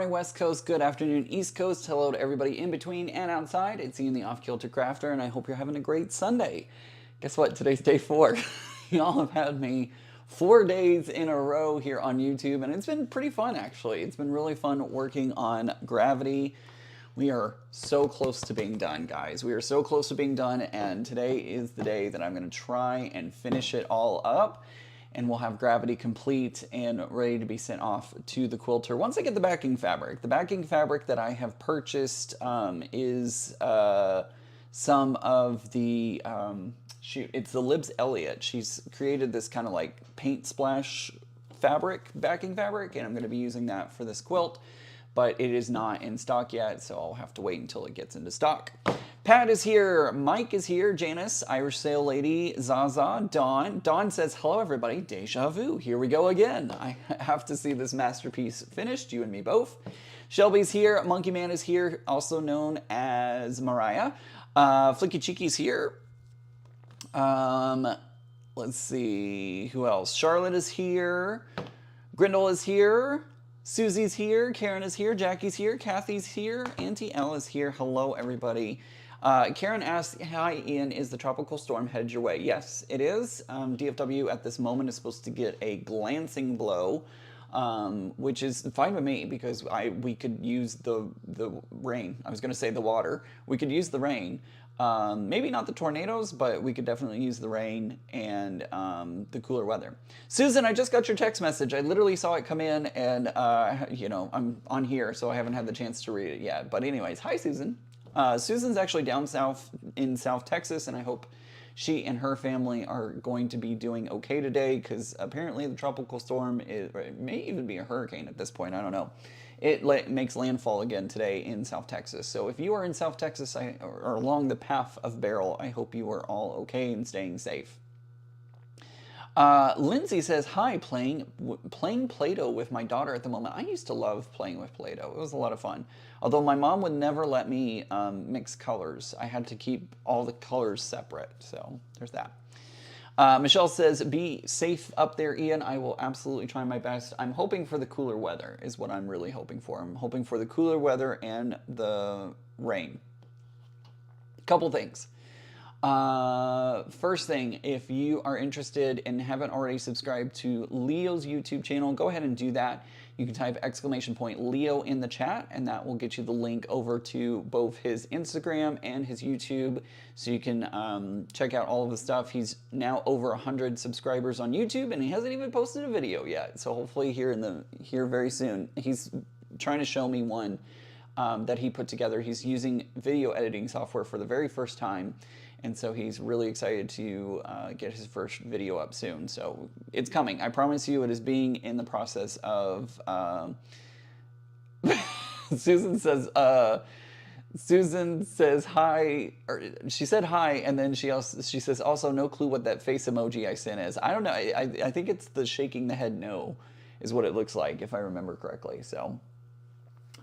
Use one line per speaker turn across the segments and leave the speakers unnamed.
morning West Coast, good afternoon East Coast, hello to everybody in between and outside. It's Ian the Off-Kilter Crafter and I hope you're having a great Sunday. Guess what? Today's day 4. Y'all have had me 4 days in a row here on YouTube and it's been pretty fun actually. It's been really fun working on Gravity. We are so close to being done, guys. We are so close to being done and today is the day that I'm going to try and finish it all up. And we'll have Gravity complete and ready to be sent off to the quilter once I get the backing fabric. The backing fabric that I have purchased is some of the, it's the Libs Elliott. She's created this kind of like paint splash fabric, backing fabric, and I'm going to be using that for this quilt. But it is not in stock yet, so I'll have to wait until it gets into stock. Pat is here, Mike is here, Janice, Irish Sail Lady, Zaza, Dawn. Dawn says, hello everybody, deja vu, here we go again. I have to see this masterpiece finished, you and me both. Shelby's here, Monkey Man is here, also known as Mariah. Flicky Cheeky's here. Let's see, who else? Charlotte is here, Grindle is here. Susie's here, Karen is here, Jackie's here, Kathy's here, Auntie Elle is here. Hello, everybody. Karen asks, hi, Ian, is the tropical storm headed your way? Yes, it is. DFW at this moment is supposed to get a glancing blow, which is fine with me because we could use the rain. I was going to say the water. We could use the rain. Maybe not the tornadoes, but we could definitely use the rain and the cooler weather. Susan, I just got your text message. I literally saw it come in and, you know, I'm on here, so I haven't had the chance to read it yet. But anyways, hi, Susan. Susan's actually down south in South Texas, and I hope she and her family are going to be doing okay today because apparently the tropical storm is, or it may even be a hurricane at this point, I don't know. It makes landfall again today in South Texas. So if you are in South Texas or along the path of Beryl, I hope you are all okay and staying safe. Lindsay says, hi, playing Play-Doh with my daughter at the moment. I used to love playing with Play-Doh. It was a lot of fun. Although my mom would never let me mix colors. I had to keep all the colors separate. So there's that. Michelle says, be safe up there, Ian. I will absolutely try my best. I'm hoping for the cooler weather is what I'm really hoping for. I'm hoping for the cooler weather and the rain. Couple things. First thing, if you are interested and haven't already subscribed to Leo's YouTube channel, go ahead and do that. You can type !Leo in the chat and that will get you the link over to both his Instagram and his YouTube so you can check out all of the stuff. He's now over 100 subscribers on YouTube and he hasn't even posted a video yet. So hopefully here very soon. He's trying to show me one that he put together. He's using video editing software for the very first time. And so he's really excited to get his first video up soon. So it's coming. I promise you it is being in the process of... Susan says hi, or she said hi, and then she says also no clue what that face emoji I sent is. I don't know. I think it's the shaking the head no is what it looks like if I remember correctly. So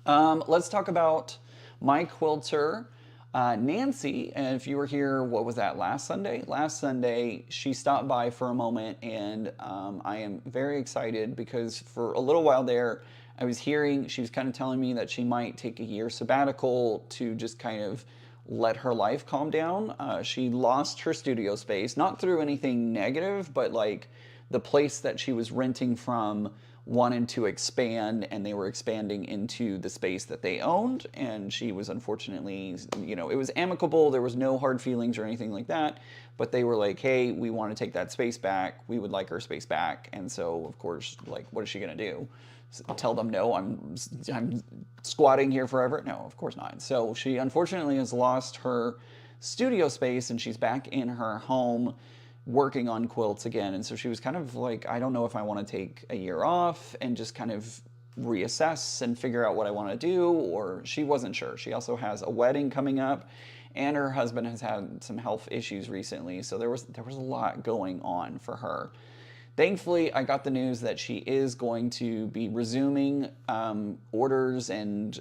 let's talk about my quilter. Nancy, and if you were here, what was that, last Sunday? Last Sunday, she stopped by for a moment, and I am very excited because for a little while there, I was hearing, she was kind of telling me that she might take a year sabbatical to just kind of let her life calm down. She lost her studio space, not through anything negative, but like the place that she was renting from wanted to expand and they were expanding into the space that they owned, and she was unfortunately, you know, it was amicable, there was no hard feelings or anything like that, but they were like, hey, we want to take that space back, we would like our space back. And so of course, like, what is she gonna do? Tell them no, I'm squatting here forever? No, of course not. So she unfortunately has lost her studio space and she's back in her home working on quilts again. And so she was kind of like, I don't know if I want to take a year off and just kind of reassess and figure out what I want to do, or she wasn't sure. She also has a wedding coming up and her husband has had some health issues recently. So there was a lot going on for her. Thankfully, I got the news that she is going to be resuming orders and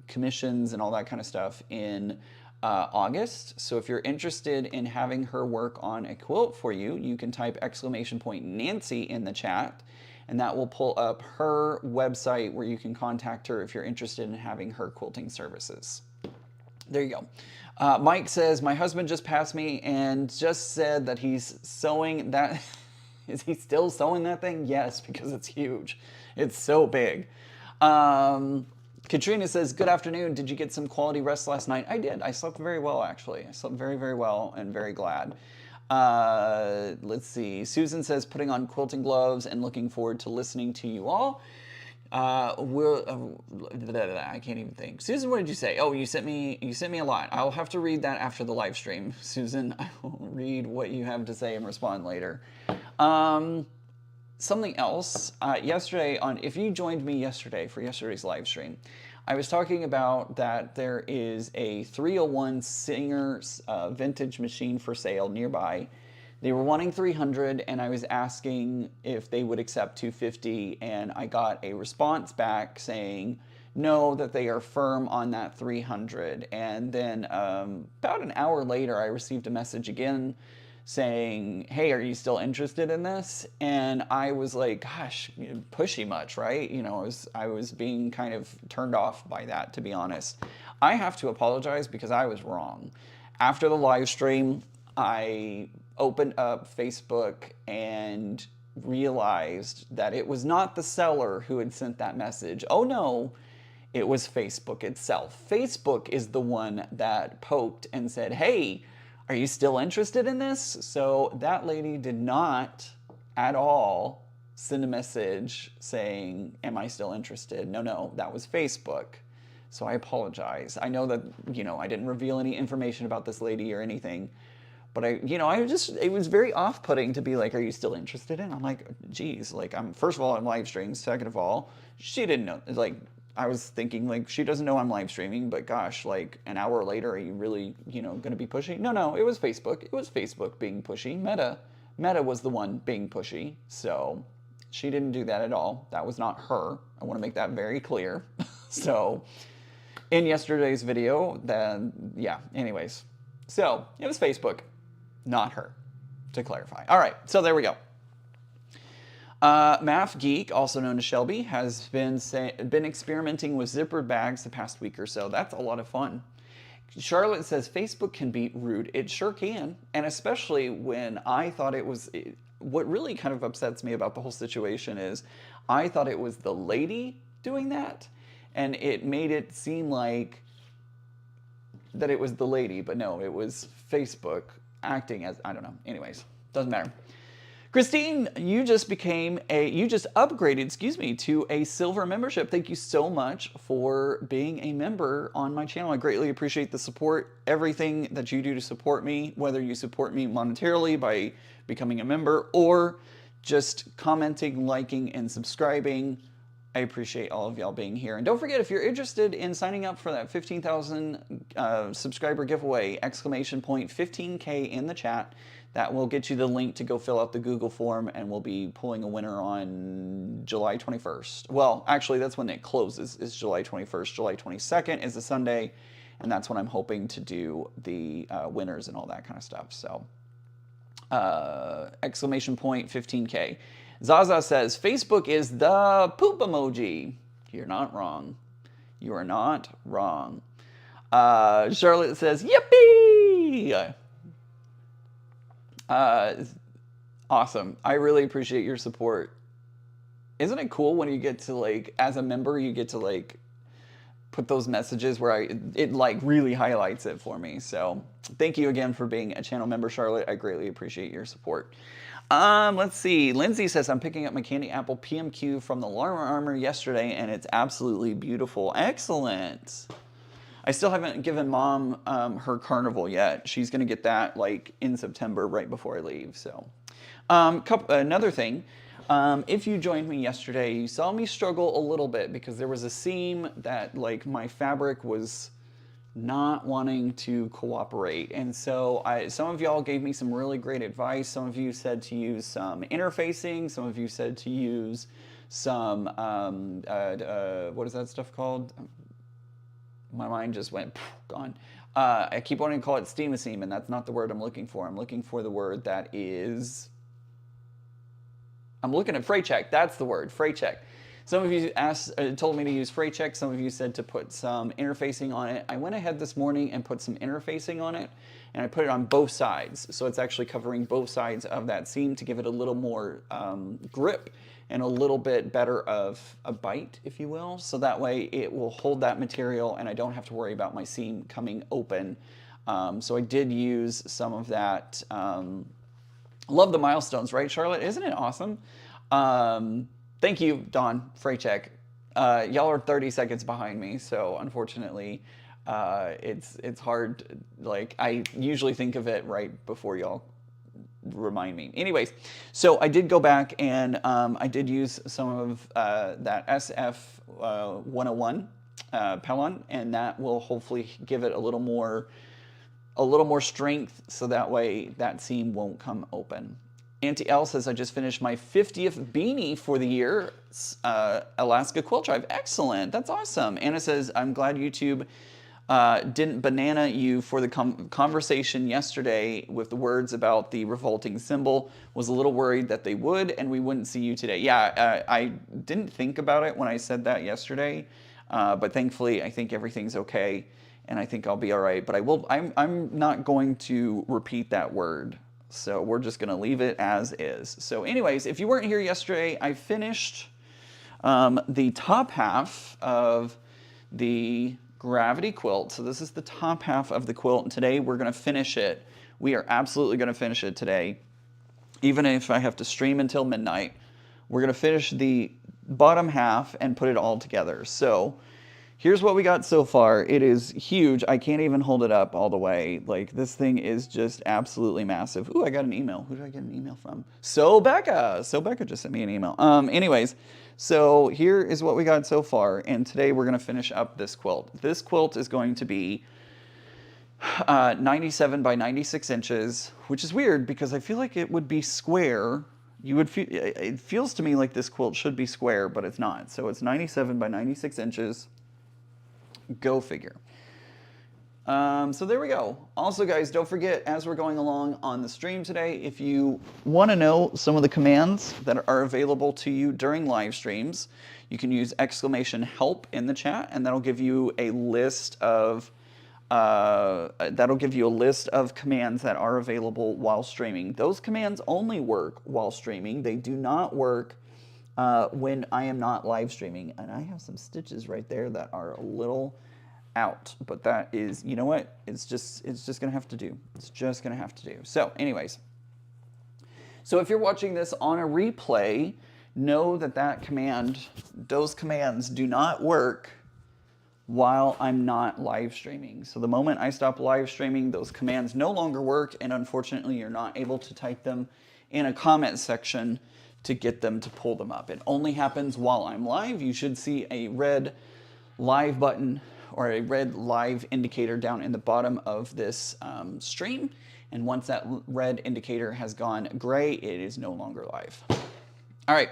commissions and all that kind of stuff in August. So if you're interested in having her work on a quilt for you, you can type !Nancy in the chat and that will pull up her website where you can contact her if you're interested in having her quilting services. There you go. Mike says, my husband just passed me and just said that he's sewing that. Is he still sewing that thing? Yes, because it's huge. It's so big. Katrina says, good afternoon. Did you get some quality rest last night? I did. I slept very well, actually. I slept very, very well and very glad. Let's see. Susan says, putting on quilting gloves and looking forward to listening to you all. I can't even think. Susan, what did you say? Oh, you sent me a lot. I'll have to read that after the live stream. Susan, I will read what you have to say and respond later. Something else, yesterday if you joined me yesterday for yesterday's live stream, I was talking about that there is a 301 Singer's vintage machine for sale nearby. They were wanting 300 and I was asking if they would accept 250, and I got a response back saying no, that they are firm on that 300. And then about an hour later I received a message again saying, hey, are you still interested in this? And I was like, gosh, pushy much, right? You know, I was being kind of turned off by that, to be honest. I have to apologize because I was wrong. After the live stream, I opened up Facebook and realized that it was not the seller who had sent that message. Oh no, it was Facebook itself. Facebook is the one that poked and said, hey, are you still interested in this? So that lady did not at all send a message saying, am I still interested? No, that was Facebook. So I apologize. I know that, you know, I didn't reveal any information about this lady or anything, but it was very off-putting to be like, are you still interested in? I'm like, geez, like, first of all, I'm live streaming. Second of all, she didn't know, like, I was thinking, like, she doesn't know I'm live streaming, but gosh, like, an hour later, are you really, going to be pushy? No, it was Facebook. It was Facebook being pushy. Meta was the one being pushy, so she didn't do that at all. That was not her. I want to make that very clear. So, in yesterday's video, then, yeah, anyways. So, it was Facebook, not her, to clarify. All right, so there we go. Math Geek, also known as Shelby, has been experimenting with zippered bags the past week or so. That's a lot of fun. Charlotte says Facebook can be rude. It sure can, and especially when I thought it was. What really kind of upsets me about the whole situation is I thought it was the lady doing that, and it made it seem like that it was the lady, but no, it was Facebook acting as, I don't know. Anyways, doesn't matter. Christine, you just upgraded, to a silver membership. Thank you so much for being a member on my channel. I greatly appreciate the support, everything that you do to support me, whether you support me monetarily by becoming a member or just commenting, liking, and subscribing. I appreciate all of y'all being here. And don't forget, if you're interested in signing up for that 15,000 subscriber giveaway, exclamation point 15K in the chat, that will get you the link to go fill out the Google form, and we'll be pulling a winner on July 21st. Well, actually, that's when it closes, is July 21st. July 22nd is a Sunday, and that's when I'm hoping to do the winners and all that kind of stuff. So, exclamation point 15K. Zaza says, Facebook is the poop emoji. You're not wrong. You are not wrong. Charlotte says, yippee! Awesome. I really appreciate your support. Isn't it cool when you get to, like, as a member, you get to, like, put those messages where it like really highlights it for me. So thank you again for being a channel member, Charlotte. I greatly appreciate your support. Let's see. Lindsay says, I'm picking up my Candy Apple PMQ from the Larmer Armor yesterday, and it's absolutely beautiful. Excellent. I still haven't given Mom her carnival yet. She's going to get that like in September, right before I leave. So, another thing, if you joined me yesterday, you saw me struggle a little bit because there was a seam that like my fabric was not wanting to cooperate. And so some of y'all gave me some really great advice. Some of you said to use some interfacing. Some of you said to use some, what is that stuff called? My mind just went, gone. I keep wanting to call it steam-a-seam, and that's not the word I'm looking for. I'm looking for the word that is, I'm looking at freight check. That's the word, freight check. Some of you told me to use freight check. Some of you said to put some interfacing on it. I went ahead this morning and put some interfacing on it, and I put it on both sides. So it's actually covering both sides of that seam to give it a little more grip and a little bit better of a bite, if you will. So that way it will hold that material and I don't have to worry about my seam coming open. So I did use some of that. Love the milestones, right, Charlotte? Isn't it awesome? Thank you, Dawn, freight check. Y'all are 30 seconds behind me, so unfortunately, it's hard. Like, I usually think of it right before y'all remind me. Anyways, so I did go back and I did use some of that SF 101 Pellon, and that will hopefully give it a little more strength, so that way that seam won't come open. Auntie L says, I just finished my 50th beanie for the year, Alaska Quilt Tribe. Excellent, that's awesome. Anna says, I'm glad YouTube didn't banana you for the conversation yesterday with the words about the revolting symbol. Was a little worried that they would and we wouldn't see you today. Yeah, I didn't think about it when I said that yesterday, but thankfully I think everything's okay and I think I'll be all right. But I'm not going to repeat that word. So we're just gonna leave it as is. So anyways, if you weren't here yesterday, I finished the top half of the gravity quilt. So this is the top half of the quilt, and today we're gonna finish it. We are absolutely gonna finish it today. Even if I have to stream until midnight, we're gonna finish the bottom half and put it all together. So here's what we got so far. It is huge. I can't even hold it up all the way. Like, this thing is just absolutely massive. Ooh, I got an email. Who did I get an email from? So Becca just sent me an email. Anyways, so here is what we got so far, and today we're gonna finish up this quilt. This quilt is going to be 97 by 96 inches, which is weird because I feel like it would be square. It feels to me like this quilt should be square, but it's not. So it's 97 by 96 inches. Go figure. So there we go. Also, guys, don't forget, as we're going along on the stream today, if you want to know some of the commands that are available to you during live streams, you can use !help in the chat, and that'll give you a list of commands that are available while streaming. Those commands only work while streaming. They do not work when I am not live streaming. And I have some stitches right there that are a little out, but that is, you know what? It's just gonna have to do. It's just gonna have to do. So anyways, so if you're watching this on a replay, know that those commands do not work while I'm not live streaming. So the moment I stop live streaming, those commands no longer work, and unfortunately you're not able to type them in a comment section to get them to pull them up. It only happens while I'm live. You should see a red live button or a red live indicator down in the bottom of this stream. And once that red indicator has gone gray, it is no longer live. All right.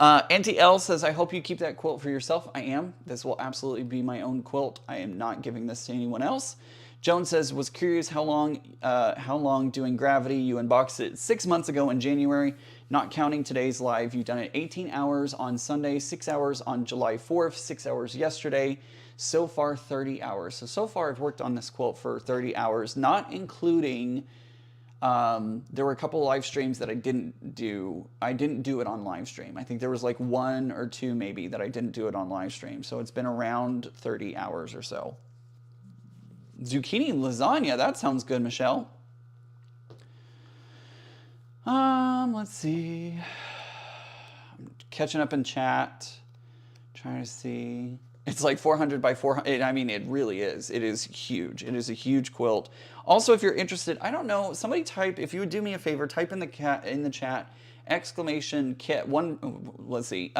Auntie L says, I hope you keep that quilt for yourself. I am. This will absolutely be my own quilt. I am not giving this to anyone else. Joan says, was curious how long doing gravity. You unboxed it 6 months ago in January, not counting today's live. You've done it 18 hours on Sunday, 6 hours on July 4th, 6 hours yesterday. So far, 30 hours. So far I've worked on this quilt for 30 hours, not including, there were a couple of live streams that I didn't do. I didn't do it on live stream. I think there was like 1 or 2 maybe that I didn't do it on live stream. So it's been around 30 hours or so. Zucchini lasagna, that sounds good, Michelle. Let's see. I'm catching up in chat. Trying to see. It's like 400 by 400. I mean, it really is. It is huge. It is a huge quilt. Also, if you're interested, I don't know, somebody type, if you would do me a favor, type in the chat, exclamation kit. Let's see.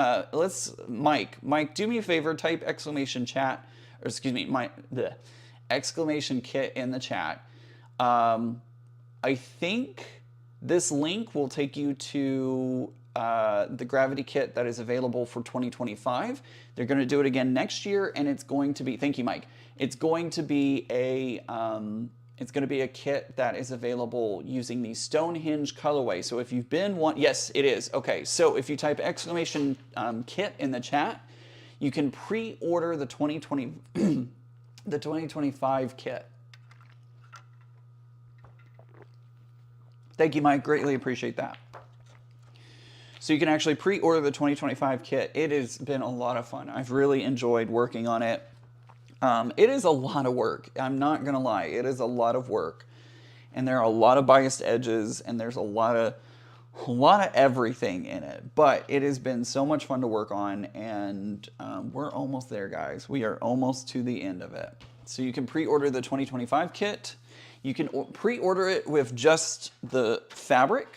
Mike, do me a favor, type exclamation chat, or excuse me, exclamation kit in the chat. I think this link will take you to the gravity kit that is available for 2025. They're going to do it again next year, and it's going to be, thank you, Mike. It's going to be a It's going to be a kit that is available using the Stonehenge colorway. So if you've been yes, it is. Okay, so if you type exclamation kit in the chat, you can pre-order the 2020 the 2025 kit. Thank you, Mike. Greatly appreciate that. So you can actually pre-order the 2025 kit. It has been a lot of fun. I've really enjoyed working on it. It is a lot of work. I'm not going to lie. It is a lot of work. And there are a lot of biased edges, and there's a lot of everything in it. But it has been so much fun to work on, and we're almost there, guys. We are almost to the end of it. So you can pre-order the 2025 kit. You can pre-order it with just the fabric.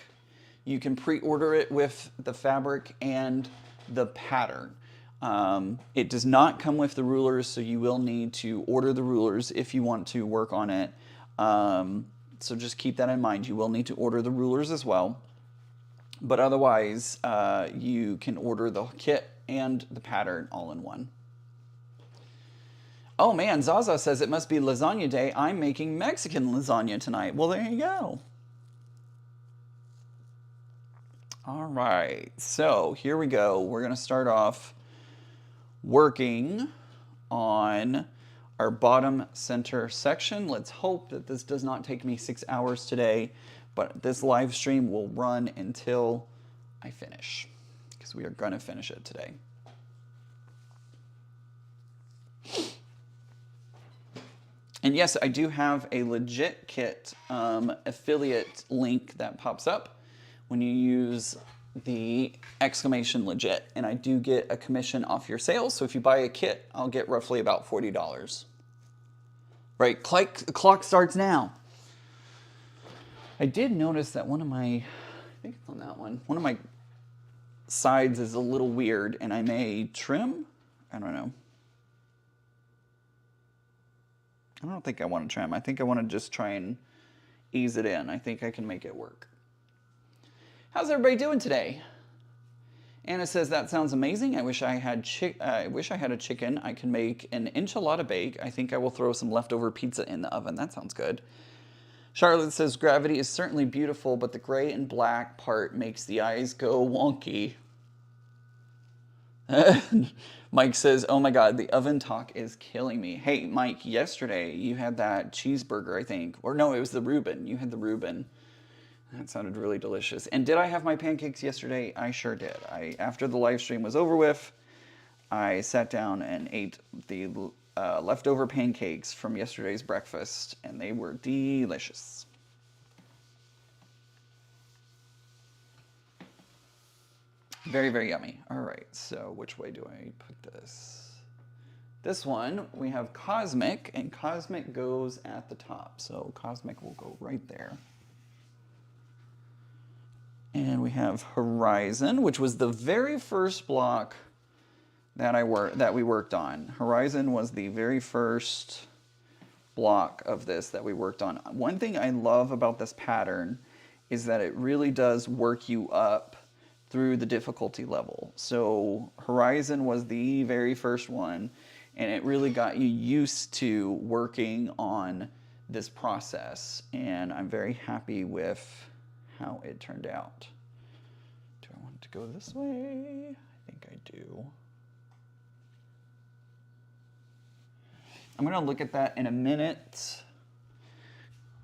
You can pre-order it with the fabric and the pattern. It does not come with the rulers, so you will need to order the rulers if you want to work on it. So just keep that in mind. You will need to order the rulers as well. But otherwise, you can order the kit and the pattern all in one. Oh man, Zaza says it must be lasagna day. I'm making Mexican lasagna tonight. Well, there you go. All right, so here we go. We're going to start off working on our bottom center section. Let's hope that this does not take me 6 hours today, but this live stream will run until I finish, because we are going to finish it today. And yes, I do have a legit kit affiliate link that pops up when you use the exclamation legit, and I do get a commission off your sales. So if you buy a kit, I'll get roughly about $40. Right, clock starts now. I did notice that one of my, I think it's on that one of my sides is a little weird, and I may trim. I don't know. I don't think I want to trim. I think I want to just try and ease it in. I think I can make it work. How's everybody doing today? Anna says, that sounds amazing. I wish I had a chicken. I can make an enchilada bake. I think I will throw some leftover pizza in the oven. That sounds good. Charlotte says, gravity is certainly beautiful, but the gray and black part makes the eyes go wonky. Mike says, oh my God, the oven talk is killing me. Hey, Mike, yesterday you had that cheeseburger, I think. Or no, it was the Reuben. You had the Reuben. That sounded really delicious. And did I have my pancakes yesterday? I sure did. After the live stream was over with, I sat down and ate the leftover pancakes from yesterday's breakfast, and they were delicious. Very, very yummy. All right, so which way do I put this? This one, we have Cosmic, and Cosmic goes at the top. So Cosmic will go right there. And we have Horizon, which was the very first block that we worked on. Horizon was the very first block of this that we worked on. One thing I love about this pattern is that it really does work you up through the difficulty level. So Horizon was the very first one, and it really got you used to working on this process. And I'm very happy with how it turned out. Do I want it to go this way? I think I do. I'm going to look at that in a minute.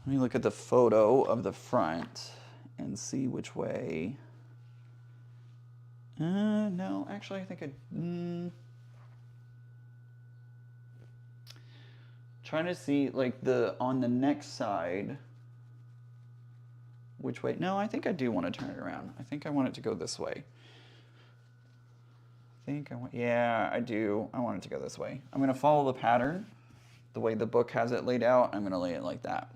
Let me look at the photo of the front and see which way. No, actually, I think trying to see like on the next side. Which way? No, I think I do want to turn it around. I think I want it to go this way. Yeah, I do. I want it to go this way. I'm going to follow the pattern, the way the book has it laid out. I'm going to lay it like that.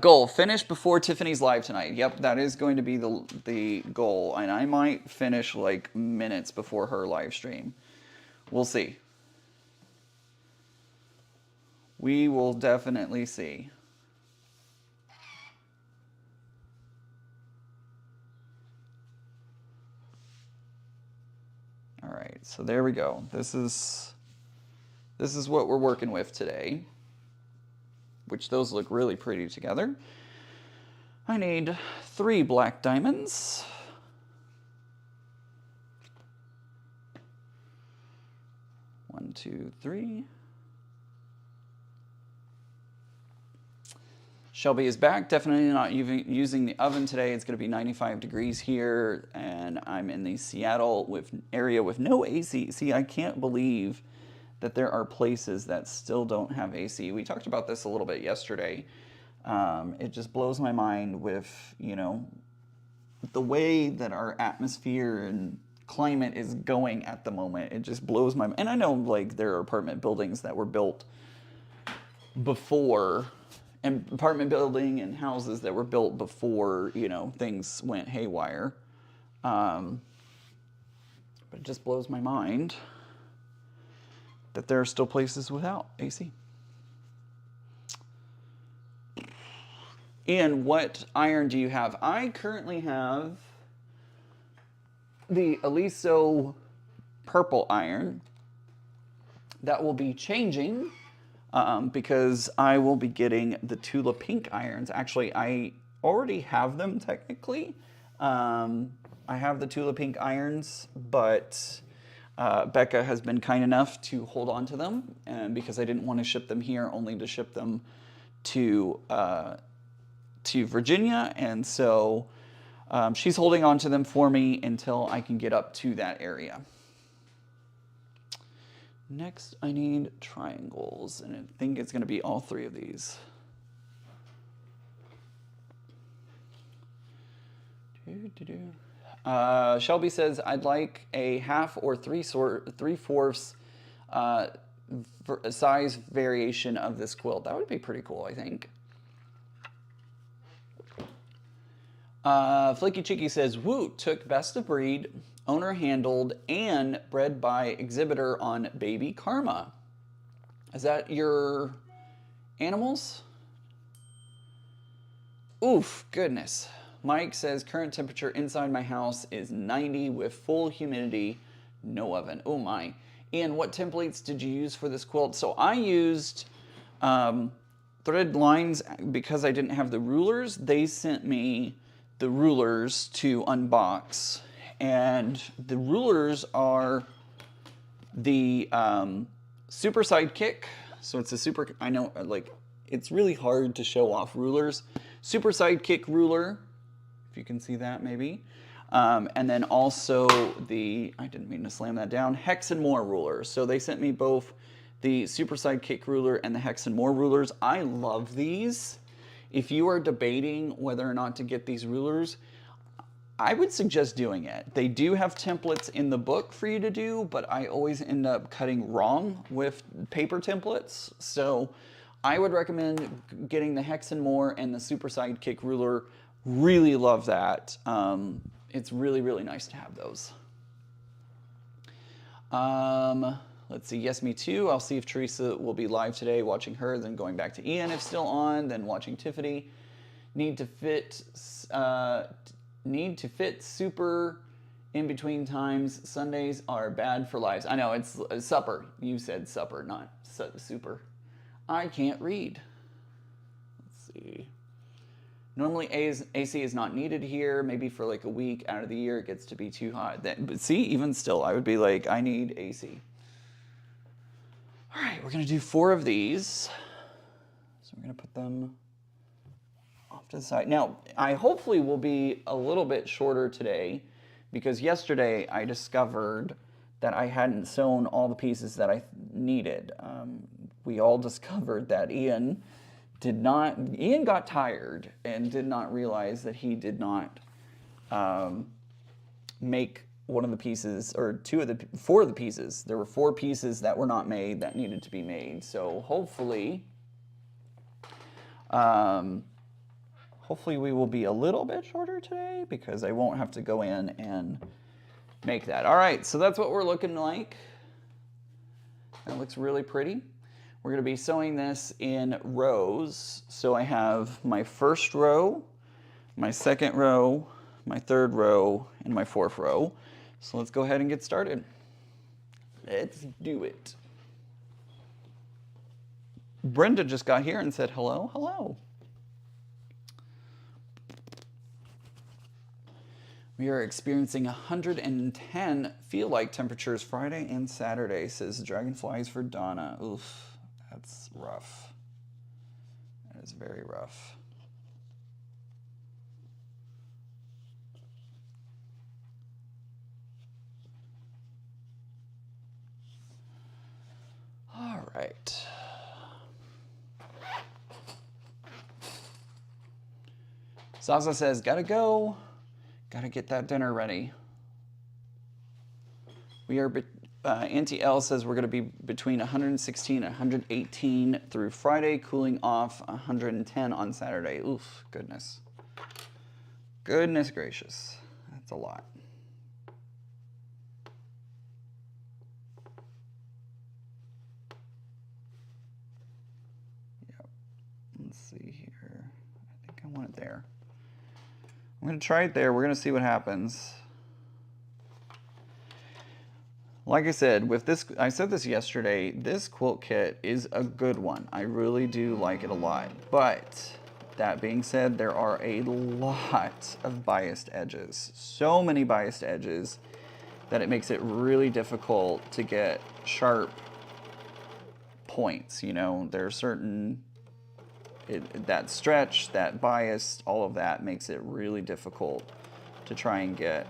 Goal, finish before Tiffany's live tonight. Yep, that is going to be the goal. And I might finish like minutes before her live stream. We'll see. We will definitely see. All right, so there we go. This is this is what we're working with today, which those look really pretty together. I need 3 black diamonds. One, two, 3. Shelby is back. Definitely not using the oven today. It's going to be 95 degrees here, and I'm in the Seattle area with no AC. See, I can't believe that there are places that still don't have AC. We talked about this a little bit yesterday. It just blows my mind with, you know, the way that our atmosphere and climate is going at the moment. It just blows my mind. And I know, like, there are apartment buildings that were built before, and apartment building and houses that were built before, you know, things went haywire. But it just blows my mind that there are still places without AC. And what iron do you have? I currently have the Aliso purple iron. That will be changing because I will be getting the Tula pink irons. Actually, I already have them technically. I have the Tula pink irons, but Becca has been kind enough to hold on to them, and because I didn't want to ship them here, only to ship them to Virginia, and so she's holding on to them for me until I can get up to that area. Next, I need triangles, and I think it's going to be all 3 of these. Shelby says, I'd like a half or 3/4 size variation of this quilt. That would be pretty cool, I think. Flaky Cheeky says, Woot took best of breed, owner handled, and bred by exhibitor on Baby Karma. Is that your animals? Oof, goodness. Mike says, current temperature inside my house is 90 with full humidity, no oven. Oh my. Ian, what templates did you use for this quilt? So I used thread lines because I didn't have the rulers. They sent me the rulers to unbox. And the rulers are the Super Sidekick. So it's a super, I know, like, it's really hard to show off rulers. Super Sidekick ruler, if you can see that maybe. And then also the, I didn't mean to slam that down, Hex and More rulers. So they sent me both the Super Sidekick ruler and the Hex and More rulers. I love these. If you are debating whether or not to get these rulers, I would suggest doing it. They do have templates in the book for you to do, but I always end up cutting wrong with paper templates. So I would recommend getting the Hex and More and the Super Sidekick ruler. Really love that. It's really, really nice to have those. Let's see, yes, me too. I'll see if Teresa will be live today, watching her, then going back to Ian if still on, then watching Tiffany. Need to fit super in between times. Sundays are bad for lives. I know, it's supper. You said supper, not super. I can't read. Let's see. Normally AC is not needed here. Maybe for like a week out of the year it gets to be too hot. But see, even still, I would be like, I need AC. All right, we're gonna do 4 of these. So we're gonna put them off to the side. Now, I hopefully will be a little bit shorter today because yesterday I discovered that I hadn't sewn all the pieces that I needed. We all discovered that Ian got tired and did not realize that he did not make one of the pieces, or 4 of the pieces. There were 4 pieces that were not made that needed to be made. So hopefully we will be a little bit shorter today because I won't have to go in and make that. All right, so that's what we're looking like. That looks really pretty. We're going to be sewing this in rows. So I have my first row, my second row, my third row, and my 4th row. So let's go ahead and get started. Let's do it. Brenda just got here and said hello, hello. We are experiencing 110 feel-like temperatures Friday and Saturday, says Dragonflies for Donna. Oof, that's rough. That is very rough. All right. Zaza says, gotta go. Gotta get that dinner ready. We are, Auntie L says we're gonna be between 116 and 118 through Friday, cooling off 110 on Saturday. Oof, goodness. Goodness gracious. That's a lot. Yep. Let's see here. I think I want it there. I'm going to try it there. We're going to see what happens. Like I said, with this, I said this yesterday, this quilt kit is a good one. I really do like it a lot. But that being said, there are a lot of biased edges. So many biased edges that it makes it really difficult to get sharp points. You know, there are certain... that stretch, that bias, all of that makes it really difficult to try and get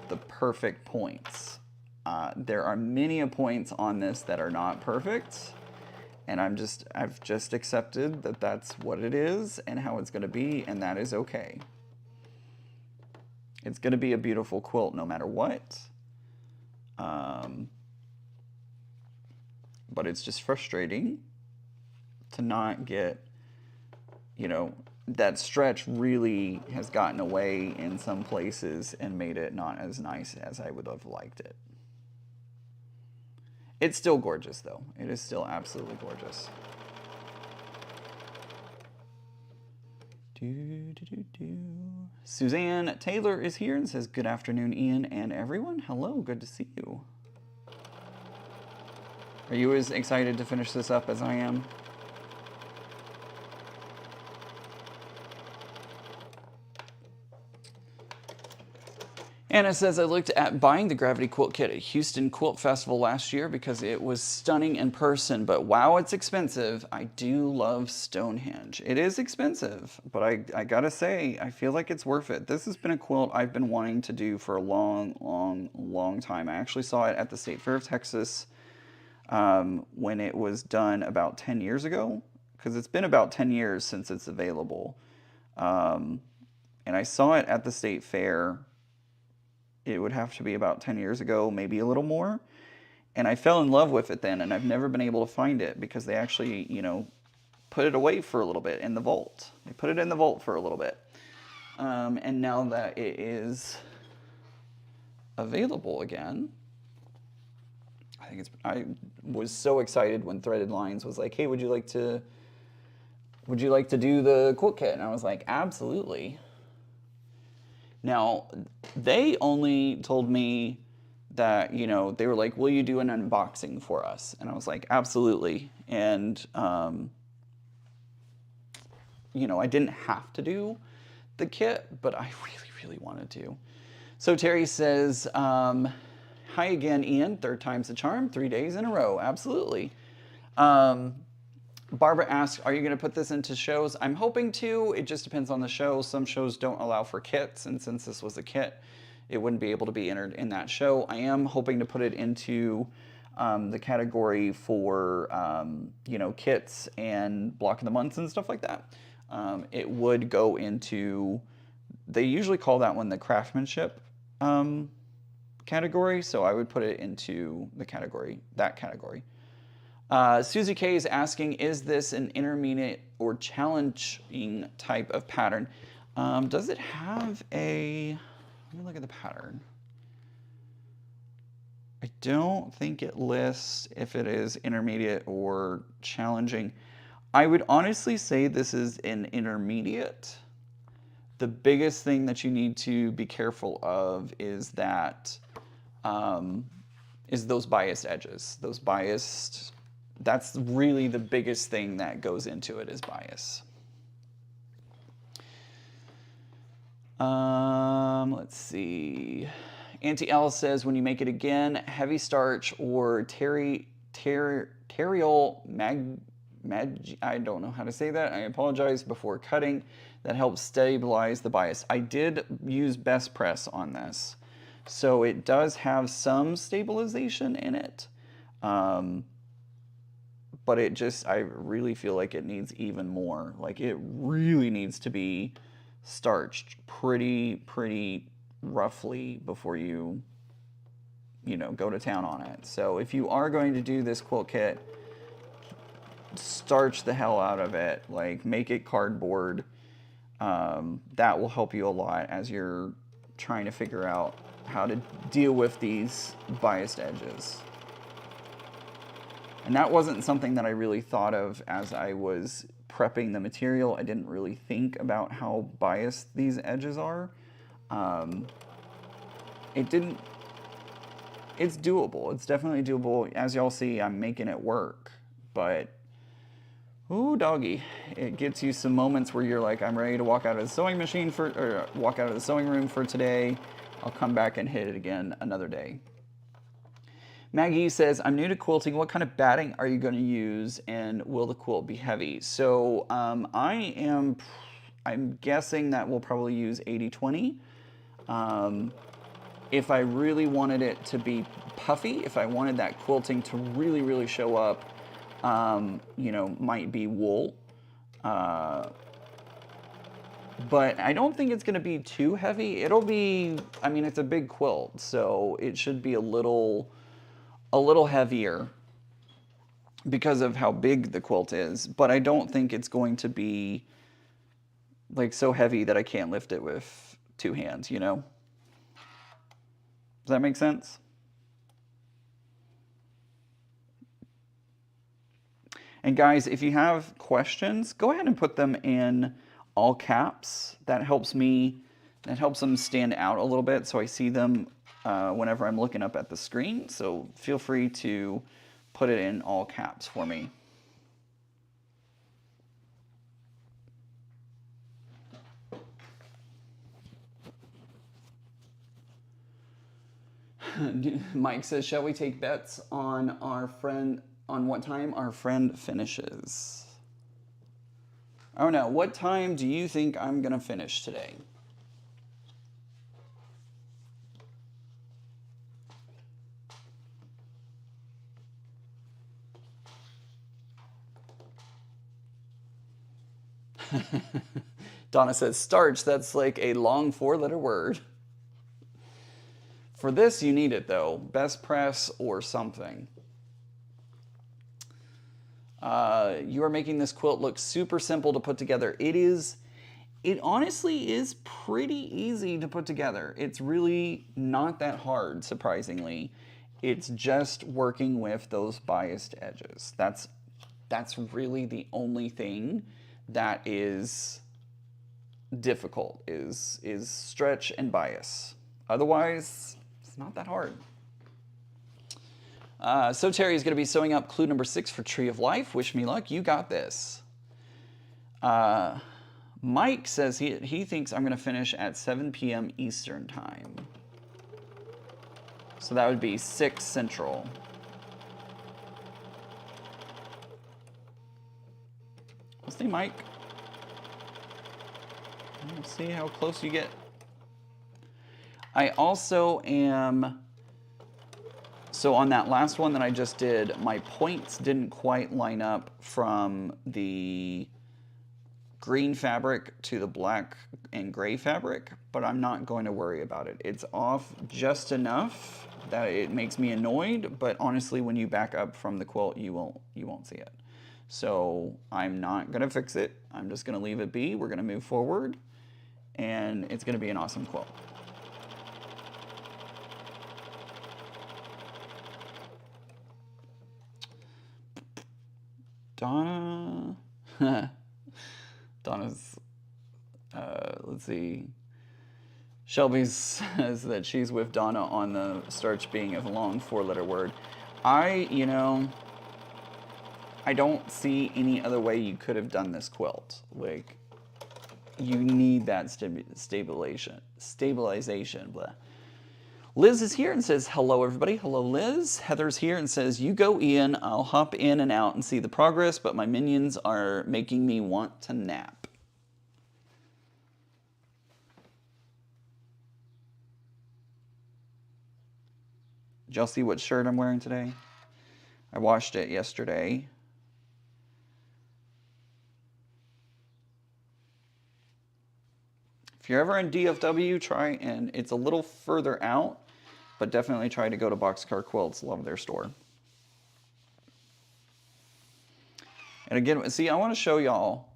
the perfect points. There are many points on this that are not perfect, and I've just accepted that that's what it is and how it's going to be, and that is okay. It's going to be a beautiful quilt no matter what. But it's just frustrating to not get, you know, that stretch really has gotten away in some places and made it not as nice as I would have liked it. It's still gorgeous though. It is still absolutely gorgeous. Suzanne Taylor is here and says, good afternoon, Ian and everyone. Hello, good to see you. Are you as excited to finish this up as I am? Anna says, I looked at buying the Gravity Quilt Kit at Houston Quilt Festival last year because it was stunning in person, but wow, it's expensive. I do love Stonehenge. It is expensive, but I gotta say, I feel like it's worth it. This has been a quilt I've been wanting to do for a long time. I actually saw it at the State Fair of Texas when it was done about 10 years ago, because it's been about 10 years since it's available. And I saw it at the State Fair. It would have to be about 10 years ago, maybe a little more. And I fell in love with it then, and I've never been able to find it because they actually, you know, put it away for a little bit in the vault. They put it in the vault for a little bit. And now that it is available again, I was so excited when Threaded Lines was like, hey, would you like to do the quilt kit? And I was like, absolutely. Now, they only told me that, you know, they were like, will you do an unboxing for us? And I was like, absolutely. And, you know, I didn't have to do the kit, but I really wanted to. So Terry says, hi again, Ian. Third time's the charm. 3 days in a row. Absolutely. Barbara asks, are you going to put this into shows? I'm hoping to. It just depends on the show. Some shows don't allow for kits, and since this was a kit, it wouldn't be able to be entered in that show. I am hoping to put it into the category for, you know, kits and block of the months and stuff like that. It would go into, they usually call that one the craftsmanship category, so I would put it into the category, that category. Susie K is asking, is this an intermediate or challenging type of pattern? Does it have a, let me look at the pattern. I don't think it lists if it is intermediate or challenging. I would honestly say this is an intermediate. The biggest thing that you need to be careful of is that, is those biased edges, those biased That's really the biggest thing that goes into it is bias. Let's see. Auntie L says, when you make it again, heavy starch or terriol I don't know how to say that. I apologize before cutting. That helps stabilize the bias. I did use Best Press on this, so it does have some stabilization in it. But it just, I really feel like it needs even more. Like it really needs to be starched pretty roughly before you know, go to town on it. So if you are going to do this quilt kit, starch the hell out of it. Like make it cardboard. That will help you a lot as you're trying to figure out how to deal with these biased edges. And that wasn't something that I really thought of as I was prepping the material. I didn't really think about how biased these edges are. It's doable. It's definitely doable. As y'all see, I'm making it work. But, ooh, doggy. It gets you some moments where you're like, I'm ready to walk out of the sewing machine or walk out of the sewing room for today. I'll come back and hit it again another day. Maggie says, I'm new to quilting. What kind of batting are you going to use, and will the quilt be heavy? So I'm guessing that we'll probably use 80-20. If I really wanted it to be puffy, if I wanted that quilting to really show up, you know, might be wool. But I don't think it's going to be too heavy. It'll be, I mean, it's a big quilt, so it should be a little heavier because of how big the quilt is, but I don't think it's going to be like so heavy that I can't lift it with two hands, you know? Does that make sense? And guys, if you have questions, go ahead and put them in all caps. That helps them stand out a little bit so I see them whenever I'm looking up at the screen. So feel free to put it in all caps for me. Mike says, shall we take bets on what time our friend finishes? Oh no, what time do you think I'm gonna finish today? Donna says, starch, that's like a long 4-letter word. For this, you need it though. Best Press or something. You are making this quilt look super simple to put together. It honestly is pretty easy to put together. It's really not that hard, surprisingly. It's just working with those biased edges. That's really the only thing that is difficult, is stretch and bias. Otherwise, it's not that hard. So Terry is going to be sewing up clue number 6 for Tree of Life. Wish me luck. You got this. Mike says he thinks I'm going to finish at 7 p.m. Eastern time. So that would be 6 Central. Let's see, Mike. Let's see how close you get. I also am... So on that last one that I just did, my points didn't quite line up from the green fabric to the black and gray fabric, but I'm not going to worry about it. It's off just enough that it makes me annoyed, but honestly, when you back up from the quilt, you won't see it. So I'm not gonna fix it. I'm just gonna leave it be. We're gonna move forward, and it's gonna be an awesome quilt. Donna, Donna's, let's see. Shelby says that she's with Donna on the starch being a long 4-letter word. You know, I don't see any other way you could have done this quilt. Like, you need that stabilization. Blah. Liz is here and says, hello, everybody. Hello, Liz. Heather's here and says, you go, Ian. I'll hop in and out and see the progress, but my minions are making me want to nap. Did y'all see what shirt I'm wearing today? I washed it yesterday. If you're ever in DFW, try, and it's a little further out, but definitely try to go to Boxcar Quilts. Love their store. And again, see, I want to show y'all.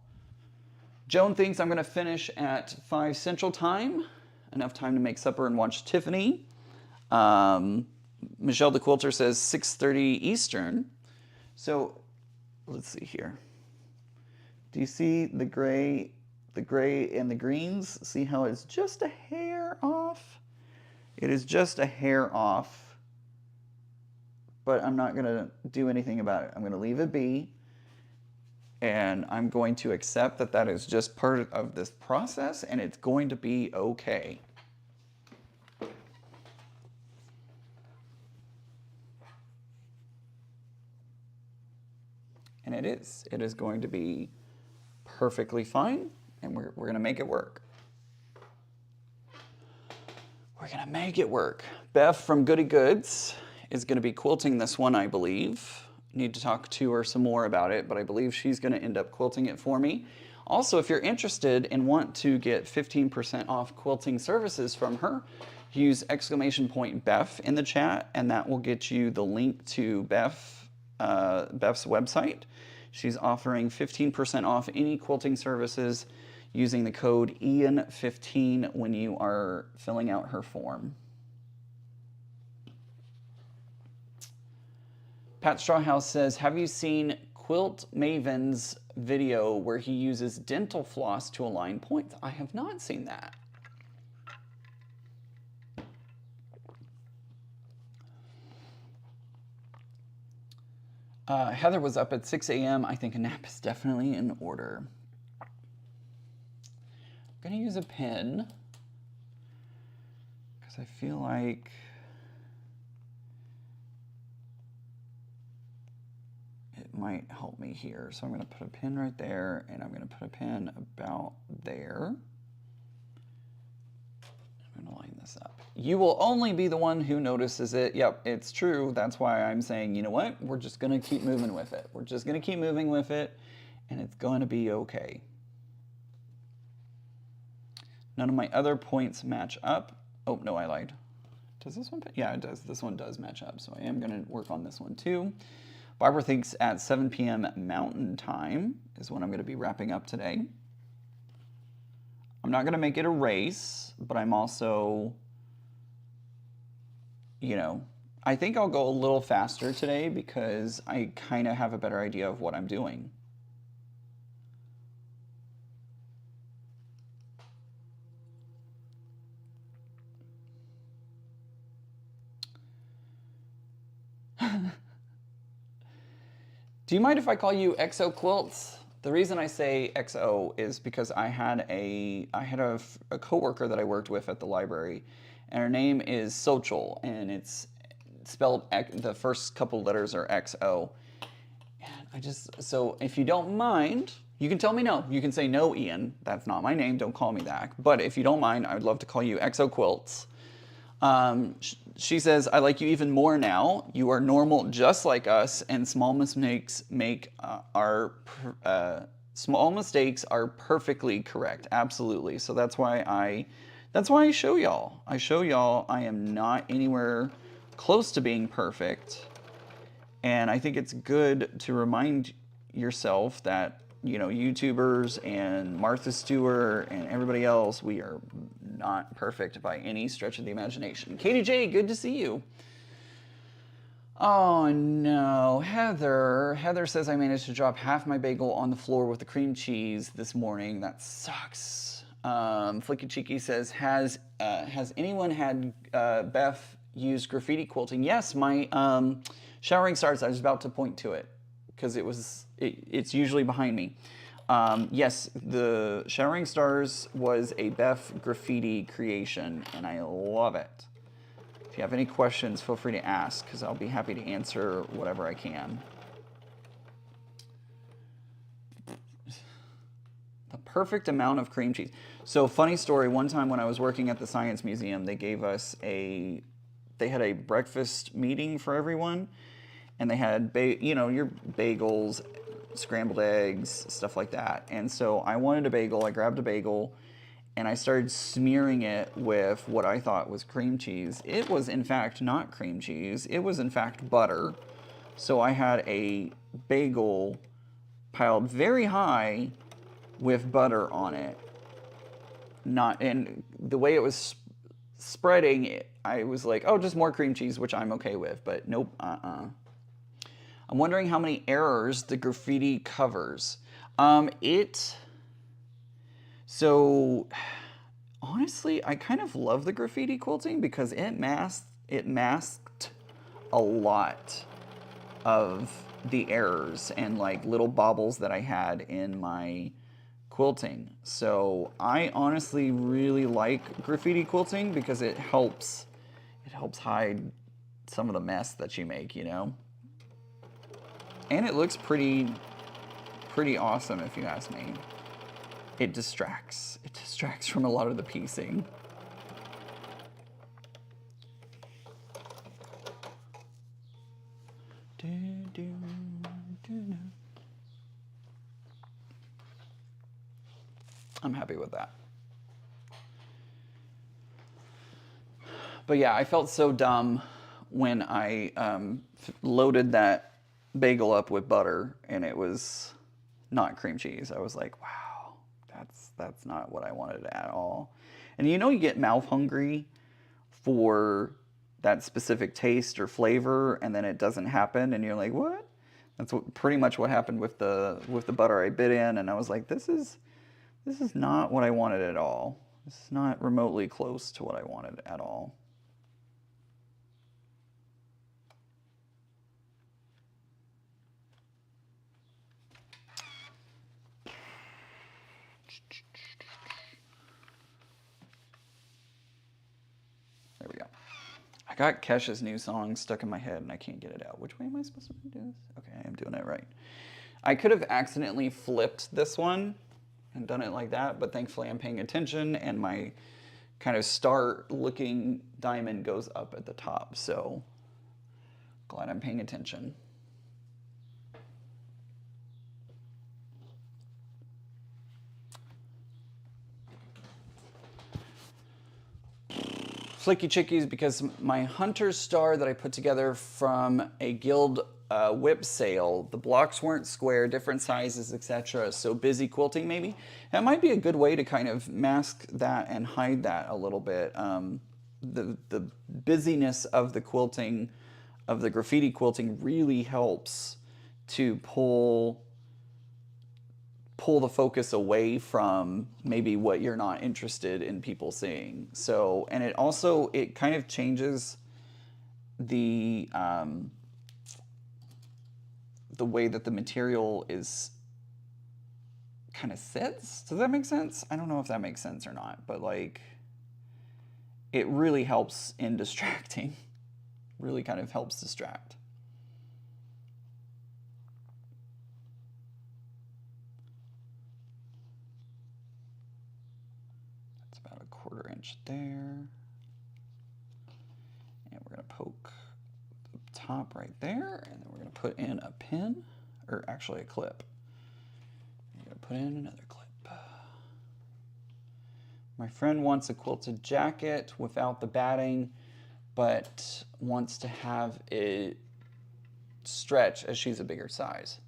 Joan thinks I'm going to finish at 5 Central Time. Enough time to make supper and watch Tiffany. Michelle the Quilter says 6:30 Eastern. So let's see here. Do you see the gray and the greens? See how it's just a hair off? It is just a hair off, but I'm not going to do anything about it. I'm going to leave it be, and I'm going to accept that that is just part of this process, and it's going to be okay. And it is. It is going to be perfectly fine, and we're going to make it work. We're going to make it work. Beth from Goody Goods is going to be quilting this one, I believe. Need to talk to her some more about it, but I believe she's going to end up quilting it for me. Also, if you're interested and want to get 15% off quilting services from her, use !Beth in the chat, and that will get you the link to Beth's website. She's offering 15% off any quilting services using the code Ian15 when you are filling out her form. Pat Strawhouse says, have you seen Quilt Maven's video where he uses dental floss to align points? I have not seen that. Heather was up at 6 a.m. I think a nap is definitely in order. I'm going to use a pen because I feel like it might help me here. So I'm going to put a pin right there, and I'm going to put a pin about there. I'm going to line this up. You will only be the one who notices it. Yep, it's true. That's why I'm saying, you know what? We're just going to keep moving with it. We're just going to keep moving with it, and it's going to be okay. None of my other points match up. Oh, no, I lied. Does this one? Yeah, it does. This one does match up, so I am going to work on this one too. Barbara thinks at 7 p.m. Mountain Time is when I'm going to be wrapping up today. I'm not going to make it a race, but I'm also, you know, I think I'll go a little faster today because I kind of have a better idea of what I'm doing. Do you mind if I call you XO Quilts? The reason I say XO is because I had a coworker that I worked with at the library, and her name is Sochel, and it's spelled, the first couple letters are XO. And so if you don't mind, you can tell me no. You can say no, Ian. That's not my name. Don't call me that. But if you don't mind, I would love to call you XO Quilts. She says, I like you even more now. You are normal just like us, and small mistakes are perfectly correct. Absolutely. So that's why I show y'all. I show y'all I am not anywhere close to being perfect. And I think it's good to remind yourself that, you know, YouTubers and Martha Stewart and everybody else, we are not perfect by any stretch of the imagination. Katie J, good to see you. Oh no, Heather. Heather says I managed to drop half my bagel on the floor with the cream cheese this morning. That sucks. Flicky Cheeky says, has anyone had Beth use graffiti quilting? Yes, my Showering Stars, I was about to point to it. because it's usually behind me. Yes, the Showering Stars was a Beth graffiti creation, and I love it. If you have any questions, feel free to ask, because I'll be happy to answer whatever I can. The perfect amount of cream cheese. So, funny story, one time when I was working at the Science Museum, they gave us they had a breakfast meeting for everyone, and they had, your bagels, scrambled eggs, stuff like that. And so I wanted a bagel. I grabbed a bagel, and I started smearing it with what I thought was cream cheese. It was, in fact, not cream cheese. It was, in fact, butter. So I had a bagel piled very high with butter on it. And the way it was spreading, I was like, oh, just more cream cheese, which I'm okay with. But nope, I'm wondering how many errors the graffiti covers. So honestly, I kind of love the graffiti quilting because it masked a lot of the errors and like little bobbles that I had in my quilting. So I honestly really like graffiti quilting because it helps hide some of the mess that you make, And it looks pretty awesome if you ask me. It distracts. It distracts from a lot of the piecing. I'm happy with that. But yeah, I felt so dumb when I loaded that bagel up with butter and it was not cream cheese. I was like, wow, that's not what I wanted at all. And you get mouth hungry for that specific taste or flavor, and then it doesn't happen, and you're like, what? That's pretty much what happened with the butter I bit in, and I was like, this is not what I wanted at all. This is not remotely close to what I wanted at all. There we go. I got Kesha's new song stuck in my head and I can't get it out. Which way am I supposed to do this? Okay, I am doing it right. I could have accidentally flipped this one and done it like that, but thankfully I'm paying attention and my kind of star looking diamond goes up at the top. So glad I'm paying attention. Flicky Chickies, because my hunter star that I put together from a guild whip sale, the blocks weren't square, different sizes, etc. So busy quilting maybe. That might be a good way to kind of mask that and hide that a little bit. The busyness of the quilting, of the graffiti quilting, really helps to pull the focus away from maybe what you're not interested in people seeing. So, and it kind of changes the way that the material is kind of sits. Does that make sense? I don't know if that makes sense or not, but like, it really helps in distracting. Really kind of helps distract. About a 1/4 inch there. And we're going to poke the top right there, and then we're going to put in a pin, or actually a clip. We're going to put in another clip. My friend wants a quilted jacket without the batting, but wants to have it stretch as she's a bigger size.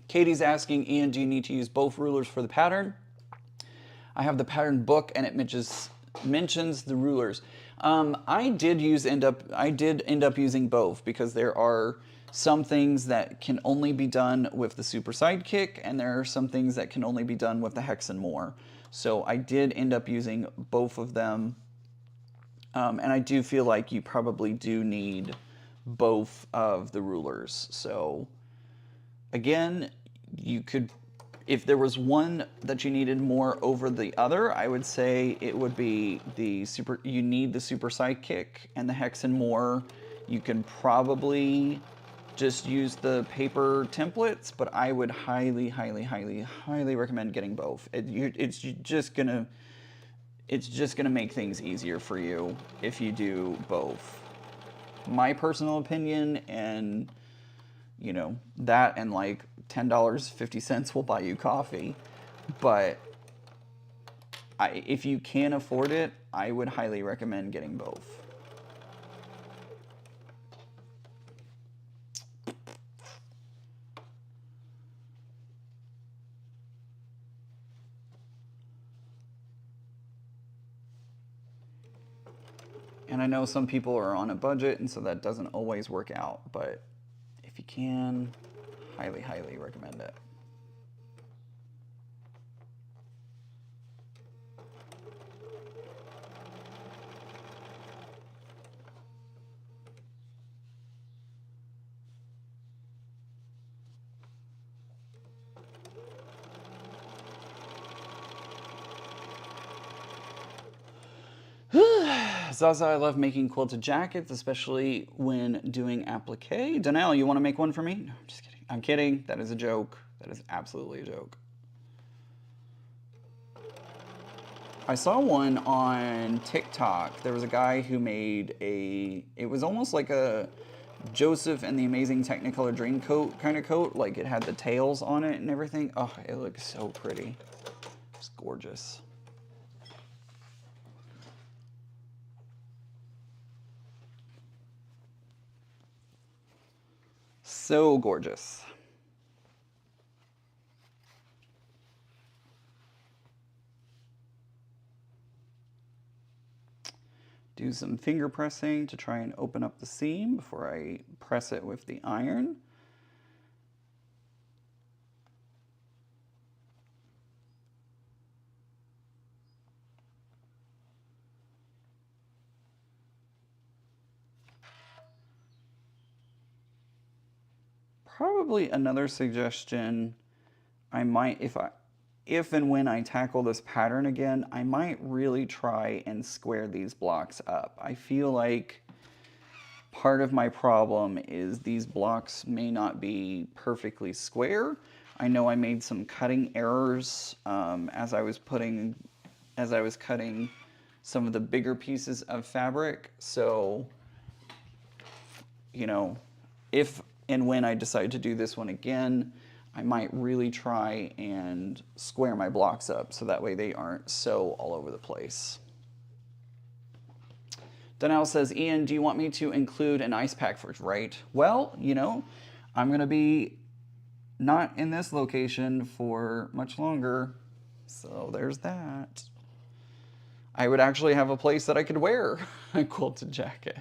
Katie's asking, Ian, do you need to use both rulers for the pattern? I have the pattern book and it mentions the rulers. I did end up using both because there are some things that can only be done with the Super Sidekick, and there are some things that can only be done with the Hex and More. So I did end up using both of them. And I do feel like you probably do need both of the rulers. So again, you could, if there was one that you needed more over the other, I would say it would be you need the super sidekick and the hex and more. You can probably just use the paper templates, but I would highly, highly, highly, highly recommend getting both. It's just gonna make things easier for you if you do both. My personal opinion, and you know, that and like $10.50 will buy you coffee, but if you can afford it, I would highly recommend getting both. And I know some people are on a budget, and so that doesn't always work out, but if you can, highly, highly recommend it. Zaza, I love making quilted jackets, especially when doing applique. Donnell, you want to make one for me? No, I'm just kidding. I'm kidding. That is a joke. That is absolutely a joke. I saw one on TikTok. There was a guy who made it was almost like a Joseph and the Amazing Technicolor Dreamcoat kind of coat. Like it had the tails on it and everything. Oh, it looks so pretty. It's gorgeous. So gorgeous. Do some finger pressing to try and open up the seam before I press it with the iron. Probably another suggestion, I might, if and when I tackle this pattern again, I might really try and square these blocks up. I feel like part of my problem is these blocks may not be perfectly square. I know I made some cutting errors as I was cutting some of the bigger pieces of fabric. So, you know, if and when I decide to do this one again, I might really try and square my blocks up so that way they aren't so all over the place. Donnell says, Ian, do you want me to include an ice pack for it? Right. Well, you know, I'm going to be not in this location for much longer. So there's that. I would actually have a place that I could wear a quilted jacket.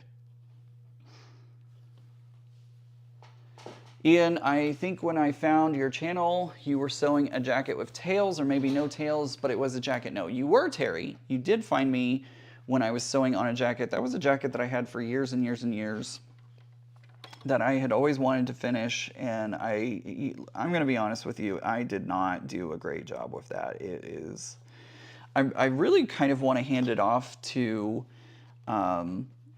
Ian, I think when I found your channel, you were sewing a jacket with tails, or maybe no tails, but it was a jacket. No, you were, Terry. You did find me when I was sewing on a jacket. That was a jacket that I had for years and years and years that I had always wanted to finish, and I'm going to be honest with you, I did not do a great job with that. It is, I really kind of want to hand it off to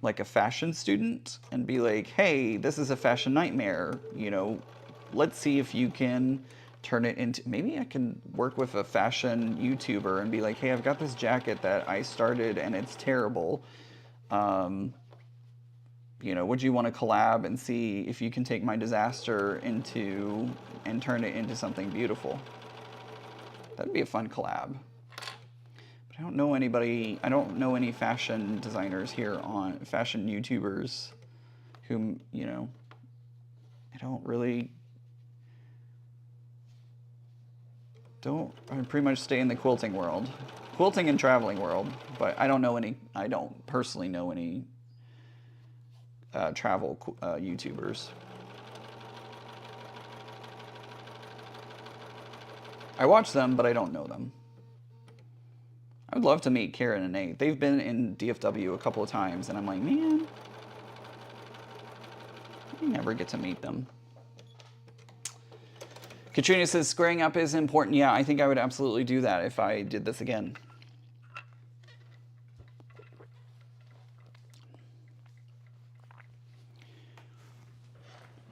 like a fashion student and be like, hey, this is a fashion nightmare, you know, let's see if you can turn it into, maybe I can work with a fashion YouTuber and be like, hey, I've got this jacket that I started and it's terrible. You know, would you want to collab and see if you can take my disaster and turn it into something beautiful? That'd be a fun collab. I don't know anybody, I don't know any fashion designers here on fashion YouTubers whom, you know, I pretty much stay in the quilting world. Quilting and traveling world, but I don't personally know any travel YouTubers. I watch them, but I don't know them. I would love to meet Karen and Nate. They've been in DFW a couple of times, and I'm like, man, you never get to meet them. Katrina says, squaring up is important. Yeah, I think I would absolutely do that if I did this again.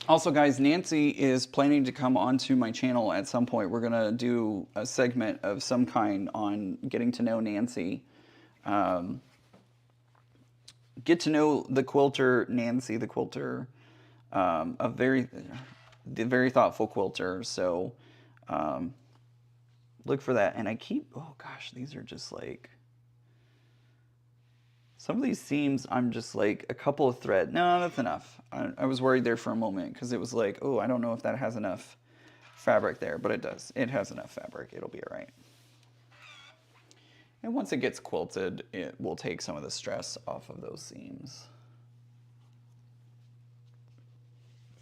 Also, guys, Nancy is planning to come onto my channel at some point. We're going to do a segment of some kind on getting to know Nancy. Get to know the quilter, Nancy, the quilter, the very thoughtful quilter. So look for that. And I keep, oh gosh, these are just like, some of these seams, I'm just like, a couple of thread. No, that's enough. I was worried there for a moment because it was like, oh, I don't know if that has enough fabric there, but it does. It has enough fabric. It'll be all right. And once it gets quilted, it will take some of the stress off of those seams.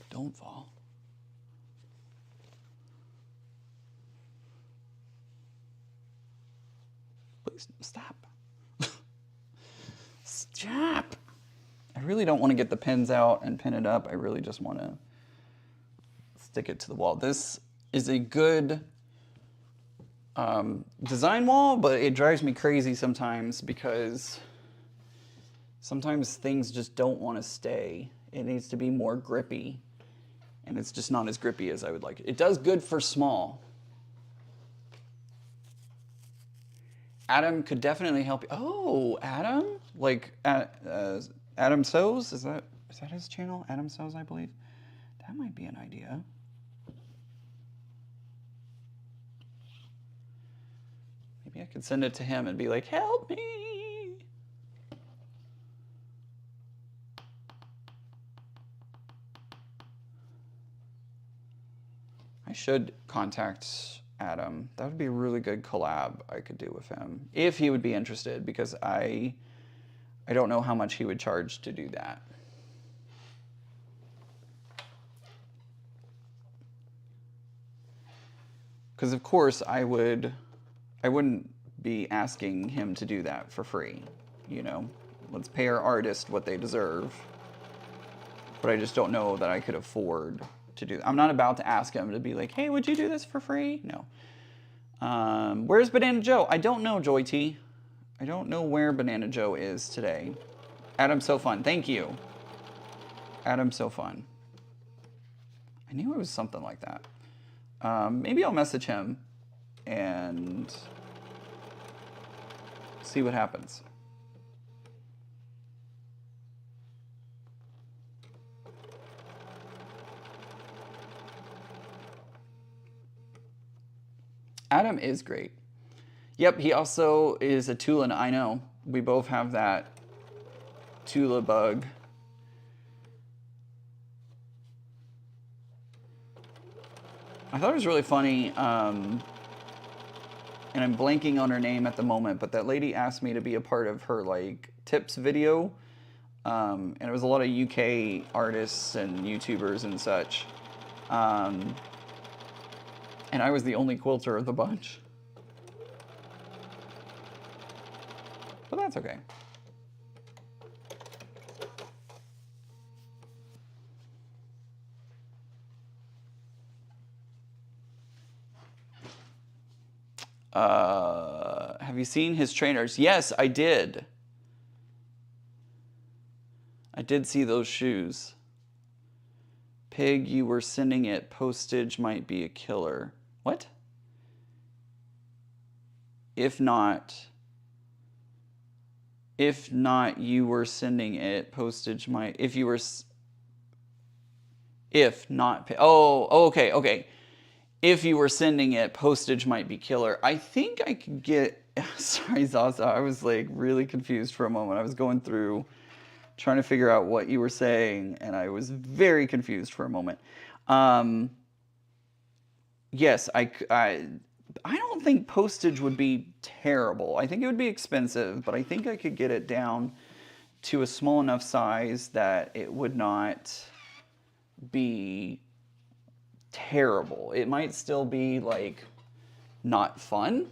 Don't fall. Please stop. Stop. I really don't want to get the pins out and pin it up. I really just want to stick it to the wall. This is a good design wall, but it drives me crazy sometimes because sometimes things just don't want to stay. It needs to be more grippy, and it's just not as grippy as I would like it. It does good for small. Adam could definitely help you. Oh, Adam? Like, Adam Sews? Is that his channel? Adam Sews, I believe. That might be an idea. Maybe I could send it to him and be like, help me. I should contact Adam. That would be a really good collab I could do with him if he would be interested, because I don't know how much he would charge to do that. Because of course I wouldn't be asking him to do that for free. You know, let's pay our artist what they deserve. But I just don't know that I could afford to do that. I'm not about to ask him to be like, hey, would you do this for free? No. Where's Banana Joe? I don't know, Joy T. I don't know where Banana Joe is today. Adam's so fun. Thank you. Adam's so fun. I knew it was something like that. Maybe I'll message him and see what happens. Adam is great. Yep, he also is a Tula. I know. We both have that Tula bug. I thought it was really funny, and I'm blanking on her name at the moment, but that lady asked me to be a part of her like tips video, and it was a lot of UK artists and YouTubers and such. And I was the only quilter of the bunch. But that's okay. Have you seen his trainers? Yes, I did. I did see those shoes. Pig, you were sending it. Postage might be a killer. What? If not, you were sending it. Postage might. If you were. If not. Oh, okay. If you were sending it, postage might be killer. I think I could get. Sorry, Zaza. I was like really confused for a moment. I was going through trying to figure out what you were saying, and I was very confused for a moment. Yes, I don't think postage would be terrible. I think it would be expensive, but I think I could get it down to a small enough size that it would not be terrible. It might still be like not fun,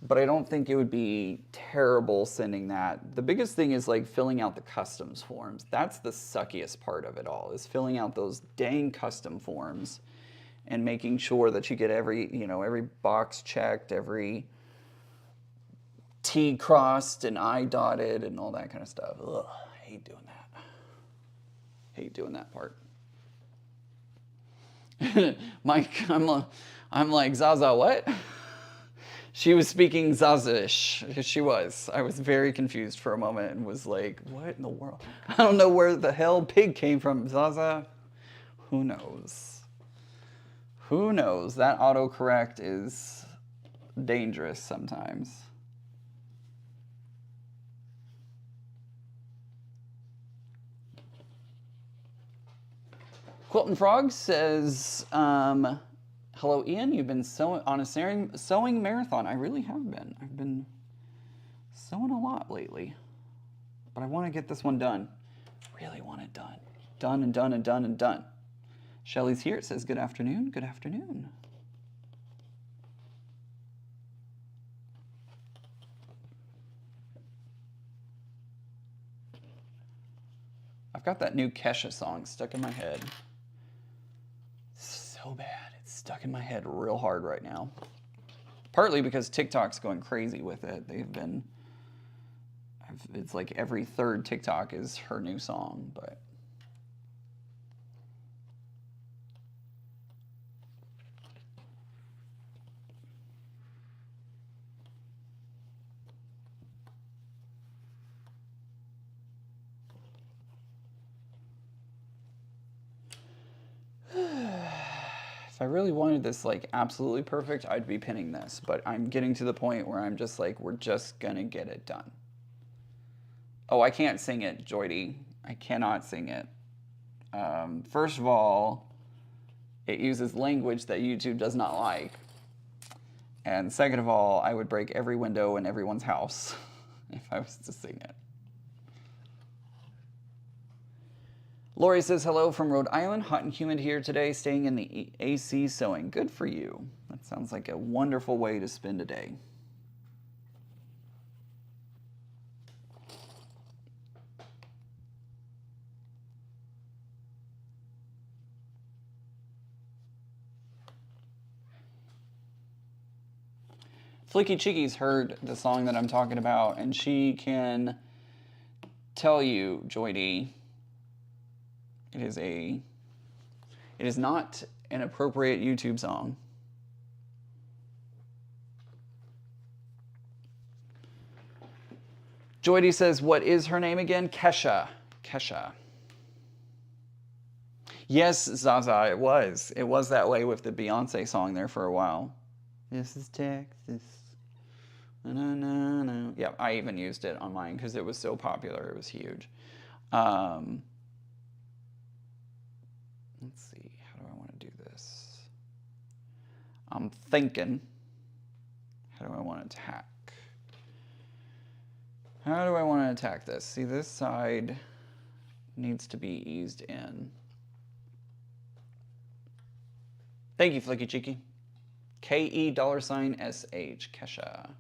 but I don't think it would be terrible sending that. The biggest thing is like filling out the customs forms. That's the suckiest part of it all, is filling out those dang custom forms and making sure that you get every, you know, every box checked, every T crossed and I dotted and all that kind of stuff. Ugh, I hate doing that. Hate doing that part. Mike, I'm like, Zaza, what? She was speaking Zazish. She was. I was very confused for a moment and was like, what in the world? I don't know where the hell pig came from. Zaza? Who knows? Who knows? That autocorrect is dangerous sometimes. Quilting Frog says, hello, Ian. You've been sewing on a sewing marathon. I really have been. I've been sewing a lot lately. But I want to get this one done. Really want it done. Done and done and done and done. Shelly's here. It says, good afternoon. Good afternoon. I've got that new Kesha song stuck in my head. So bad. It's stuck in my head real hard right now. Partly because TikTok's going crazy with it. It's like every third TikTok is her new song, but. If I really wanted this like absolutely perfect, I'd be pinning this, but I'm getting to the point where I'm just like, we're just gonna get it done. Oh, I can't sing it, Joydy. I cannot sing it. First of all, it uses language that YouTube does not like. And second of all, I would break every window in everyone's house if I was to sing it. Lori says, hello from Rhode Island. Hot and humid here today, staying in the AC sewing. Good for you. That sounds like a wonderful way to spend a day. Flicky Chicky's heard the song that I'm talking about, and she can tell you, Joydy, it is not an appropriate YouTube song. Joydy says, what is her name again? Kesha. Kesha. Yes, Zaza, it was. It was that way with the Beyonce song there for a while. This is Texas. Na, na, na, na. Yeah, I even used it on mine because it was so popular. It was huge. Let's see, how do I want to do this? I'm thinking, how do I want to attack? How do I want to attack this? See, this side needs to be eased in. Thank you, Flicky Cheeky. KE$SH, Kesha.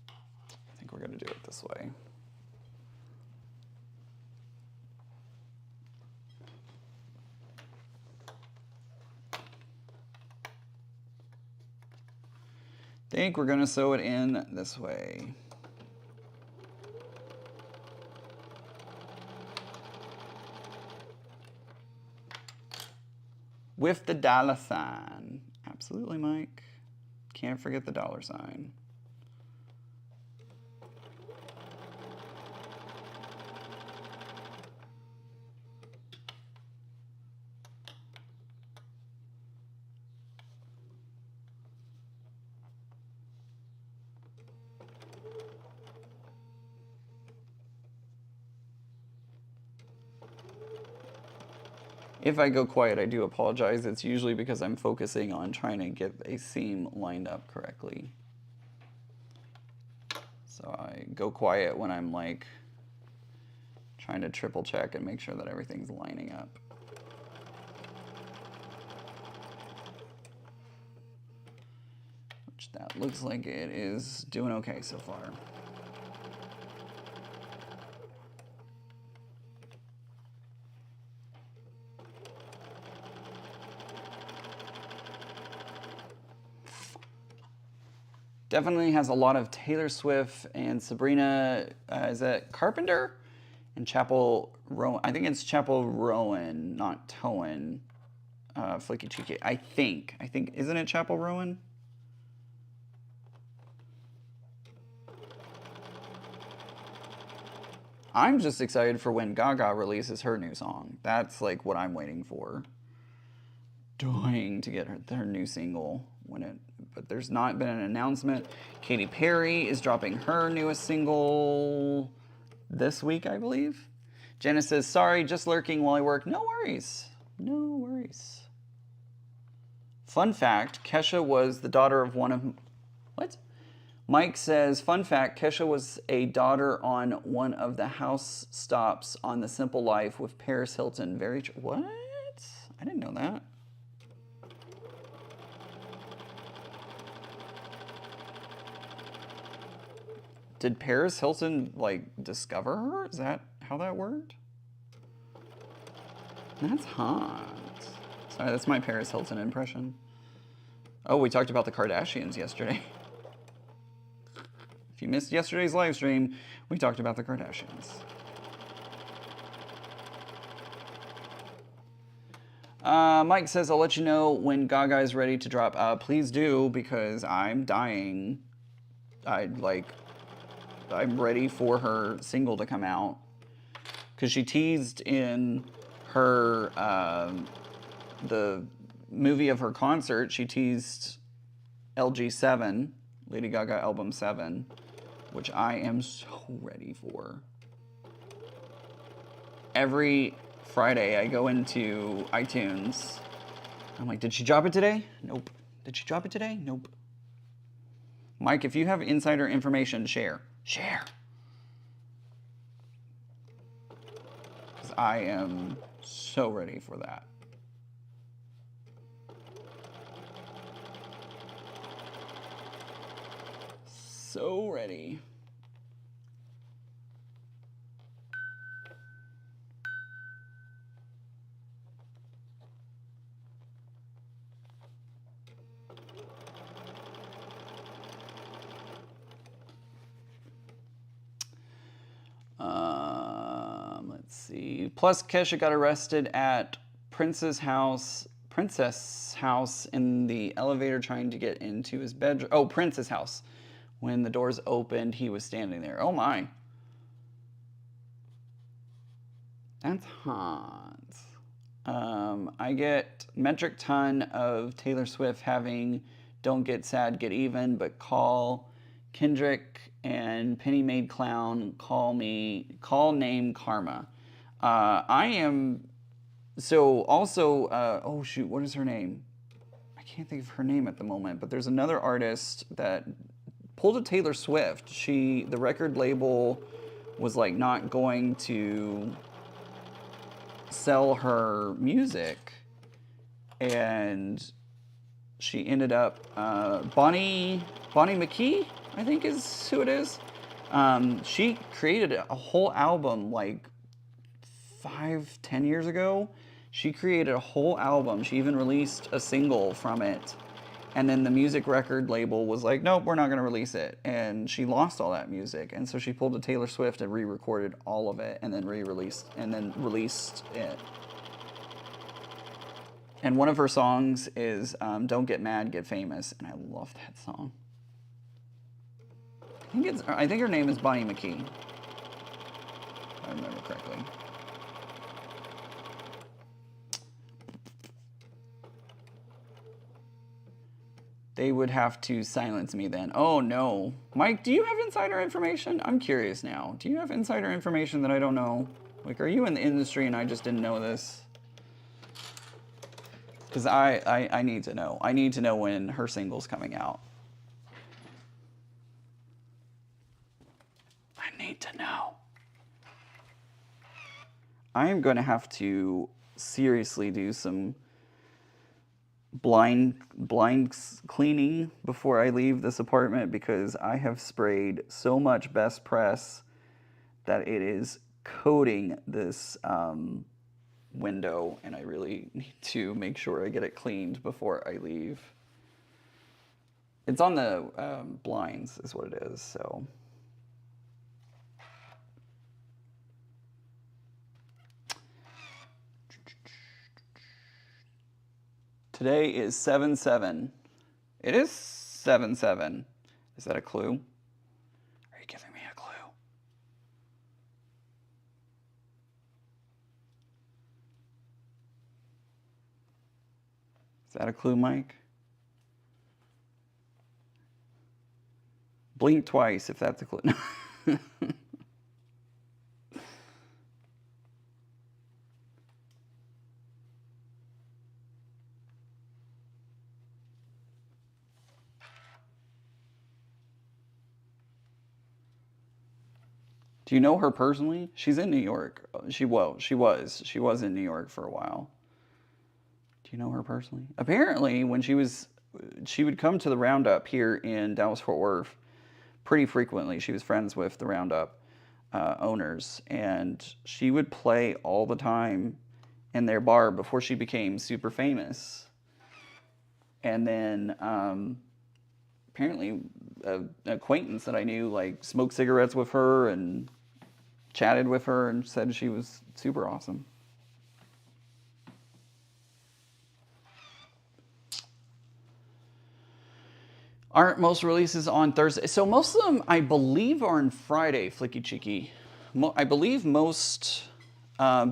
I think we're going to do it this way. I think we're going to sew it in this way. With the $sign. Absolutely, Mike. Can't forget the $sign. If I go quiet, I do apologize. It's usually because I'm focusing on trying to get a seam lined up correctly. So I go quiet when I'm like trying to triple check and make sure that everything's lining up. That looks like it is doing okay so far. Definitely has a lot of Taylor Swift and Sabrina, is that Carpenter? And Chapel Rowan. I think it's Chapel Rowan, not Towan. Flicky Cheeky. I think, isn't it Chapel Rowan? I'm just excited for when Gaga releases her new song. That's like what I'm waiting for. Dying to get her new single but there's not been an announcement. Katy Perry is dropping her newest single this week, I believe. Janice says, sorry, just lurking while I work. No worries. No worries. Fun fact, Kesha was the daughter of one of... What? Mike says, fun fact, Kesha was a daughter on one of the house stops on The Simple Life with Paris Hilton. Very true. What? I didn't know that. Did Paris Hilton, like, discover her? Is that how that worked? That's hot. Sorry, that's my Paris Hilton impression. Oh, we talked about the Kardashians yesterday. If you missed yesterday's live stream, we talked about the Kardashians. Mike says, I'll let you know when Gaga is ready to drop. Please do, because I'm dying. I'm ready for her single to come out. Because she teased in her, the movie of her concert, she teased LG7, Lady Gaga Album 7, which I am so ready for. Every Friday I go into iTunes. I'm like, did she drop it today? Nope. Did she drop it today? Nope. Mike, if you have insider information, share. Share. Because I am so ready for that. So ready. Let's see. Plus, Kesha got arrested at Princess House in the elevator trying to get into his bedroom. Oh, Prince's house. When the doors opened, he was standing there. Oh my. That's hot. I get metric ton of Taylor Swift having Don't Get Sad, Get Even, but call Kendrick and Penny Made Clown, call name Karma. I am, so also, oh shoot, what is her name? I can't think of her name at the moment, but there's another artist that pulled a Taylor Swift. The record label was like not going to sell her music, and she ended up, Bonnie McKee, I think is who it is. She created a whole album like 5-10 years ago. She created a whole album. She even released a single from it. And then the music record label was like, nope, we're not going to release it. And she lost all that music. And so she pulled a Taylor Swift and re-recorded all of it and then released it. And one of her songs is Don't Get Mad, Get Famous. And I love that song. I think her name is Bonnie McKee, if I remember correctly. They would have to silence me then. Oh no. Mike, do you have insider information? I'm curious now. Do you have insider information that I don't know? Like, are you in the industry and I just didn't know this? Because I need to know. I need to know when her single's coming out. I need to know. I am going to have to seriously do some blind cleaning before I leave this apartment because I have sprayed so much Best Press that it is coating this window, and I really need to make sure I get it cleaned before I leave. It's on the blinds is what it is, so. Today is 7/7. It is 7/7. Is that a clue? Are you giving me a clue? Is that a clue, Mike? Blink twice if that's a clue. Do you know her personally? She's in New She was in New York for a while. Do you know her personally? Apparently, when she would come to the Roundup here in Dallas Fort Worth pretty frequently. She was friends with the Roundup owners, and she would play all the time in their bar before she became super famous. And then apparently an acquaintance that I knew like smoked cigarettes with her and chatted with her and said she was super awesome. Aren't most releases on Thursday? So most of them, I believe, are on Friday, Flicky Cheeky. I believe most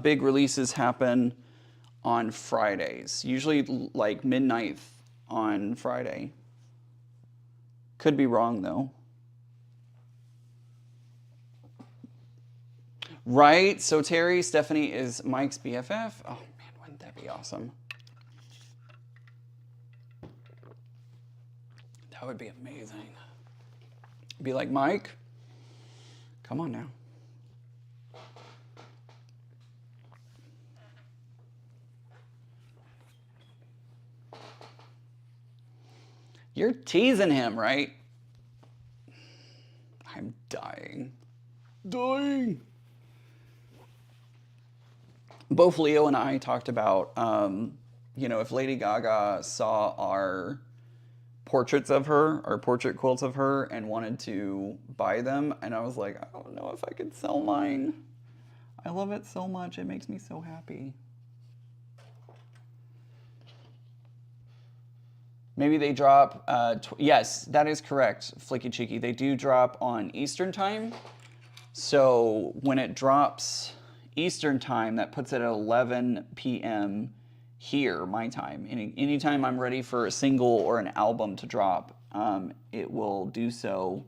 big releases happen on Fridays, usually like midnight on Friday. Could be wrong, though. Right? So Terry, Stephanie is Mike's BFF. Oh, man, wouldn't that be awesome? That would be amazing. Be like, Mike, come on now. You're teasing him, right? I'm dying. Dying. Both Leo and I talked about, if Lady Gaga saw our portraits of her, our portrait quilts of her, and wanted to buy them, and I was like, I don't know if I could sell mine. I love it so much. It makes me so happy. Maybe they drop, yes, that is correct, Flicky Cheeky. They do drop on Eastern time. So when it drops Eastern time, that puts it at 11 p.m. here, my time. Anytime I'm ready for a single or an album to drop, it will do so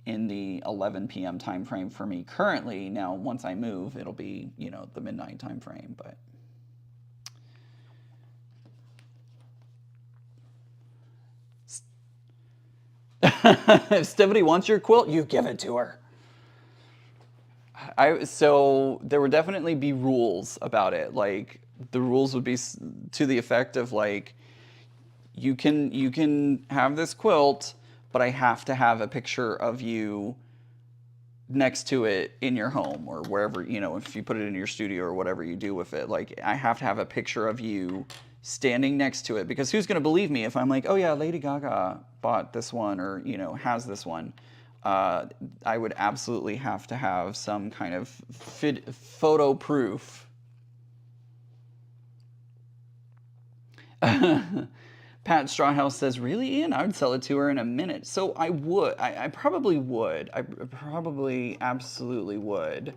in the 11 p.m. time frame for me currently. Now, once I move, it'll be, the midnight time frame, but... If Stephanie wants your quilt, you give it to her. So there would definitely be rules about it. Like the rules would be to the effect of like, you can have this quilt, but I have to have a picture of you next to it in your home or wherever, if you put it in your studio or whatever you do with it. Like I have to have a picture of you standing next to it, because who's going to believe me if I'm like, oh yeah, Lady Gaga bought this one or, has this one. I would absolutely have to have some kind of photo proof. Pat Strawhouse says, really, Ian? I would sell it to her in a minute. So I would. I probably would. I probably absolutely would.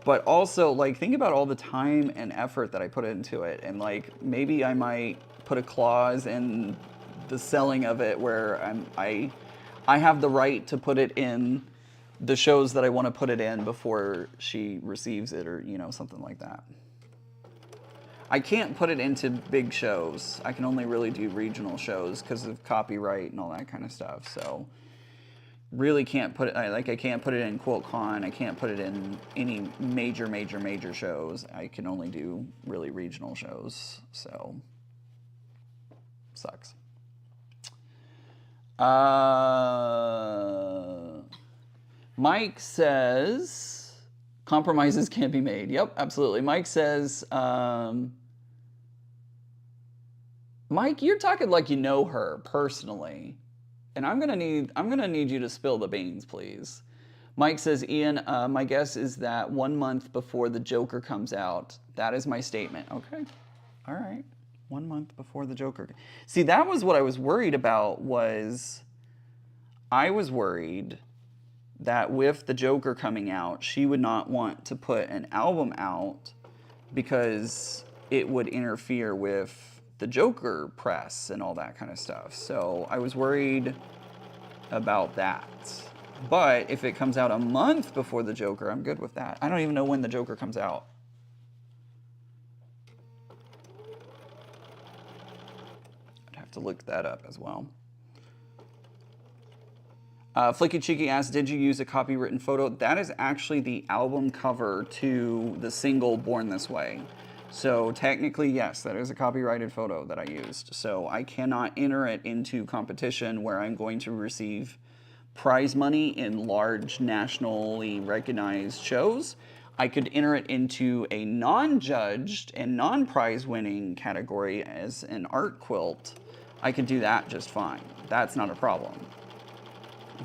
But also, like, think about all the time and effort that I put into it. And, like, maybe I might put a clause in the selling of it where I have the right to put it in the shows that I want to put it in before she receives it or, something like that. I can't put it into big shows. I can only really do regional shows because of copyright and all that kind of stuff. So really can't put it, I can't put it in QuiltCon. I can't put it in any major shows. I can only do really regional shows. So Sucks. Mike says, compromises can't be made. Yep, absolutely. Mike says, Mike, you're talking like you know her personally. And I'm gonna need you to spill the beans, please. Mike says, Ian, my guess is that 1 month before the Joker comes out. That is my statement. Okay. All right. 1 month before the Joker. See, that was what I was worried about. I was worried that with the Joker coming out, she would not want to put an album out because it would interfere with the Joker press and all that kind of stuff. So I was worried about that. But if it comes out a month before the Joker, I'm good with that. I don't even know when the Joker comes out. I'd have to look that up as well. Flicky Cheeky asks, did you use a copywritten photo? That is actually the album cover to the single Born This Way. So technically, yes, that is a copyrighted photo that I used. So I cannot enter it into competition where I'm going to receive prize money in large nationally recognized shows. I could enter it into a non-judged and non-prize winning category as an art quilt. I could do that just fine. That's not a problem.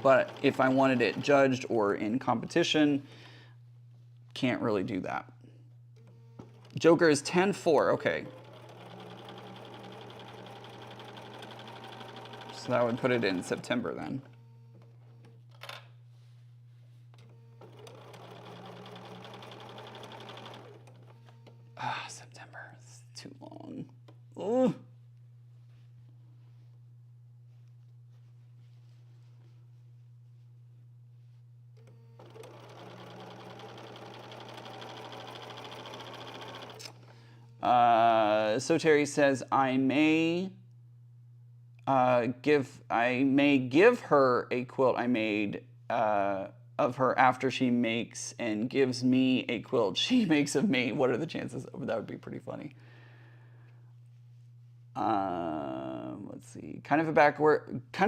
But if I wanted it judged or in competition, can't really do that. Joker is 10/4, okay. So that would put it in September then. September, it's too long. Ugh. So Terry says, I may give her a quilt I made of her after she makes and gives me a quilt she makes of me. What are the chances? That would be pretty funny. Let's see. Kind of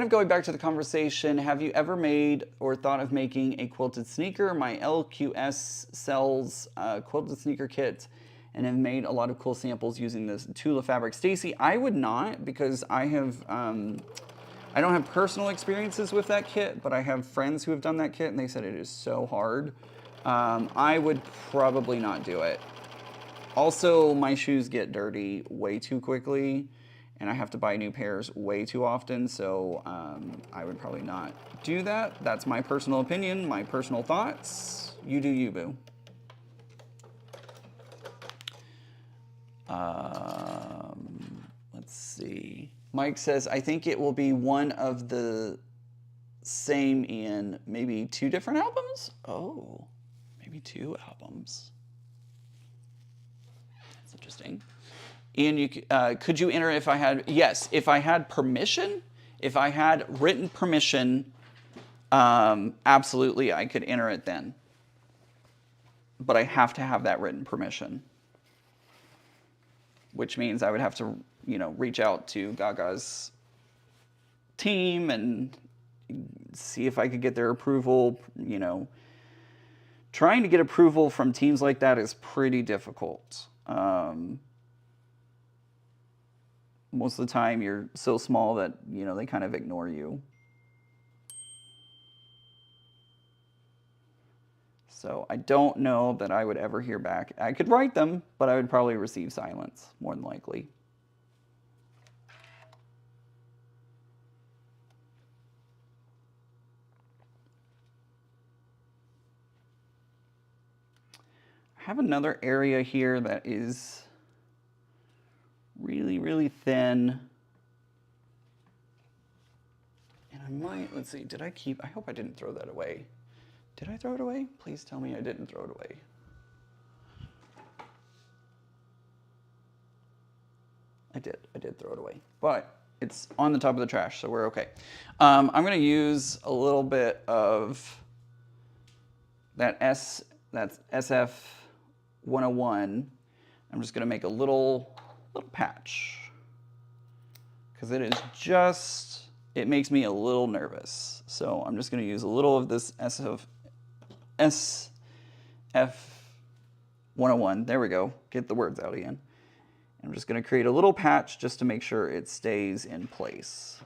going back to the conversation. Have you ever made or thought of making a quilted sneaker? My LQS sells quilted sneaker kits and have made a lot of cool samples using this Tula fabric. Stacy, I would not, because I don't have personal experiences with that kit, but I have friends who have done that kit and they said it is so hard. I would probably not do it. Also, my shoes get dirty way too quickly and I have to buy new pairs way too often, so I would probably not do that. That's my personal opinion, my personal thoughts. You do you, boo. Let's see. Mike says, I think it will be one of the same in maybe 2 different albums? Oh, maybe 2 albums. That's interesting. Ian, could you enter if I had, yes, if I had permission, if I had written permission, absolutely I could enter it then. But I have to have that written permission, which means I would have to, reach out to Gaga's team and see if I could get their approval. Trying to get approval from teams like that is pretty difficult. Most of the time you're so small that, they kind of ignore you. So I don't know that I would ever hear back. I could write them, but I would probably receive silence, more than likely. I have another area here that is really, really thin. And I might, let's see, I hope I didn't throw that away. Did I throw it away? Please tell me I didn't throw it away. I did throw it away, but it's on the top of the trash, so we're okay. I'm gonna use a little bit of that's SF 101. I'm just gonna make a little patch because it makes me a little nervous. So I'm just going to use a little of this SF101. There we go. Get the words out again. I'm just going to create a little patch just to make sure it stays in place.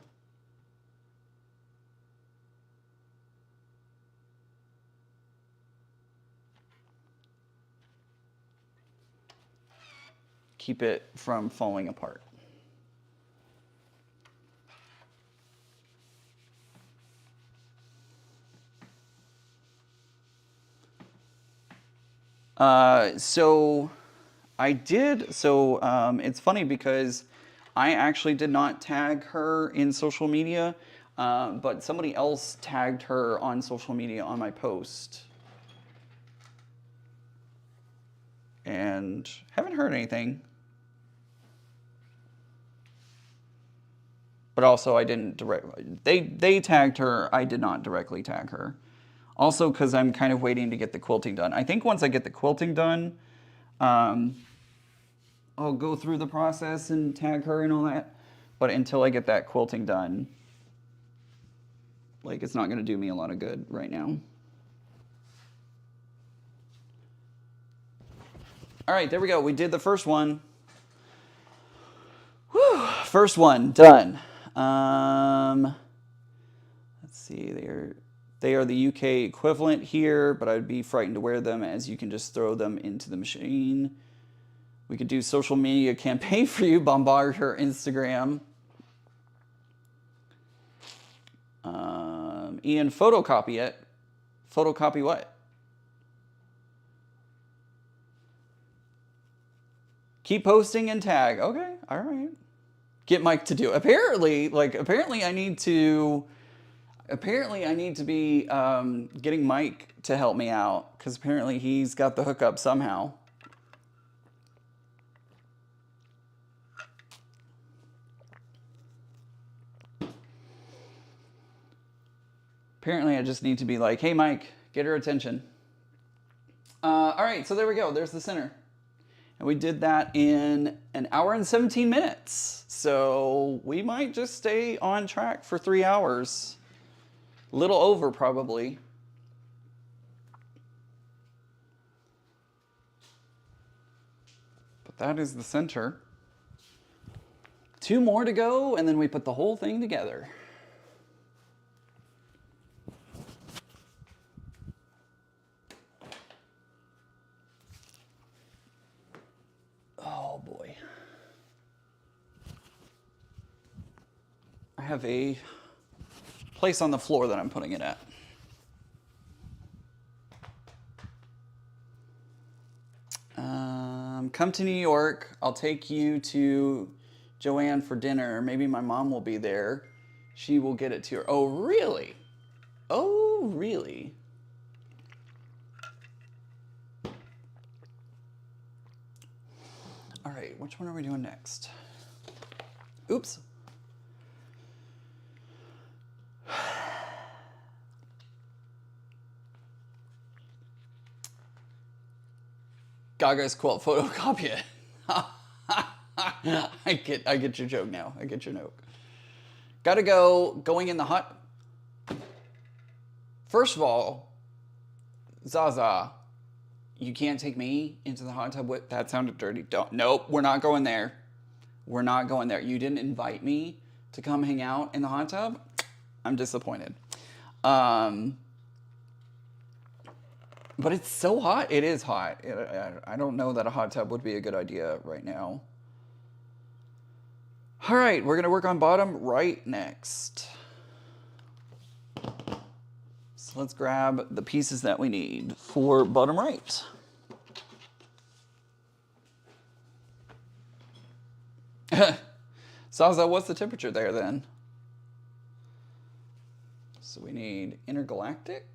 Keep it from falling apart. It's funny because I actually did not tag her in social media, but somebody else tagged her on social media on my post. And haven't heard anything. But also I didn't they tagged her, I did not directly tag her. Also because I'm kind of waiting to get the quilting done. I think once I get the quilting done, I'll go through the process and tag her and all that. But until I get that quilting done, like, it's not going to do me a lot of good right now. All right, there we go. We did the first one. Whew, first one done. Let's see, they are the UK equivalent here, but I'd be frightened to wear them as you can just throw them into the machine. We could do social media campaign for you, bombard her Instagram. Ian, photocopy it. Photocopy what? Keep posting and tag. Okay, all right. Get Mike to do it. Apparently I need to be getting Mike to help me out, because apparently he's got the hookup somehow. Apparently I just need to be like, hey Mike, get her attention. All right, so there we go. There's the center. And we did that in 1 hour and 17 minutes. So we might just stay on track for 3 hours. A little over, probably. But that is the center. 2 more to go, and then we put the whole thing together. Oh boy. I have a place on the floor that I'm putting it at. Come to New York. I'll take you to Joanne for dinner. Maybe my mom will be there. She will get it to her. Oh, really? Oh, really? All right, which one are we doing next? Oops. Gaga's quilt, photocopy it. I get your joke now. I get your note. Gotta go. Going in the hot. First of all, Zaza, you can't take me into the hot tub with that sounded dirty. Nope, we're not going there. We're not going there. You didn't invite me to come hang out in the hot tub. I'm disappointed. But it's so hot. It is hot. I don't know that a hot tub would be a good idea right now. All right, we're going to work on bottom right next. So let's grab the pieces that we need for bottom right. Zaza, what's the temperature there then? So we need intergalactic.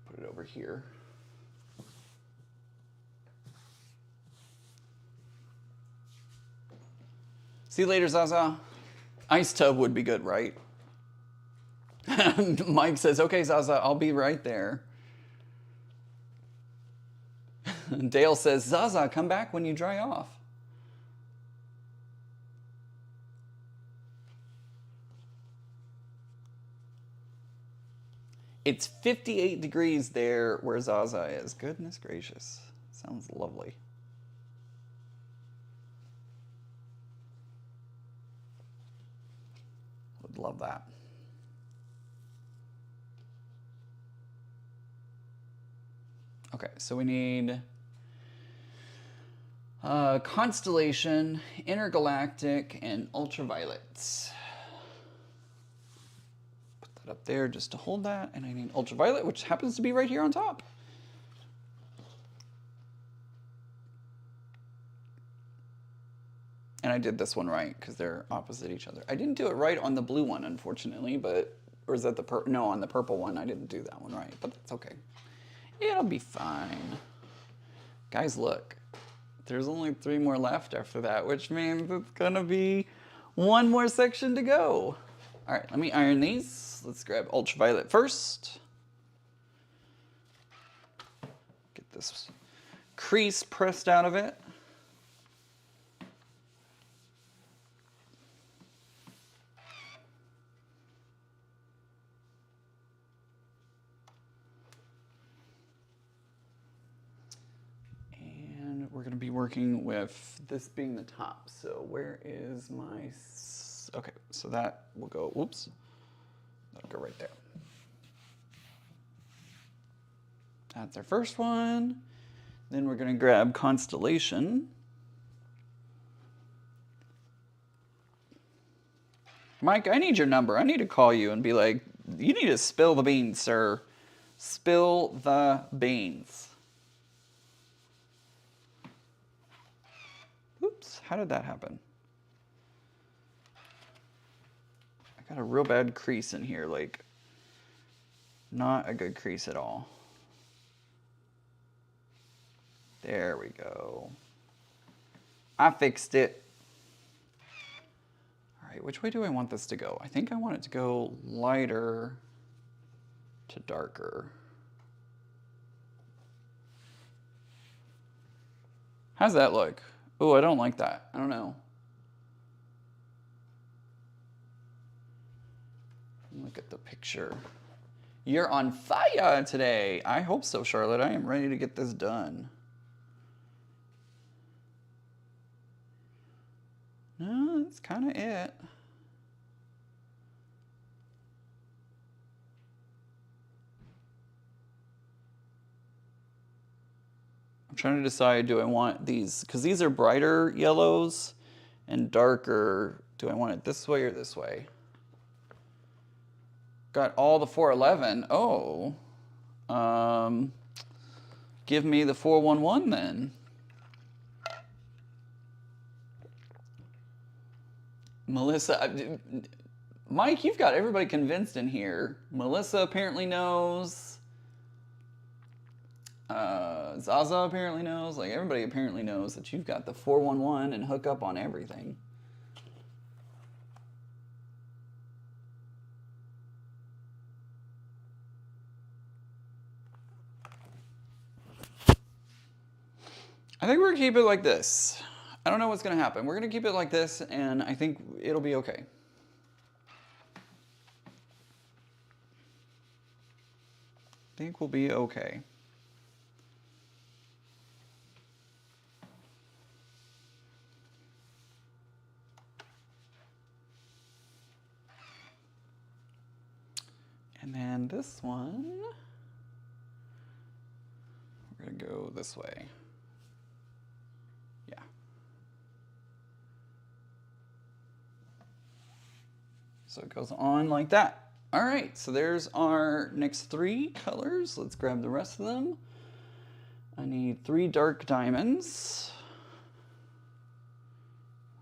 Put it over here. See you later, Zaza. Ice tub would be good, right? Mike says, okay, Zaza, I'll be right there. Dale says, Zaza, come back when you dry off. It's 58 degrees there where Zaza is. Goodness gracious. Sounds lovely. Would love that. Okay, so we need Constellation, Intergalactic, and Ultraviolet. Put that up there just to hold that, and I need Ultraviolet, which happens to be right here on top. And I did this one right, because they're opposite each other. I didn't do it right on the blue one, unfortunately, but, or is that the purple? No, on the purple one, I didn't do that one right, but that's okay. It'll be fine. Guys, look. There's only 3 more left after that, which means it's gonna be 1 more section to go. All right, let me iron these. Let's grab Ultraviolet first. Get this crease pressed out of it. We're going to be working with this being the top. So where is my... Okay, so that will go... Whoops. That'll go right there. That's our first one. Then we're going to grab Constellation. Mike, I need your number. I need to call you and be like, you need to spill the beans, sir. Spill the beans. Oops, how did that happen? I got a real bad crease in here, like, not a good crease at all. There we go. I fixed it. All right, which way do I want this to go? I think I want it to go lighter to darker. How's that look? Oh, I don't like that. I don't know. Look at the picture. You're on fire today. I hope so, Charlotte. I am ready to get this done. No, that's kind of it. Trying to decide, do I want these, because these are brighter yellows and darker. Do I want it this way or this way? Got all the 411. Oh. Give me the 411 then. Melissa, Mike, you've got everybody convinced in here. Melissa apparently knows. Zaza apparently knows, like everybody apparently knows that you've got the 411 and hook up on everything. I think we're gonna keep it like this. I don't know what's gonna happen. We're gonna keep it like this and I think it'll be okay. I think we'll be okay. And then this one, we're gonna go this way. Yeah. So it goes on like that. All right, so there's our next 3 colors. Let's grab the rest of them. I need 3 dark diamonds.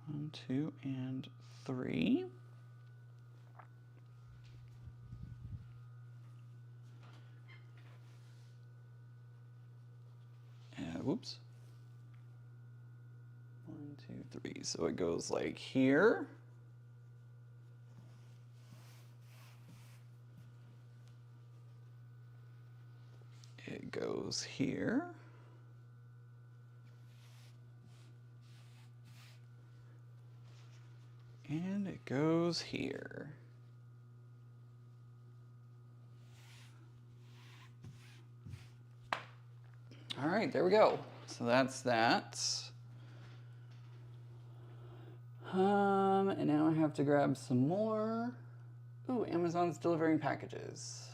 1, 2, and 3. Whoops. 1, 2, 3. So it goes like here. It goes here. goes here. All right, there we go. So that's that. And now I have to grab some more. Ooh, Amazon's delivering packages.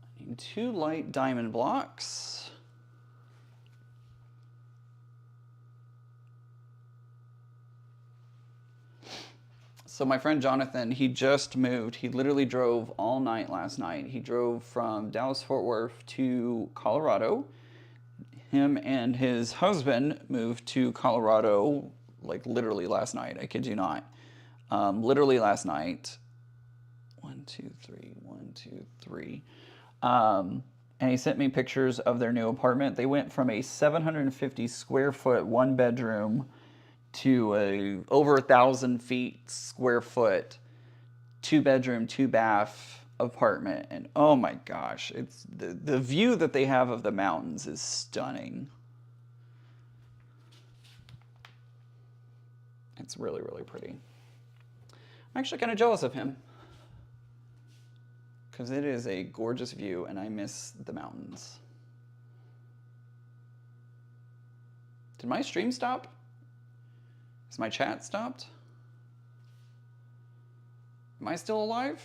I need 2 light diamond blocks. So my friend Jonathan, he just moved. He literally drove all night last night. He drove from Dallas-Fort Worth to Colorado. Him and his husband moved to Colorado, like literally last night. I kid you not. Literally last night. 1, 2, 3, 1, 2, 3. And he sent me pictures of their new apartment. They went from a 750 square foot 1-bedroom to a over 1,000 feet square foot 2-bedroom, 2-bath apartment. And oh my gosh, it's the view that they have of the mountains is stunning. It's really, really pretty. I'm actually kind of jealous of him because it is a gorgeous view and I miss the mountains. Did my stream stop? Is my chat stopped? Am I still alive?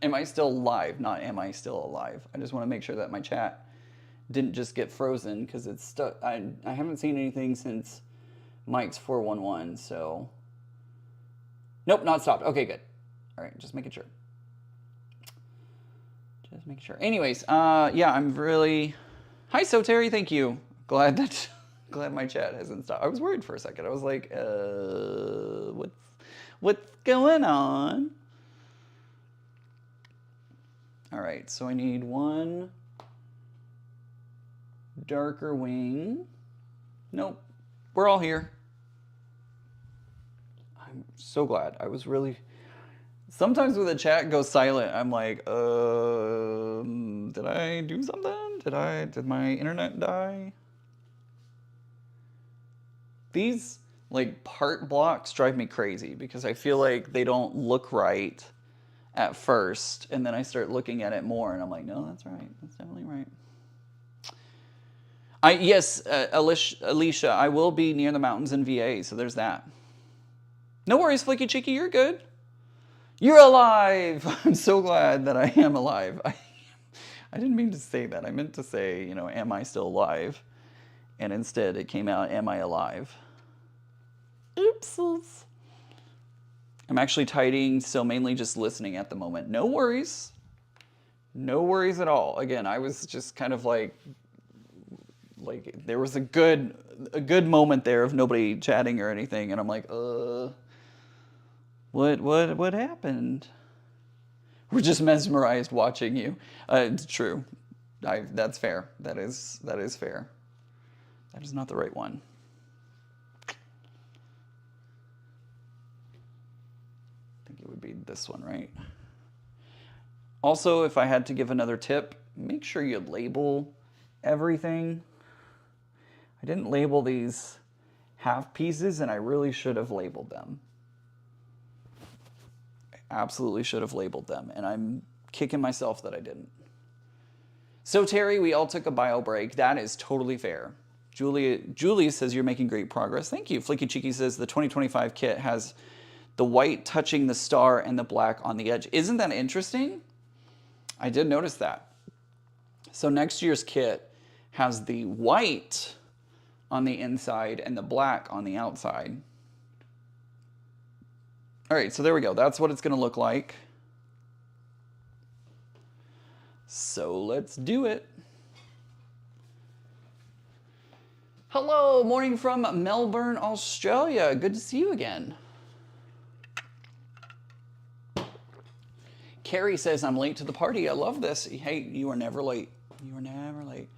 Am I still live? Not am I still alive. I just want to make sure that my chat didn't just get frozen because it's stuck. I haven't seen anything since Mike's 411, so. Nope, not stopped. Okay, good. All right, just making sure. Just making sure. Anyways, yeah, I'm really. Hi, So Terry, thank you. Glad my chat hasn't stopped. I was worried for a second. I was like, what's going on? All right, so I need 1 darker wing. Nope, we're all here. I'm so glad. I was really. Sometimes when the chat goes silent, I'm like, did I do something? Did my internet die? These like part blocks drive me crazy because I feel like they don't look right at first, and then I start looking at it more, and I'm like, no, that's right. That's definitely right. Yes, Alicia, I will be near the mountains in VA, so there's that. No worries, Flicky Chicky, you're good. You're alive! I'm so glad that I am alive. I didn't mean to say that. I meant to say, you know, am I still alive? And instead it came out, am I alive? Oopsies. I'm actually tidying, so mainly just listening at the moment. No worries. No worries at all. Again, I was just kind of like there was a good moment there of nobody chatting or anything, and I'm like, what happened? We're just mesmerized watching you. True. That's fair. That is fair. That is not the right one. I think it would be this one, right? Also, if I had to give another tip, make sure you label everything. I didn't label these half pieces, and I really should have labeled them. I absolutely should have labeled them, and I'm kicking myself that I didn't. So Terry, we all took a bio break. That is totally fair. Julie says you're making great progress. Thank you. Flicky Cheeky says the 2025 kit has the white touching the star and the black on the edge. Isn't that interesting? I did notice that. So next year's kit has the white on the inside and the black on the outside. All right, so there we go. That's what it's going to look like. So let's do it. Hello, morning from Melbourne, Australia. Good to see you again. Carrie says, I'm late to the party. I love this. Hey, you are never late. You are never late.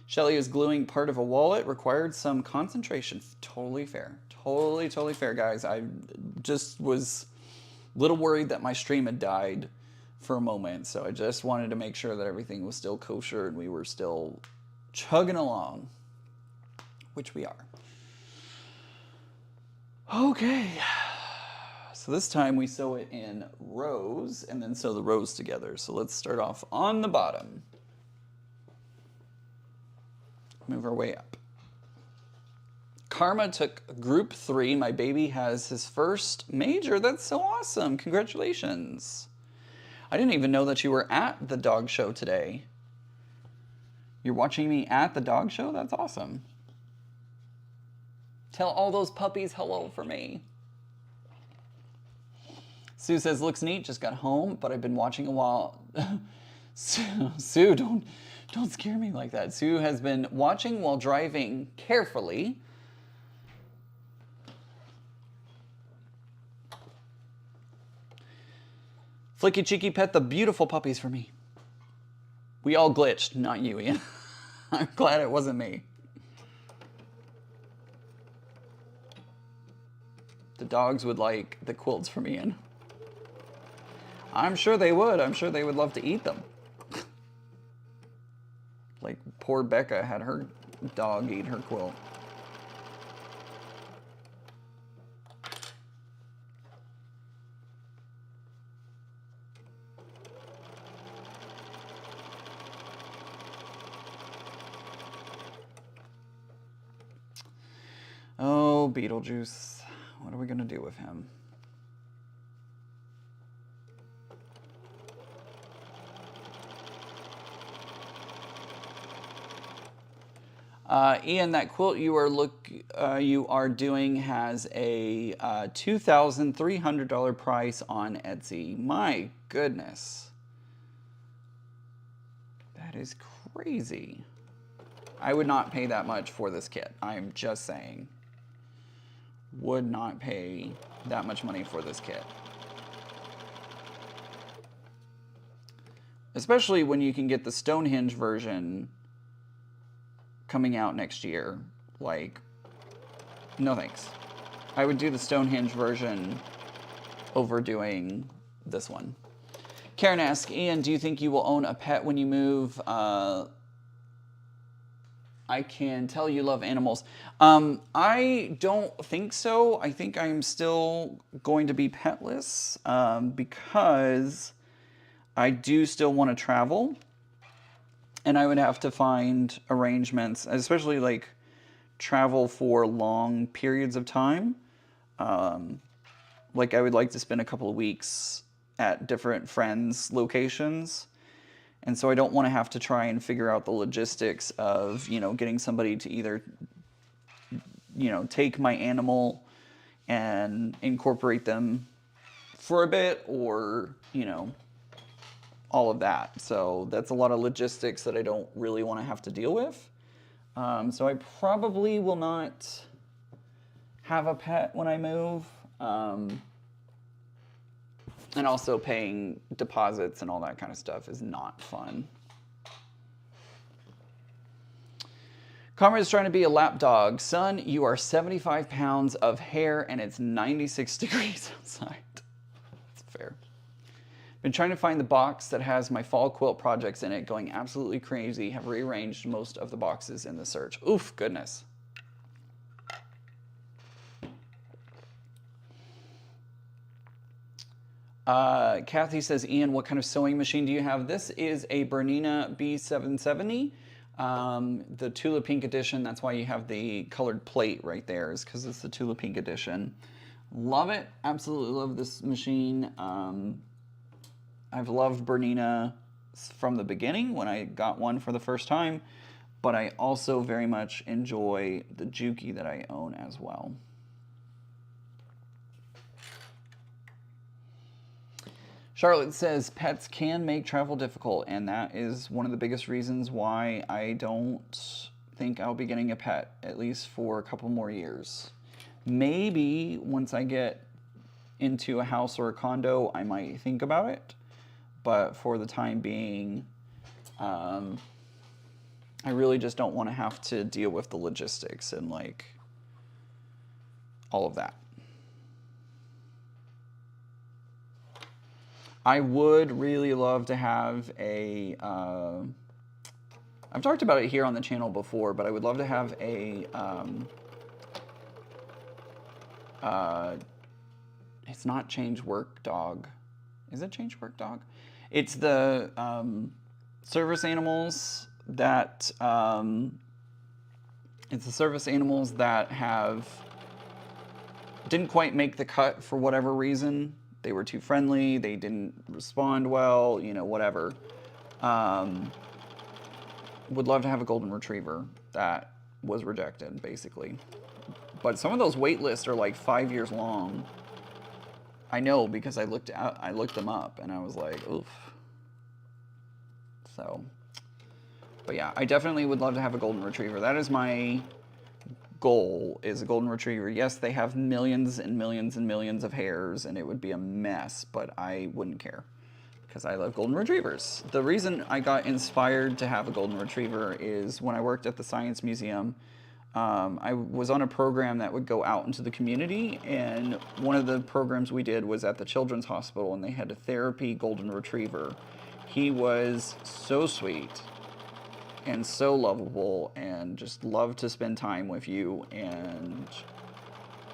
Shelly is gluing part of a wallet. Required some concentration. Totally fair. Totally fair, guys. I just was a little worried that my stream had died for a moment. So I just wanted to make sure that everything was still kosher and we were still chugging along, which we are. Okay. So this time we sew it in rows and then sew the rows together. So let's start off on the bottom. Move our way up. Karma took group 3. My baby has his first major. That's so awesome. Congratulations. I didn't even know that you were at the dog show today. You're watching me at the dog show? That's awesome. Tell all those puppies hello for me. Sue says, looks neat, just got home, but I've been watching a while. Sue, don't scare me like that. Sue has been watching while driving carefully. Flicky Cheeky pet the beautiful puppies for me. We all glitched, not you, Ian. I'm glad it wasn't me. The dogs would like the quilts from Ian. I'm sure they would. I'm sure they would love to eat them. Like poor Becca had her dog eat her quilt. Oh, Beetlejuice. What are we going to do with him? Ian, that quilt you are doing has a $2,300 price on Etsy. My goodness. That is crazy. I would not pay that much for this kit. I'm just saying. Would not pay that much money for this kit. Especially when you can get the Stonehenge version coming out next year. Like, no thanks. I would do the Stonehenge version over doing this one. Karen asks, Ian, do you think you will own a pet when you move? I can tell you love animals. I don't think so. I think I'm still going to be petless because I do still want to travel. And I would have to find arrangements, especially like travel for long periods of time. Like I would like to spend a couple of weeks at different friends' locations. And so I don't want to have to try and figure out the logistics of, you know, getting somebody to either, you know, take my animal and incorporate them for a bit or, you know, all of that. So that's a lot of logistics that I don't really want to have to deal with. So I probably will not have a pet when I move. And also paying deposits and all that kind of stuff is not fun. Karma is trying to be a lap dog. Son, you are 75 pounds of hair and it's 96 degrees outside. That's fair. Been trying to find the box that has my fall quilt projects in it, going absolutely crazy. Have rearranged most of the boxes in the search. Oof, goodness. Kathy says, Ian, what kind of sewing machine do you have? This is a Bernina B770, the Tula Pink edition. That's why you have the colored plate right there, is because it's the Tula Pink edition. Love it. Absolutely love this machine. I've loved Bernina from the beginning when I got one for the first time, but I also very much enjoy the Juki that I own as well. Charlotte says pets can make travel difficult, and that is one of the biggest reasons why I don't think I'll be getting a pet, at least for a couple more years. Maybe once I get into a house or a condo, I might think about it, but for the time being, I really just don't want to have to deal with the logistics and like all of that. I would really love to have a, I've talked about it here on the channel before, but I would love to have a It's not change work dog. Is it change work dog? It's the service animals that it's the service animals that didn't quite make the cut for whatever reason. They were too friendly. They didn't respond well. You know, whatever. Would love to have a golden retriever that was rejected, basically. But some of those wait lists are like 5 years long. I know because I looked them up and I was like, oof. So, but yeah, I definitely would love to have a golden retriever. That is my goal, is a golden retriever. Yes, they have millions and millions and millions of hairs and it would be a mess, but I wouldn't care because I love golden retrievers. The reason I got inspired to have a golden retriever is when I worked at the Science Museum. I was on a program that would go out into the community, and one of the programs we did was at the Children's Hospital, and they had a therapy golden retriever. He was so sweet and so lovable and just loved to spend time with you, and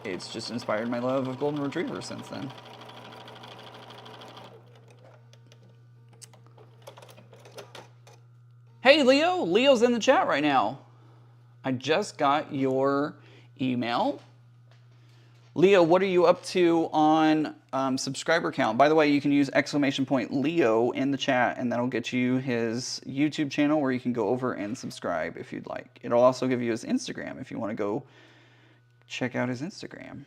it's just inspired my love of golden retrievers since then. Hey Leo, Leo's in the chat right now. I just got your email. Leo, what are you up to on subscriber count? By the way, you can use !Leo in the chat, and that'll get you his YouTube channel where you can go over and subscribe if you'd like. It'll also give you his Instagram if you want to go check out his Instagram.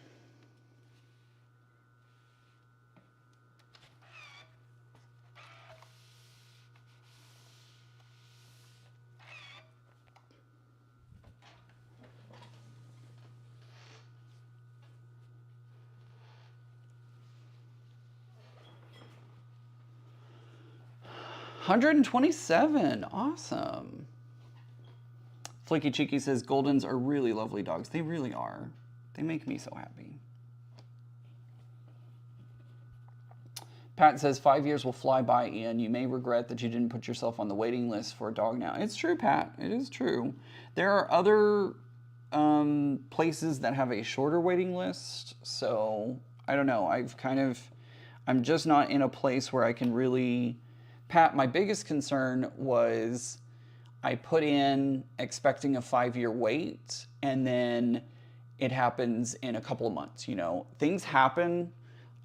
$127, awesome. Flaky Cheeky says, Goldens are really lovely dogs. They really are. They make me so happy. Pat says, 5 years will fly by, Ian. You may regret that you didn't put yourself on the waiting list for a dog now. It's true, Pat. It is true. There are other places that have a shorter waiting list. So, I don't know. I'm just not in a place where I can really... Pat, my biggest concern was I put in expecting a 5-year wait, and then it happens in a couple of months, you know. Things happen.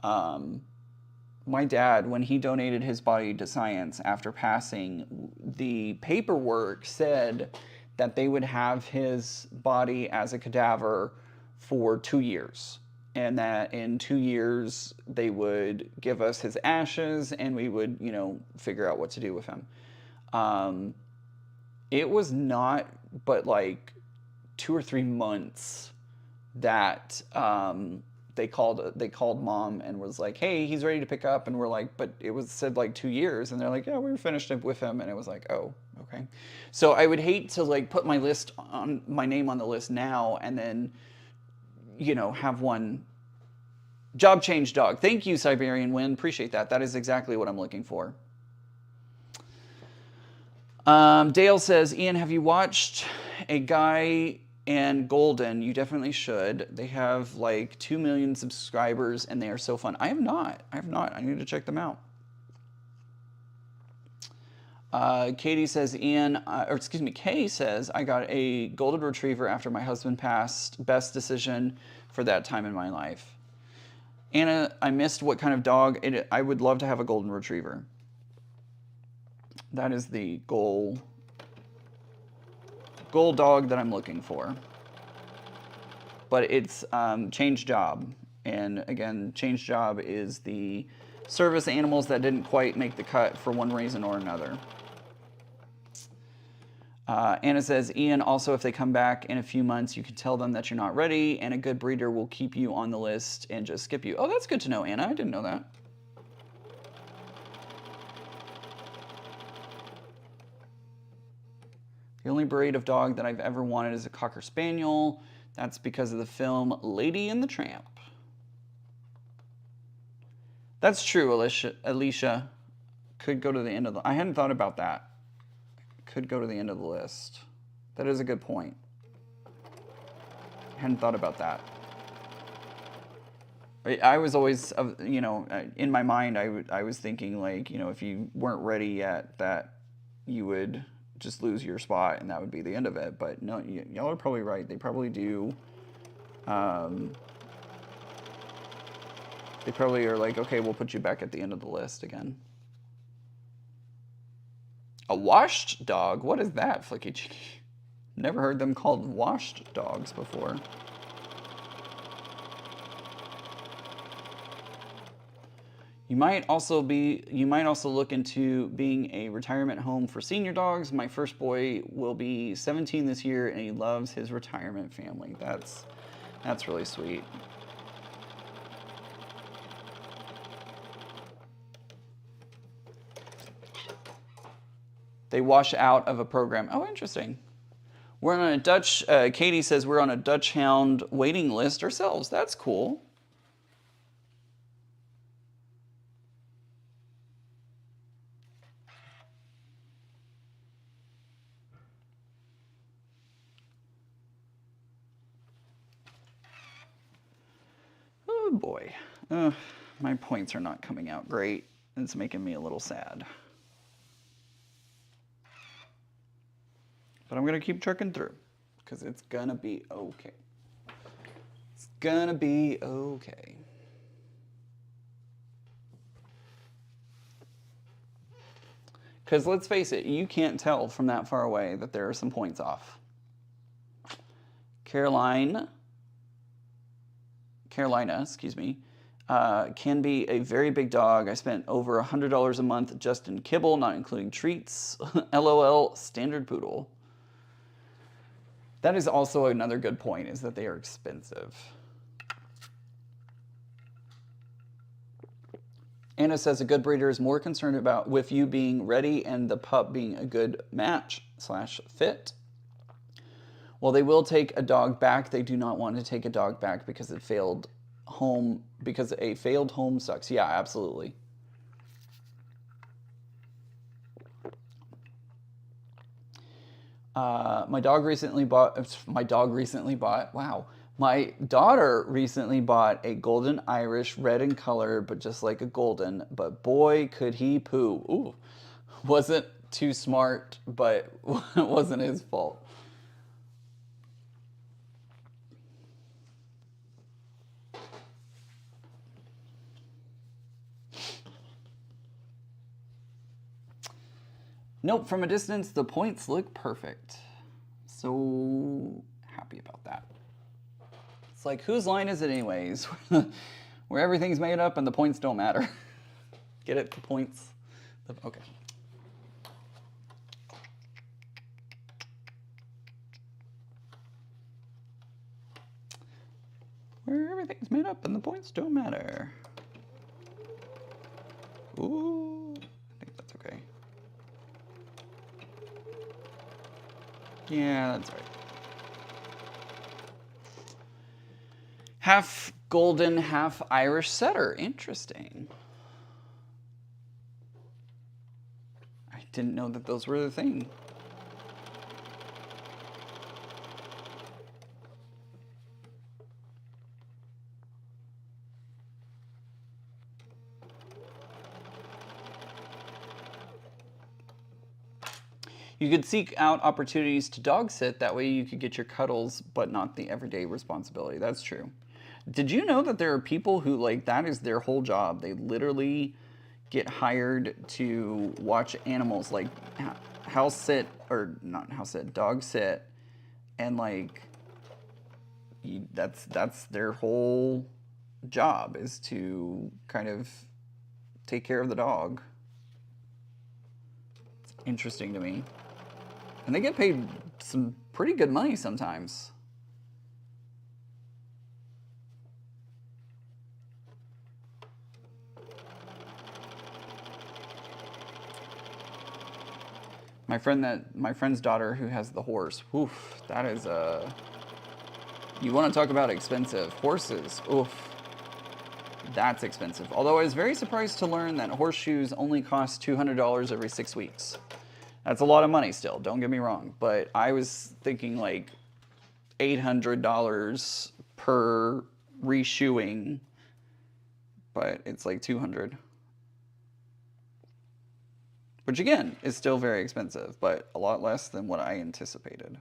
My dad, when he donated his body to science after passing, the paperwork said that they would have his body as a cadaver for 2 years. And that in 2 years, they would give us his ashes and we would, you know, figure out what to do with him. It was not but like 2 or 3 months that they called mom and was like, hey, he's ready to pick up. And we're like, but it was said like 2 years. And they're like, yeah, we were finished with him. And it was like, oh, okay. So I would hate to like put my name on the list now and then, you know, have one job change dog. Thank you, Siberian Wind. Appreciate that. That is exactly what I'm looking for. Dale says, Ian, have you watched A Guy and Golden? You definitely should. They have like 2 million subscribers and they are so fun. I have not. I need to check them out. Katie says, Kay says, I got a golden retriever after my husband passed. Best decision for that time in my life. Anna, I missed what kind of dog. I would love to have a golden retriever. That is the goal dog that I'm looking for. But it's change job. And again, change job is the service animals that didn't quite make the cut for one reason or another. Anna says, Ian, also if they come back in a few months, you can tell them that you're not ready, and a good breeder will keep you on the list and just skip you. Oh, that's good to know, Anna. I didn't know that. The only breed of dog that I've ever wanted is a Cocker Spaniel. That's because of the film Lady and the Tramp. That's true, Alicia. Could go to the end of the... I hadn't thought about that. Could go to the end of the list. That is a good point. I hadn't thought about that. I was always, you know, in my mind, I was thinking like, you know, if you weren't ready yet, that you would just lose your spot and that would be the end of it. But no, y'all are probably right. They probably do. Um, they probably are like, okay, we'll put you back at the end of the list again. A washed dog? What is that, Flicky Chicky? Never heard them called washed dogs before. You might also look into being a retirement home for senior dogs. My first boy will be 17 this year and he loves his retirement family. That's really sweet. They wash out of a program. Oh, interesting. We're on a Dutch, Katie says we're on a Dutch Hound waiting list ourselves. That's cool. Oh boy. My points are not coming out great. It's making me a little sad. But I'm going to keep trucking through because it's going to be okay. It's going to be okay. Because let's face it, you can't tell from that far away that there are some points off. Carolina, excuse me, can be a very big dog. I spent over $100 a month just in kibble, not including treats. LOL, standard poodle. That is also another good point, is that they are expensive. Anna says a good breeder is more concerned about with you being ready and the pup being a good match / fit. Well, they will take a dog back. They do not want to take a dog back because a failed home sucks. Yeah, absolutely. My daughter recently bought a golden Irish, red in color, but just like a golden, but boy, could he poo. Ooh, wasn't too smart, but it wasn't his fault. Nope, from a distance, the points look perfect. So happy about that. It's like, whose line is it anyways? Where everything's made up and the points don't matter. Get it? The points? Okay. Where everything's made up and the points don't matter. Ooh, I think that's okay. Yeah, that's right. Half golden, half Irish setter. Interesting. I didn't know that those were the thing. You could seek out opportunities to dog sit. That way you could get your cuddles, but not the everyday responsibility. That's true. Did you know that there are people who, like, that is their whole job? They literally get hired to watch animals, like house sit, or not house sit, dog sit, and like that's their whole job, is to kind of take care of the dog. It's interesting to me. And they get paid some pretty good money sometimes. My friend's daughter who has the horse. Oof, that is you want to talk about expensive horses. Oof. That's expensive. Although I was very surprised to learn that horseshoes only cost $200 every 6 weeks. That's a lot of money still, don't get me wrong. But I was thinking like $800 per reshoeing. but it's like 200. Which again is still very expensive, but a lot less than what I anticipated.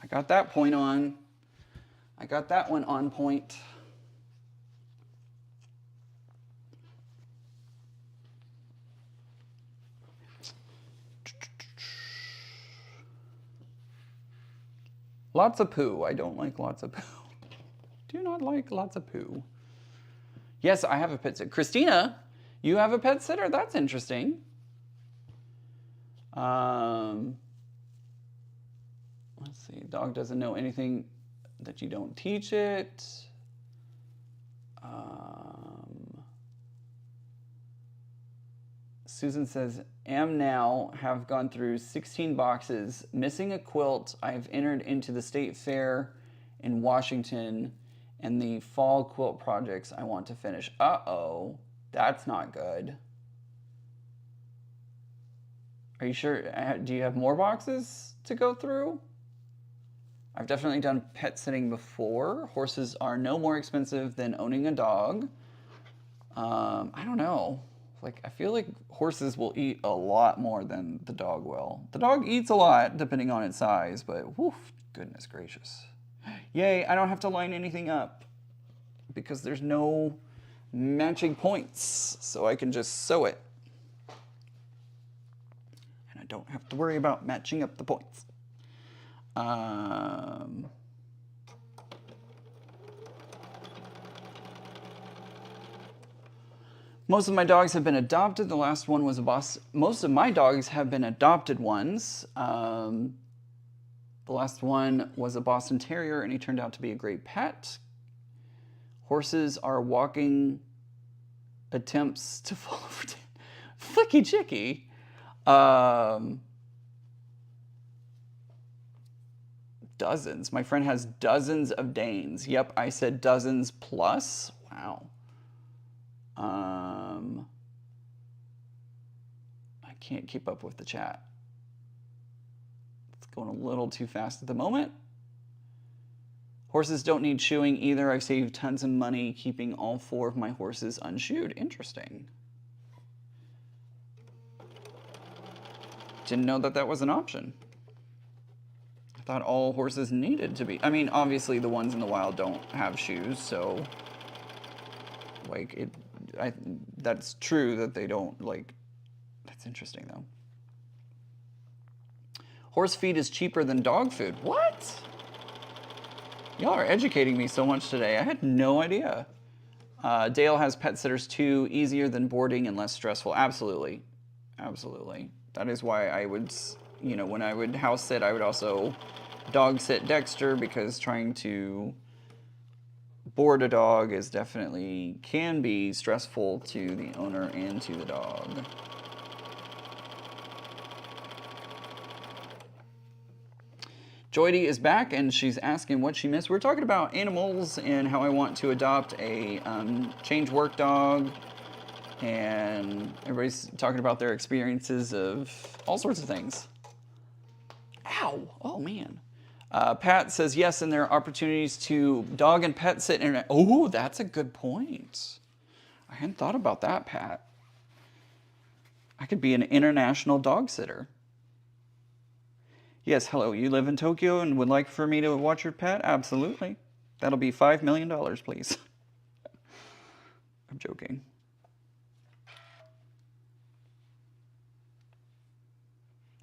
I got that point on. I got that one on point. Lots of poo. I don't like lots of poo. Do not like lots of poo. Yes, I have a pet sitter. Christina, you have a pet sitter? That's interesting. Let's see. Dog doesn't know anything that you don't teach it. Susan says, am now, have gone through 16 boxes, missing a quilt. I've entered into the state fair in Washington and the fall quilt projects I want to finish. Uh-oh, that's not good. Are you sure? Do you have more boxes to go through? I've definitely done pet sitting before. Horses are no more expensive than owning a dog. I don't know. Like, I feel like horses will eat a lot more than the dog will. The dog eats a lot, depending on its size, but woof, goodness gracious. Yay, I don't have to line anything up because there's no matching points, so I can just sew it. And I don't have to worry about matching up the points. Most of my dogs have been adopted. The last one was a most of my dogs have been adopted ones. The last one was a Boston Terrier, and he turned out to be a great pet. Horses are walking attempts to fall over. Flicky chicky. Dozens. My friend has dozens of Danes. Yep, I said dozens plus. Wow. I can't keep up with the chat. It's going a little too fast at the moment. Horses don't need shoeing either. I've saved tons of money keeping all 4 of my horses unshoed. Interesting. Didn't know that that was an option. I thought all horses needed to be. I mean, obviously the ones in the wild don't have shoes, so like that's true that they don't, like, that's interesting though. Horse feed is cheaper than dog food. What? Y'all are educating me so much today. I had no idea. Dale has pet sitters too, easier than boarding and less stressful. Absolutely. Absolutely. That is why I would, you know, when I would house sit, I would also dog sit Dexter, because trying to board a dog is definitely, can be stressful to the owner and to the dog. Joydy is back and she's asking what she missed. We're talking about animals and how I want to adopt a change work dog, and everybody's talking about their experiences of all sorts of things. Ow, oh man. Pat says yes, and there are opportunities to dog and pet sit. Oh, that's a good point. I hadn't thought about that, Pat. I could be an international dog sitter. Yes, hello, you live in Tokyo and would like for me to watch your pet? Absolutely. That'll be $5 million, please. I'm joking.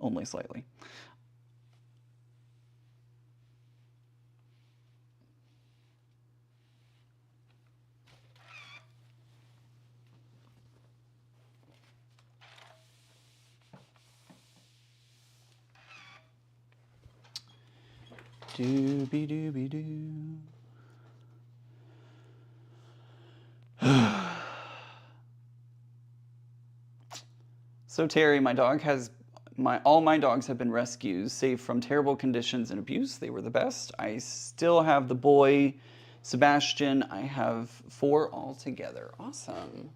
Only slightly. Doobie-doobie-doo. So Terry, my dog has, all my dogs have been rescues, saved from terrible conditions and abuse. They were the best. I still have the boy, Sebastian. I have 4 altogether. Awesome.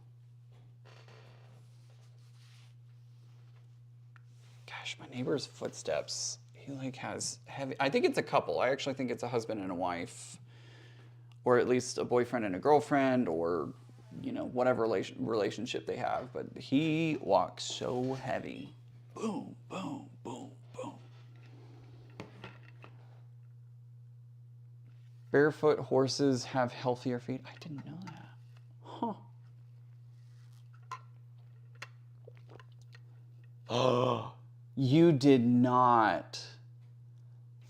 Gosh, my neighbor's footsteps. He like has heavy. I think it's a couple. I actually think it's a husband and a wife, or at least a boyfriend and a girlfriend, or whatever relationship they have. But he walks so heavy. Boom, boom, boom, boom. Barefoot horses have healthier feet. I didn't know that. Huh. Oh, you did not.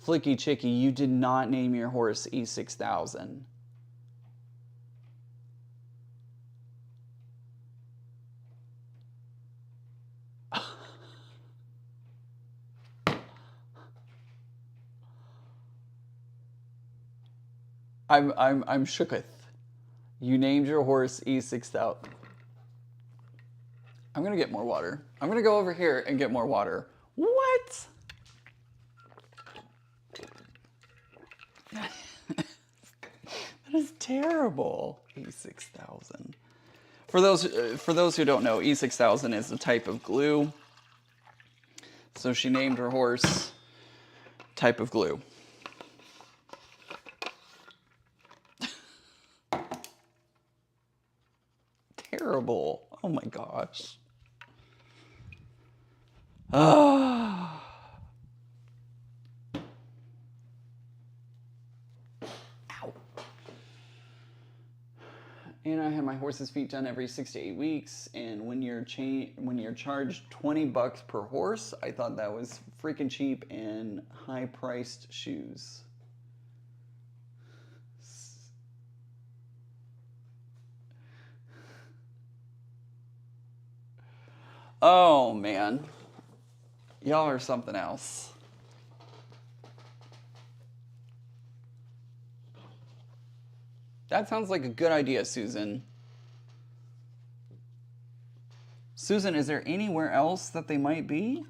Flicky Chicky, you did not name your horse E6000. I'm shooketh. You named your horse E6000. I'm gonna get more water. I'm gonna go over here and get more water. What? That is terrible. E6000. For those who don't know, E6000 is a type of glue. So she named her horse type of glue. Terrible. Oh my gosh. Ah. Ow. And I have my horse's feet done every 6 to 8 weeks. And when you're charged $20 per horse, I thought that was freaking cheap and high-priced shoes. Oh man, y'all are something else. That sounds like a good idea, Susan. Susan, is there anywhere else that they might be?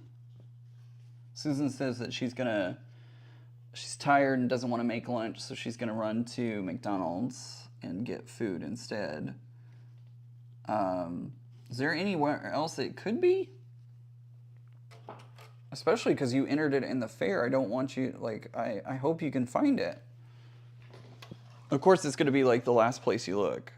Susan says that she's tired and doesn't want to make lunch, so she's gonna run to McDonald's and get food instead. Is there anywhere else it could be? Especially because you entered it in the fair. I don't want you, like, I hope you can find it. Of course, it's going to be like the last place you look.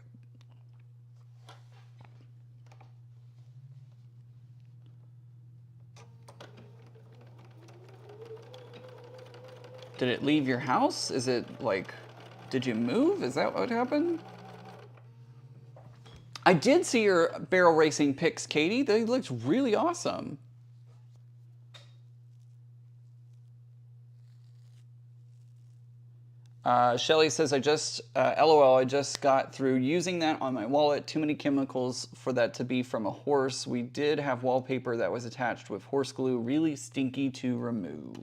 Did it leave your house? Is it like, did you move? Is that what happened? I did see your barrel racing pics, Katie. They looked really awesome. Shelly says, LOL, I just got through using that on my wallet. Too many chemicals for that to be from a horse. We did have wallpaper that was attached with horse glue. Really stinky to remove.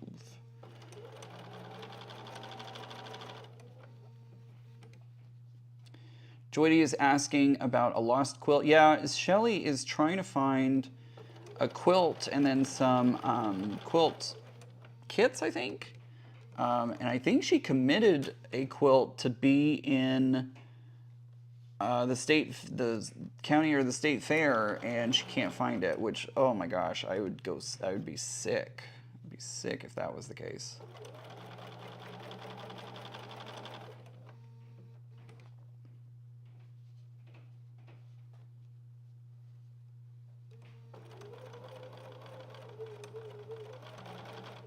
Joydy is asking about a lost quilt. Yeah, Shelly is trying to find a quilt and then some quilt kits, I think. And I think she committed a quilt to be in the county or the state fair, and she can't find it. Which, oh my gosh, I would be sick. I'd be sick if that was the case.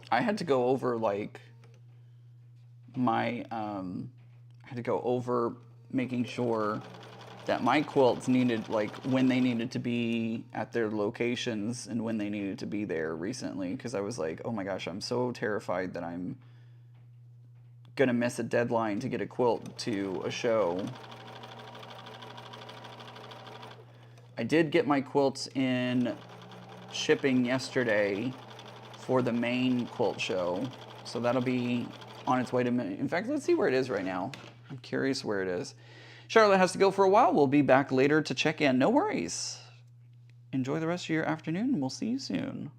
I had to go over like I had to go over making sure that my quilts needed, like, when they needed to be at their locations and when they needed to be there recently, because I was like, oh my gosh, I'm so terrified that I'm gonna miss a deadline to get a quilt to a show. I did get my quilts in shipping yesterday for the main quilt show, so that'll be on its way to me. In fact, let's see where it is right now. I'm curious where it is. Charlotte has to go for a while. We'll be back later to check in. No worries. Enjoy the rest of your afternoon, and we'll see you soon.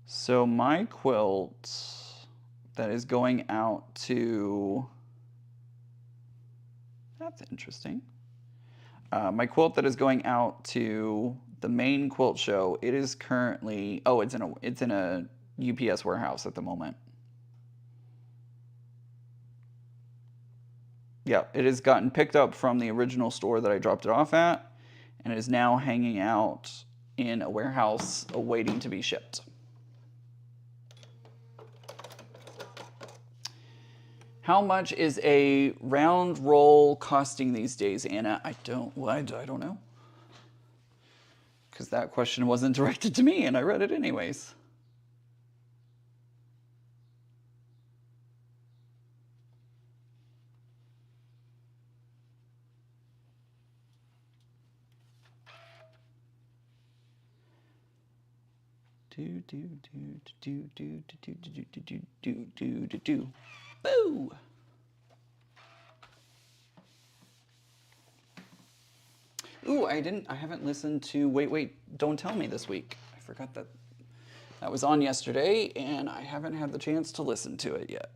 So my quilt that is going out to That's interesting. My quilt that is going out to the main quilt show, it is currently, oh, it's in a UPS warehouse at the moment. Yeah, it has gotten picked up from the original store that I dropped it off at, and it is now hanging out in a warehouse awaiting to be shipped. How much is a round roll costing these days, Anna? I don't know. Because that question wasn't directed to me, and I read it anyways. Boo! Ooh, I haven't listened to Wait, Don't Tell Me this week. I forgot that was on yesterday, and I haven't had the chance to listen to it yet.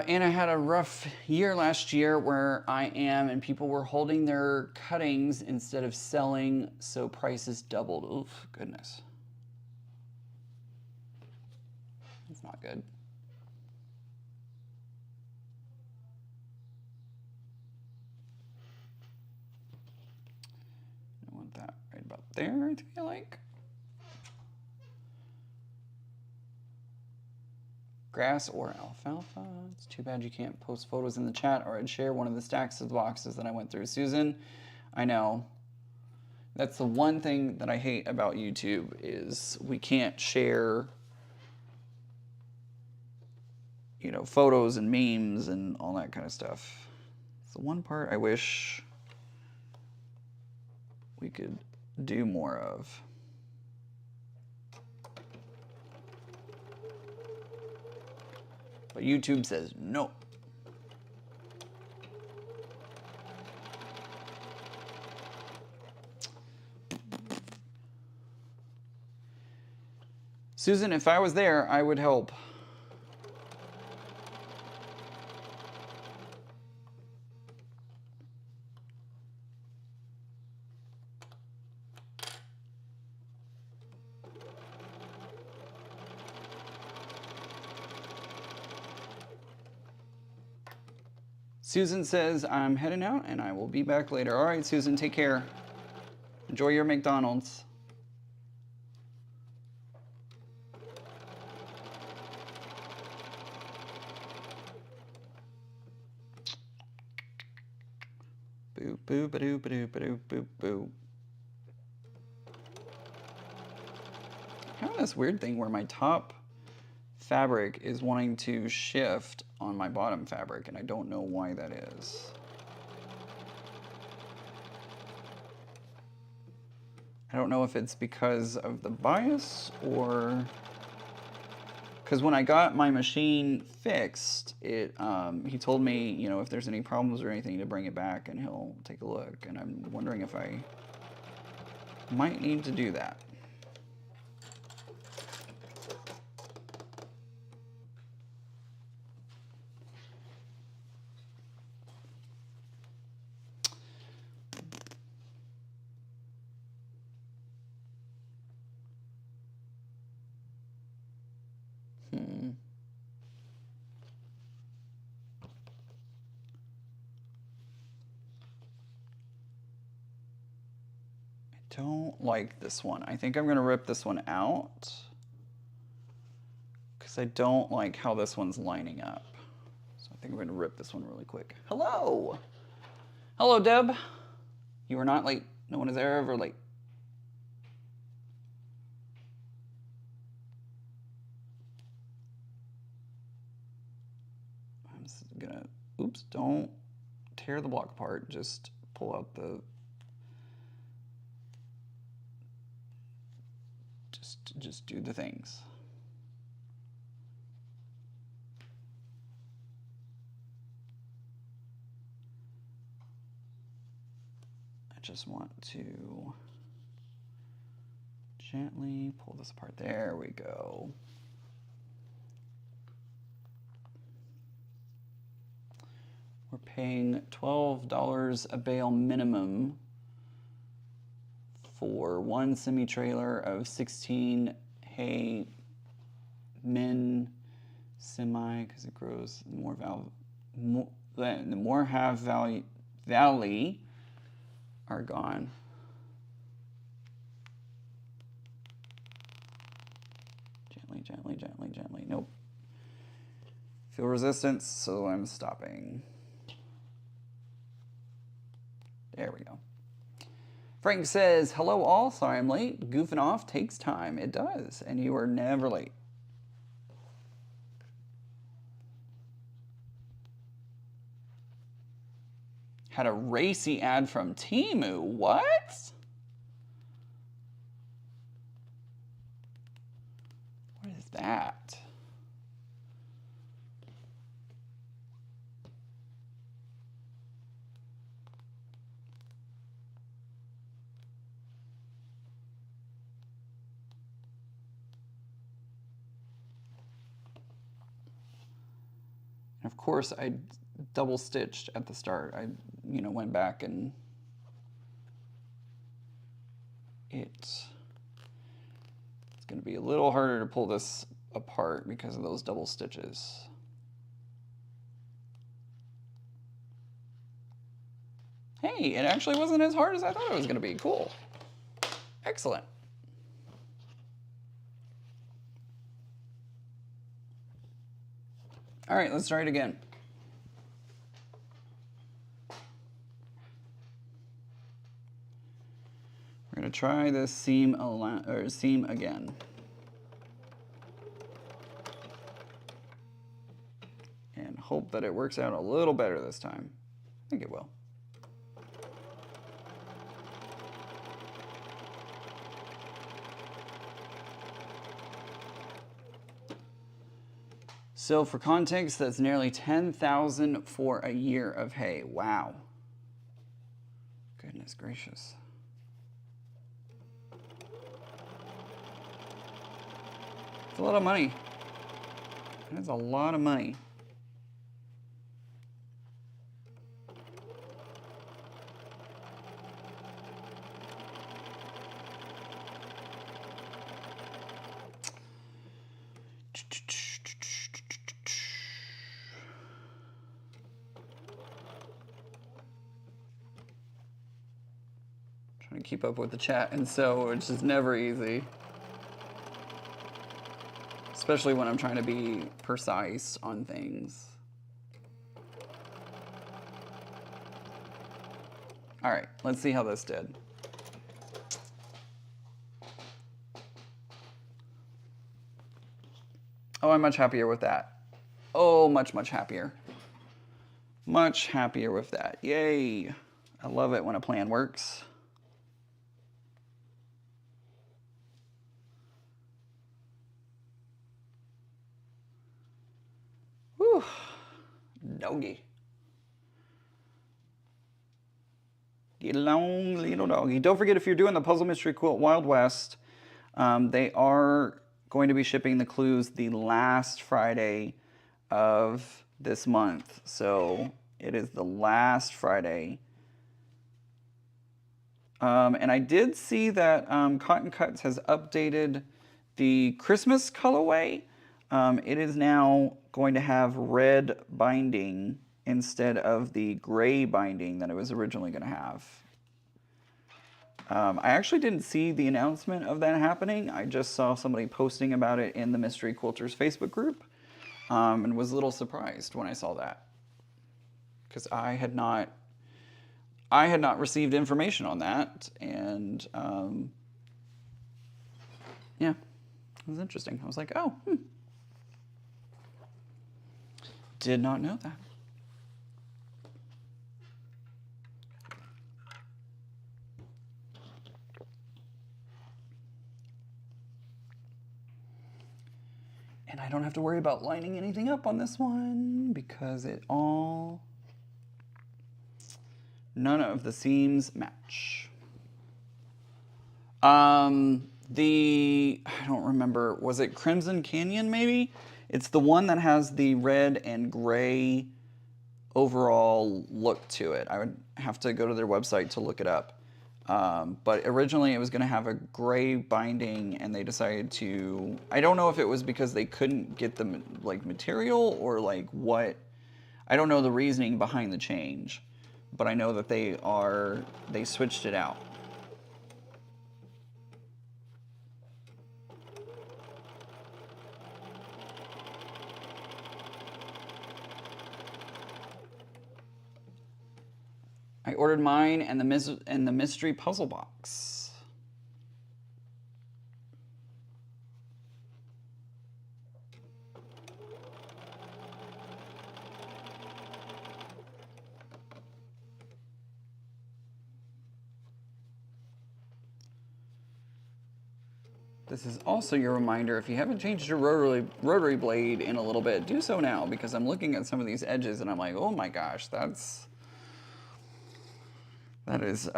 And I had a rough year last year where and people were holding their cuttings instead of selling, so prices doubled. Oof, goodness. That's not good. I want that right about there, I think I like. Grass or alfalfa. It's too bad you can't post photos in the chat, or I'd share one of the stacks of boxes that I went through. Susan, I know. That's the one thing that I hate about YouTube is we can't share, you know, photos and memes and all that kind of stuff. It's the one part I wish we could do more of. But YouTube says no. Susan, if I was there, I would help. Susan says, I'm heading out and I will be back later. All right, Susan, take care. Enjoy your McDonald's. Boo, boo, ba-doo, ba-doo, ba-doo, boo, boo. I have this weird thing where my top fabric is wanting to shift on my bottom fabric, and I don't know why that is. I don't know if it's because of the bias or... Because when I got my machine fixed, he told me, you know, if there's any problems or anything to bring it back and he'll take a look. And I'm wondering if I might need to do that. Don't like this one. I think I'm gonna rip this one out because I don't like how this one's lining up. So I think I'm gonna rip this one really quick. Hello! Hello, Deb. You are not late. No one is ever late. I'm just gonna, oops, don't tear the block apart. Just pull out the, just do the things. just want to gently pull this apart. There we go. We're paying $12 a bale minimum for one semi-trailer of 16 hay min semi, because it grows more the more have valley are gone. Gently, gently, gently, gently. Nope. Feel resistance, so I'm stopping. There we go. Frank says, hello all, sorry I'm late. Goofing off takes time. It does, and you are never late. Had a racy ad from Temu. What? What is that? And of course, I double stitched at the start. I, went back and it's going to be a little harder to pull this apart because of those double stitches. Hey, it actually wasn't as hard as I thought it was going to be. Cool. Excellent. All right, let's try it again. We're going to try this seam again. And hope that it works out a little better this time. I think it will. So for context, that's nearly 10,000 for a year of hay. Wow. Goodness gracious. It's a lot of money. That's a lot of money. Trying to keep up with the chat and sew, which is never easy. Especially when I'm trying to be precise on things. All right, let's see how this did. Oh, I'm much happier with that. Oh, much, much happier. Much happier with that. Yay. I love it when a plan works. Whew. Doggy. Get along, little doggy. Don't forget, if you're doing the Puzzle Mystery Quilt Wild West, they are going to be shipping the clues the last Friday of this month. So it is the last Friday. And I did see that Cotton Cuts has updated the Christmas colorway. It is now going to have red binding instead of the gray binding that it was originally going to have. I actually didn't see the announcement of that happening. I just saw somebody posting about it in the Mystery Quilters Facebook group, and was a little surprised when I saw that, because I had not received information on that, and yeah, it was interesting. I was like, oh, did not know that. And I don't have to worry about lining anything up on this one because it all None of the seams match. I don't remember, was it Crimson Canyon maybe? It's the one that has the red and gray overall look to it. I would have to go to their website to look it up. But originally it was going to have a gray binding, and they decided to, I don't know if it was because they couldn't get the like material or like what, I don't know the reasoning behind the change, but I know that they switched it out. I ordered mine and the mystery puzzle box. This is also your reminder, if you haven't changed your rotary blade in a little bit, do so now, because I'm looking at some of these edges and I'm like, oh my gosh, that is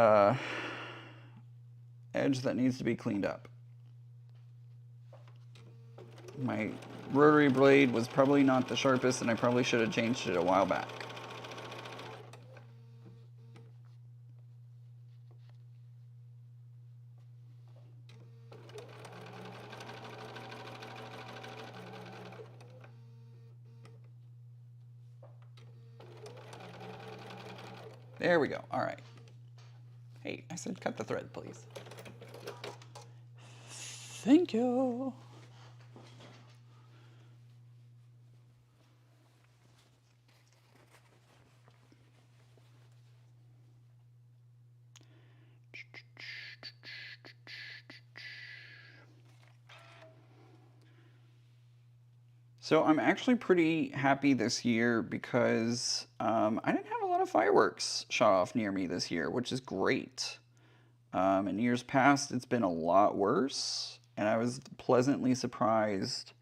edge that needs to be cleaned up. My rotary blade was probably not the sharpest, and I probably should have changed it a while back. There we go. All right. Hey, I said cut the thread, please. Thank you. So I'm actually pretty happy this year because I didn't have a lot of fireworks shot off near me this year, which is great. In years past, it's been a lot worse, and I was pleasantly surprised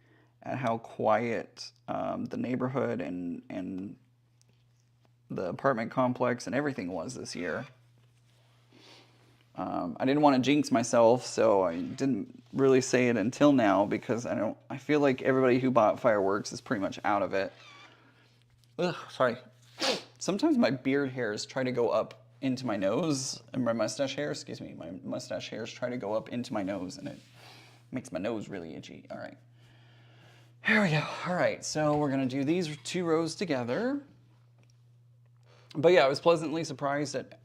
at how quiet the neighborhood and the apartment complex and everything was this year. I didn't want to jinx myself, so I didn't really say it until now because I feel like everybody who bought fireworks is pretty much out of it. Ugh, sorry. Sometimes my beard hairs try to go up into my nose, and my mustache hairs, excuse me, my mustache hairs try to go up into my nose, and it makes my nose really itchy. All right. Here we go. All right, so we're gonna do these 2 rows together. But yeah, I was pleasantly surprised at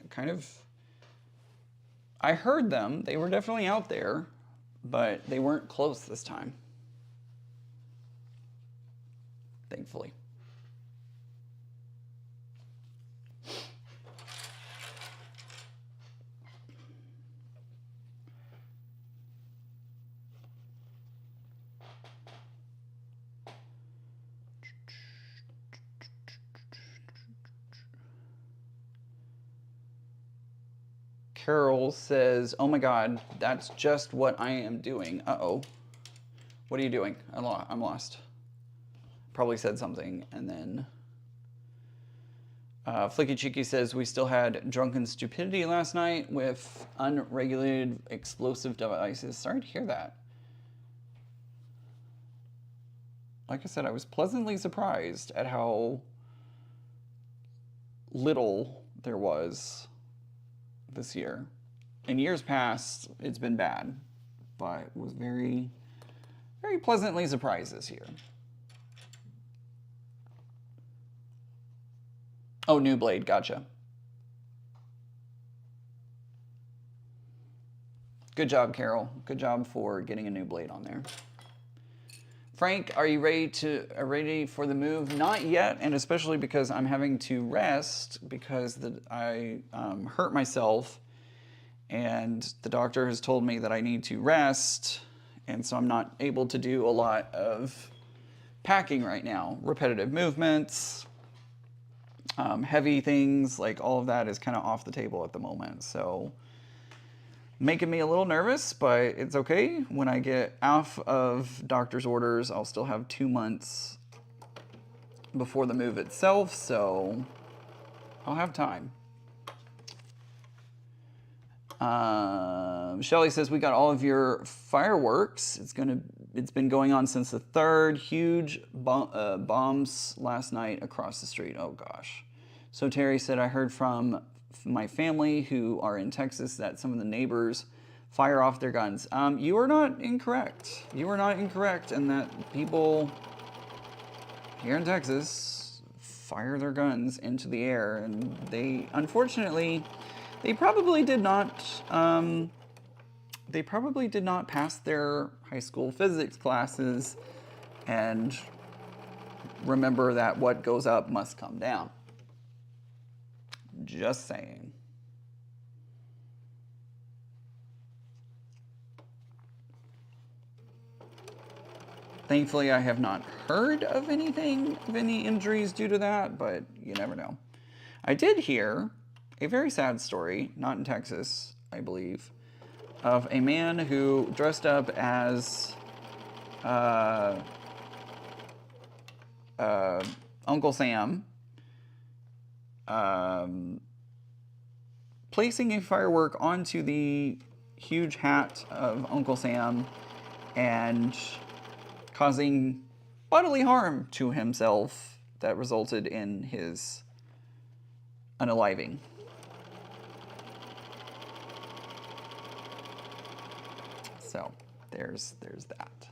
I heard them. They were definitely out there, but they weren't close this time. Thankfully. Carol says, oh my God, that's just what I am doing. Uh-oh. What are you doing? I'm lost. Probably said something, and then Flicky Cheeky says, we still had drunken stupidity last night with unregulated explosive devices. Sorry to hear that. Like I said, I was pleasantly surprised at how little there was this year. In years past, it's been bad, but was very, very pleasantly surprised this year. Oh, new blade, gotcha. Good job, Carol. Good job for getting a new blade on there. Frank, are you ready for the move? Not yet, and especially because I'm having to rest because I hurt myself, and the doctor has told me that I need to rest, and so I'm not able to do a lot of packing right now. Repetitive movements, heavy things, like all of that is kind of off the table at the moment. So making me a little nervous, but it's okay. When I get off of doctor's orders, I'll still have 2 months before the move itself, so I'll have time. Shelly says, we got all of your fireworks. It's been going on since the 3rd. Huge bombs last night across the street. Oh gosh. So Terry said, I heard from my family who are in Texas that some of the neighbors fire off their guns. You are not incorrect. You are not incorrect in that people here in Texas fire their guns into the air, and they, unfortunately, they probably did not pass their high school physics classes and remember that what goes up must come down. Just saying. Thankfully, I have not heard of any injuries due to that, but you never know. I did hear a very sad story, not in Texas, I believe, of a man who dressed up as Uncle Sam, placing a firework onto the huge hat of Uncle Sam and causing bodily harm to himself that resulted in his unaliving. So there's that.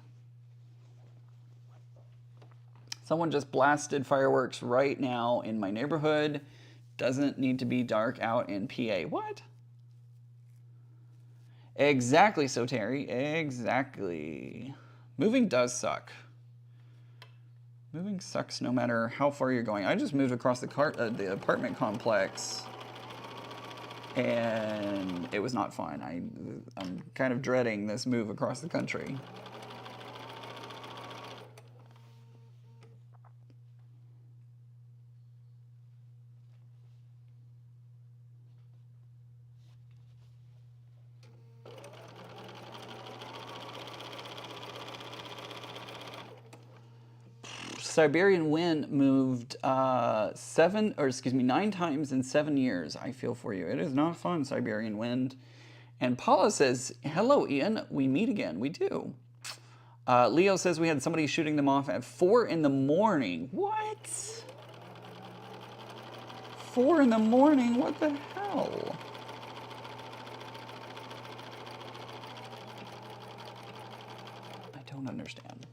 Someone just blasted fireworks right now in my neighborhood. Doesn't need to be dark out in PA. What? Exactly, so Terry. Exactly. Moving does suck. Moving sucks no matter how far you're going. I just moved across the apartment complex, and it was not fun. I'm kind of dreading this move across the country. Siberian wind moved 9 times in 7 years. I feel for you. It is not fun, Siberian wind. And Paula says, hello, Ian. We meet again. We do. Leo says we had somebody shooting them off at 4 in the morning. What? 4 in the morning? What the hell? I don't understand.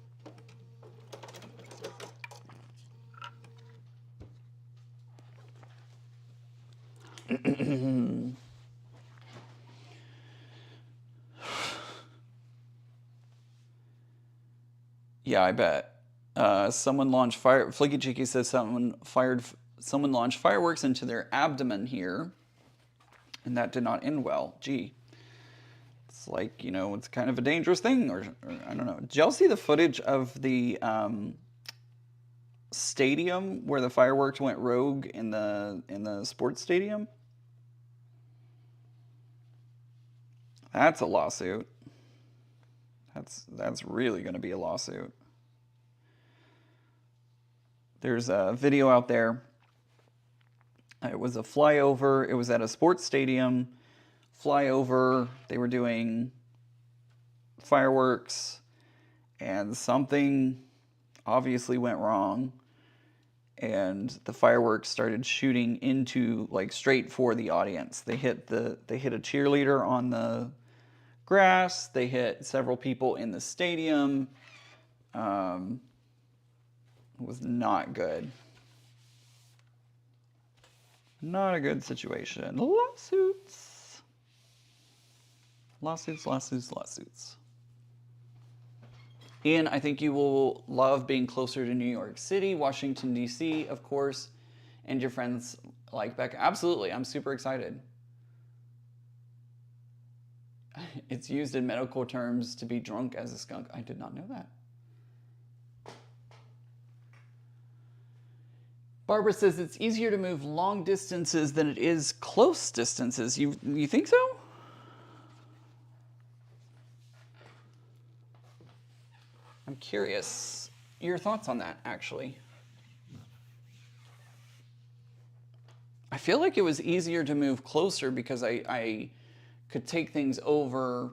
Yeah, I bet. Someone launched fire. Flicky Cheeky says someone launched fireworks into their abdomen here, and that did not end well. Gee, it's like, you know, it's kind of a dangerous thing, or I don't know. Did y'all see the footage of the stadium where the fireworks went rogue in the sports stadium? That's a lawsuit. That's really going to be a lawsuit. There's a video out there. It was a flyover. It was at a sports stadium. Flyover. They were doing fireworks, and something obviously went wrong, and the fireworks started shooting into, like, straight for the audience. They hit a cheerleader on the grass. They hit several people in the stadium. It was not good. Not a good situation. Lawsuits. Lawsuits, lawsuits, lawsuits. Ian, I think you will love being closer to New York City, Washington, D.C., of course, and your friends like Becca. Absolutely, I'm super excited. It's used in medical terms to be drunk as a skunk. I did not know that. Barbara says it's easier to move long distances than it is close distances. You think so? I'm curious your thoughts on that, actually. I feel like it was easier to move closer because I could take things over,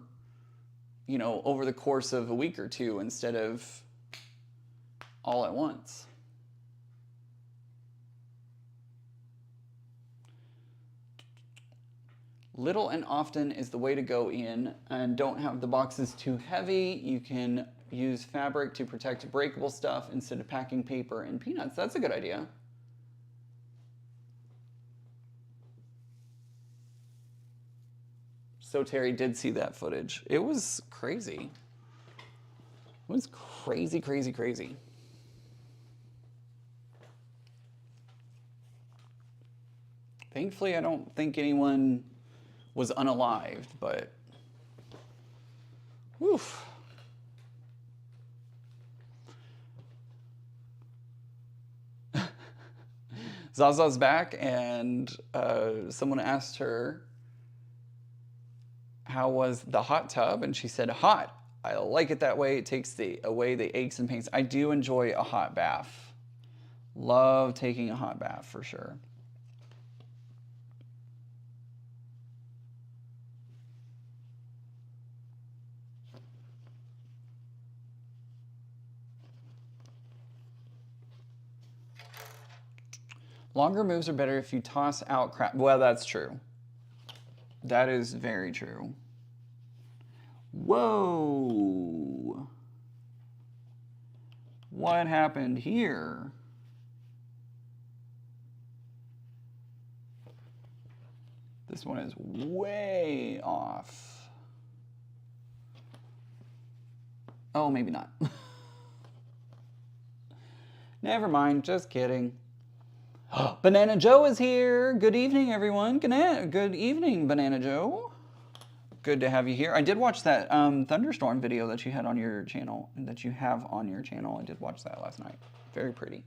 you know, over the course of a week or two instead of all at once. Little and often is the way to go in, and don't have the boxes too heavy. You can use fabric to protect breakable stuff instead of packing paper and peanuts. That's a good idea. So Terry did see that footage. It was crazy. It was crazy, crazy, crazy. Thankfully, I don't think anyone was unalived, but woof. Zaza's back, and someone asked her, how was the hot tub? And she said, hot. I like it that way. It takes away the aches and pains. I do enjoy a hot bath. Love taking a hot bath for sure. Longer moves are better if you toss out crap. Well, that's true. That is very true. Whoa. What happened here? This one is way off. Oh, maybe not. Never mind, just kidding. Banana Joe is here. Good evening, everyone. Good evening, Banana Joe. Good to have you here. I did watch that thunderstorm video that you had on your channel, and that you have on your channel. I did watch that last night. Very pretty.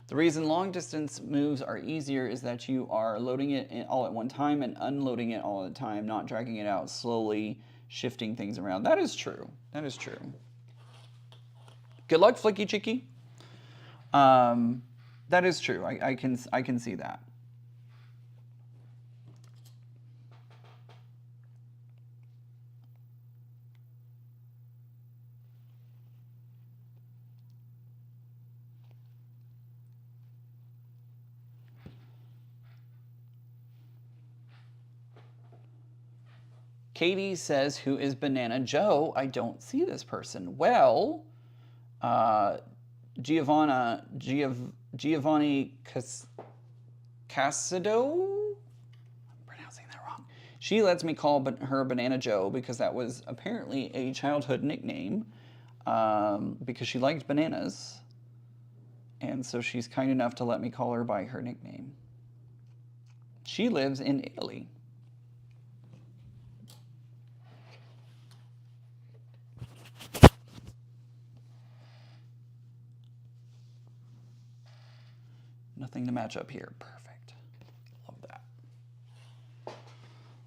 The reason long distance moves are easier is that you are loading it all at one time and unloading it all at a time, not dragging it out, slowly shifting things around. That is true. That is true. Good luck, Flicky Chicky. That is true. I can see that. Katie says, who is Banana Joe? I don't see this person. Well, Giovanni Cassido? I'm pronouncing that wrong. She lets me call her Banana Joe because that was apparently a childhood nickname because she liked bananas. And so she's kind enough to let me call her by her nickname. She lives in Italy. Nothing to match up here. Perfect. Love that.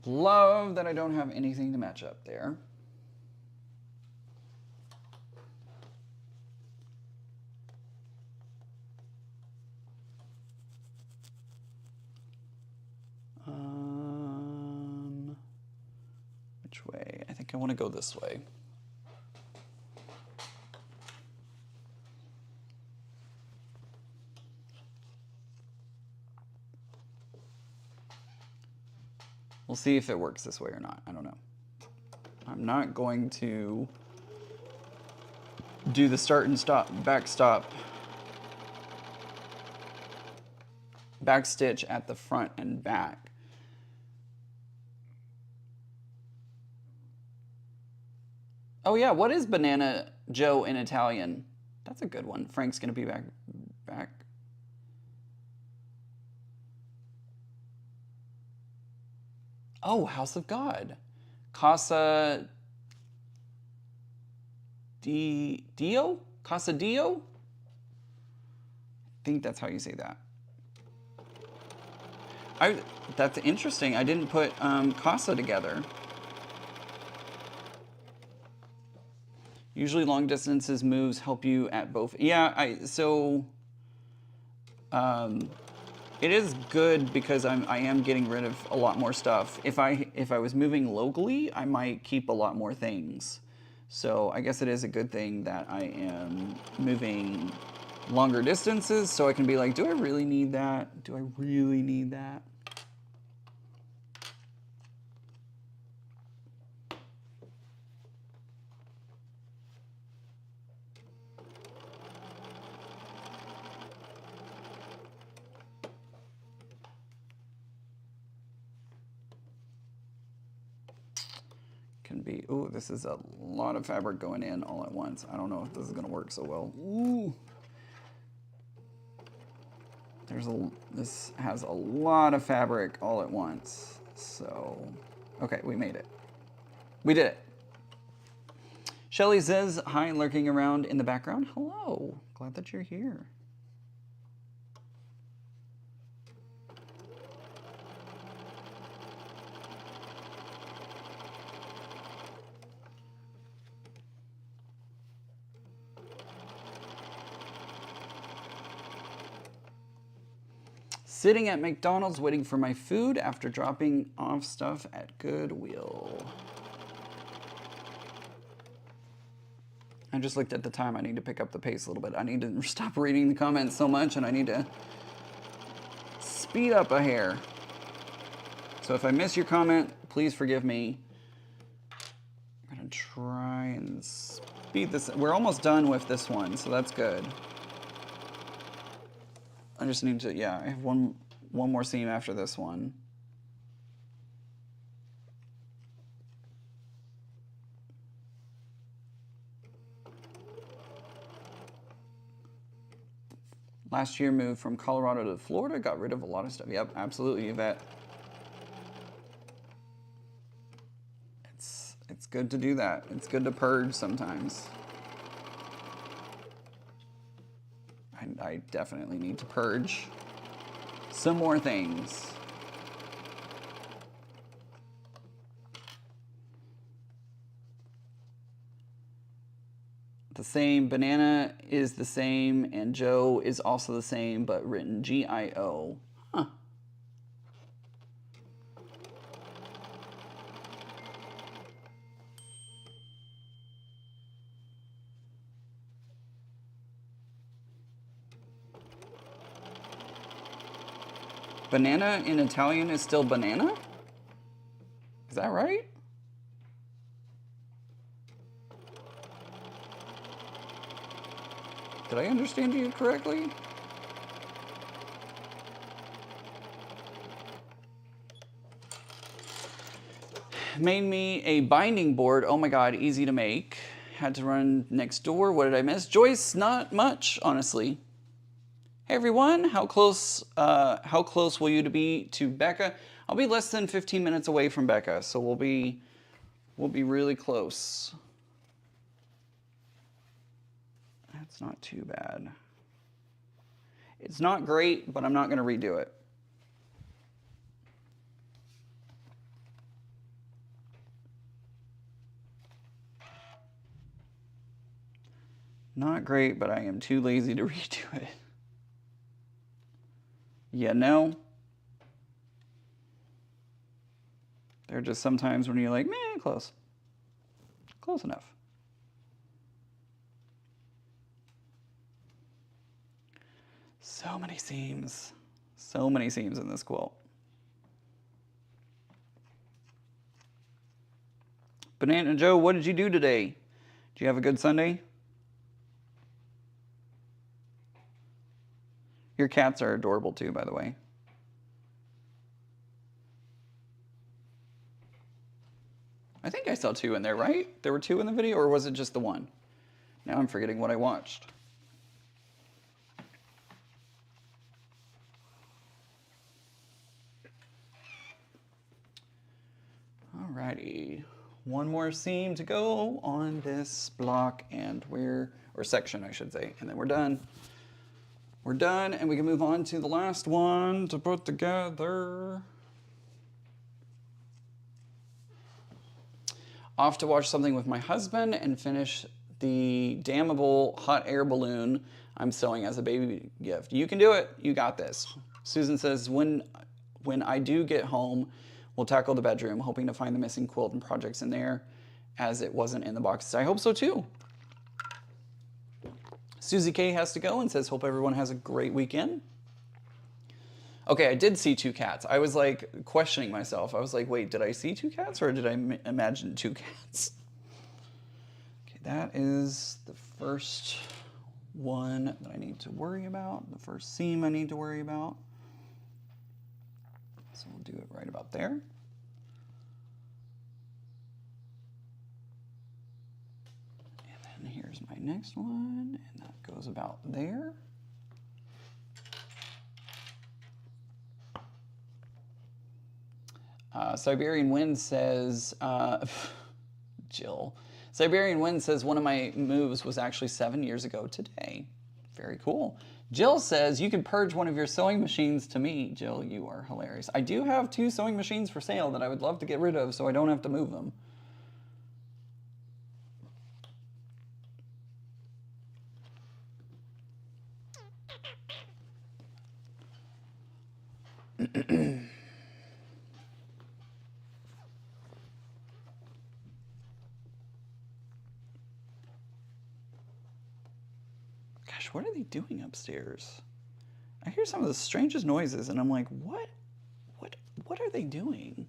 Love that I don't have anything to match up there. Which way? I think I want to go this way. We'll see if it works this way or not. I don't know. I'm not going to do the start and stop, back stitch at the front and back. Oh yeah, what is Banana Joe in Italian? That's a good one. Frank's gonna be back. Oh, House of God. Casa Dio? Casa Dio? I think that's how you say that. That's interesting. I didn't put Casa together. Usually long distances moves help you at both. Yeah, It is good because I am getting rid of a lot more stuff. If I was moving locally, I might keep a lot more things. So I guess it is a good thing that I am moving longer distances so I can be like, do I really need that? Do I really need that? Can be, ooh, this is a lot of fabric going in all at once. I don't know if this is gonna work so well. Ooh. This has a lot of fabric all at once. So, okay, we made it. We did it. Shelly says, hi, lurking around in the background. Hello, glad that you're here. Sitting at McDonald's waiting for my food after dropping off stuff at Goodwill. I just looked at the time. I need to pick up the pace a little bit. I need to stop reading the comments so much, and I need to speed up a hair. So if I miss your comment, please forgive me. I'm gonna try and speed this. We're almost done with this one, so that's good. I just need to, yeah, I have one more seam after this one. Last year moved from Colorado to Florida, got rid of a lot of stuff. Yep, absolutely, Yvette. It's good to do that. It's good to purge sometimes. I definitely need to purge some more things. The same, banana is the same, and Joe is also the same, but written G-I-O. Huh. Banana in Italian is still banana? Is that right? Did I understand you correctly? Made me a binding board. Oh my God, easy to make. Had to run next door. What did I miss? Joyce, not much, honestly. Hey everyone, how close will you be to Becca? I'll be less than 15 minutes away from Becca, so we'll be really close. That's not too bad. It's not great, but I'm not going to redo it. Not great, but I am too lazy to redo it. Yeah, no. There are just some times when you're like, meh, close. Close enough. So many seams. So many seams in this quilt. Banana Joe, what did you do today? Did you have a good Sunday? Your cats are adorable too, by the way. I think I saw 2 in there, right? There were 2 in the video, or was it just the one? Now I'm forgetting what I watched. Alrighty. One more seam to go on this block, and or section, I should say, and then we're done. We're done, and we can move on to the last one to put together. Off to watch something with my husband and finish the dammable hot air balloon I'm sewing as a baby gift. You can do it. You got this. Susan says, when I do get home, we'll tackle the bedroom, hoping to find the missing quilt and projects in there, as it wasn't in the boxes. I hope so too. Susie K has to go and says, hope everyone has a great weekend. Okay, I did see 2 cats. I was like questioning myself. I was like, wait, did I see 2 cats or did I imagine 2 cats? Okay, that is the first one that I need to worry about, the first seam I need to worry about. So we'll do it right about there. And then here's my next one, and that goes about there. Siberian Wind says, Jill. Siberian Wind says, one of my moves was actually 7 years ago today. Very cool. Jill says, you can purge one of your sewing machines to me. Jill, you are hilarious. I do have 2 sewing machines for sale that I would love to get rid of so I don't have to move them. Gosh, what are they doing upstairs? I hear some of the strangest noises and I'm like, what are they doing?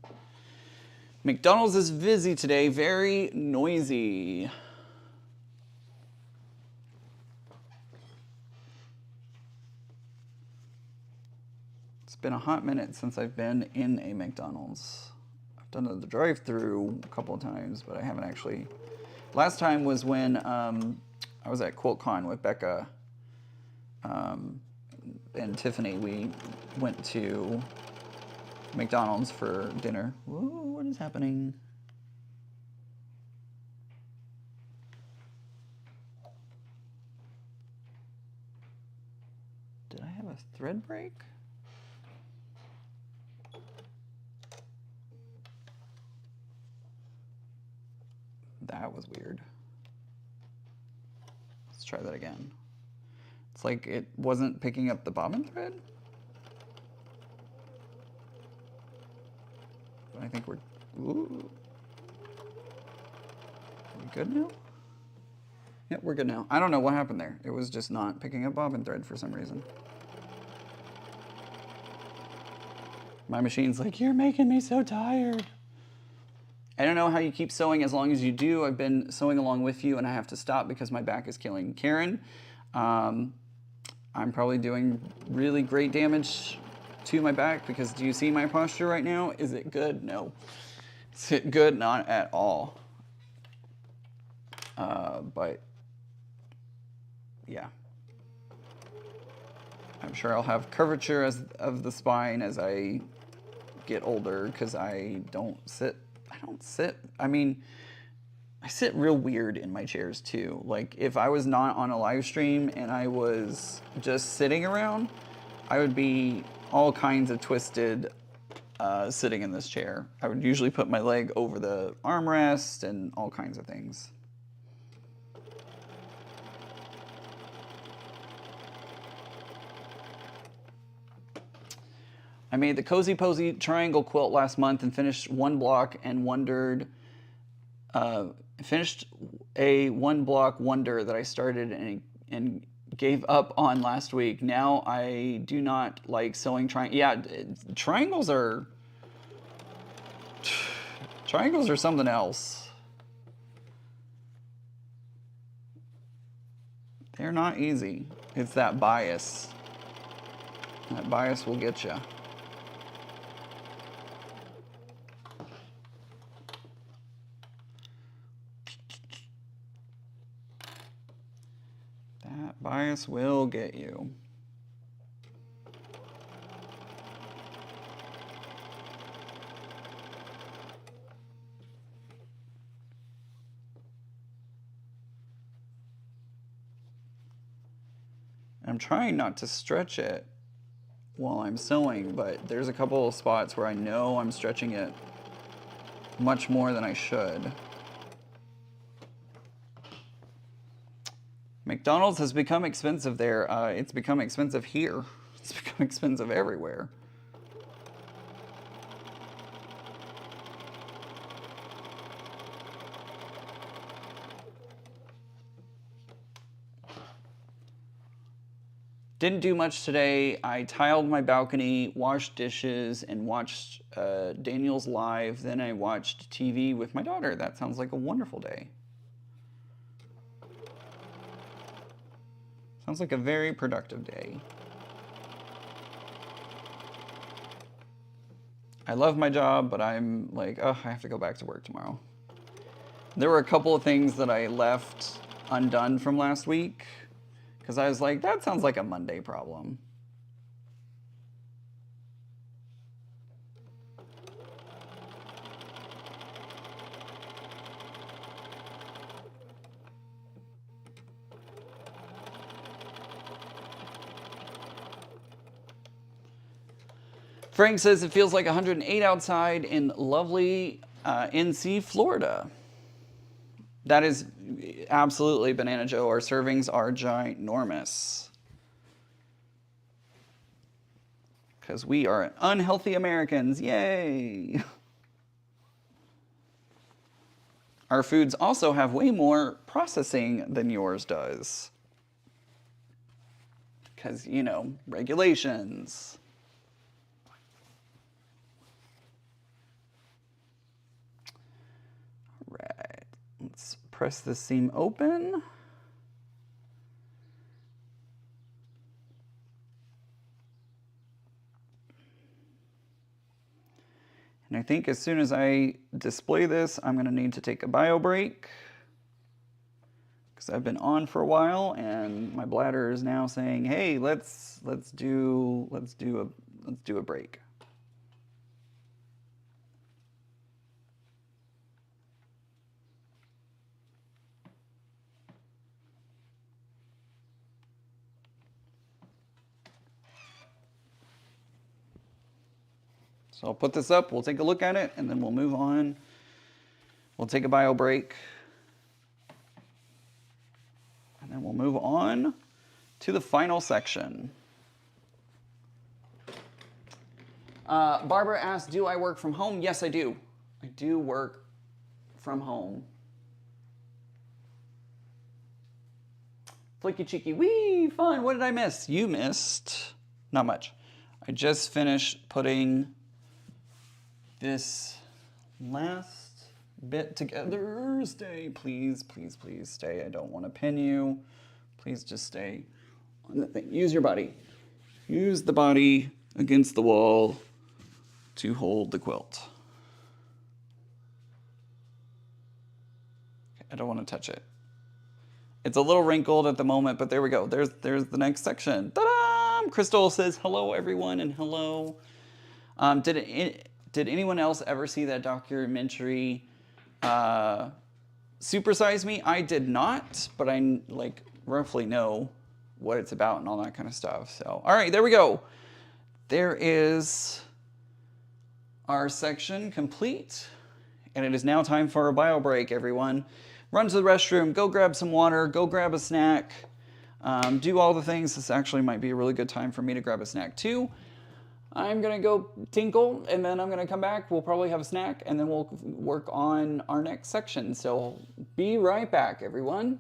McDonald's is busy today, very noisy. It's been a hot minute since I've been in a McDonald's. I've done the drive-through a couple of times, but I haven't actually. Last time was when I was at QuiltCon with Becca and Tiffany. We went to McDonald's for dinner. Whoa, what is happening? Did I have a thread break? That was weird. Let's try that again. It's like it wasn't picking up the bobbin thread. I think we're, ooh. Are we good now? Yep, we're good now. I don't know what happened there. It was just not picking up bobbin thread for some reason. My machine's like, you're making me so tired. I don't know how you keep sewing as long as you do. I've been sewing along with you and I have to stop because my back is killing. Karen, I'm probably doing really great damage to my back because do you see my posture right now? Is it good? No. Is it good? Not at all. But yeah. I'm sure I'll have curvature of the spine as I get older because I sit, I mean, I sit real weird in my chairs too. Like if I was not on a live stream and I was just sitting around, I would be all kinds of twisted sitting in this chair. I would usually put my leg over the armrest and all kinds of things. I made the Cozy Posy triangle quilt last month and finished one block and finished a one block wonder that I started and gave up on last week. Now I do not like sewing triangles. Yeah, triangles are something else. They're not easy. It's that bias. That bias will get you. Bias will get you. I'm trying not to stretch it while I'm sewing, but there's a couple of spots where I know I'm stretching it much more than I should. McDonald's has become expensive there. It's become expensive here. It's become expensive everywhere. Didn't do much today. I tiled my balcony, washed dishes, and watched Daniel's live. Then I watched TV with my daughter. That sounds like a wonderful day. Sounds like a very productive day. I love my job, but I'm like, oh, I have to go back to work tomorrow. There were a couple of things that I left undone from last week because I was like, that sounds like a Monday problem. Frank says it feels like 108 outside in lovely NC, Florida. That is absolutely Banana Joe. Our servings are ginormous. Because we are unhealthy Americans. Yay! Our foods also have way more processing than yours does. Because, you know, regulations. Right, let's press the seam open. And I think as soon as I display this, I'm going to need to take a bio break because I've been on for a while and my bladder is now saying, "Hey, let's do a break." So I'll put this up, we'll take a look at it, and then we'll move on. We'll take a bio break. And then we'll move on to the final section. Barbara asked, do I work from home? Yes, I do. I do work from home. Flicky cheeky, wee, fun. What did I miss? You missed not much. I just finished putting this last bit together. Stay, please, please, please stay. I don't want to pin you. Please just stay on the thing. Use your body. Use the body against the wall to hold the quilt. Okay, I don't want to touch it. It's a little wrinkled at the moment, but there we go. There's the next section. Ta-da! Crystal says hello, everyone, and hello. Did anyone else ever see that documentary, Super Size Me? I did not, but I like roughly know what it's about and all that kind of stuff. So, all right, there we go. There is our section complete, and it is now time for a bio break, everyone. Run to the restroom, go grab some water, go grab a snack, do all the things. This actually might be a really good time for me to grab a snack too. I'm gonna go tinkle and then I'm gonna come back. We'll probably have a snack and then we'll work on our next section. So be right back, everyone.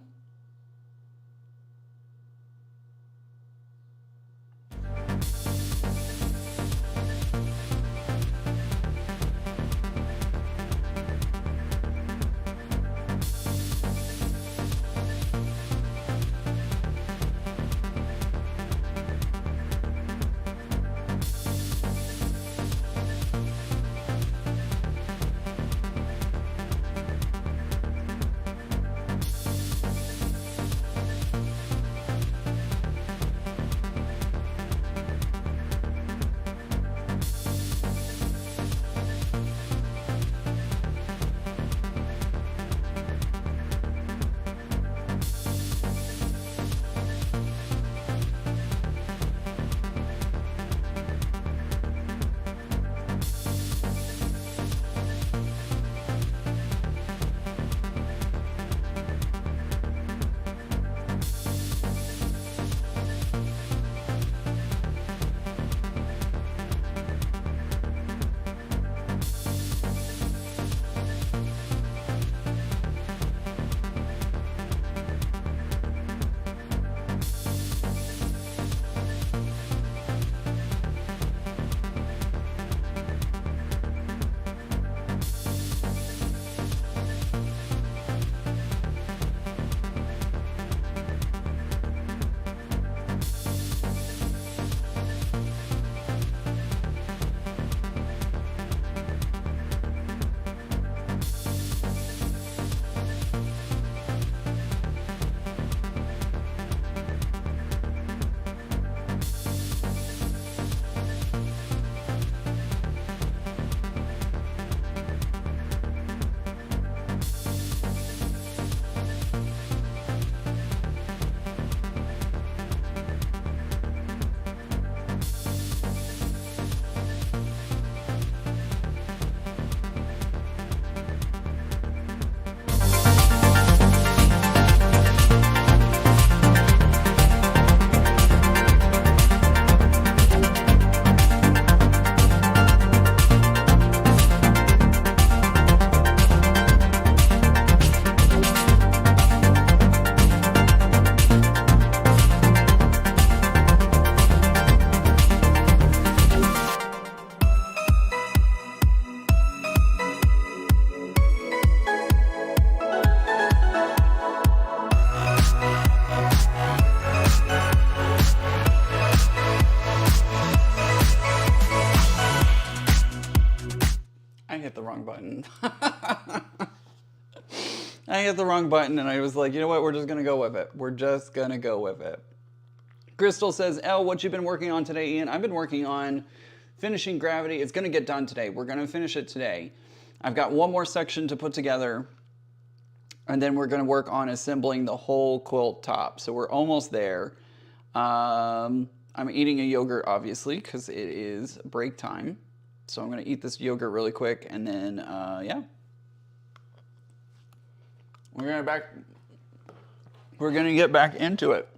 button. I hit the wrong button and I was like, you know what? We're just going to go with it. We're just going to go with it. Crystal says, Elle, what you been working on today, Ian? I've been working on finishing Gravity. It's going to get done today. We're going to finish it today. I've got one more section to put together, and then we're going to work on assembling the whole quilt top. So we're almost there. I'm eating a yogurt, obviously, because it is break time. So I'm going to eat this yogurt really quick, and then, yeah. We're going to get back into it.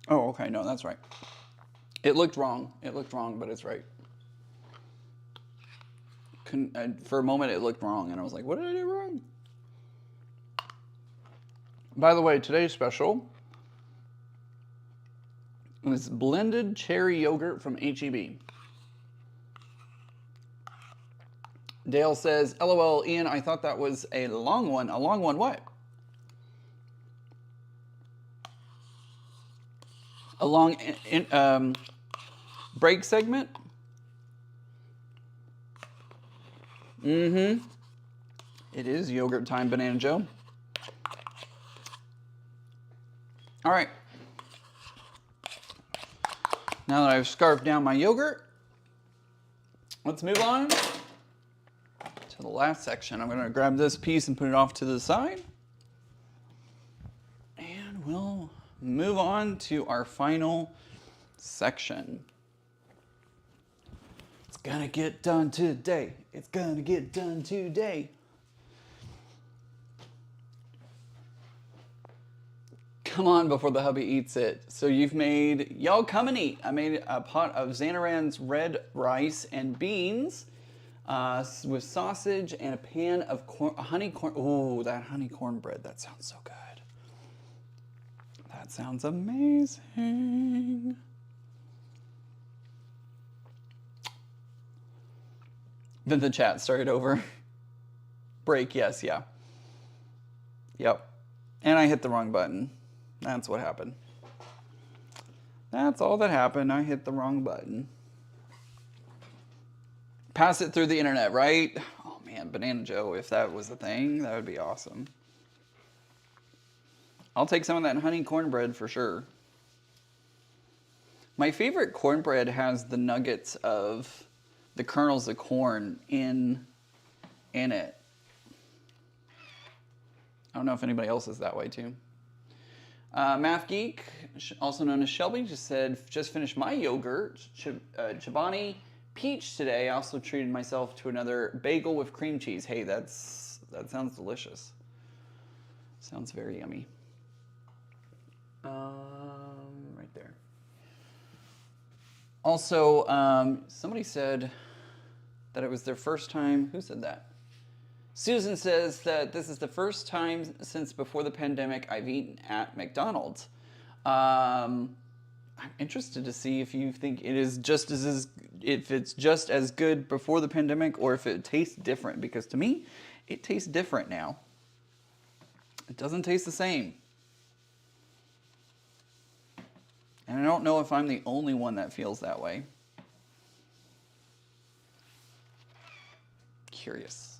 Oh, okay, no, that's right. It looked wrong. It looked wrong, but it's right. For a moment, it looked wrong, and I was like, what did I do wrong? By the way, today's special is blended cherry yogurt from H-E-B. Dale says, LOL, Ian, I thought that was a long one. A long one what? A long break segment? Mm-hmm. It is yogurt time, Banana Joe. All right. Now that I've scarfed down my yogurt, let's move on to the last section. I'm going to grab this piece and put it off to the side. And we'll move on to our final section. It's gonna get done today. It's gonna get done today. Come on before the hubby eats it. So you've made, y'all come and eat. I made a pot of Xanaran's red rice and beans with sausage and a pan of honey corn. Ooh, that honey cornbread, that sounds so good. That sounds amazing. Then the chat started over. Break, yes, yeah. Yep. And I hit the wrong button. That's what happened. That's all that happened. I hit the wrong button. Pass it through the internet, right? Oh man, Banana Joe, if that was the thing, that would be awesome. I'll take some of that honey cornbread for sure. My favorite cornbread has the nuggets of the kernels of corn in it. I don't know if anybody else is that way too. Math Geek, also known as Shelby, just said, just finished my yogurt, Chobani peach today. I also treated myself to another bagel with cream cheese. Hey, that sounds delicious. Sounds very yummy. Right there. Also, somebody said that it was their first time. Who said that? Susan says that this is the first time since before the pandemic I've eaten at McDonald's. I'm interested to see if you think it is if it's just as good before the pandemic or if it tastes different, because to me, it tastes different now. It doesn't taste the same. And I don't know if I'm the only one that feels that way. Curious.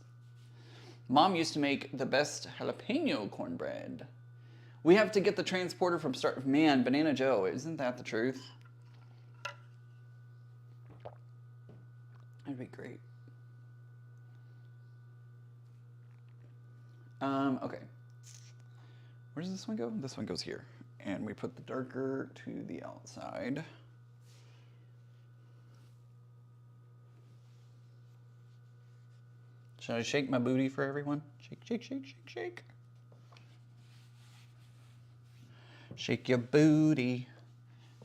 Mom used to make the best jalapeno cornbread. We have to get the transporter from start. Man, Banana Joe, isn't that the truth? That'd be great. Okay. Where does this one go? This one goes here. And we put the darker to the outside. Should I shake my booty for everyone? Shake, shake, shake, shake, shake. Shake your booty.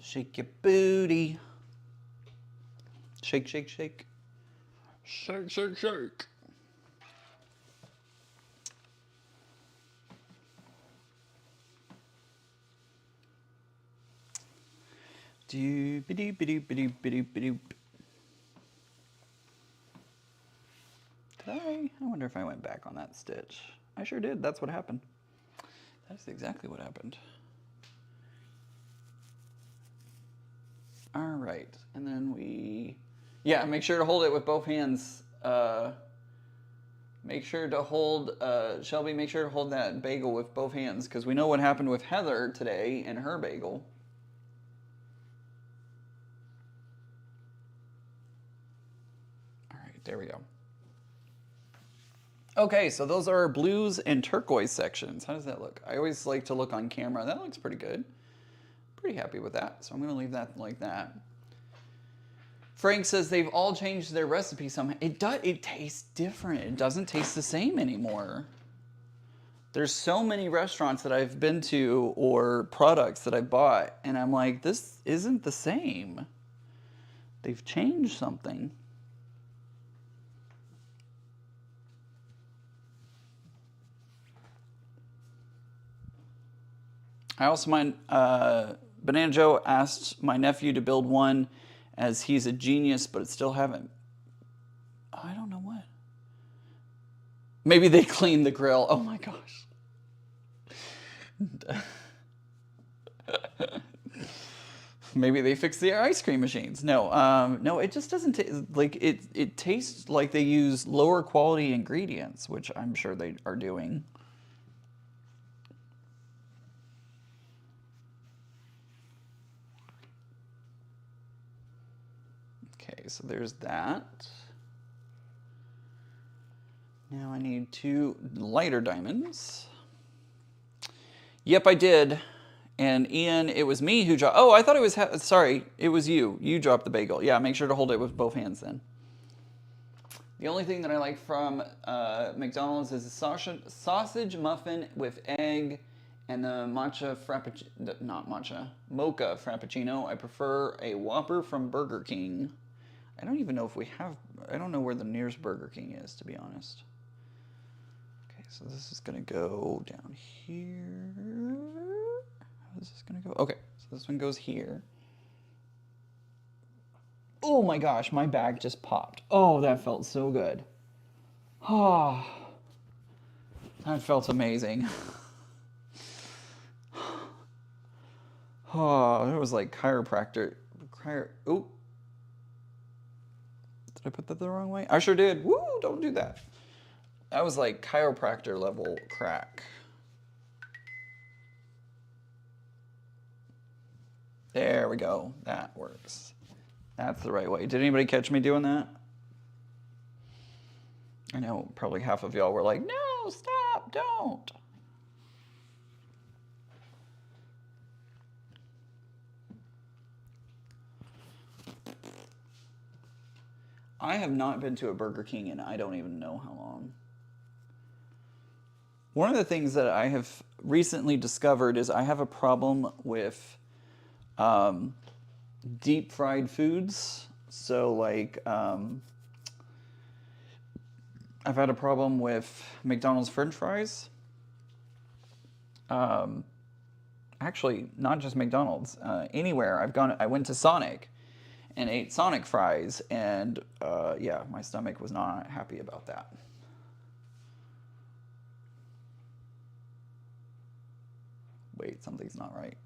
Shake your booty. Shake, shake, shake. Shake, shake, shake. Doop-a-doop-a-doop-a-doop-a-doop-a-doop. Did I wonder if I went back on that stitch. I sure did. That's what happened. That's exactly what happened. All right. And then yeah, make sure to hold it with both hands. Make sure to hold, Shelby, make sure to hold that bagel with both hands because we know what happened with Heather today and her bagel. All right, there we go. Okay, so those are blues and turquoise sections. How does that look? I always like to look on camera. That looks pretty good. Pretty happy with that. So I'm going to leave that like that. Frank says they've all changed their recipe somehow. It tastes different. It doesn't taste the same anymore. There's so many restaurants that I've been to or products that I bought, and I'm like, this isn't the same. They've changed something. I also mind, Banana Joe asked my nephew to build one as he's a genius, but still haven't. I don't know what. Maybe they cleaned the grill. Oh my gosh. Maybe they fixed the ice cream machines. No, no, it just doesn't taste like it. It tastes like they use lower quality ingredients, which I'm sure they are doing. Okay, so there's that. Now I need 2 lighter diamonds. Yep, I did. And Ian, it was me who dropped. Oh, I thought it was. Sorry, it was you. You dropped the bagel. Yeah, make sure to hold it with both hands then. The only thing that I like from McDonald's is a sausage muffin with egg and the matcha frappuccino. Not matcha, mocha frappuccino. I prefer a Whopper from Burger King. I don't even know if we have. I don't know where the nearest Burger King is, to be honest. Okay, so this is gonna go down here. How is this gonna go? Okay, so this one goes here. Oh my gosh, my bag just popped. Oh, that felt so good. Oh, that felt amazing. Oh, it was like chiropractor. Oop. Did I put that the wrong way? I sure did. Woo, don't do that. That was like chiropractor level crack. There we go. That works. That's the right way. Did anybody catch me doing that? I know probably half of y'all were like, no, stop, don't. I have not been to a Burger King in I don't even know how long. One of the things that I have recently discovered is I have a problem with deep fried foods. So like, I've had a problem with McDonald's French fries. Actually, not just McDonald's. Anywhere I've gone, I went to Sonic and ate Sonic fries, and yeah, my stomach was not happy about that. Wait, something's not right.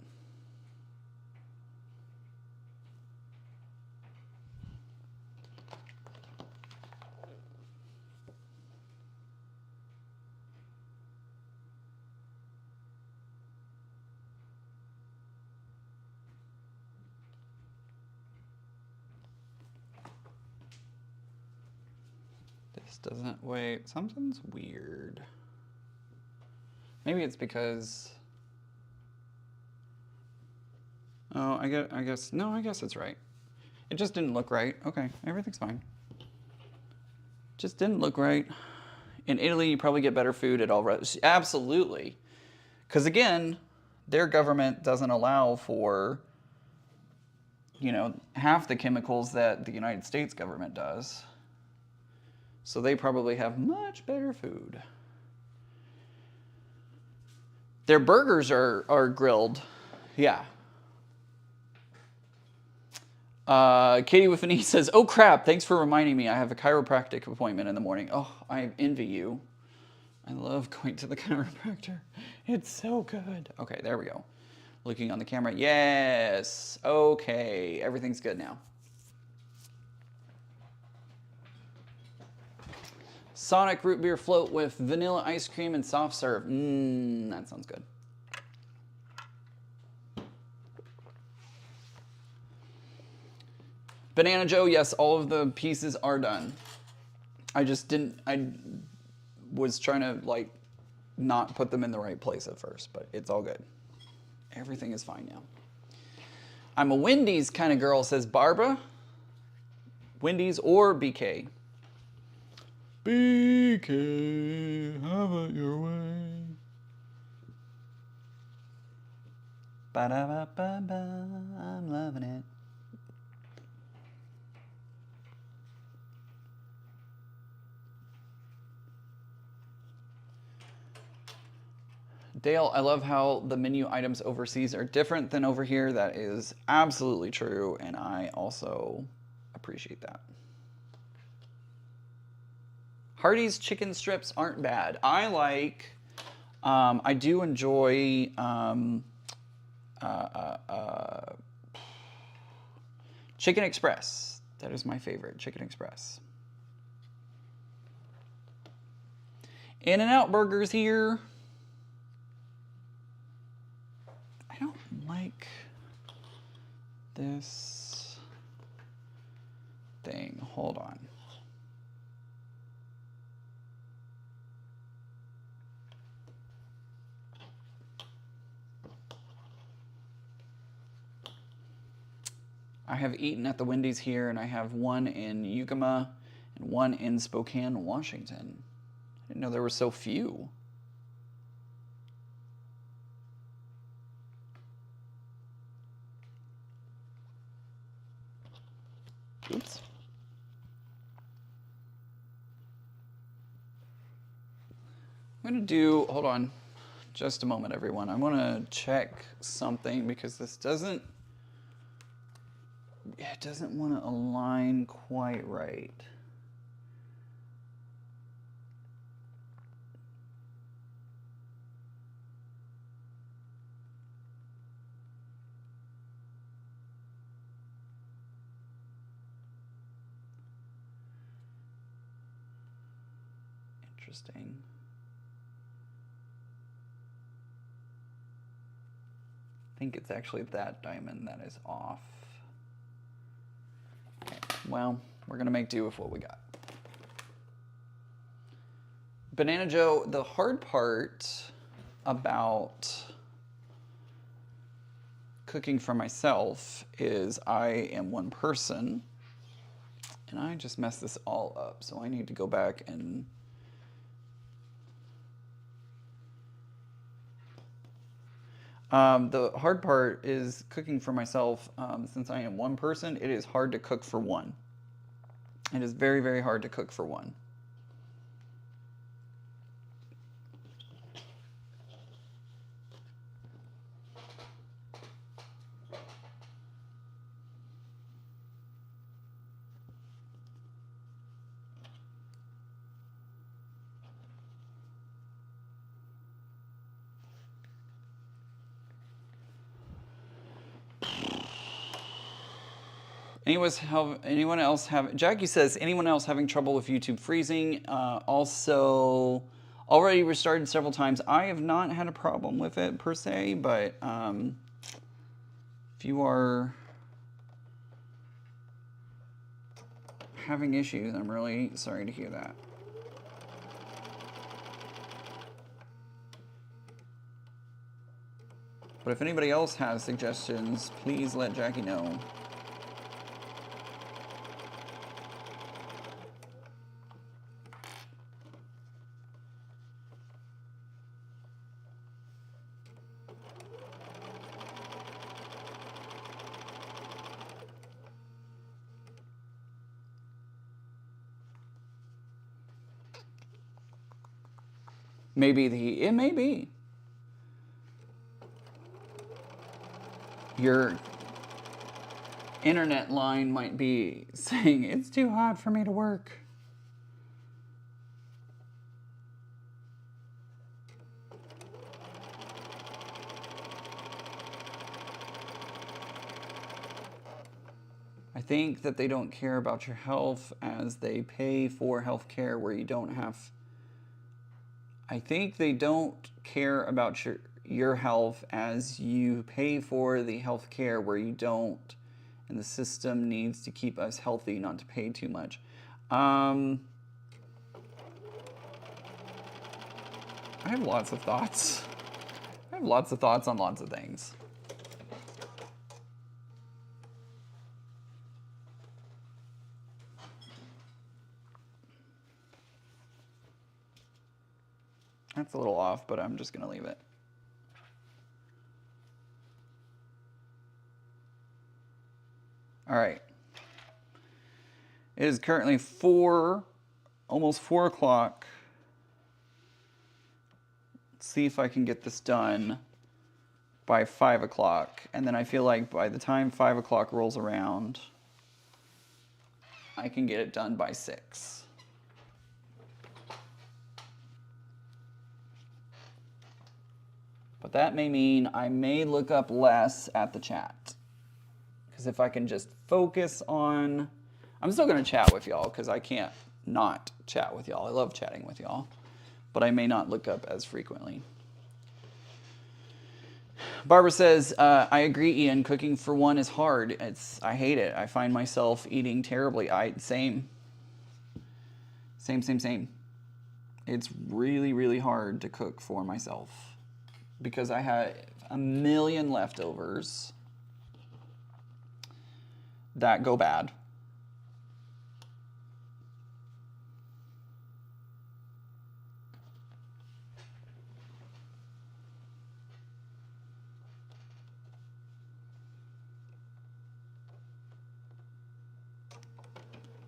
This doesn't, wait, something's weird. Maybe it's because, oh, I guess, no, I guess it's right. It just didn't look right. Okay, everything's fine. Just didn't look right. In Italy, you probably get better food at all restaurants. Absolutely. Because again, their government doesn't allow for, you know, half the chemicals that the United States government does. So they probably have much better food. Their burgers are grilled. Yeah. Katie with an E says, oh crap, thanks for reminding me. I have a chiropractic appointment in the morning. Oh, I envy you. I love going to the chiropractor. It's so good. Okay, there we go. Looking on the camera. Yes. Okay. Everything's good now. Sonic root beer float with vanilla ice cream and soft serve. That sounds good. Banana Joe, yes, all of the pieces are done. I just didn't, I was trying to like not put them in the right place at first, but it's all good. Everything is fine now. I'm a Wendy's kind of girl, says Barbara. Wendy's or BK. BK, have it your way. Ba-da-ba-ba-ba, I'm loving it. Dale, I love how the menu items overseas are different than over here. That is absolutely true, and I also appreciate that. Hardee's chicken strips aren't bad. I like, I do enjoy Chicken Express. That is my favorite, Chicken Express. In-N-Out Burgers here. I don't like this thing. Hold on. I have eaten at the Wendy's here, and I have one in Yakima and one in Spokane, Washington. I didn't know there were so few. Oops. I'm going to do, hold on just a moment, everyone. I want to check something because this doesn't, it doesn't want to align quite right. Interesting. I think it's actually that diamond that is off. Okay, well, we're gonna make do with what we got. Banana Joe, the hard part about cooking for myself is I am one person and I just messed this all up. So I need to go back and the hard part is cooking for myself. Since I am one person, it is hard to cook for one. It is very, very hard to cook for one. Anyone else have, Jackie says, anyone else having trouble with YouTube freezing? Also, already restarted several times. I have not had a problem with it per se, but if you are having issues, I'm really sorry to hear that. But if anybody else has suggestions, please let Jackie know. Maybe it may be. Your internet line might be saying, it's too hot for me to work. I think that they don't care about your health as they pay for health care where you don't have. I think they don't care about your health as you pay for the health care where you don't, and the system needs to keep us healthy, not to pay too much. I have lots of thoughts. I have lots of thoughts on lots of things. That's a little off, but I'm just going to leave it. All right. It is currently almost 4 o'clock. Let's see if I can get this done by 5 o'clock. And then I feel like by the time 5 o'clock rolls around, I can get it done by 6. But that may mean I may look up less at the chat. Because if I can just focus on... I'm still going to chat with y'all because I can't not chat with y'all. I love chatting with y'all. But I may not look up as frequently. Barbara says, I agree, Ian. Cooking for one is hard. I hate it. I find myself eating terribly. Same. It's really, really hard to cook for myself. Because I had a million leftovers that go bad.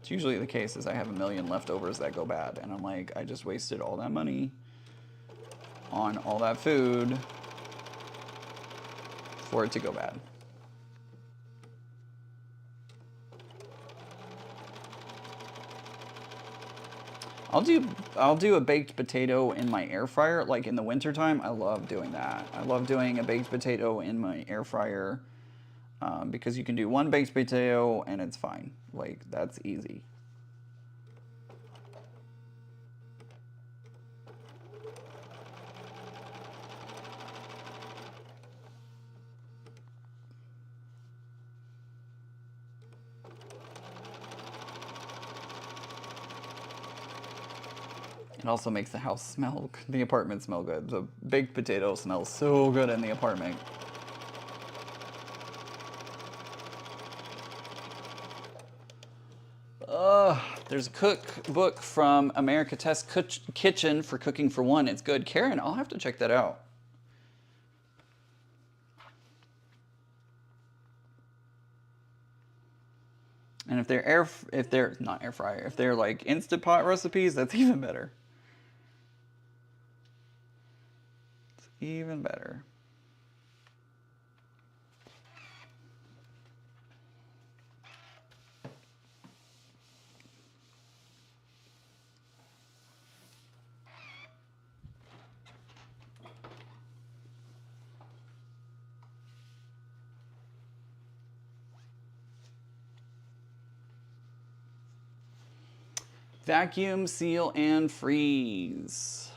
It's usually the case is I have a million leftovers that go bad, and I'm like, I just wasted all that money on all that food for it to go bad. I'll do a baked potato in my air fryer, like in the wintertime. I love doing that. I love doing a baked potato in my air fryer because you can do one baked potato and it's fine. Like, that's easy. It also makes the house smell, the apartment smell good. The baked potato smells so good in the apartment. There's a cookbook from America Test Kitchen for cooking for one. It's good. Karen, I'll have to check that out. And if they're not air fryer, if they're like Instant Pot recipes, that's even better. It's even better. Vacuum, seal, and freeze.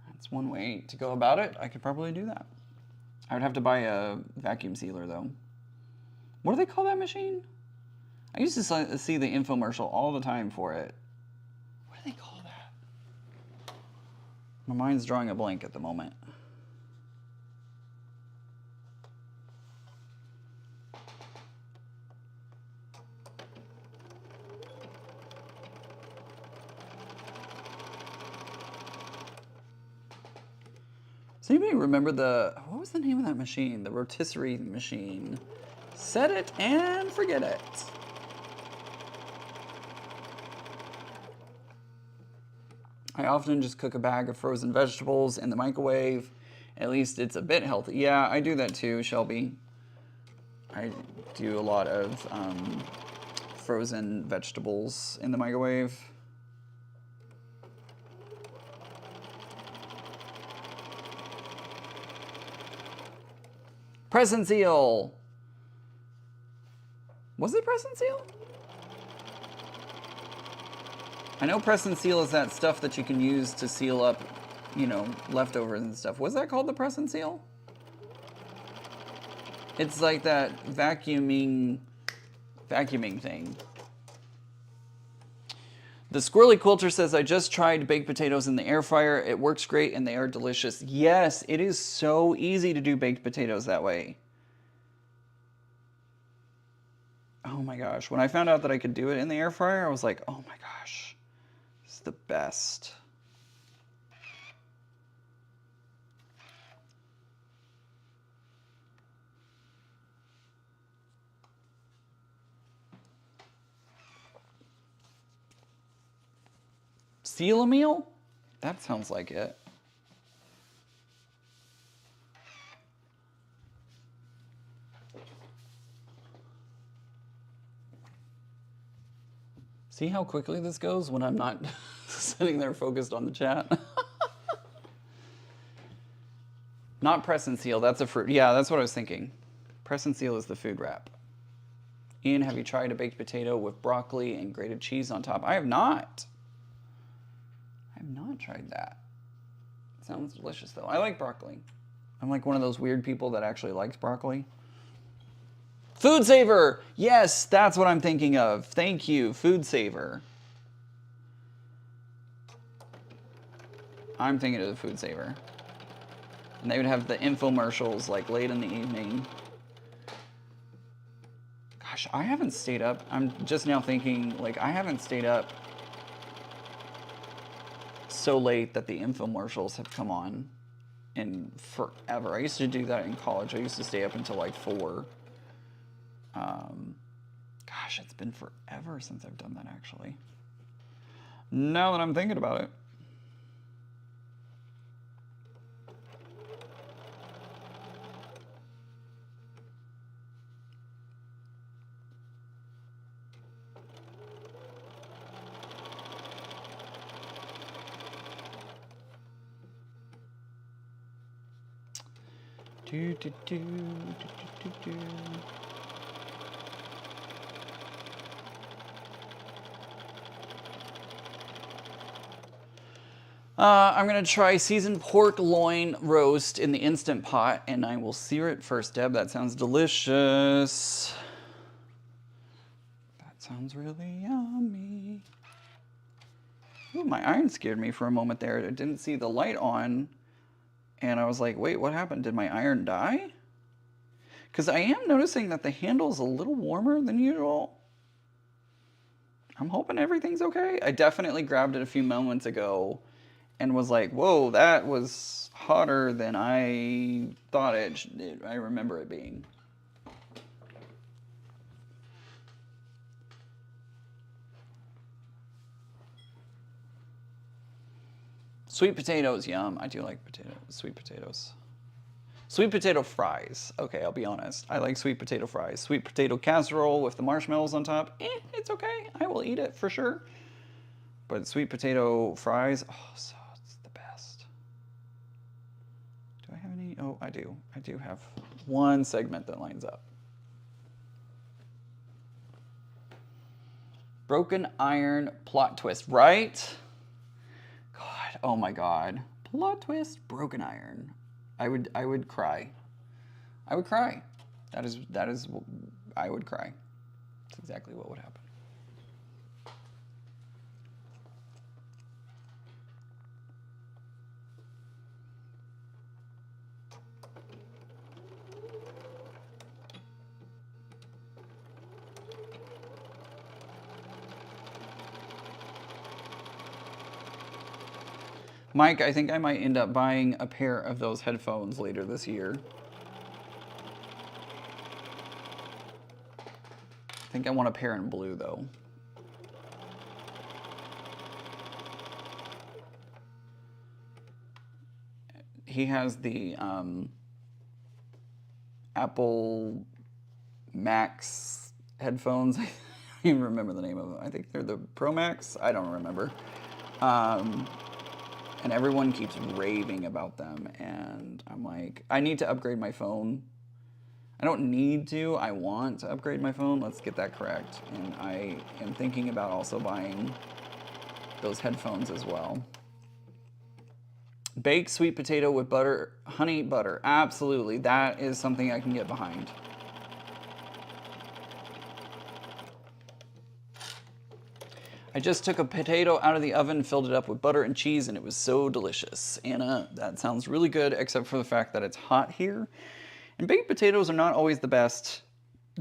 That's one way to go about it. I could probably do that. I would have to buy a vacuum sealer, though. What do they call that machine? I used to see the infomercial all the time for it. What do they call that? My mind's drawing a blank at the moment. Does anybody remember what was the name of that machine? The rotisserie machine. Set it and forget it. I often just cook a bag of frozen vegetables in the microwave. At least it's a bit healthy. Yeah, I do that too, Shelby. I do a lot of frozen vegetables in the microwave. Press and seal. Was it press and seal? I know press and seal is that stuff that you can use to seal up, you know, leftovers and stuff. Was that called the press and seal? It's like that vacuuming thing. The Squirrely Quilter says, I just tried baked potatoes in the air fryer. It works great and they are delicious. Yes, it is so easy to do baked potatoes that way. Oh my gosh. When I found out that I could do it in the air fryer, I was like, oh my gosh, this is the best. Seal a meal? That sounds like it. See how quickly this goes when I'm not sitting there focused on the chat? Not press and seal, that's a fruit. Yeah, that's what I was thinking. Press and seal is the food wrap. Ian, have you tried a baked potato with broccoli and grated cheese on top? I have not. I have not tried that. It sounds delicious though. I like broccoli. I'm like one of those weird people that actually likes broccoli. Food Saver! Yes, that's what I'm thinking of. Thank you, Food Saver. I'm thinking of the Food Saver. And they would have the infomercials like late in the evening. Gosh, I haven't stayed up. I'm just now thinking, like, I haven't stayed up so late that the infomercials have come on in forever. I used to do that in college. I used to stay up until like 4. Gosh, it's been forever since I've done that, actually. Now that I'm thinking about it. Do, do, do, do, do, do, do. I'm going to try seasoned pork loin roast in the Instant Pot, and I will sear it first, Deb. That sounds delicious. That sounds really yummy. Ooh, my iron scared me for a moment there. I didn't see the light on, and I was like, wait, what happened? Did my iron die? Because I am noticing that the handle's a little warmer than usual. I'm hoping everything's okay. I definitely grabbed it a few moments ago and was like, whoa, that was hotter than I thought I remember it being. Sweet potatoes, yum. I do like sweet potatoes. Sweet potato fries. Okay, I'll be honest. I like sweet potato fries. Sweet potato casserole with the marshmallows on top. It's okay. I will eat it for sure. But sweet potato fries, oh, so it's the best. Do I have any? Oh, I do. I do have one segment that lines up. Broken iron plot twist, right? God, oh my God. Plot twist, broken iron. I would cry. I would cry. That is, I would cry. That's exactly what would happen. Mike, I think I might end up buying a pair of those headphones later this year. I think I want a pair in blue, though. He has the Apple Max headphones. I don't even remember the name of them. I think they're the Pro Max. I don't remember. And everyone keeps raving about them, and I'm like, I need to upgrade my phone I don't need to. I want to upgrade my phone. Let's get that correct. And I am thinking about also buying those headphones as well. Baked sweet potato with butter, honey butter. Absolutely. That is something I can get behind. I just took a potato out of the oven, filled it up with butter and cheese, and it was so delicious. Anna, that sounds really good, except for the fact that it's hot here. And baked potatoes are not always the best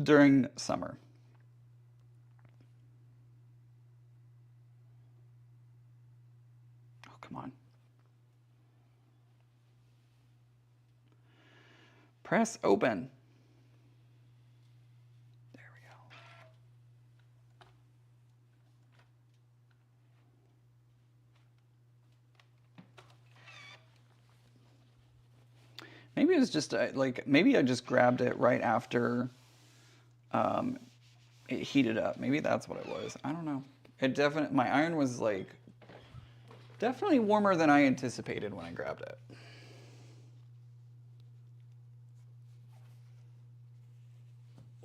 during summer. Oh, come on. Press open. There we go. Maybe it was just like, maybe I just grabbed it right after it heated up. Maybe that's what it was. I don't know. It definitely, my iron was like definitely warmer than I anticipated when I grabbed it.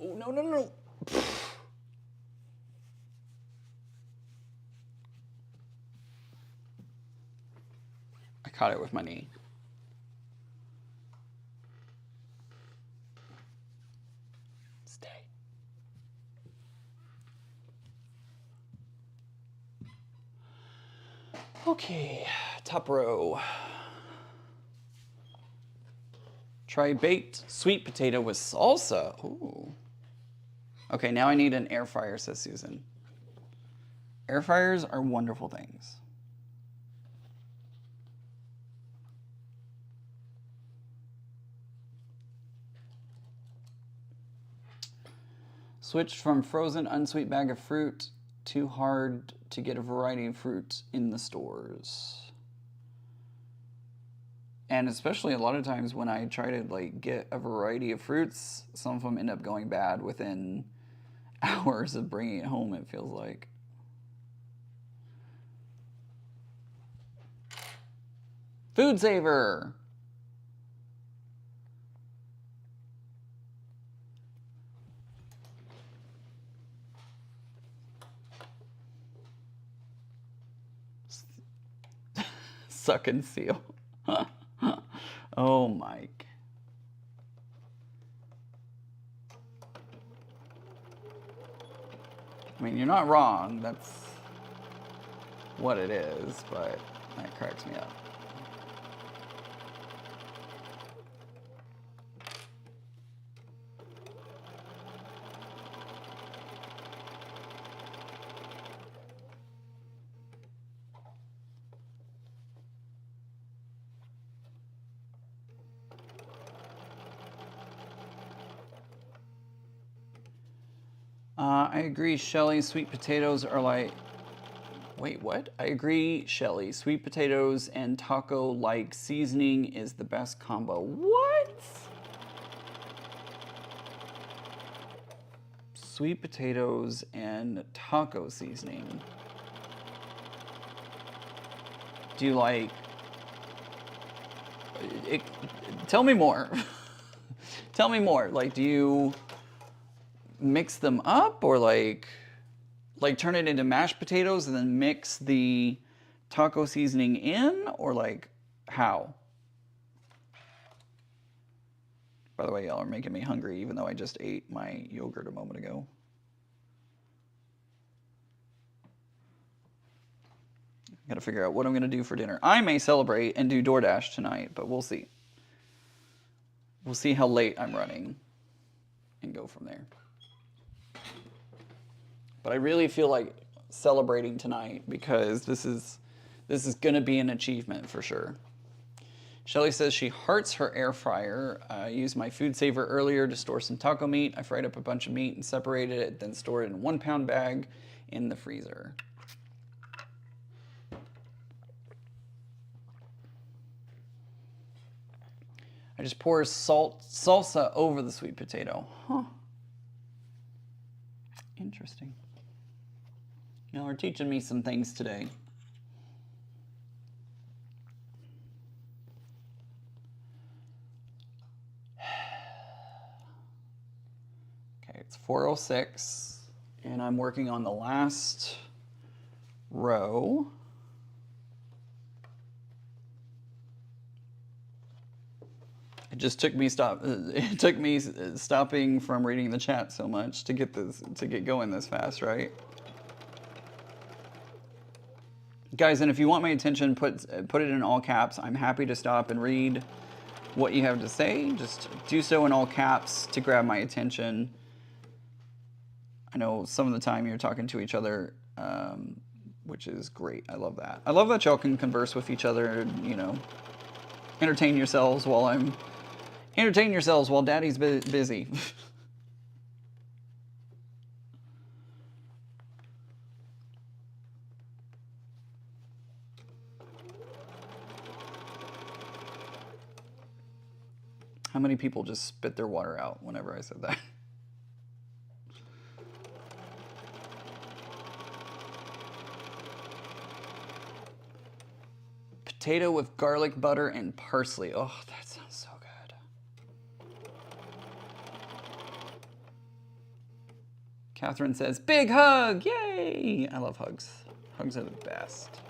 Oh, no, no, no. I caught it with my knee. Stay. Okay, top row. Try baked sweet potato with salsa. Ooh. Okay, now I need an air fryer, says Susan. Air fryers are wonderful things. Switched from frozen unsweet bag of fruit. Too hard to get a variety of fruit in the stores. And especially a lot of times when I try to like get a variety of fruits, some of them end up going bad within hours of bringing it home, it feels like. Food saver. Suck and seal. Oh, Mike. I mean, you're not wrong. That's what it is, but that cracks me up. I agree, Shelly. Sweet potatoes are like... Wait, what? I agree, Shelly. Sweet potatoes and taco-like seasoning is the best combo. What? Sweet potatoes and taco seasoning. Do you like... Tell me more. Tell me more. Like, do you mix them up or like turn it into mashed potatoes and then mix the taco seasoning in, or like how? By the way, y'all are making me hungry even though I just ate my yogurt a moment ago. Gotta figure out what I'm gonna do for dinner. I may celebrate and do DoorDash tonight, but we'll see. We'll see how late I'm running and go from there. But I really feel like celebrating tonight because this is gonna be an achievement for sure. Shelly says she hearts her air fryer. I used my food saver earlier to store some taco meat. I fried up a bunch of meat and separated it, then stored it in a 1-pound bag in the freezer. I just pour salsa over the sweet potato. Huh. Interesting. Y'all are teaching me some things today. It's 406, and I'm working on the last row. It just took me stopping from reading the chat so much to get going this fast, right? Guys, and if you want my attention, put it in all caps. I'm happy to stop and read what you have to say. Just do so in all caps to grab my attention. I know some of the time you're talking to each other, which is great. I love that. I love that y'all can converse with each other and, you know, entertain yourselves while Daddy's busy. How many people just spit their water out whenever I said that? Potato with garlic butter and parsley. Oh, that sounds so good. Catherine says, big hug, yay! I love hugs. Hugs are the best.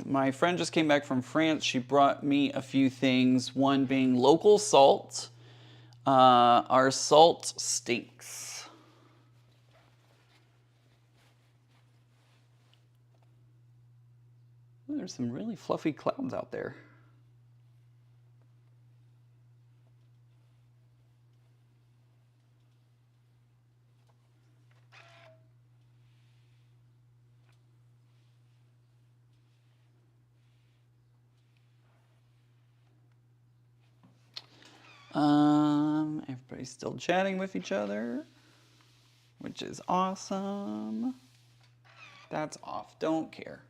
My friend just came back from France. She brought me a few things, one being local salt. Our salt stinks. Ooh, there's some really fluffy clouds out there. Everybody's still chatting with each other, which is awesome. That's off. Don't care.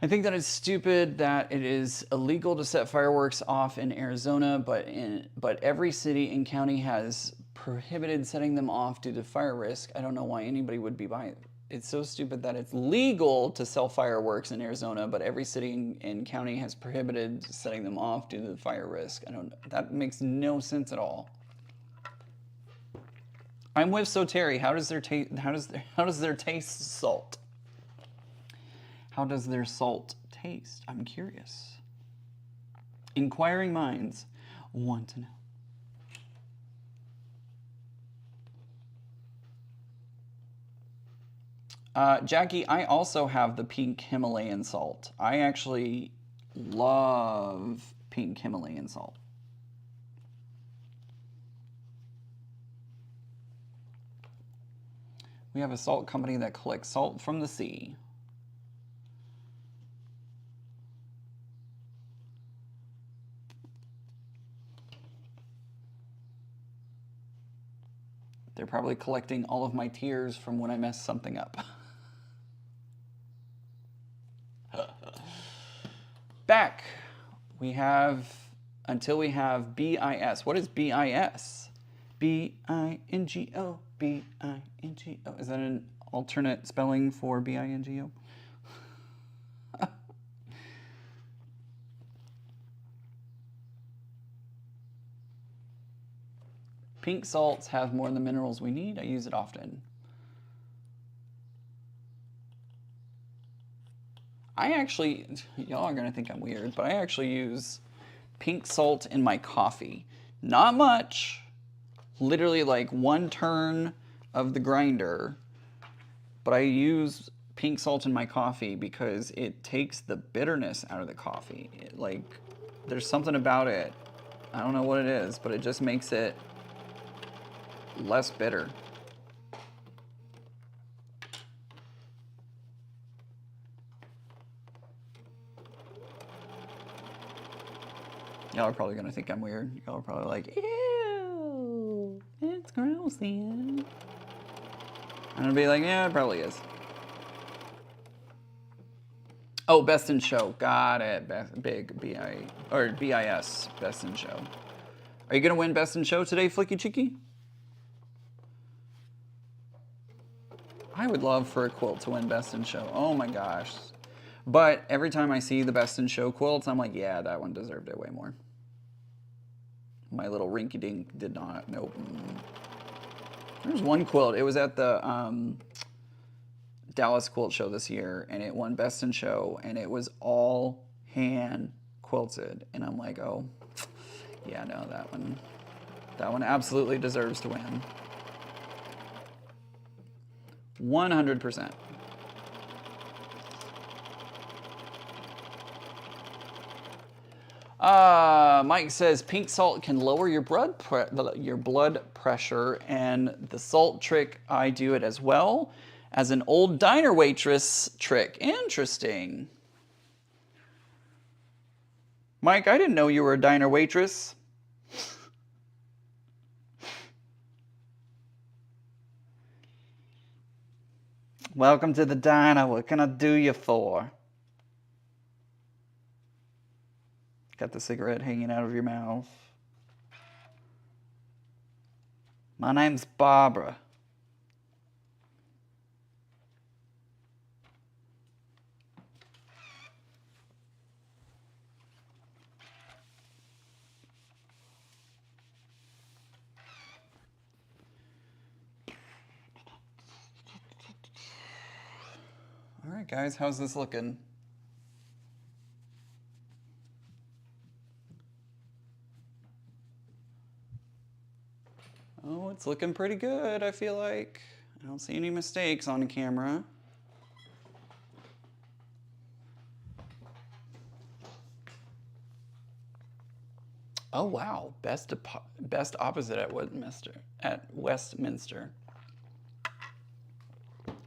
I think that it's stupid that it is illegal to set fireworks off in Arizona, but every city and county has prohibited setting them off due to fire risk. I don't know why anybody would be buying it. It's so stupid that it's legal to sell fireworks in Arizona, but every city and county has prohibited setting them off due to the fire risk. That makes no sense at all. I'm with Soteri. How does their taste salt? How does their salt taste? I'm curious. Inquiring minds want to know. Jackie, I also have the pink Himalayan salt. I actually love pink Himalayan salt. We have a salt company that collects salt from the sea. They're probably collecting all of my tears from when I messed something up. Back, we have, until we have BIS. What is BIS? B-I-N-G-O, B-I-N-G-O. Is that an alternate spelling for B-I-N-G-O? Pink salts have more of the minerals we need. I use it often. I actually, y'all are gonna think I'm weird, but I actually use pink salt in my coffee. Not much, literally like one turn of the grinder, but I use pink salt in my coffee because it takes the bitterness out of the coffee. There's something about it. I don't know what it is, but it just makes it less bitter. Y'all are probably gonna think I'm weird. Y'all are probably like, ew, it's gross, Ian. I'm gonna be like, yeah, it probably is. Oh, Best in Show. Got it. Big B-I, or B-I-S. Best in Show. Are you gonna win Best in Show today, Flicky Cheeky? I would love for a quilt to win Best in Show. Oh my gosh. But every time I see the Best in Show quilts, I'm like, yeah, that one deserved it way more. My little rinky dink did not. Nope. There's one quilt. It was at the Dallas Quilt Show this year, and it won Best in Show, and it was all hand quilted. And I'm like, oh, yeah, no, that one absolutely deserves to win. 100%. Mike says pink salt can lower your blood pressure, and the salt trick, I do it as well as an old diner waitress trick. Interesting. Mike, I didn't know you were a diner waitress. Welcome to the diner. What can I do you for? Got the cigarette hanging out of your mouth. My name's Barbara. All right, guys, how's this looking? Oh, it's looking pretty good, I feel like. I don't see any mistakes on the camera. Oh, wow. Best opposite at Westminster.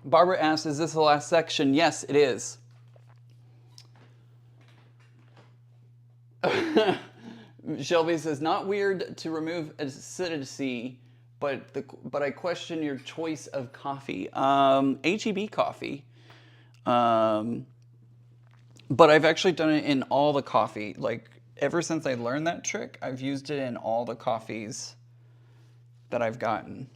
Barbara asks, is this the last section? Yes, it is. Shelby says, not weird to remove acidity, but I question your choice of coffee. HEB coffee. But I've actually done it in all the coffee. Like, ever since I learned that trick, I've used it in all the coffees that I've gotten.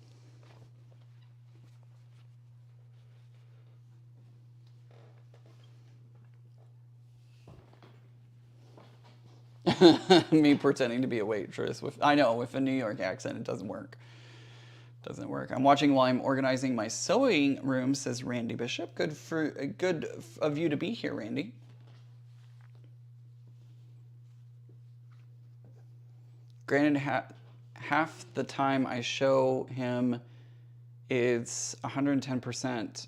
Me pretending to be a waitress I know, with a New York accent, it doesn't work. Doesn't work. I'm watching while I'm organizing my sewing room, says Randy Bishop. Good of you to be here, Randy. Granted, half the time I show him is 110%.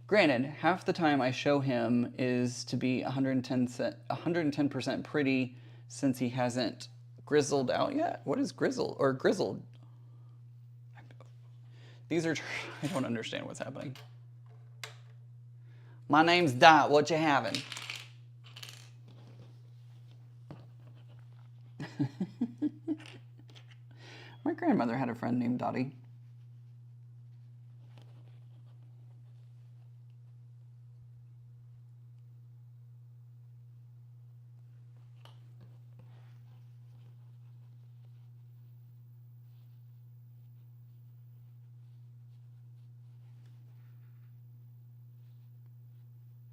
Granted, half the time I show him is to be 110% pretty, since he hasn't grizzled out yet. What is grizzled or grizzled? These are, I don't understand what's happening. My name's Dot. What you having? My grandmother had a friend named Dottie.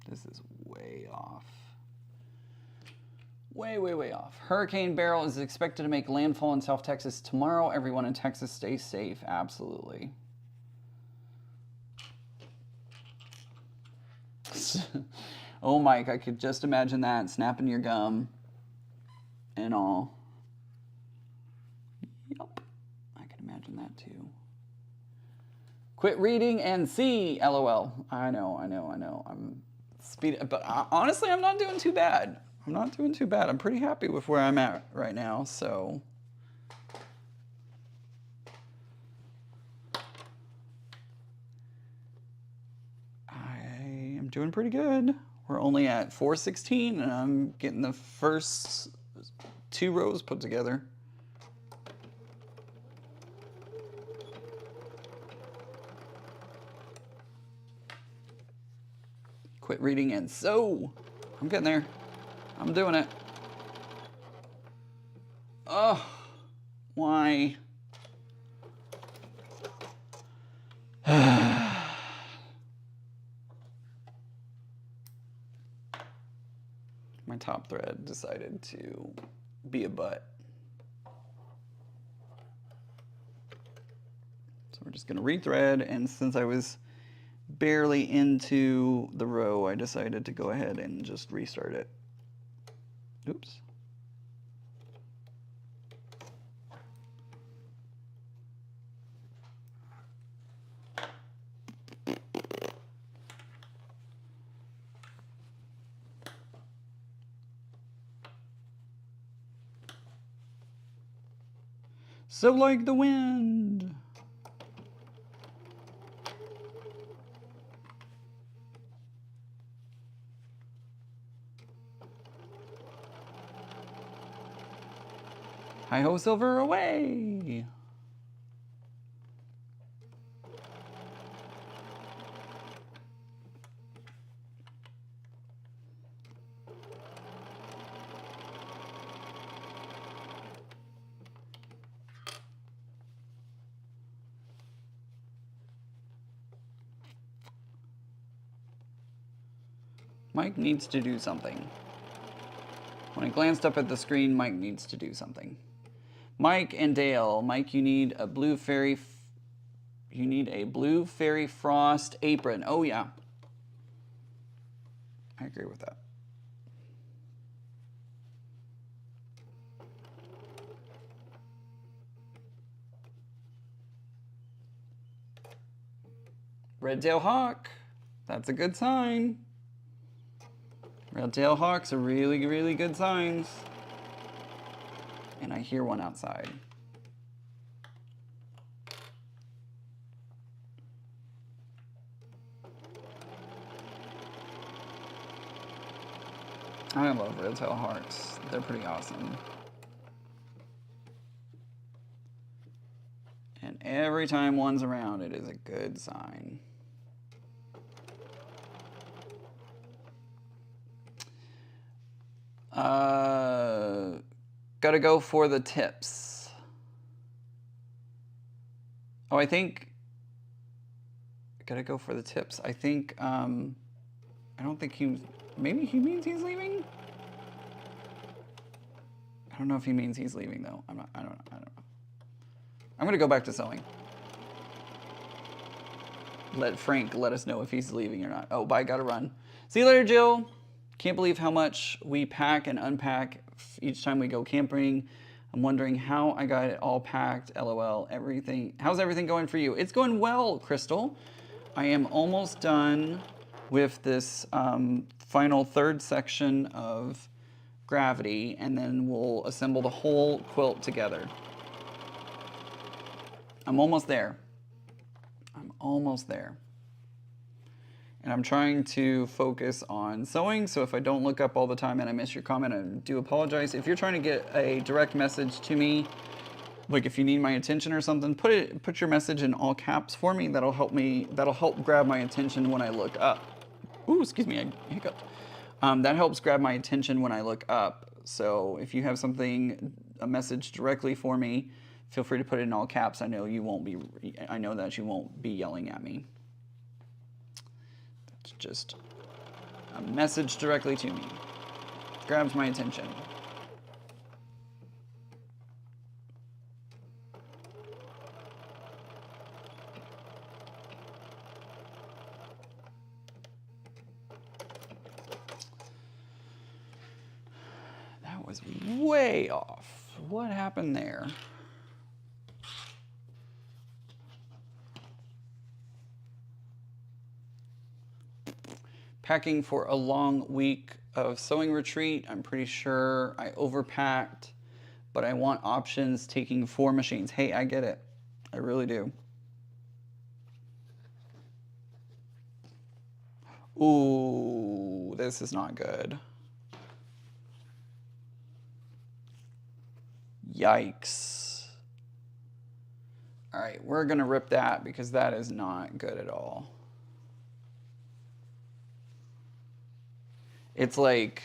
This is way off. Way off. Hurricane Beryl is expected to make landfall in South Texas tomorrow. Everyone in Texas stay safe. Absolutely. Oh, Mike, I could just imagine that. Snapping your gum and all. Yup. I can imagine that too. Quit reading and see. LOL. I know. I'm but honestly, I'm not doing too bad. I'm pretty happy with where I'm at right now, so. I am doing pretty good. We're only at 416, and I'm getting the first 2 rows put together. quit reading and sew. I'm getting there. I'm doing it. Oh, why? My top thread decided to be a butt. So we're just gonna rethread, and since I was barely into the row, I decided to go ahead and just restart it. Oops. So like the wind. Hi ho, silver, away! Mike needs to do something. When I glanced up at the screen, Mike needs to do something. Mike and Dale. Mike, you need a blue fairy frost apron. Oh yeah. I agree with that. Red-tailed hawk. That's a good sign. Red-tailed hawks are really, really good signs. And I hear one outside. I love red-tailed hawks. They're pretty awesome. And every time one's around, it is a good sign. Gotta go for the tips. Oh, I think... Gotta go for the tips. I think, I don't think he... Maybe he means he's leaving? I don't know if he means he's leaving, though. I don't know. I'm gonna go back to sewing. Let Frank let us know if he's leaving or not. Oh, bye, gotta run. See you later, Jill. Can't believe how much we pack and unpack each time we go camping. I'm wondering how I got it all packed. LOL. How's everything going for you? It's going well, Crystal. I am almost done with this final third section of Gravity, and then we'll assemble the whole quilt together. I'm almost there. I'm almost there. And I'm trying to focus on sewing, so if I don't look up all the time and I miss your comment, I do apologize. If you're trying to get a direct message to me, like if you need my attention or something, put your message in all caps for me. That'll help grab my attention when I look up. Ooh, excuse me, I hiccuped. That helps grab my attention when I look up. So if you have a message directly for me, feel free to put it in all caps. I know that you won't be yelling at me. It's just a message directly to me. Grabs my attention. That was way off. What happened there? Packing for a long week of sewing retreat. I'm pretty sure I overpacked, but I want options taking 4 machines. Hey, I get it. I really do. Ooh, this is not good. Yikes. All right, we're gonna rip that because that is not good at all. It's like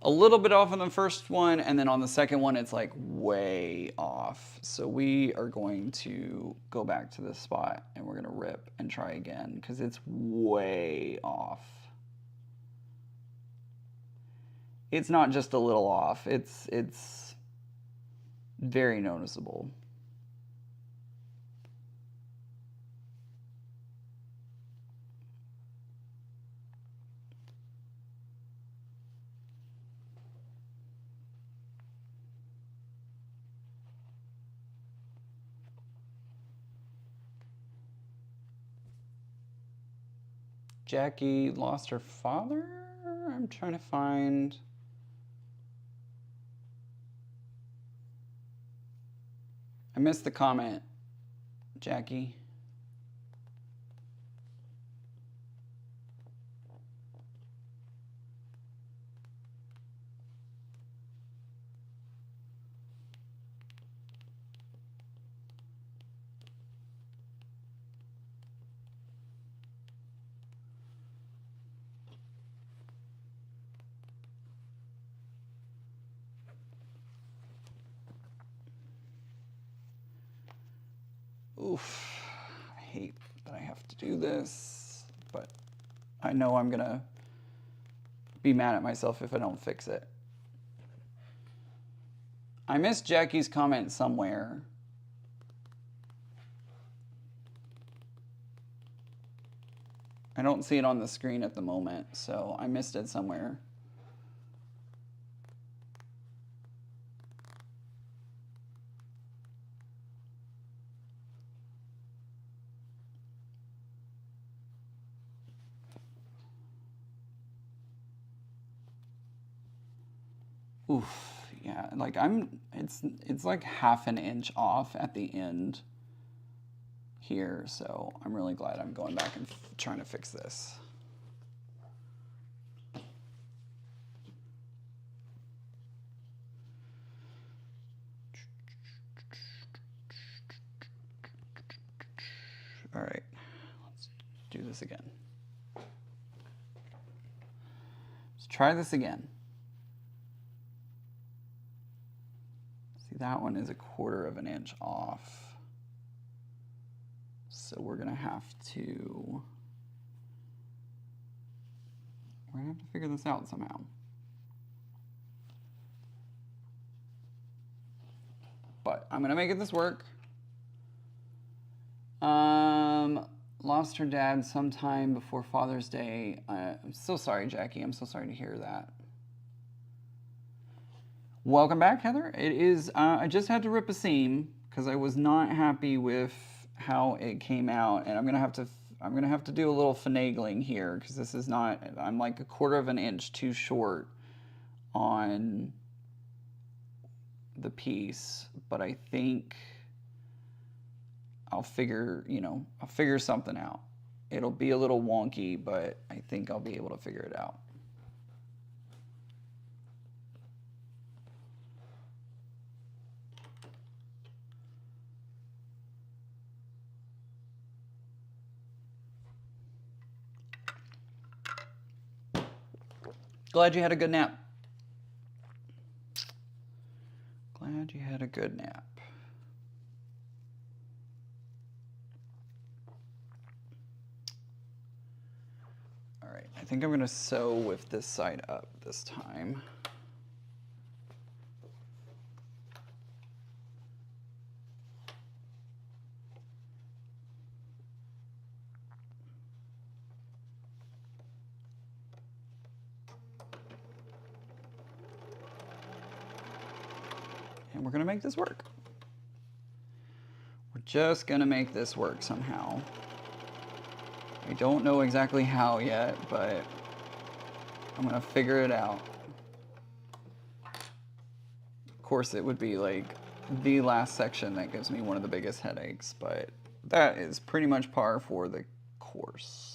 a little bit off on the first one, and then on the second one, it's like way off. So we are going to go back to this spot, and we're gonna rip and try again, because it's way off. It's not just a little off, it's very noticeable. Jackie lost her father? I'm trying to find... I missed the comment, Jackie. Oof, I hate that I have to do this, but I know I'm gonna be mad at myself if I don't fix it. I missed Jackie's comment somewhere. I don't see it on the screen at the moment, so I missed it somewhere. Oof, yeah, like it's like half an inch off at the end here, so I'm really glad I'm going back and trying to fix this. All right, let's do this again. Let's try this again. See, that one is 1/4 of an inch off. So we're gonna have to figure this out somehow. But I'm gonna make this work. Lost her dad sometime before Father's Day. I'm so sorry, Jackie. I'm so sorry to hear that. Welcome back, Heather. It is, I just had to rip a seam because I was not happy with how it came out, and I'm gonna have to do a little finagling here because this is not, I'm like 1/4 of an inch too short on the piece, but I think I'll figure something out. It'll be a little wonky, but I think I'll be able to figure it out. Glad you had a good nap. Glad you had a good nap. All right, I think I'm gonna sew with this side up this time. And we're gonna make this work. We're just gonna make this work somehow. I don't know exactly how yet, but I'm gonna figure it out. Of course, it would be like the last section that gives me one of the biggest headaches, but that is pretty much par for the course.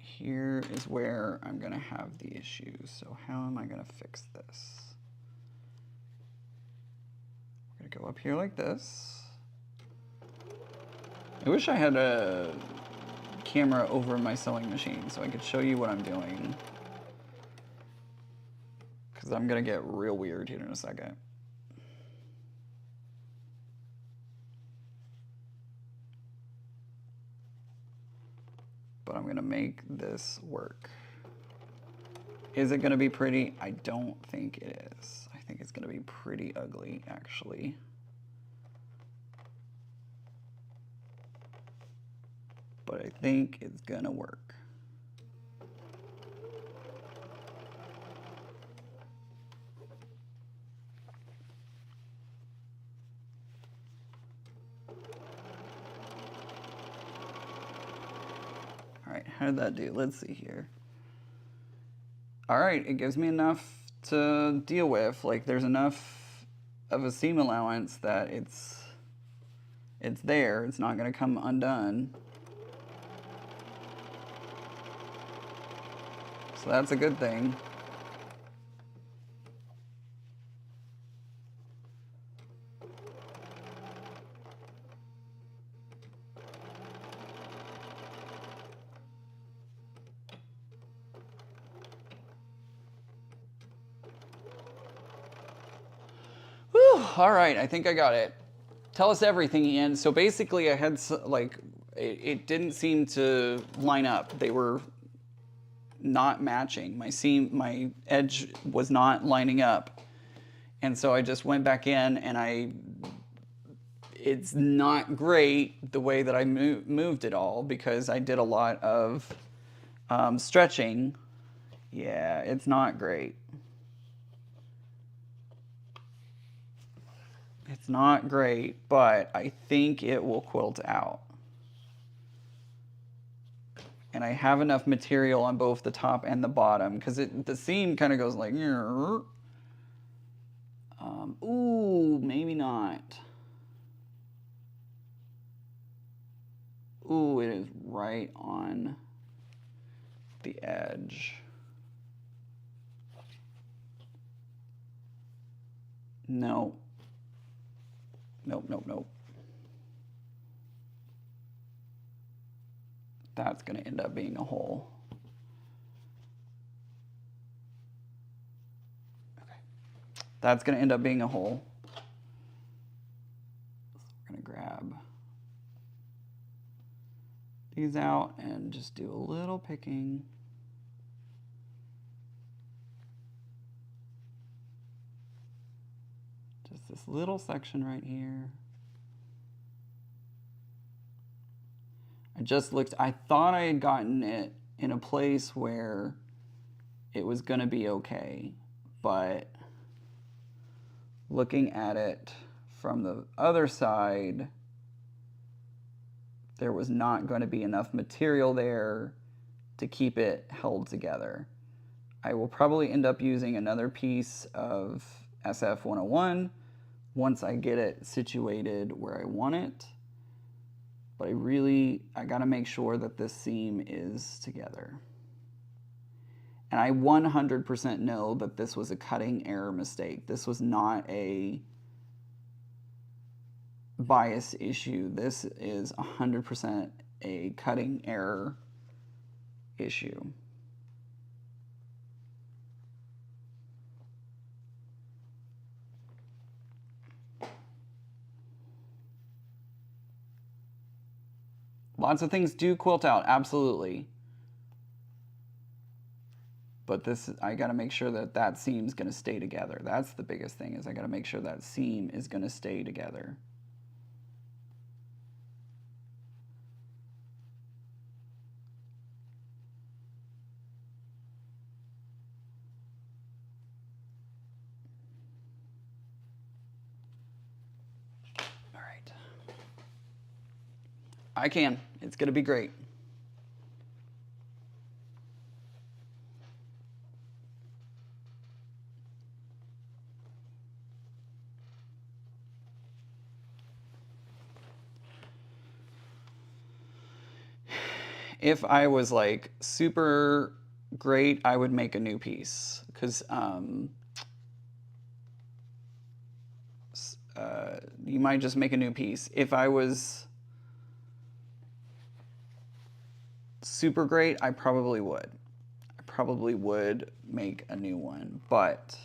Here is where I'm gonna have the issues. So how am I gonna fix this? We're go up here like this. I wish I had a camera over my sewing machine so I could show you what I'm doing. Because I'm going to get real weird here in a second. But I'm going to make this work. Is it going to be pretty? I don't think it is. I think it's going to be pretty ugly, actually. But I think it's going to work. All right, how did that do? Let's see here. All right, it gives me enough to deal with. Like, there's enough of a seam allowance that it's there. It's not going to come undone. So that's a good thing. Whew, all right, I think I got it. Tell us everything, Ian. So basically I had, like, it didn't seem to line up. They were not matching. My edge was not lining up. And so I just went back in and it's not great the way that I moved it all because I did a lot of stretching. Yeah, it's not great. It's not great, but I think it will quilt out. And I have enough material on both the top and the bottom because the seam kind of goes like, ooh, maybe not. Ooh, it is right on the edge. No. Nope, nope, nope. That's going to end up being a hole. Okay. That's going to end up being a hole. So we're going to grab these out and just do a little picking. Just this little section right here. I just looked, I thought I had gotten it in a place where it was going to be okay, but looking at it from the other side, there was not going to be enough material there to keep it held together. I will probably end up using another piece of SF101 once I get it situated where I want it. But I gotta make sure that this seam is together. And I 100% know that this was a cutting error mistake. This was not a bias issue. This is 100% a cutting error issue. Lots of things do quilt out, absolutely. But I gotta make sure that that seam's gonna stay together. That's the biggest thing, is I gotta make sure that seam is gonna stay together. All right. I can. It's gonna be great. If I was like super great, I would make a new piece because You might just make a new piece. If I was super great, I probably would. I probably would make a new one, but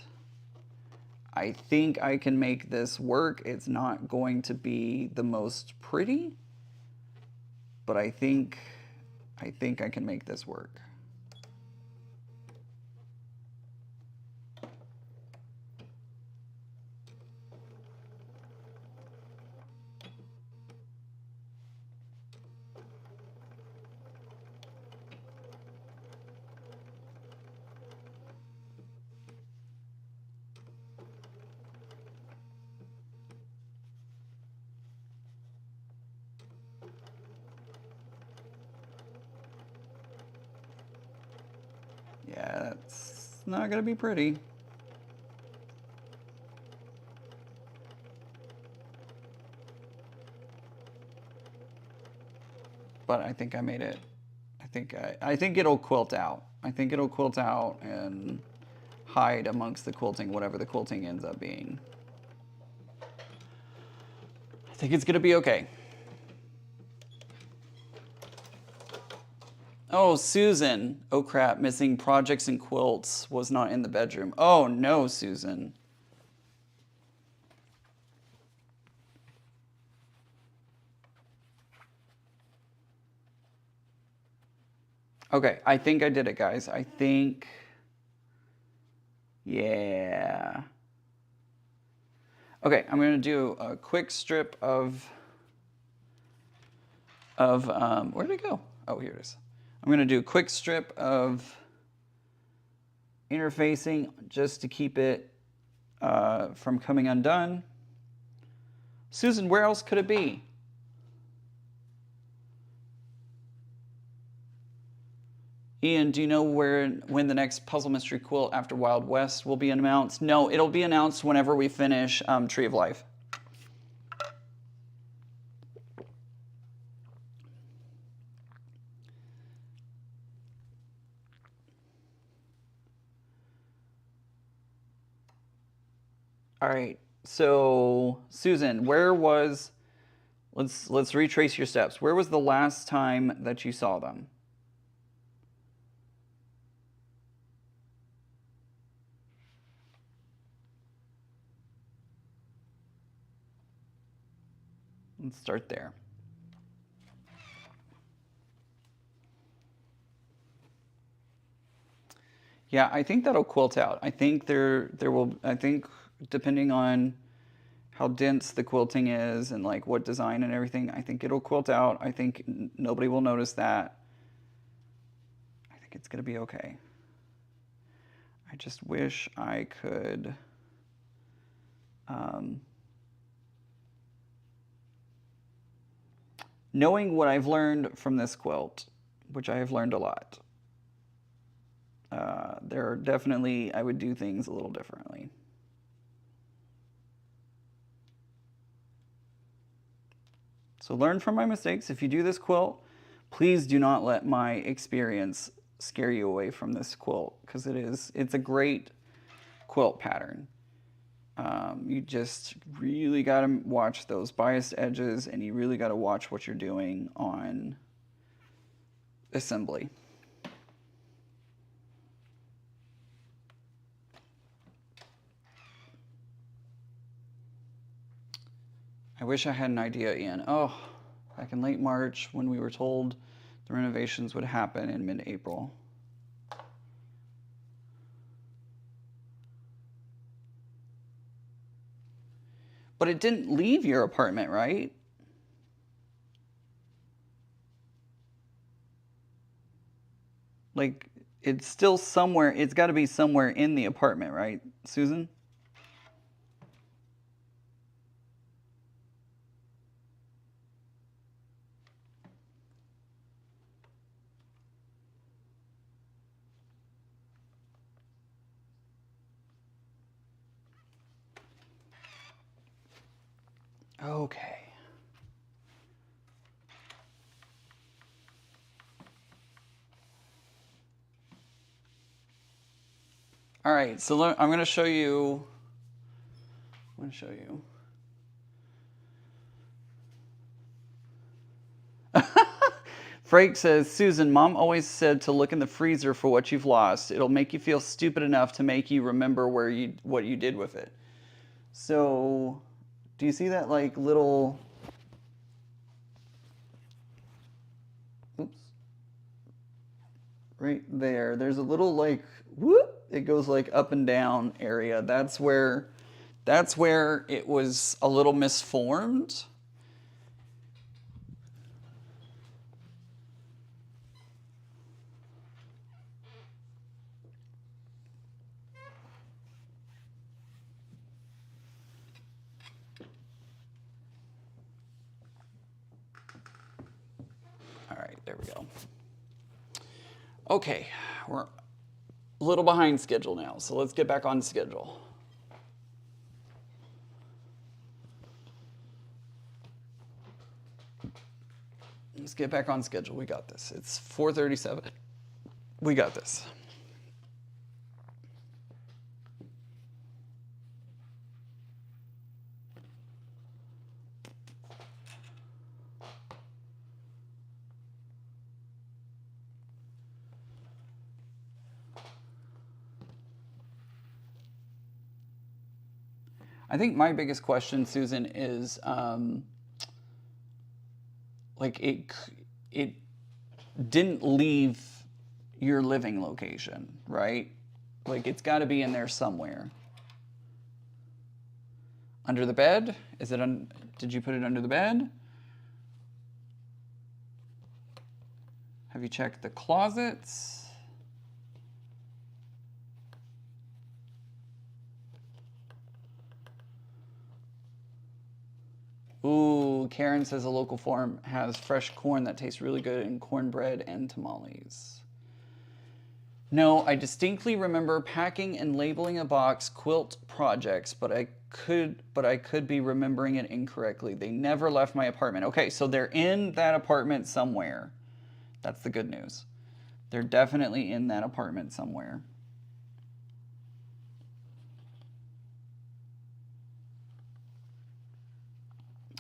I think I can make this work. It's not going to be the most pretty, but I think I can make this work. Yeah, it's not gonna be pretty. But I think I made it. I think it'll quilt out. I think it'll quilt out and hide amongst the quilting, whatever the quilting ends up being. I think it's gonna be okay. Oh, Susan. Oh crap, missing projects and quilts was not in the bedroom. Oh no, Susan. Okay, I think I did it, guys. I think, yeah. Okay, I'm gonna do a quick strip of where did it go? Oh, here it is. I'm gonna do a quick strip of interfacing just to keep it from coming undone. Susan, where else could it be? Ian, do you know when the next Puzzle Mystery Quilt after Wild West will be announced? No, it'll be announced whenever we finish Tree of Life. All right, so Susan, let's retrace your steps. Where was the last time that you saw them? Let's start there. Yeah, I think that'll quilt out. I think I think depending on how dense the quilting is and like what design and everything, I think it'll quilt out. I think nobody will notice that. I think it's gonna be okay. I just wish I could knowing what I've learned from this quilt, which I have learned a lot, there are definitely, I would do things a little differently. So learn from my mistakes. If you do this quilt, please do not let my experience scare you away from this quilt, because it's a great quilt pattern. You just really got to watch those biased edges, and you really got to watch what you're doing on assembly. I wish I had an idea, Ian. Oh, back in late March when we were told the renovations would happen in mid-April. But it didn't leave your apartment, right? Like, it's still somewhere, it's got to be somewhere in the apartment, right, Susan? Okay. All right, so I'm going to show you. I'm going to show you. Frank says, Susan, Mom always said to look in the freezer for what you've lost. It'll make you feel stupid enough to make you remember what you did with it. So, do you see that like little... Oops. Right there. There's a little like, whoop, it goes like up and down area. That's where it was a little misformed. All right, there we go. Okay, we're a little behind schedule now, so let's get back on schedule. Let's get back on schedule. We got this. It's 4:37. We got this. I think my biggest question, Susan, is like it didn't leave your living location, right? Like it's got to be in there somewhere. Under the bed? Is it did you put it under the bed? Have you checked the closets? Ooh, Karen says a local farm has fresh corn that tastes really good in cornbread and tamales. No, I distinctly remember packing and labeling a box quilt projects, but I could be remembering it incorrectly. They never left my apartment. Okay, so they're in that apartment somewhere. That's the good news. They're definitely in that apartment somewhere.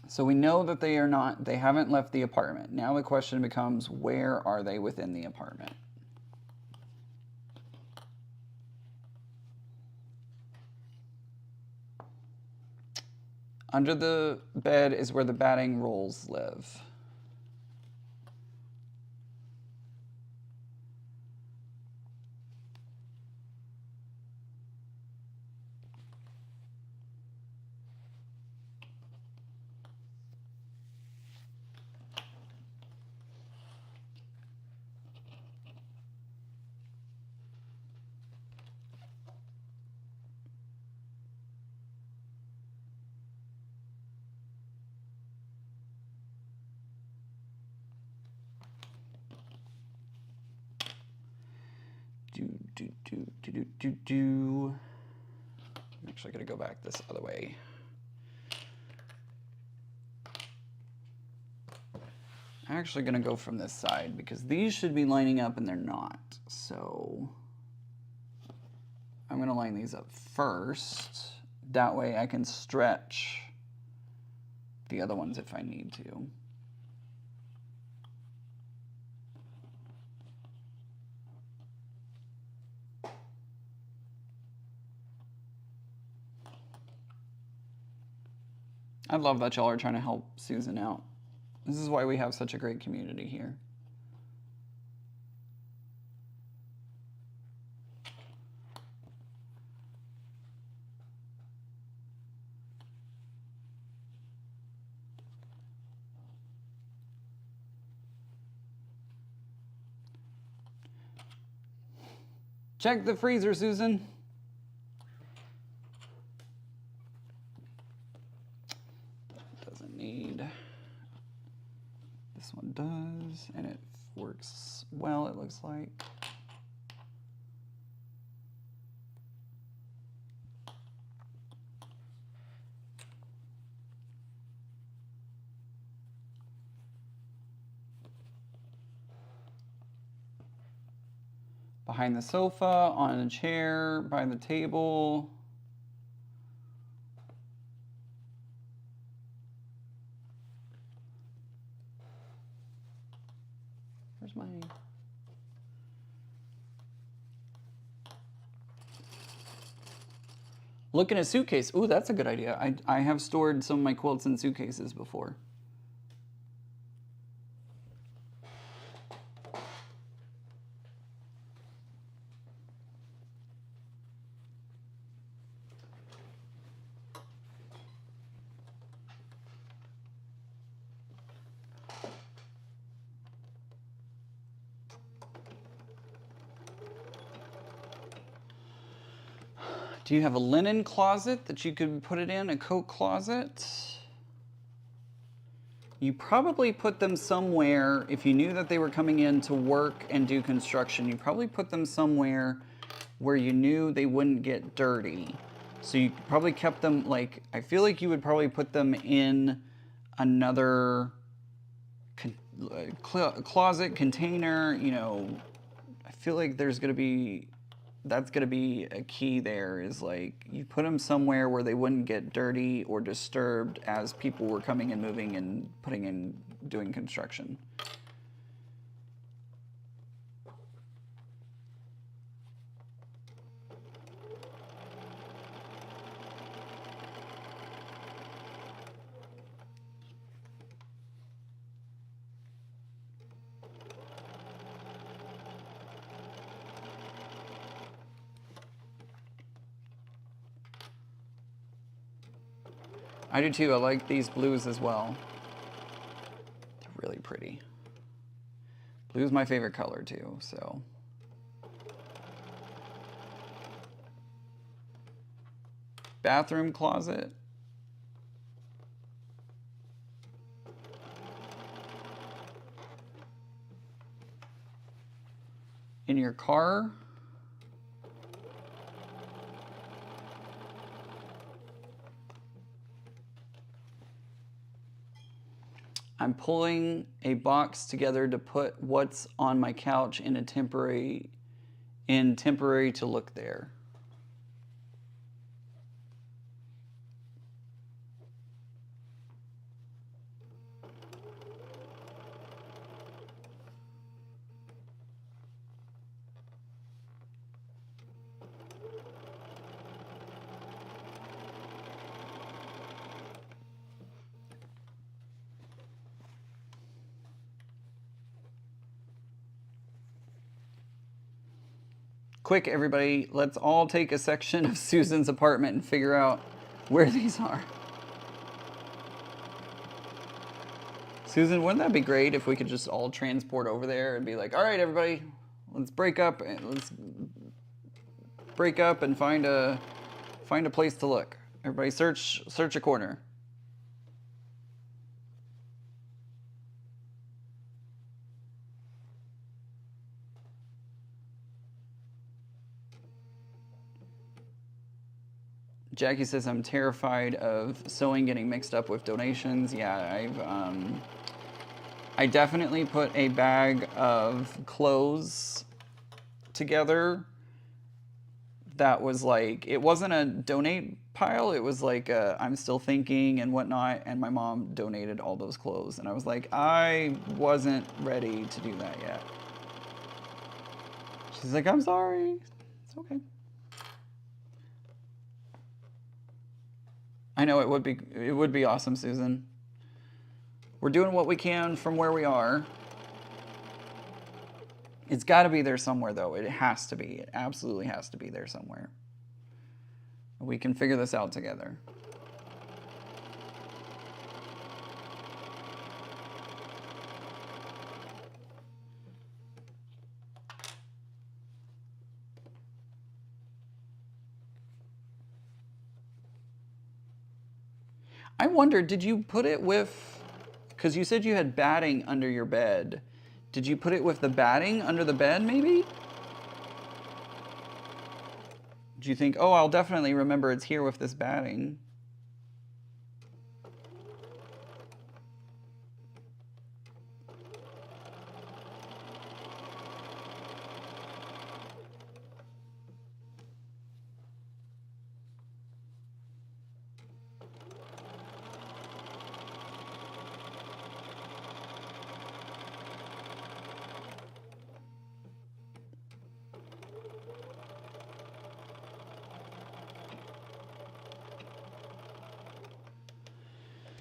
So we know that they haven't left the apartment. Now the question becomes, where are they within the apartment? Under the bed is where the batting rolls live. I'm actually going to go back this other way. I'm actually going to go from this side because these should be lining up and they're not. So I'm going to line these up first. That way I can stretch the other ones if I need to. I love that y'all are trying to help Susan out. This is why we have such a great community here. Check the freezer, Susan. This one does, and it works well, it looks like. Behind the sofa, on a chair, by the table. Where's my... Look in a suitcase. Ooh, that's a good idea. I have stored some of my quilts in suitcases before. Do you have a linen closet that you could put it in, a coat closet? You probably put them somewhere, if you knew that they were coming in to work and do construction, you probably put them somewhere where you knew they wouldn't get dirty. So you probably kept them, like, I feel like you would probably put them in another closet container, you know. I feel like there's gonna be, that's going to be a key there, is like you put them somewhere where they wouldn't get dirty or disturbed as people were coming and moving and putting in, doing construction. I do too. I like these blues as well. They're really pretty. Blue is my favorite color too, so. Bathroom closet. In your car. I'm pulling a box together to put what's on my couch in a temporary to look there. Quick, everybody, let's all take a section of Susan's apartment and figure out where these are. Susan, wouldn't that be great if we could just all transport over there and be like, all right, everybody, let's break up and find a place to look. Everybody search a corner. Jackie says, I'm terrified of sewing getting mixed up with donations. Yeah, I definitely put a bag of clothes together that was like, it wasn't a donate pile, it was like a, I'm still thinking and whatnot, and my mom donated all those clothes. And I was like, I wasn't ready to do that yet. She's like, I'm sorry. It's okay. I know it would be awesome, Susan. We're doing what we can from where we are. It's got to be there somewhere, though. It has to be. It absolutely has to be there somewhere. We can figure this out together. I wonder, did you put it with, because you said you had batting under your bed. Did you put it with the batting under the bed, maybe? Do you think, oh, I'll definitely remember it's here with this batting?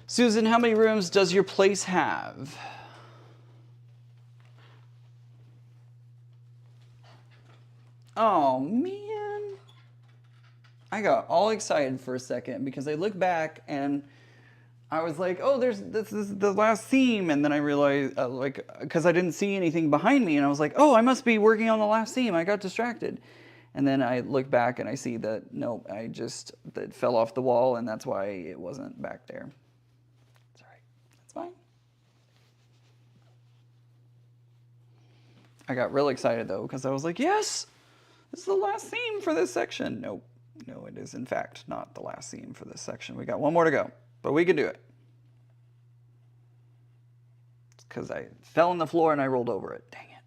Susan, how many rooms does your place have? Oh, man. I got all excited for a second because I looked back and I was like, oh, this is the last theme. And then I realized, because I didn't see anything behind me, and I was like, oh, I must be working on the last theme. I got distracted. And then I look back and I see that, no, that fell off the wall, and that's why it wasn't back there. It's all right. That's fine. I got real excited, though, because I was like, yes, this is the last theme for this section. Nope. No, it is, in fact, not the last theme for this section. We got one more to go, but we can do it. It's because I fell on the floor and I rolled over it. Dang it.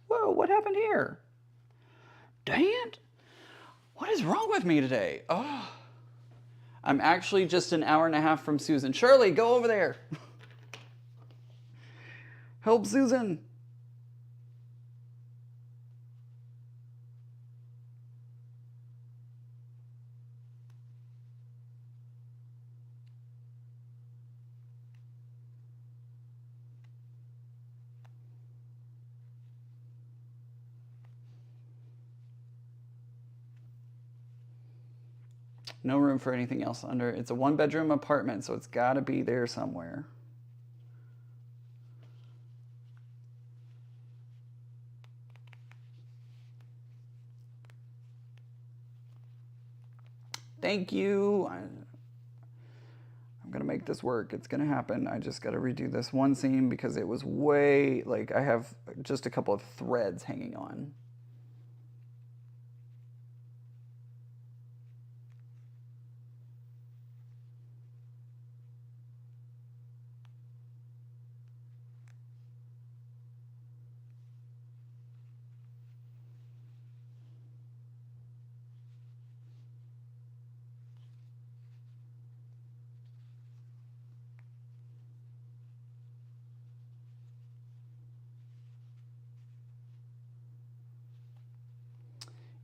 Whoa, what happened here? Dang it. What is wrong with me today? Oh, I'm actually just an hour and a half from Susan. Shirley, go over there. Help Susan. No room for anything else under. It's a one-bedroom apartment, so it's got to be there somewhere. Thank you. I'm going to make this work. It's going to happen. I just got to redo this one seam because it was way, like, I have just a couple of threads hanging on.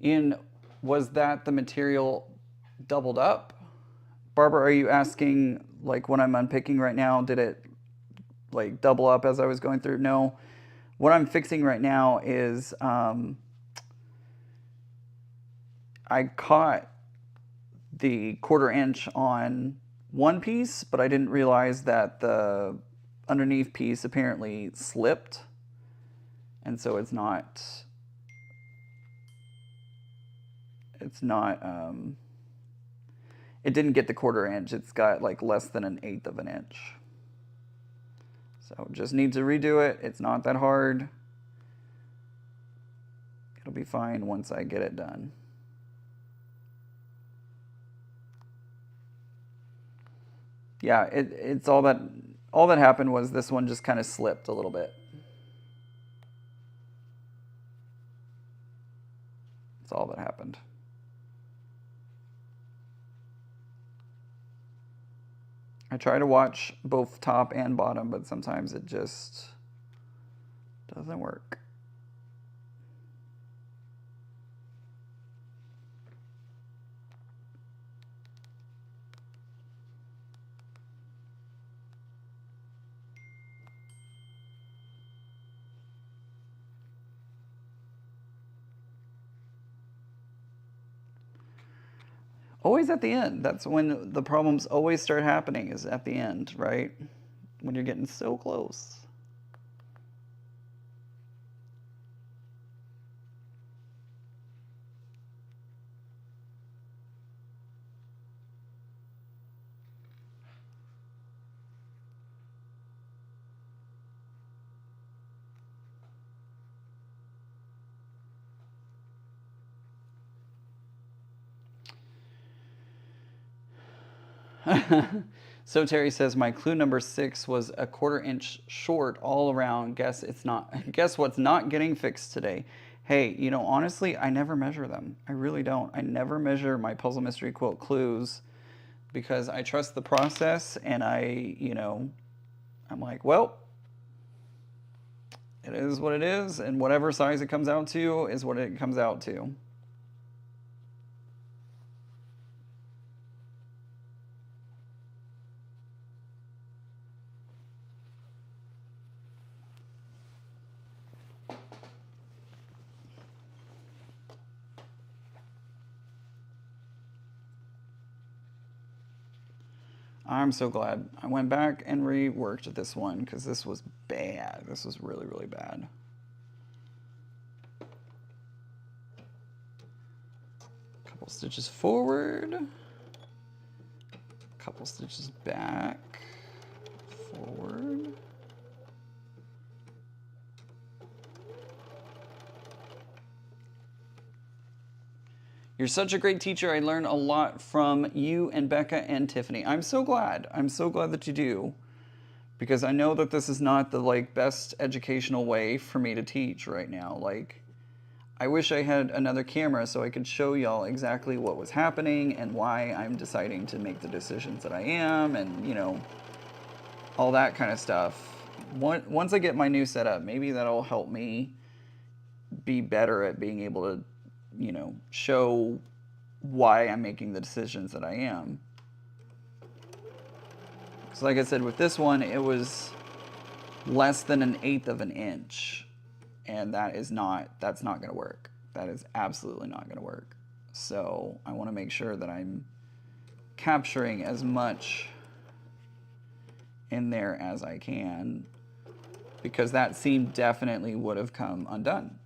Ian, was that the material doubled up? Barbara, are you asking, like, when I'm unpicking right now, did it, like, double up as I was going through? No. What I'm fixing right now is I caught the 1/4 inch on one piece, but I didn't realize that the underneath piece apparently slipped. And so it didn't get the 1/4 inch. It's got like less than 1/8 of an inch. So just need to redo it. It's not that hard. It'll be fine once I get it done. Yeah, it's all that happened was this one just kind of slipped a little bit. That's all that happened. I try to watch both top and bottom, but sometimes it just doesn't work. Always at the end. That's when the problems always start happening, is at the end, right? When you're getting so close. So Terry says my clue number 6 was a 1/4 inch short all around. Guess what's not getting fixed today? Hey, you know, honestly, I never measure them. I really don't. I never measure my puzzle mystery quilt clues because I trust the process, and I'm like, well, it is what it is, and whatever size it comes out to is what it comes out to. I'm so glad. I went back and reworked this one because this was bad. This was really, really bad. Couple stitches forward. Couple stitches back. Forward. You're such a great teacher. I learn a lot from you and Becca and Tiffany. I'm so glad. I'm so glad that you do. Because I know that this is not the best educational way for me to teach right now. I wish I had another camera so I could show y'all exactly what was happening and why I'm deciding to make the decisions that I am and, you know, all that kind of stuff. Once I get my new setup, maybe that'll help me be better at being able to, you know, show why I'm making the decisions that I am. Because like I said, with this one, it was less than 1/8 of an inch. And that's not going to work. That is absolutely not going to work. So I want to make sure that I'm capturing as much in there as I can, because that seam definitely would have come undone.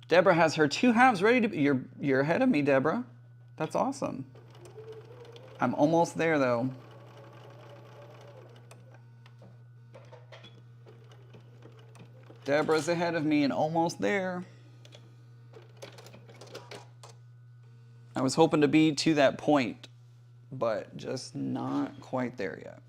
Deborah has her 2 halves ready to. You're ahead of me, Deborah. That's awesome. I'm almost there though. Deborah's ahead of me and almost there. I was hoping to be to that point, but just not quite there yet.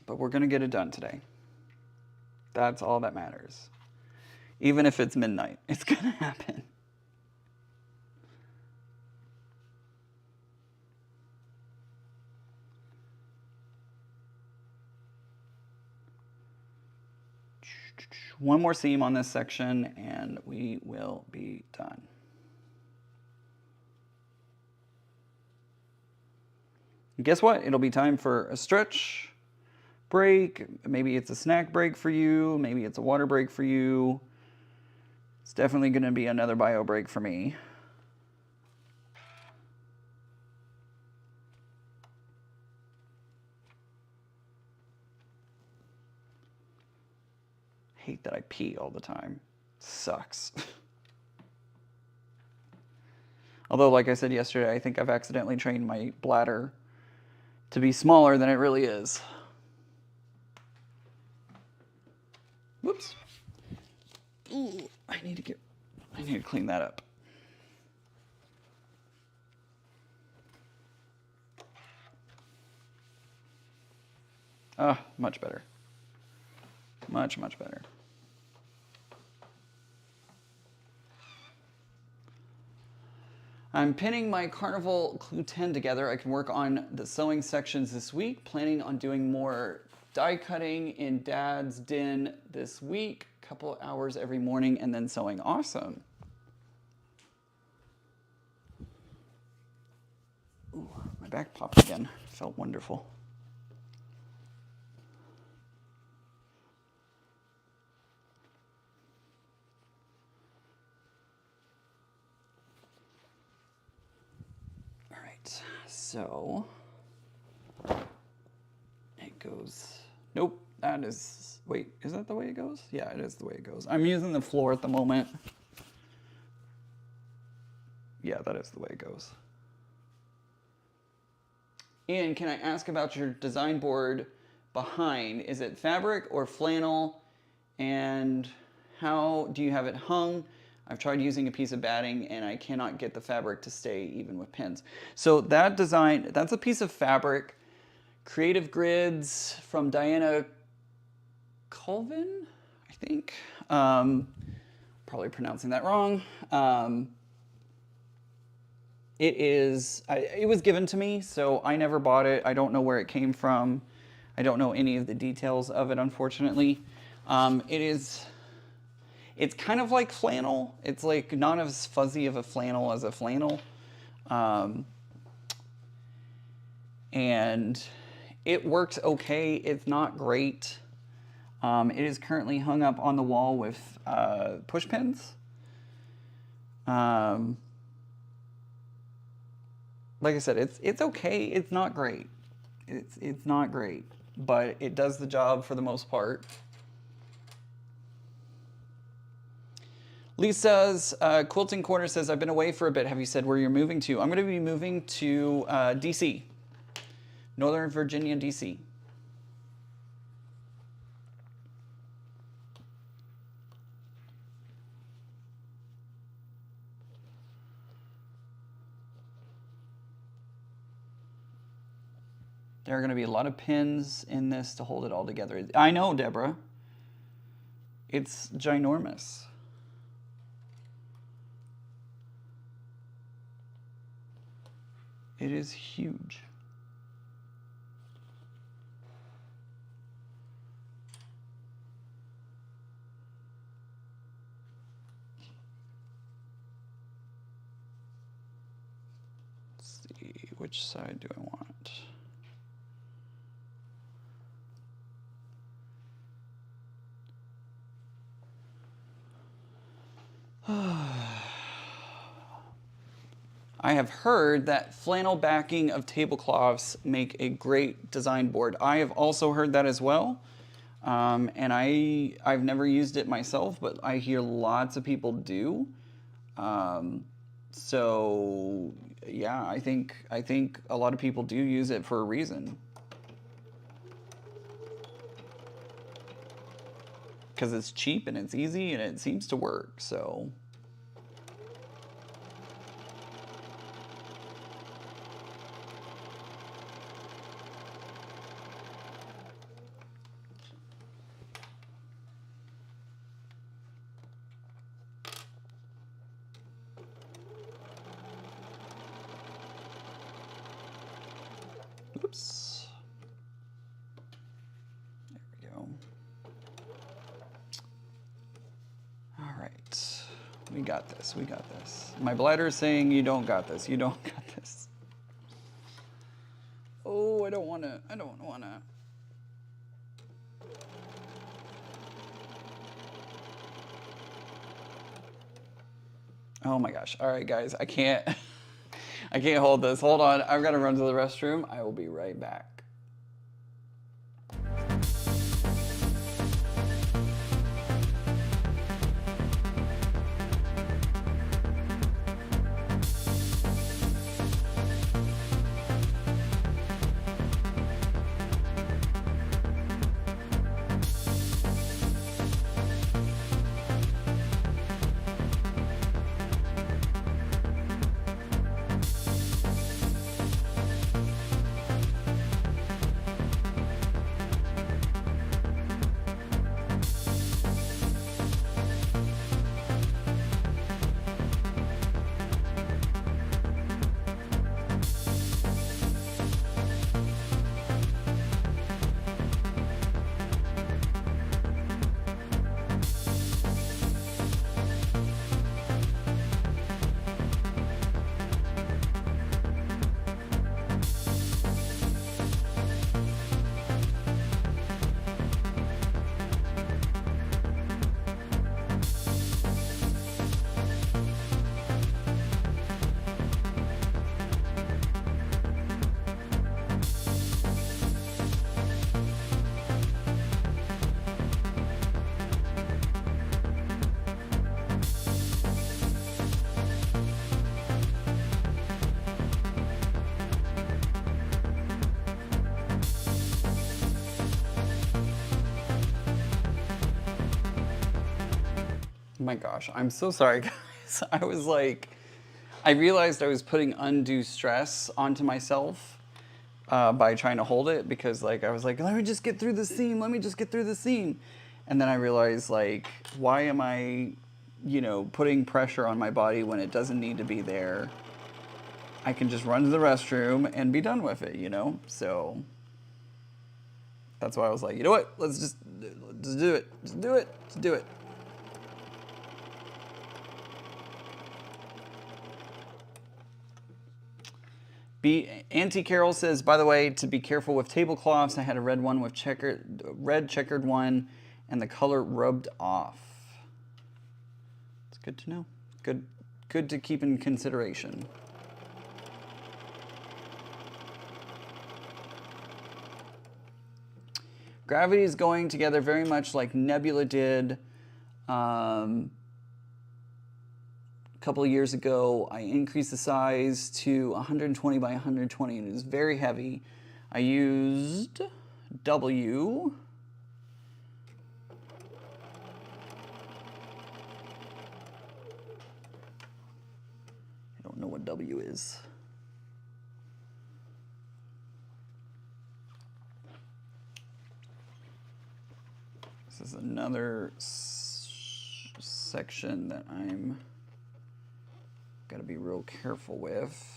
But we're going to get it done today. That's all that matters. Even if it's midnight, it's going to happen. One more seam on this section and we will be done. And guess what? It'll be time for a stretch break. Maybe it's a snack break for you. Maybe it's a water break for you. It's definitely going to be another bio break for me. Hate that I pee all the time. Sucks. Although, like I said yesterday, I think I've accidentally trained my bladder to be smaller than it really is. Whoops. Ooh, I need to clean that up. Ah, much better. Much, much better. I'm pinning my Carnival Clue 10 together. I can work on the sewing sections this week. Planning on doing more die cutting in Dad's den this week. Couple of hours every morning and then sewing. Awesome. Ooh, my back popped again. Felt wonderful. All right, so it goes, nope, that is, wait, is that the way it goes? Yeah, it is the way it goes. I'm using the floor at the moment. Yeah, that is the way it goes. Ian, can I ask about your design board behind? Is it fabric or flannel? And how do you have it hung? I've tried using a piece of batting and I cannot get the fabric to stay even with pins. So that design, that's a piece of fabric. Creative Grids from Diana Colvin, I think. Probably pronouncing that wrong. It was given to me, so I never bought it. I don't know where it came from. I don't know any of the details of it, unfortunately. It's kind of like flannel. It's like not as fuzzy of a flannel as a flannel. And it works okay. It's not great. It is currently hung up on the wall with push pins. Like I said, it's okay. It's not great. It's not great, but it does the job for the most part. Lisa's Quilting Corner says, I've been away for a bit. Have you said where you're moving to? I'm going to be moving to DC, Northern Virginia, DC. There are going to be a lot of pins in this to hold it all together. I know, Deborah. It's ginormous. It is huge. Let's see, which side do I want? I have heard that flannel backing of tablecloths make a great design board. I have also heard that as well. And I've never used it myself, but I hear lots of people do. So yeah, I think a lot of people do use it for a reason. Because it's cheap and it's easy and it seems to work, so. Oops. There we go. All right. We got this. We got this. My bladder is saying you don't got this. You don't got this. Oh, I don't want to. I don't want to. Oh my gosh. All right, guys. I can't. I can't hold this. Hold on. I've got to run to the restroom. I will be right back. My gosh, I'm so sorry, guys. I realized I was putting undue stress onto myself by trying to hold it because I was like, let me just get through the seam. Let me just get through the seam. And then I realized why am I, putting pressure on my body when it doesn't need to be there? I can just run to the restroom and be done with it, So that's why I was like, you know what? Let's just do it. Just do it. Just do it. Auntie Carol says, by the way, to be careful with tablecloths. I had a red one with checkered one, and the color rubbed off. It's good to know. Good to keep in consideration. Gravity is going together very much like Nebula did. A couple of years ago, I increased the size to 120 by 120, and it was very heavy. I used W. I don't know what W is. This is another section that I'm got to be real careful with.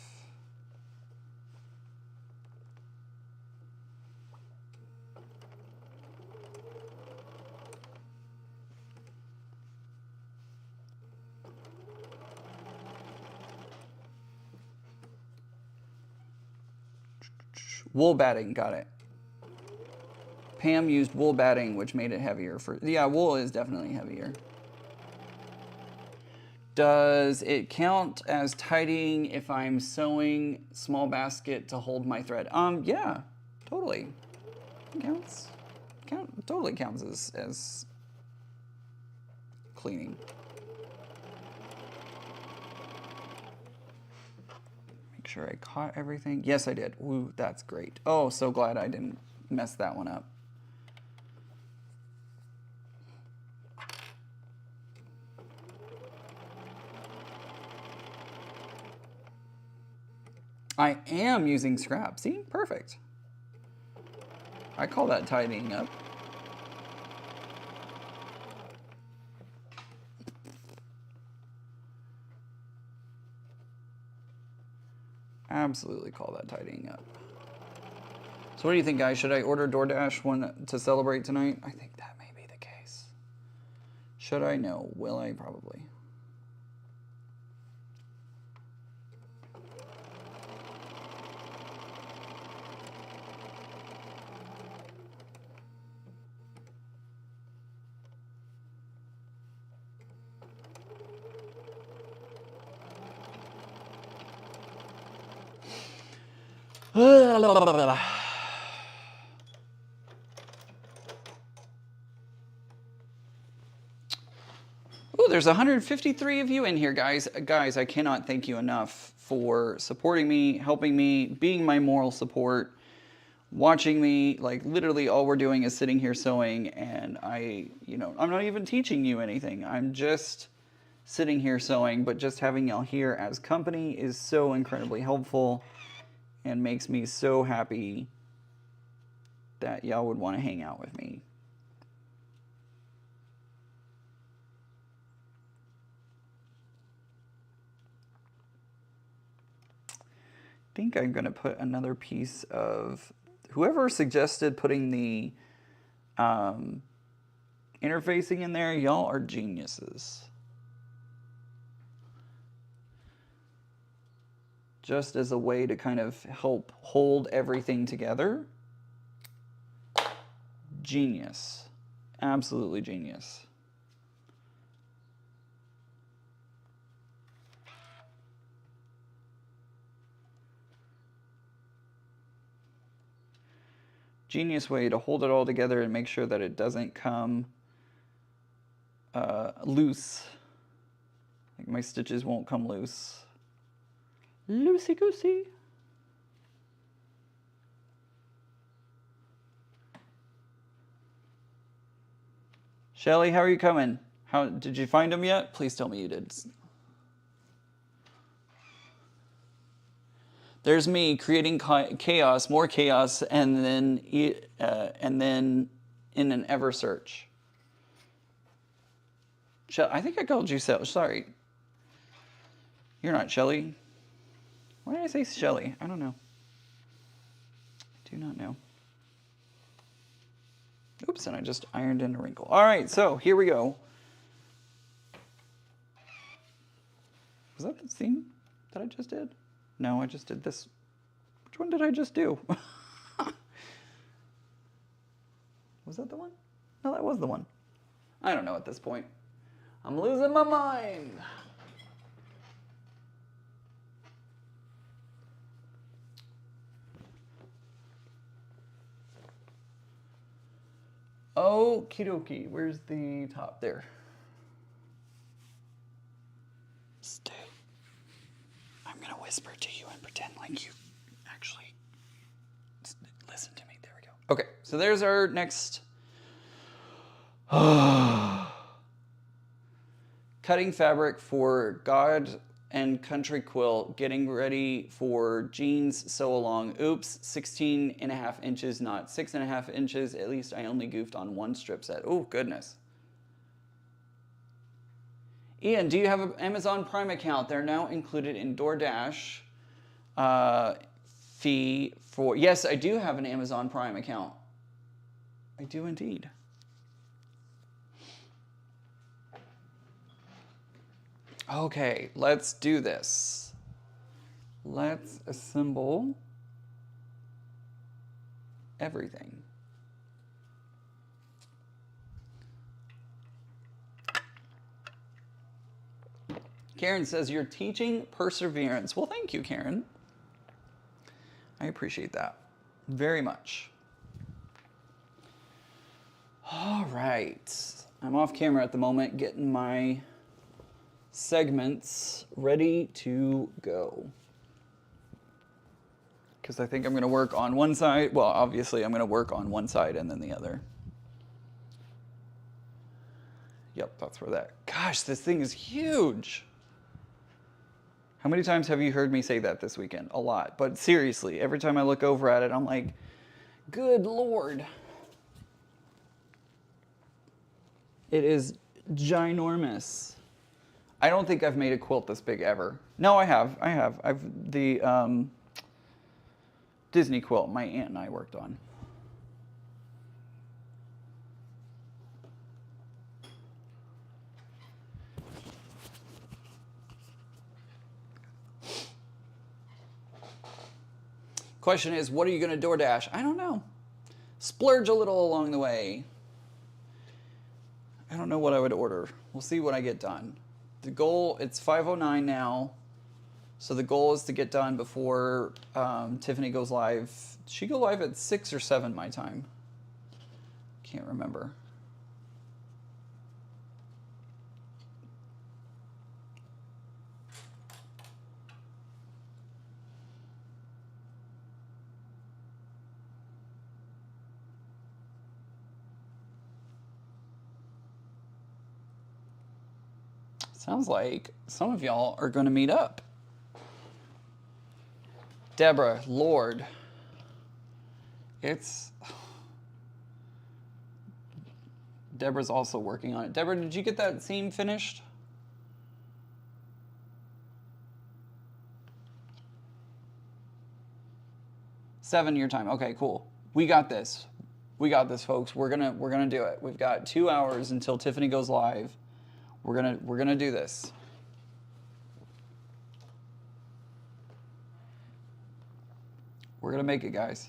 Wool batting, got it. Pam used wool batting, which made it heavier. Yeah, wool is definitely heavier. Does it count as tidying if I'm sewing small basket to hold my thread? Yeah, totally. Totally counts as cleaning. Make sure I caught everything. Yes, I did. Ooh, that's great. Oh, so glad I didn't mess that one up. I am using scrap. See? Perfect. I call that tidying up. Absolutely call that tidying up. So what do you think, guys? Should I order DoorDash one to celebrate tonight? I think that may be the case. Should I? No. Will I? Probably. Oh, there's 153 of you in here, guys. Guys, I cannot thank you enough for supporting me, helping me, being my moral support, watching me. Like, literally all we're doing is sitting here sewing, and I'm not even teaching you anything. I'm just sitting here sewing, but just having y'all here as company is so incredibly helpful and makes me so happy that y'all would want to hang out with me. I think I'm going to put another piece of, whoever suggested putting the interfacing in there, y'all are geniuses. Just as a way to kind of help hold everything together. Genius. Absolutely genius. Genius way to hold it all together and make sure that it doesn't come loose. Like my stitches won't come loose. Loosey-goosey. Shelly, how are you coming? How did you find them yet? Please tell me you did. There's me creating chaos, more chaos, and then in an ever search. I think I called you Shelly. Sorry. You're not Shelly. Why did I say Shelly? I don't know. I do not know. Oops, and I just ironed in a wrinkle. All right, so here we go. Was that the seam that I just did? No, I just did this. one did I just do? Was that the one? No, that was the one. I don't know at this point. I'm losing my mind. Okie dokie. Where's the top? There. Stay. I'm going to whisper to you and pretend like you actually listen to me. There we go. Okay, so there's our next cutting fabric for God and Country Quilt, getting ready for jeans sew along. Oops, 16.5 inches, not 6.5 inches. At least I only goofed on one strip set. Oh, goodness. Ian, do you have an Amazon Prime account? They're now included in DoorDash fee for... Yes, I do have an Amazon Prime account. I do indeed. Okay, let's do this. Let's assemble everything. Karen says, you're teaching perseverance. Well, thank you, Karen. I appreciate that very much. All right. I'm off camera at the moment, getting my segments ready to go. Because I think I'm going to work on one side. Well, obviously, I'm going to work on one side and then the other. Yep, that's where that... Gosh, this thing is huge. How many times have you heard me say that this weekend? A lot. But seriously, every time I look over at it, I'm like, good Lord. It is ginormous. I don't think I've made a quilt this big ever. No, I have. I've the Disney quilt my aunt and I worked on. Question is, what are you going to DoorDash? I don't know. Splurge a little along the way. I don't know what I would order. We'll see what I get done. The goal, it's 5:09 now. So the goal is to get done before Tiffany goes live. Did she go live at 6 or 7 my time? Can't remember. Sounds like some of y'all are going to meet up. Deborah, Lord. Deborah's also working on it. Deborah, did you get that seam finished? Seven your time. Okay, cool. We got this. We got this, folks. We're gonna do it. We've got 2 hours until Tiffany goes live. We're gonna do this. We're gonna make it, guys.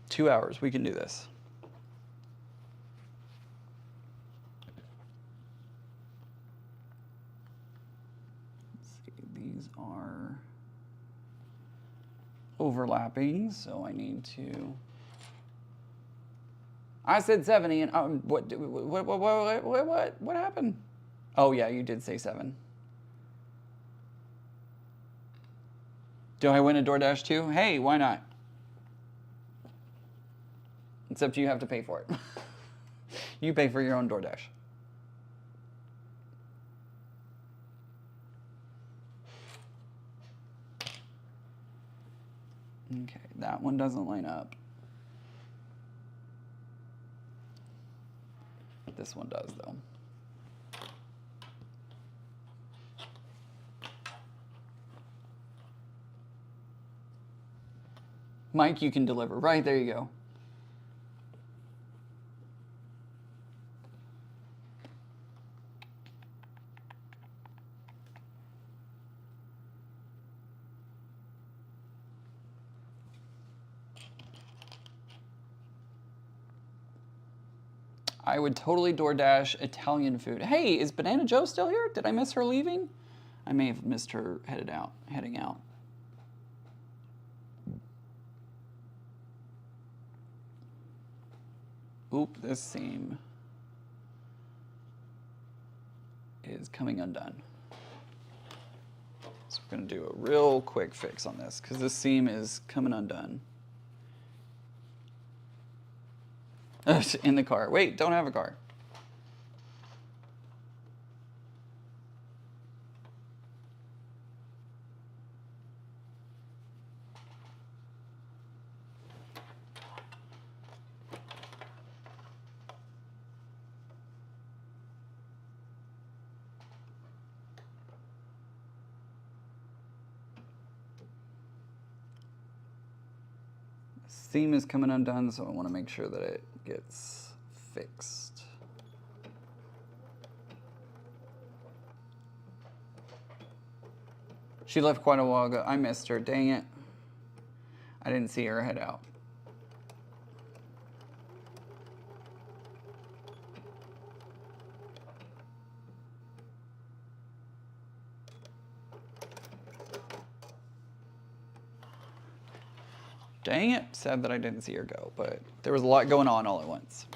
Two hours. We can do this. Are overlapping, so I need to... I said 70 and what happened? Oh yeah, you did say 7. Do I win a DoorDash too? Hey, why not? Except you have to pay for it. You pay for your own DoorDash. Okay, that one doesn't line up. This one does, though. Mike, you can deliver. Right, there you go. I would totally DoorDash Italian food. Hey, is Banana Joe still here? Did I miss her leaving? I may have missed her heading out. Oop, this seam is coming undone. So we're gonna do a real quick fix on this because this seam is coming undone. In the car. Wait, don't have a car. Seam is coming undone, so I want to make sure that it gets fixed. She left quite a while ago. I missed her. Dang it. I didn't see her head out. Dang it. Sad that I didn't see her go, but there was a lot going on all at once.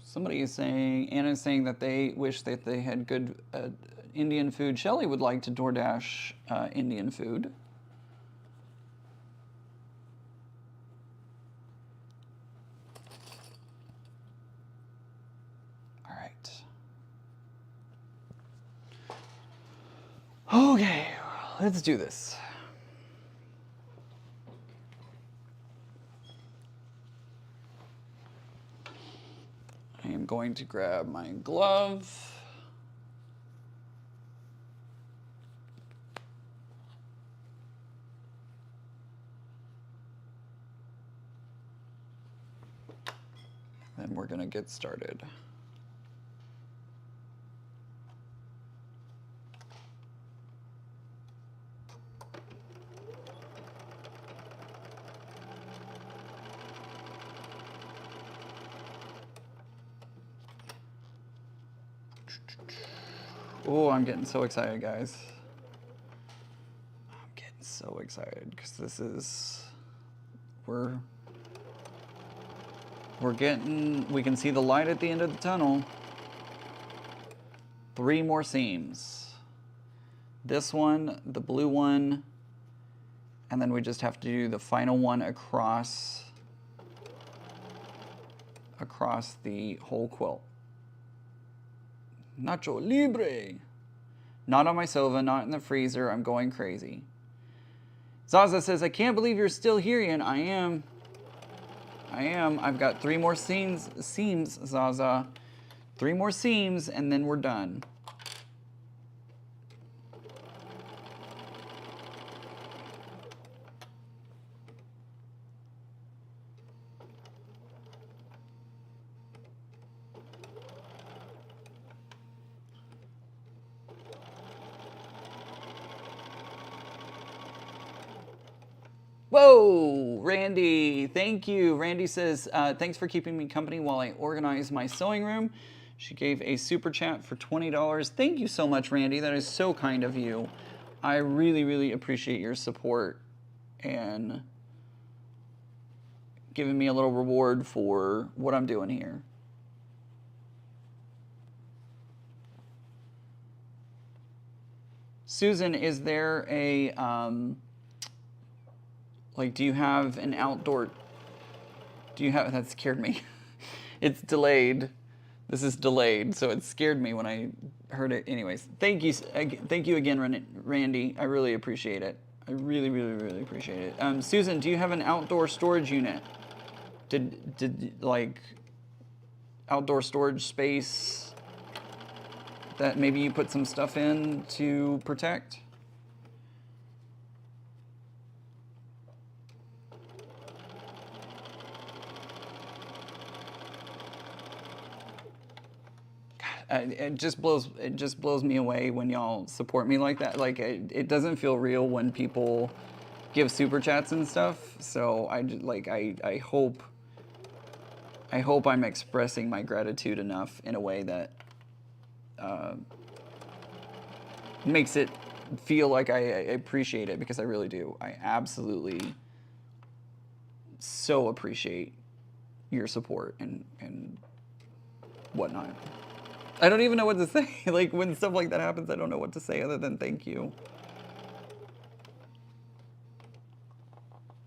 Somebody is saying, Anna's saying that they wish that they had good Indian food. Shelly would like to DoorDash Indian food. All right. Okay, let's do this. I am going to grab my glove. And we're going to get started. Oh, I'm getting so excited, guys. I'm getting so excited because this is, we can see the light at the end of the tunnel. 3 more seams. This one, the blue one, and then we just have to do the final one across the whole quilt. Nacho Libre. Not on my Sova, not in the freezer. I'm going crazy. Zaza says, I can't believe you're still here, Ian. I am. I've got 3 more seams, Zaza. 3 more seams, and then we're done. Whoa, Randy, thank you. Randy says, thanks for keeping me company while I organize my sewing room. She gave a super chat for $20. Thank you so much, Randy. That is so kind of you. I really, really appreciate your support and giving me a little reward for what I'm doing here. Susan, is there a... like, do you have an outdoor, that scared me. It's delayed. This is delayed, so it scared me when I heard it. Anyways, thank you again, Randy. I really appreciate it. I really, really, really appreciate it. Susan, do you have an outdoor storage unit? Did like outdoor storage space that maybe you put some stuff in to protect? It just blows me away when y'all support me like that. Like it doesn't feel real when people give super chats and stuff. So I hope I'm expressing my gratitude enough in a way that makes it feel like I appreciate it, because I really do. I absolutely so appreciate your support and whatnot. I don't even know what to say. Like, when stuff like that happens, I don't know what to say other than thank you.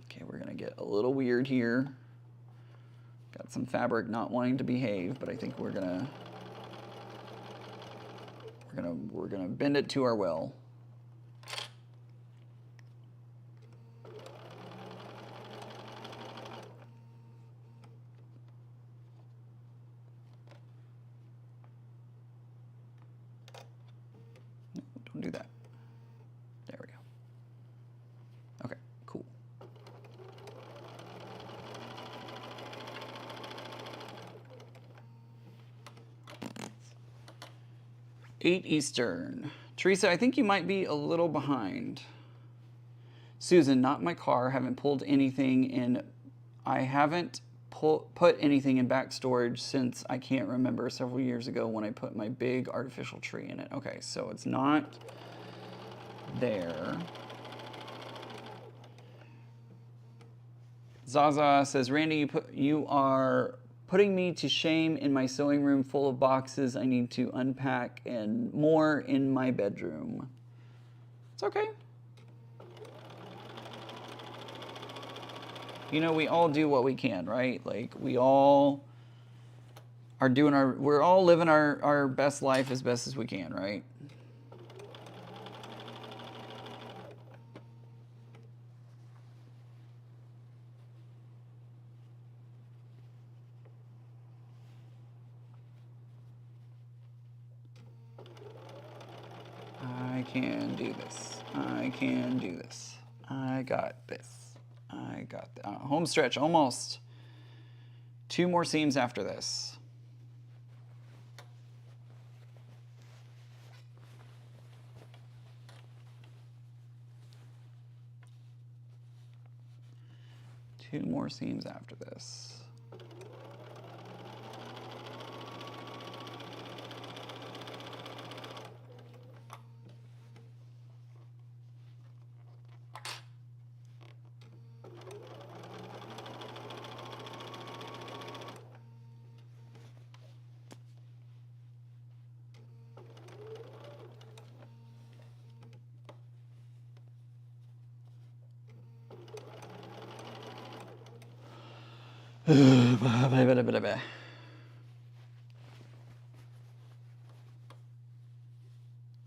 Okay, we're gonna get a little weird here. Got some fabric not wanting to behave, but I think we're gonna bend it to our will. Don't do that. There we go. Okay, cool. Eight Eastern. Teresa, I think you might be a little behind. Susan, not my car. Haven't pulled anything in. I haven't put anything in back storage since I can't remember, several years ago when I put my big artificial tree in it. Okay, so it's not there. Zaza says, Randy, you are putting me to shame in my sewing room full of boxes I need to unpack, and more in my bedroom. It's okay. You know, we all do what we can, right? Like, we all are doing we're all living our best life as best as we can, right? I can do this. I can do this. I got this. I got the home stretch almost. 2 more seams after this. Two more seams after this.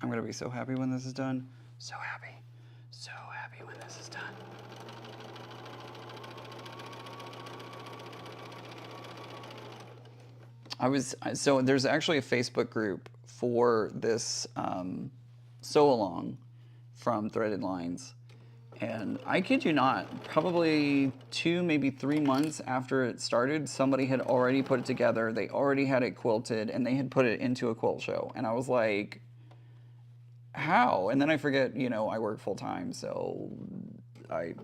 I'm gonna be so happy when this is done. So happy. So happy when this is done. So there's actually a Facebook group for this sew along from Threaded Lines. And I kid you not, probably 2, maybe 3 months after it started, somebody had already put it together. They already had it quilted, and they had put it into a quilt show. And I was like, how? And then I forget, I work full time, so I,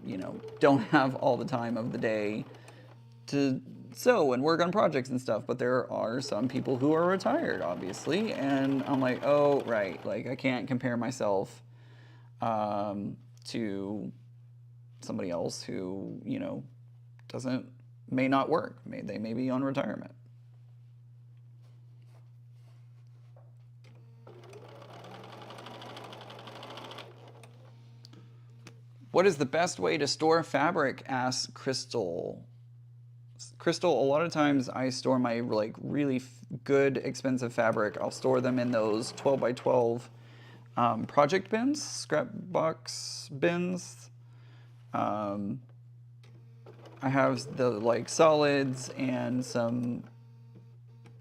don't have all the time of the day to sew and work on projects and stuff. But there are some people who are retired, obviously. And I'm like, oh, right. Like, I can't compare myself to somebody else who, may not work. They may be on retirement. What is the best way to store fabric? Asks Crystal. Crystal, a lot of times I store my like really good expensive fabric. I'll store them in those 12 by 12 project bins, scrap box bins. I have the like solids and some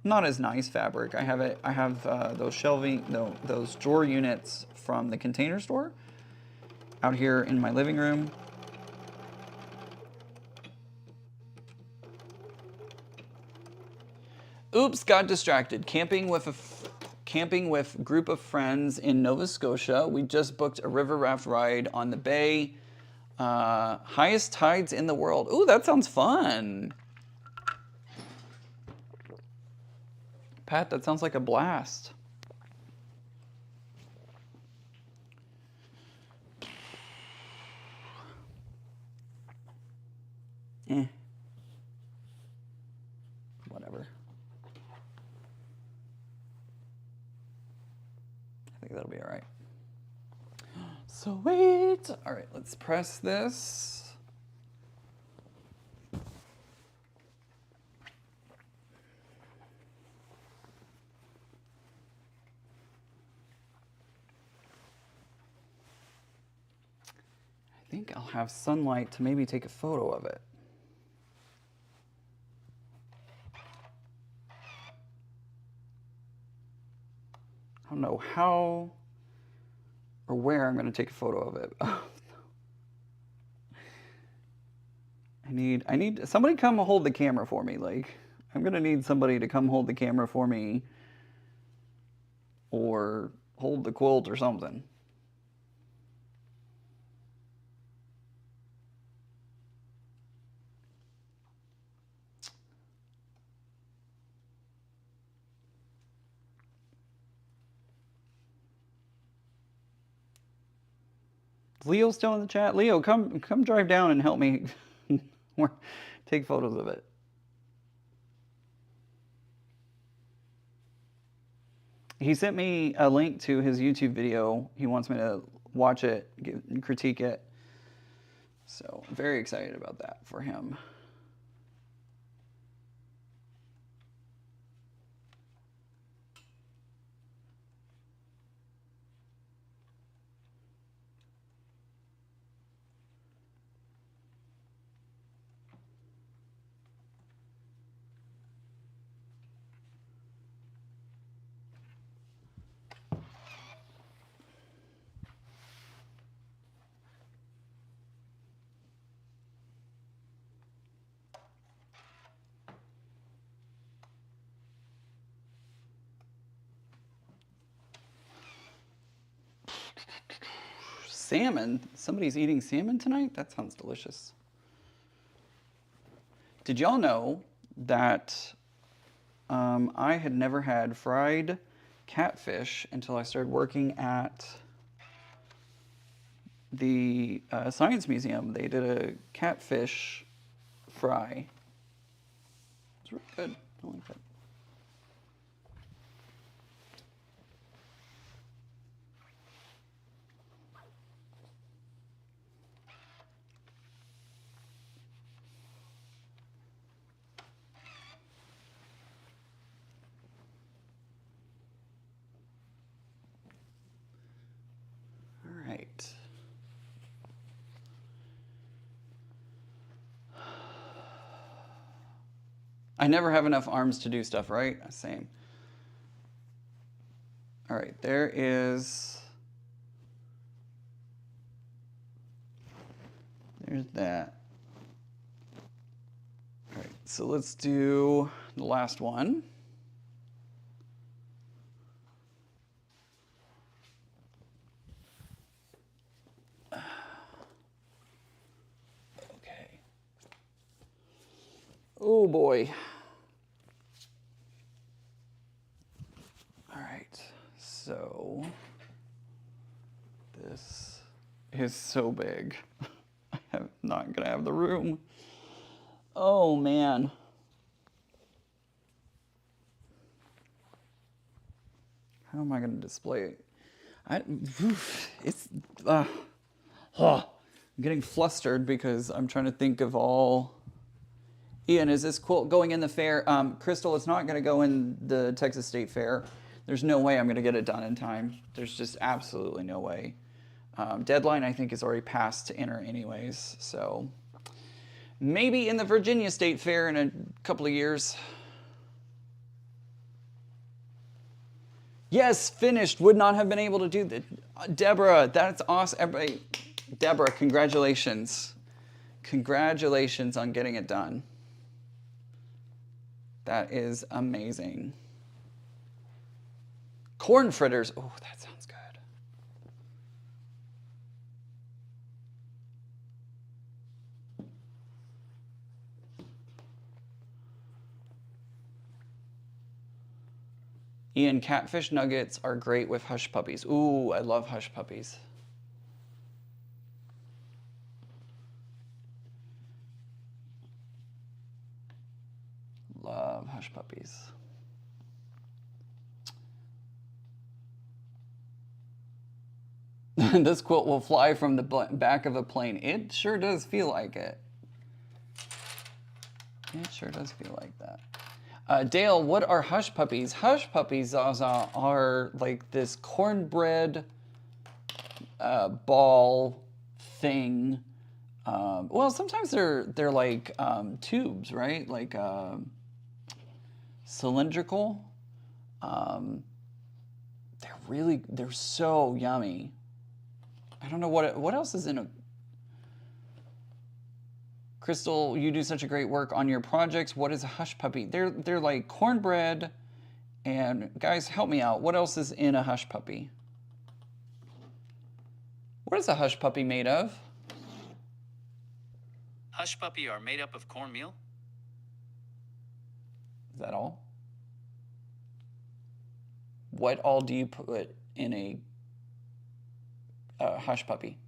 not as nice fabric. I have those shelving, no, those drawer units from the Container Store out here in my living room. Oops, got distracted. Camping with group of friends in Nova Scotia. We just booked a river raft ride on the bay. Highest tides in the world. Ooh, that sounds fun. Pat, that sounds like a blast. Whatever. I think that'll be all right. Sweet. All right, let's press this. I think I'll have sunlight to maybe take a photo of it. I don't know how or where I'm going to take a photo of it. I need somebody come hold the camera for me. Like, I'm going to need somebody to come hold the camera for me or hold the quilt or something. Leo still in the chat? Leo, come drive down and help me take photos of it. He sent me a link to his YouTube video. He wants me to watch it, critique it. So I'm very excited about that for him. Salmon? Somebody's eating salmon tonight? That sounds delicious. Did y'all know that I had never had fried catfish until I started working at the Science Museum? They did a catfish fry. It's really good. I like that. Right. I never have enough arms to do stuff, right? Same. All right, there's that. All right, so let's do the last one. Oh boy. All right, so this is so big. I'm not gonna have the room. Oh man. How am I gonna display it? I'm getting flustered because I'm trying to think of all Ian, is this quilt going in the fair? Crystal, it's not going to go in the Texas State Fair. There's no way I'm going to get it done in time. There's just absolutely no way. Deadline, I think, is already passed to enter anyways. So maybe in the Virginia State Fair in a couple of years. Yes, finished. Would not have been able to do that. Deborah, that's awesome. Everybody, Deborah, congratulations. Congratulations on getting it done. That is amazing. Corn fritters. Oh, that sounds good. Ian, catfish nuggets are great with hush puppies. Ooh, I love hush puppies. Love hush puppies. This quilt will fly from the back of a plane. It sure does feel like it. It sure does feel like that. Dale, what are hush puppies? Hush puppies, Zaza, are like this cornbread ball thing. Well, sometimes they're like tubes, right? Like cylindrical. They're so yummy. I don't know what else is in a... Crystal, you do such a great work on your projects. What is a hush puppy? They're like cornbread, and guys, help me out. What else is in a hush puppy? What is a hush puppy made of?
Hush puppy are made up of cornmeal.
Is that all? What all do you put in a hush puppy?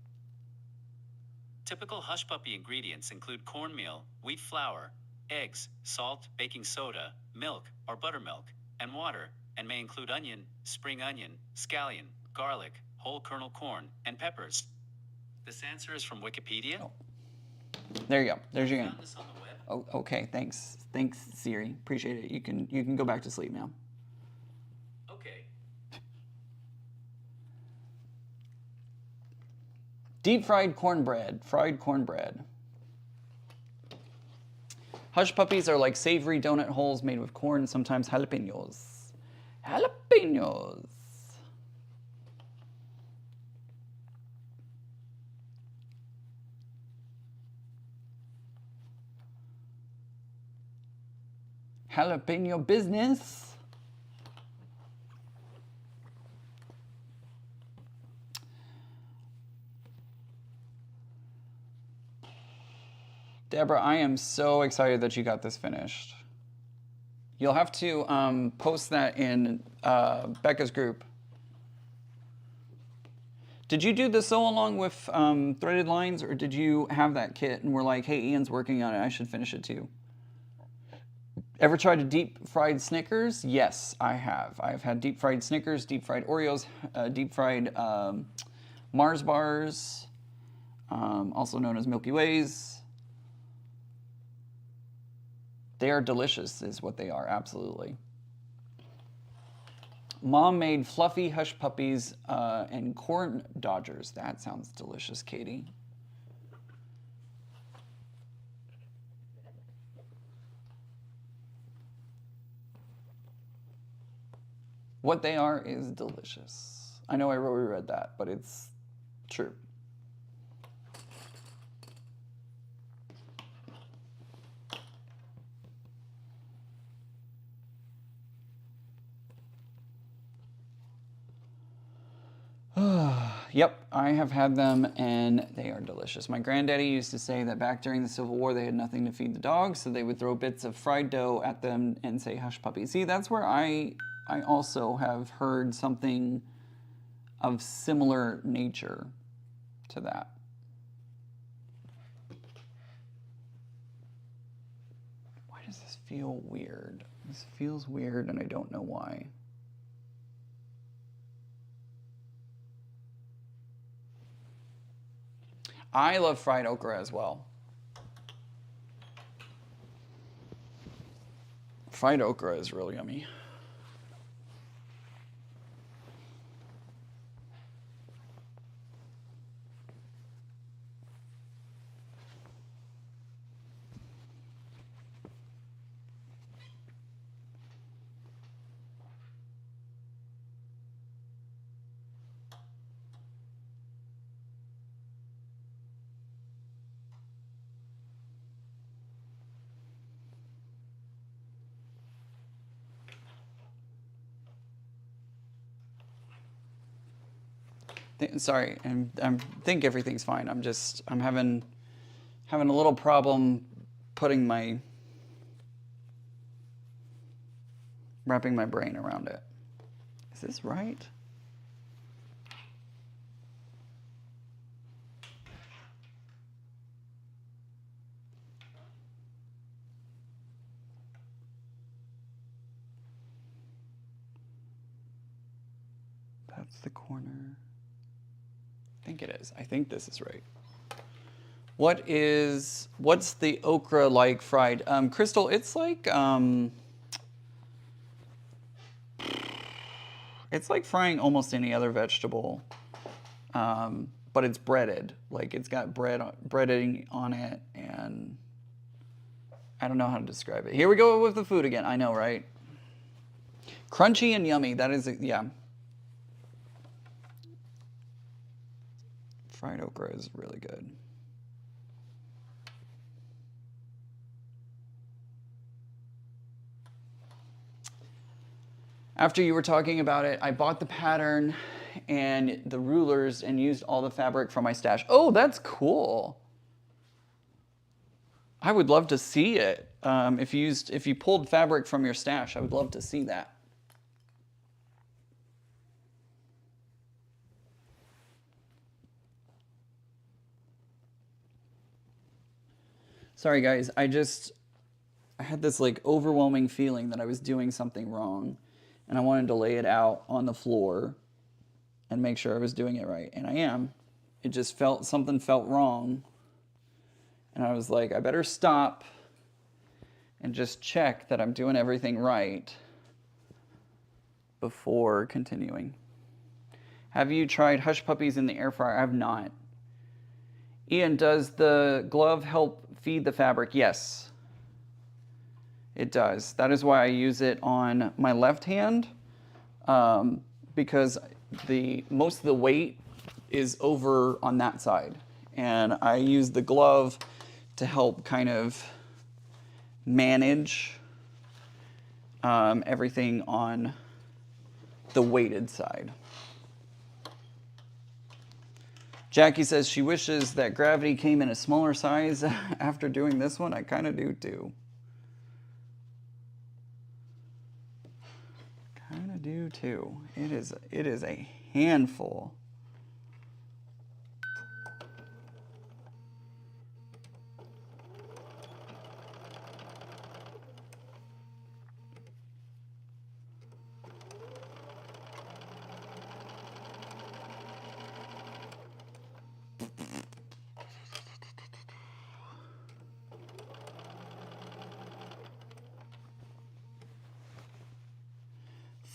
Typical hush puppy ingredients include cornmeal, wheat flour, eggs, salt, baking soda, milk or buttermilk, and water, and may include onion, spring onion, scallion, garlic, whole kernel corn, and peppers. This answer is from Wikipedia.
Oh. There you go. There's your
Found
game.
this on the web.
Oh, okay. Thanks, Siri. Appreciate it. You can go back to sleep now.
Okay.
Deep fried cornbread. Fried cornbread. Hush puppies are like savory donut holes made with corn, sometimes jalapenos. Jalapenos. Jalapeno business. Deborah, I am so excited that you got this finished. You'll have to post that in Becca's group. Did you do the sew along with threaded lines, or did you have that kit and we're like, hey, Ian's working on it, I should finish it too? Ever tried a deep fried Snickers? Yes, I have. I've had deep fried Snickers, deep fried Oreos, deep fried Mars bars, also known as Milky Ways. They are delicious, is what they are, absolutely. Mom made fluffy hush puppies and corn dodgers. That sounds delicious, Katie. What they are is delicious. I know I reread that, but it's true. Yep, I have had them and they are delicious. My granddaddy used to say that back during the Civil War they had nothing to feed the dogs, so they would throw bits of fried dough at them and say hush puppy. See, that's where I also have heard something of similar nature to that. Why does this feel weird? This feels weird and I don't know why. I love fried okra as well. Fried okra is real yummy. Sorry, I think everything's fine. I'm having a little problem wrapping my brain around it. Is this right? That's the corner. I think it is. I think this is right. What's the okra like fried? Crystal, it's like frying almost any other vegetable, but it's breaded. Like it's got breading on it, and I don't know how to describe it. Here we go with the food again. I know, right? Crunchy and yummy. That is, yeah. Fried okra is really good. After you were talking about it, I bought the pattern and the rulers and used all the fabric from my stash. Oh, that's cool. I would love to see it. If you pulled fabric from your stash, I would love to see that. Sorry guys, I had this like overwhelming feeling that I was doing something wrong, and I wanted to lay it out on the floor and make sure I was doing it right, and I am. It just something felt wrong, and I was like, I better stop and just check that I'm doing everything right before continuing. Have you tried Hush Puppies in the air fryer? I have not. Ian, does the glove help feed the fabric? Yes, it does. That is why I use it on my left hand, because most of the weight is over on that side, and I use the glove to help kind of manage everything on the weighted side. Jackie says she wishes that Gravity came in a smaller size after doing this one. I kind of do too. Kind of do too. It is a handful.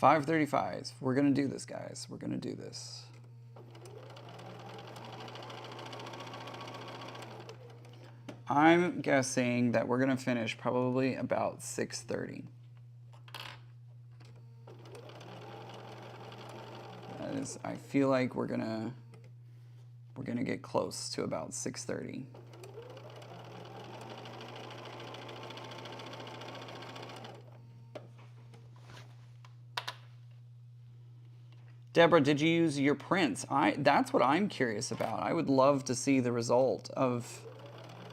$5.35. We're gonna do this, guys. We're gonna do this. I'm guessing that we're gonna finish probably about 6:30. That is, I feel like we're gonna get close to about 6:30. Deborah, did you use your prints? That's what I'm curious about. I would love to see the result of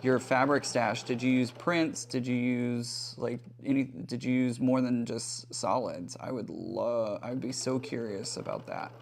your fabric stash. Did you use prints? Did you use did you use more than just solids? I'd be so curious about that.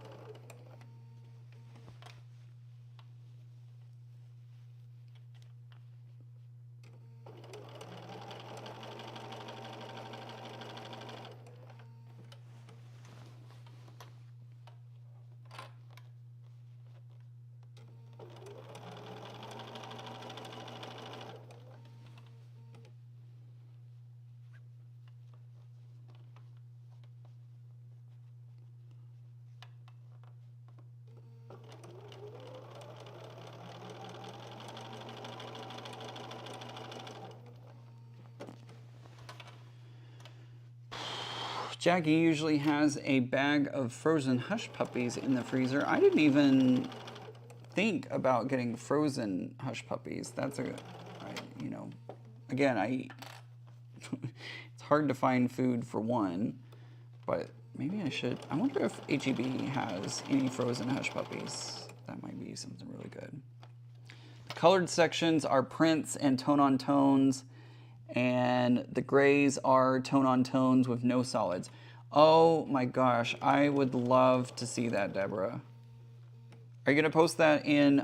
Jackie usually has a bag of frozen hush puppies in the freezer. I didn't even think about getting frozen hush puppies. That's you know, again, it's hard to find food for one, but maybe I should. I wonder if HEB has any frozen hush puppies. That might be something really good. The colored sections are prints and tone-on tones, and the grays are tone-on tones with no solids. Oh my gosh, I would love to see that, Deborah. Are you gonna post that in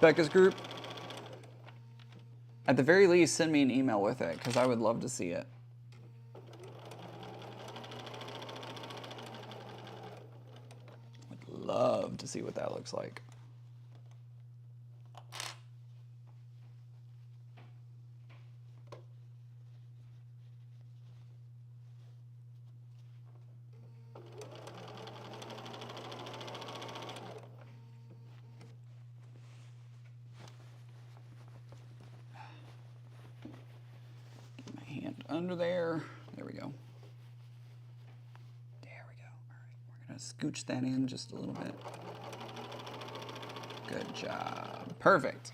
Becca's group? At the very least, send me an email with it, because I would love to see it. Would love to see what that looks like. Under there. There we go. There we go. All right, we're gonna scooch that in just a little bit. Good job. Perfect.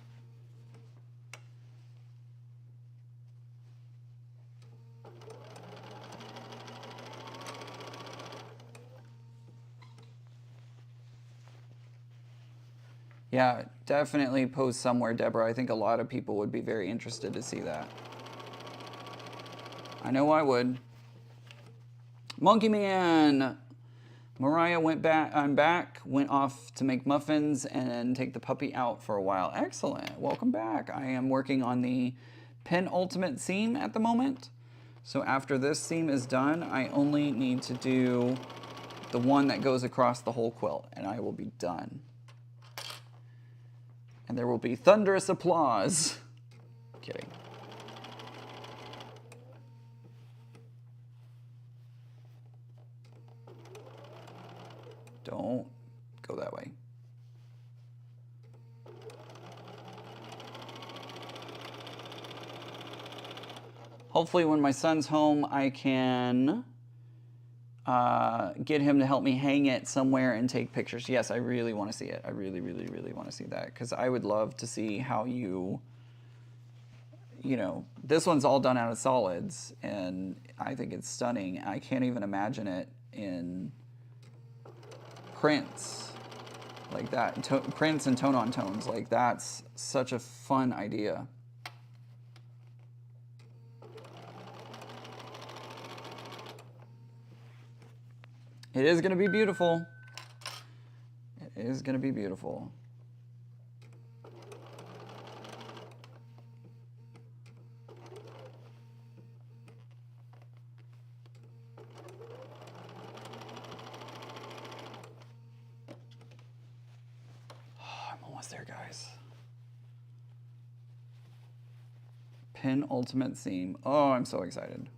Yeah, definitely post somewhere, Deborah. I think a lot of people would be very interested to see that. I know I would. Monkey Man! Mariah went back, I'm back, went off to make muffins and take the puppy out for a while. Excellent, welcome back. I am working on the penultimate seam at the moment. So after this seam is done, I only need to do the one that goes across the whole quilt and I will be done. And there will be thunderous applause. Kidding. Don't go that way. Hopefully when my son's home, I can get him to help me hang it somewhere and take pictures. Yes, I really want to see it. I really, really, really want to see that because I would love to see how you know, this one's all done out of solids and I think it's stunning. I can't even imagine it in prints like that, prints and tone-on tones. Like that's such a fun idea. It is gonna be beautiful. It is gonna be beautiful. There, guys. Penultimate seam. Oh, I'm so excited.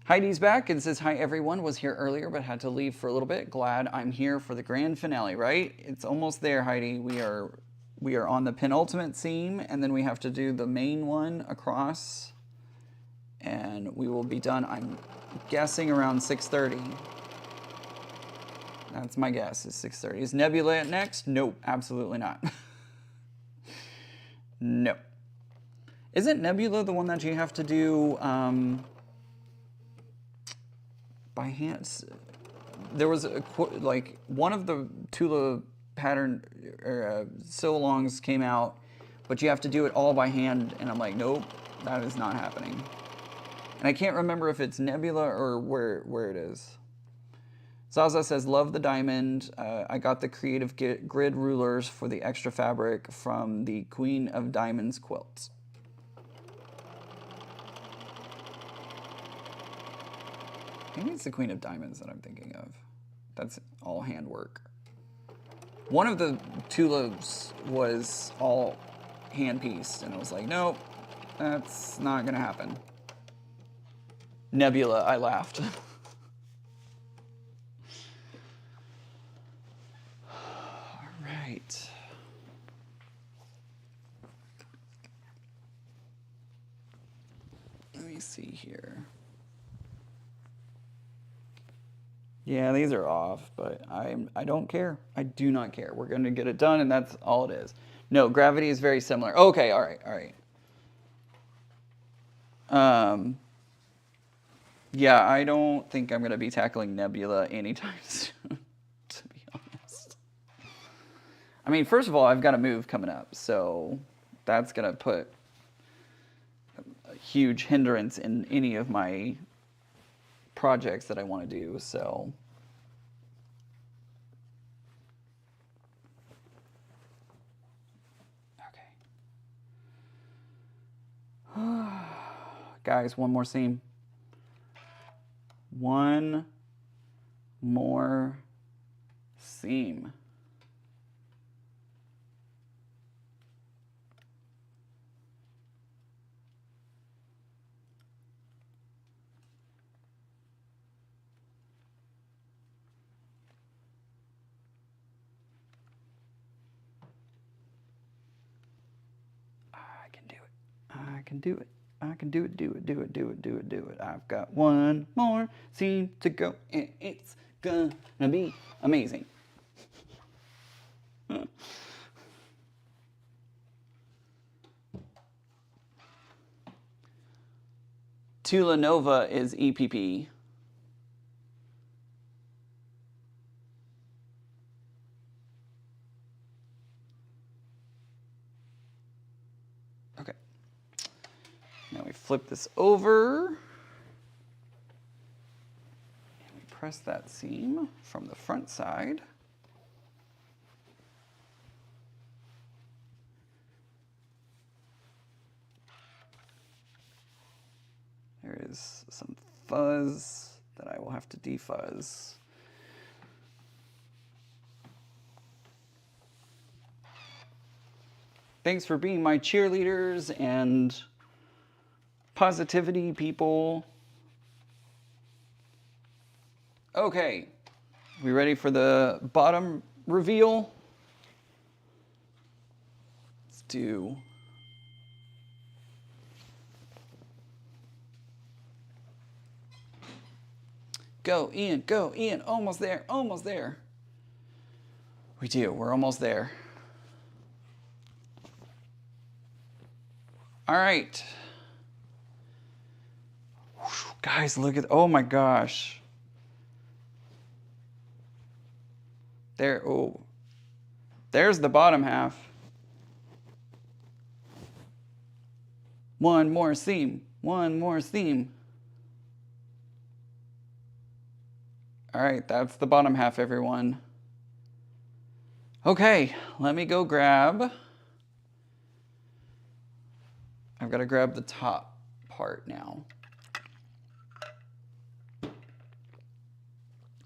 Heidi's back and says, hi everyone, was here earlier but had to leave for a little bit. Glad I'm here for the grand finale, right? It's almost there, Heidi. We are on the penultimate seam and then we have to do the main one across and we will be done. I'm guessing around 6:30. That's my guess, is 6:30. Is Nebula next? Nope, absolutely not. No. Isn't Nebula the one that you have to do by hand? There was like one of the Tula pattern sew-alongs came out, but you have to do it all by hand, and I'm like, nope, that is not happening. And I can't remember if it's Nebula or where it is. Zaza says, love the diamond. I got the creative grid rulers for the extra fabric from the Queen of Diamonds quilts. Maybe it's the Queen of Diamonds that I'm thinking of. That's all handwork. One of the tulips was all hand-pieced, and I was like, nope, That's not gonna happen. Nebula, I laughed. All right. Let me see here. Yeah, these are off, but I don't care. I do not care. We're gonna get it done, and that's all it is. No, gravity is very similar. Okay, all right, all right. Yeah, I don't think I'm gonna be tackling Nebula anytime soon, to be honest. I mean, first of all, I've got a move coming up, so that's gonna put a huge hindrance in any of my projects that I want to do, so. Okay. Guys, one more seam. One more seam. I can do it. I can do it. I can do it, do it, do it, do it, do it, do it. I've got one more seam to go, and it's gonna be amazing. Tula Nova is EPP. Okay. Now we flip this over. And we press that seam from the front side. There is some fuzz that I will have to defuzz. Thanks for being my cheerleaders and positivity people. Okay, we ready for the bottom reveal? Let's do. Go, Ian, almost there, almost there. We do, we're almost there. All right. Guys, look at, oh my gosh. There, oh. There's the bottom half. One more seam, one more seam. All right, that's the bottom half, everyone. Okay, let me go grab. I've got to grab the top part now.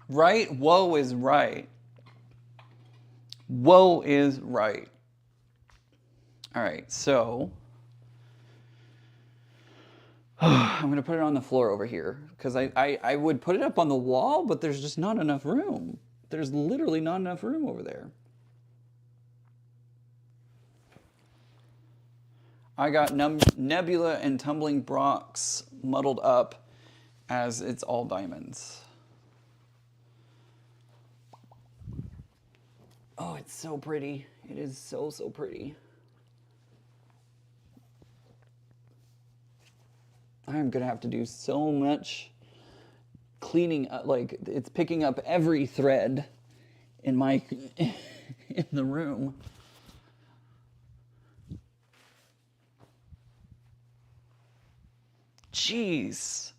Right? Woe is right. Woe is right. All right, so I'm going to put it on the floor over here because I would put it up on the wall, but there's just not enough room. There's literally not enough room over there. I got Nebula and Tumbling Brocs muddled up as it's all diamonds. Oh, it's so pretty. It is so, so pretty. I'm gonna have to do so much cleaning up, like it's picking up every thread in my, in the room. Jeez.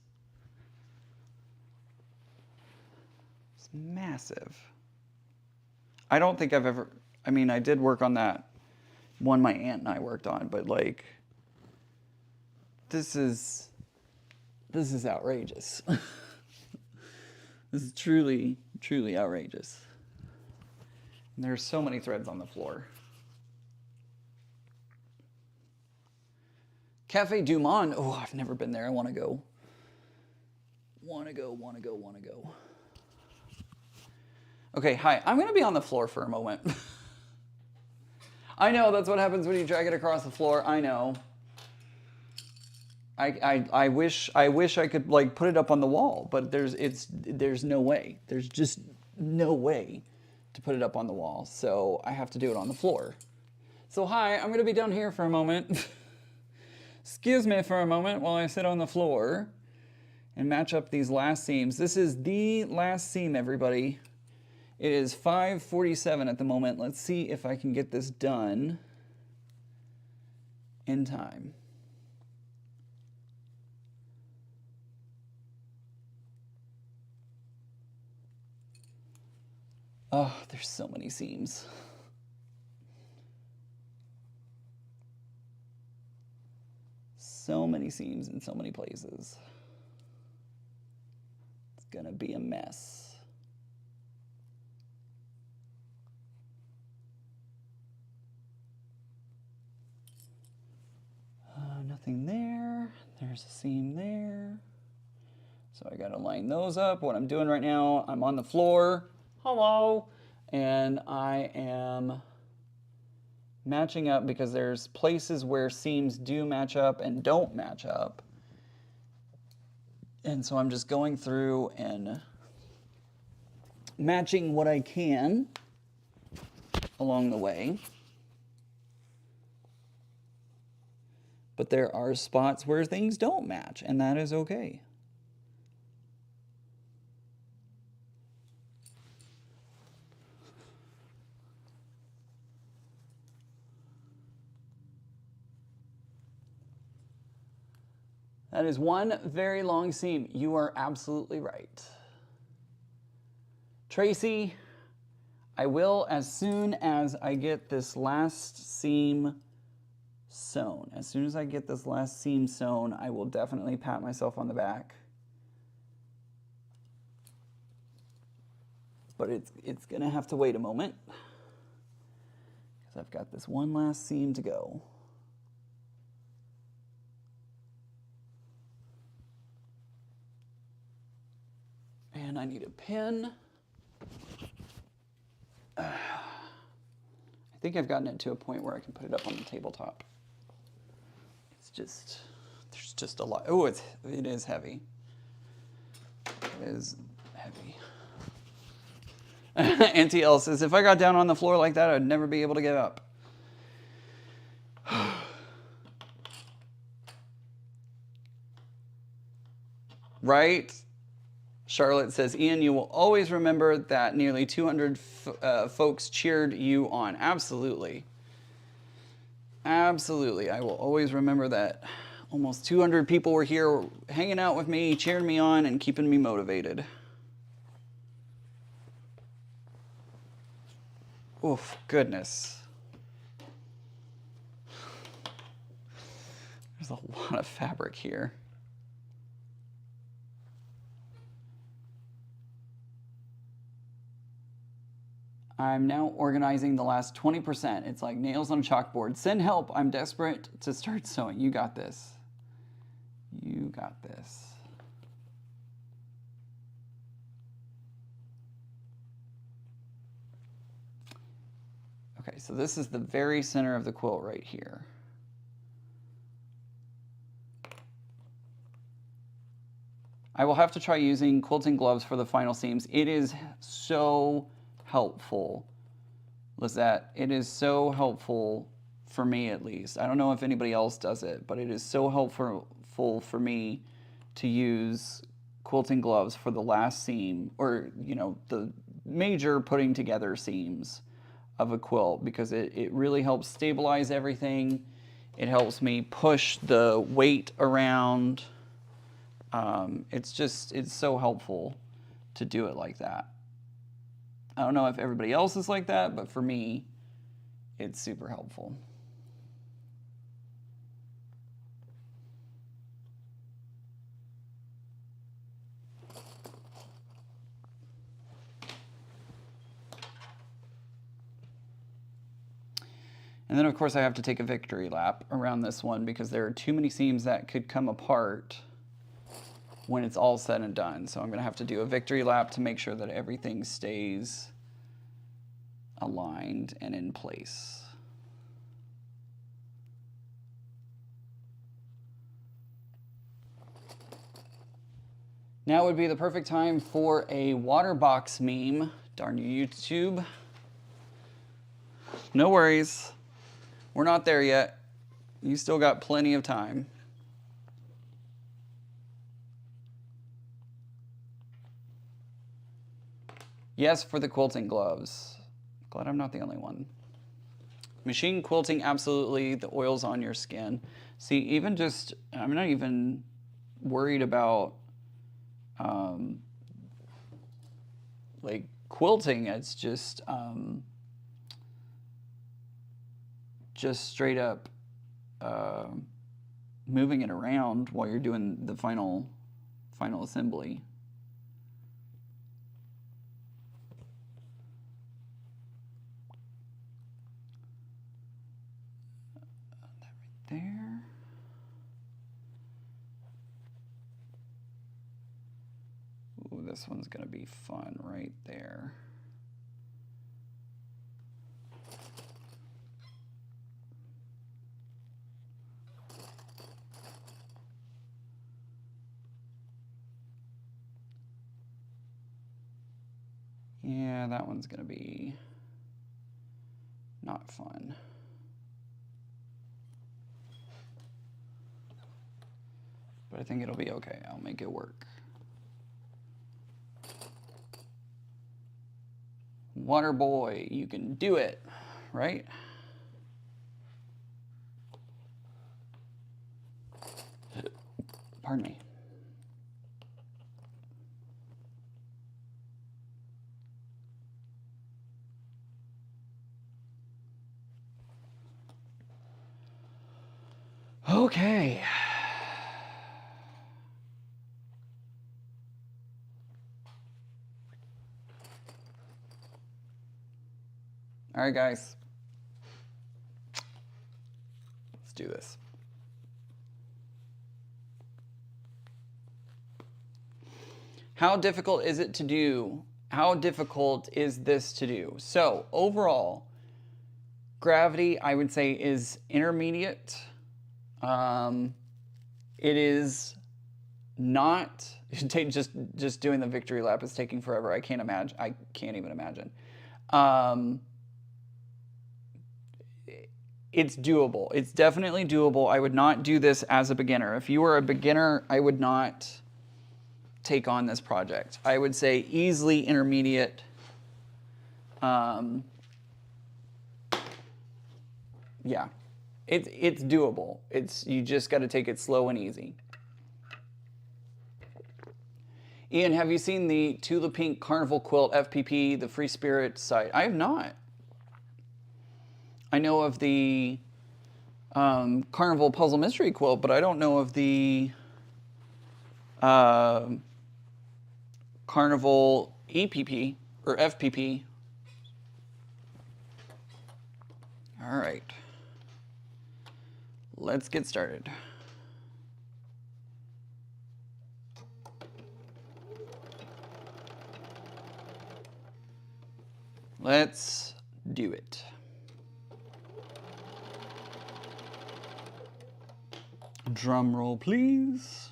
It's massive. I don't think I've ever, I mean, I did work on that one my aunt and I worked on, but like, this is outrageous. This is truly, truly outrageous. And there are so many threads on the floor. Cafe Du Monde. Oh, I've never been there. I want to go. Want to go. Okay, hi. I'm going to be on the floor for a moment. I know, that's what happens when you drag it across the floor. I know. I wish I could like put it up on the wall, but there's no way. There's just no way to put it up on the wall. So I have to do it on the floor. So hi, I'm going to be down here for a moment. Excuse me for a moment while I sit on the floor and match up these last seams. This is the last seam, everybody. It is 5:47 at the moment. Let's see if I can get this done in time. Oh, there's so many seams. So many seams in so many places. It's gonna be a mess. Nothing there. There's a seam there. So I gotta line those up. What I'm doing right now, I'm on the floor. Hello. And I am matching up because there's places where seams do match up and don't match up. And so I'm just going through and matching what I can along the way. But there are spots where things don't match, and that is okay. That is one very long seam. You are absolutely right. Tracy, I will as soon as I get this last seam sewn. As soon as I get this last seam sewn, I will definitely pat myself on the back. But it's gonna have to wait a moment because I've got this one last seam to go. And I need a pin. I think I've gotten it to a point where I can put it up on the tabletop. There's just a lot. Oh, it is heavy. It is heavy. Auntie L says, if I got down on the floor like that, I'd never be able to get up. Right? Charlotte says, Ian, you will always remember that nearly 200 folks cheered you on. Absolutely. Absolutely. I will always remember that almost 200 people were here hanging out with me, cheering me on, and keeping me motivated. Oof, goodness. There's a lot of fabric here. I'm now organizing the last 20%. It's like nails on a chalkboard. Send help. I'm desperate to start sewing. You got this. You got this. Okay, so this is the very center of the quilt right here. I will have to try using quilting gloves for the final seams. It is so helpful, Lizette. It is so helpful for me, at least. I don't know if anybody else does it, but it is so helpful for me to use quilting gloves for the last seam, or the major putting together seams of a quilt, because it really helps stabilize everything. It helps me push the weight around. It's so helpful to do it like that. I don't know if everybody else is like that, but for me, it's super helpful. And then of course I have to take a victory lap around this one because there are too many seams that could come apart when it's all said and done. So I'm gonna have to do a victory lap to make sure that everything stays aligned and in place. Now would be the perfect time for a water box meme. Darn you, YouTube. No worries. We're not there yet. You still got plenty of time. Yes, for the quilting gloves. Glad I'm not the only one. Machine quilting, absolutely. The oil's on your skin. See, even just, I'm not even worried about like quilting. It's just straight up moving it around while you're doing the final assembly. That right there. Ooh, this one's gonna be fun right there. Yeah, that one's gonna be not fun. But I think it'll be okay. I'll make it work. Water boy, you can do it, right? Pardon me. Okay. All right, guys. Let's do this. How difficult is it to do? How difficult is this to do? So overall, gravity, I would say, is intermediate. It is not just doing the victory lap is taking forever. I can't even imagine. It's doable. It's definitely doable. I would not do this as a beginner. If you were a beginner, I would not take on this project. I would say easily intermediate. Yeah, it's doable. You just got to take it slow and easy. Ian, have you seen the Tula Pink Carnival Quilt FPP, the Free Spirit site? I have not. I know of the Carnival Puzzle Mystery Quilt, but I don't know of the Carnival EPP or FPP. All right. Let's get started. Let's do it. Drum roll, please.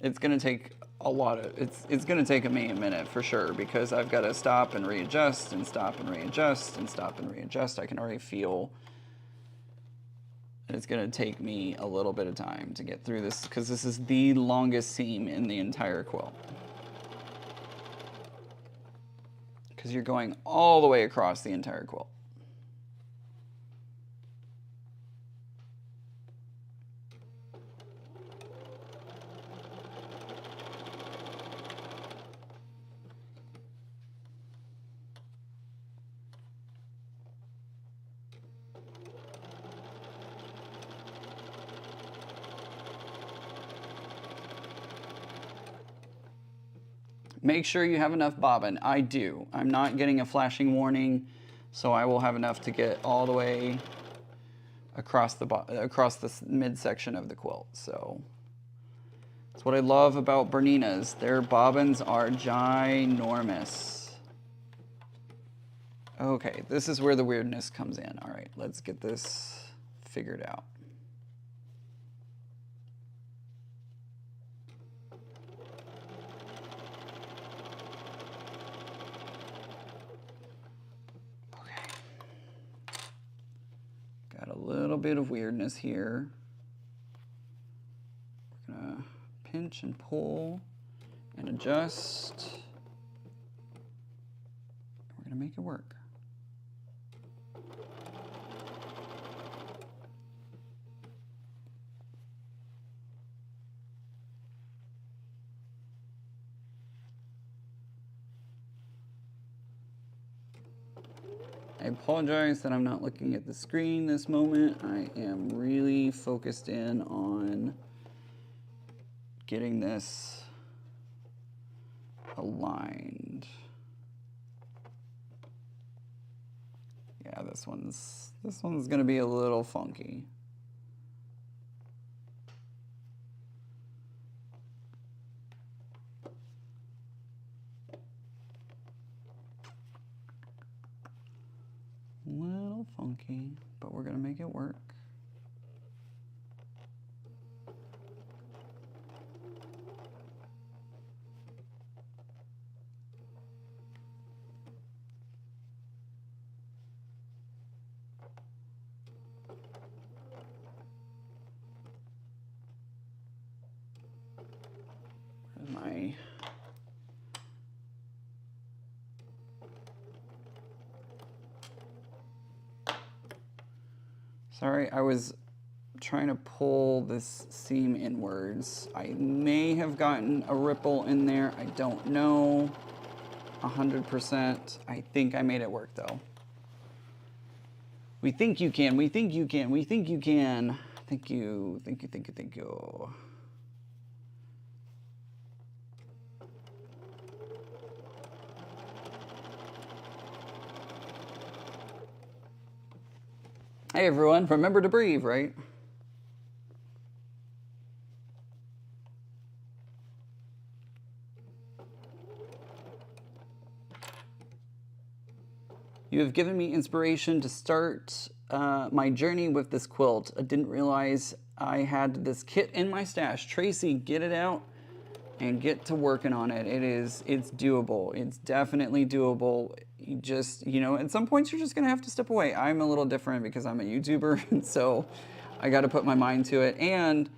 It's gonna take a lot of, it's gonna take me a minute for sure because I've got to stop and readjust and stop and readjust and stop and readjust. I can already feel that it's gonna take me a little bit of time to get through this because this is the longest seam in the entire quilt. Because you're going all the way across the entire quilt. Make sure you have enough bobbin. I do. I'm not getting a flashing warning So I will have enough to get all the way across the midsection of the quilt. So that's what I love about Berninas. Their bobbins are ginormous. Okay, this is where the weirdness comes in. All right, let's get this figured out. Got a little bit of weirdness here. We're gonna pinch and pull and adjust. We're gonna make it work. I apologize that I'm not looking at the screen this moment. I am really focused in on getting this aligned. Yeah, this one's gonna be a little funky. A little funky, but we're gonna make it work. Where's my... Sorry, I was trying to pull this seam inwards. I may have gotten a ripple in there. I don't know 100%. I think I made it work though. We think you can, we think you can, we think you can. Thank you, thank you, thank you, thank you. Hey everyone, remember to breathe, right? You have given me inspiration to start my journey with this quilt. I didn't realize I had this kit in my stash. Tracy, get it out and get to working on it. It's doable. It's definitely doable. You just, at some points you're just gonna have to step away. I'm a little different because I'm a YouTuber, and so I gotta put my mind to it. And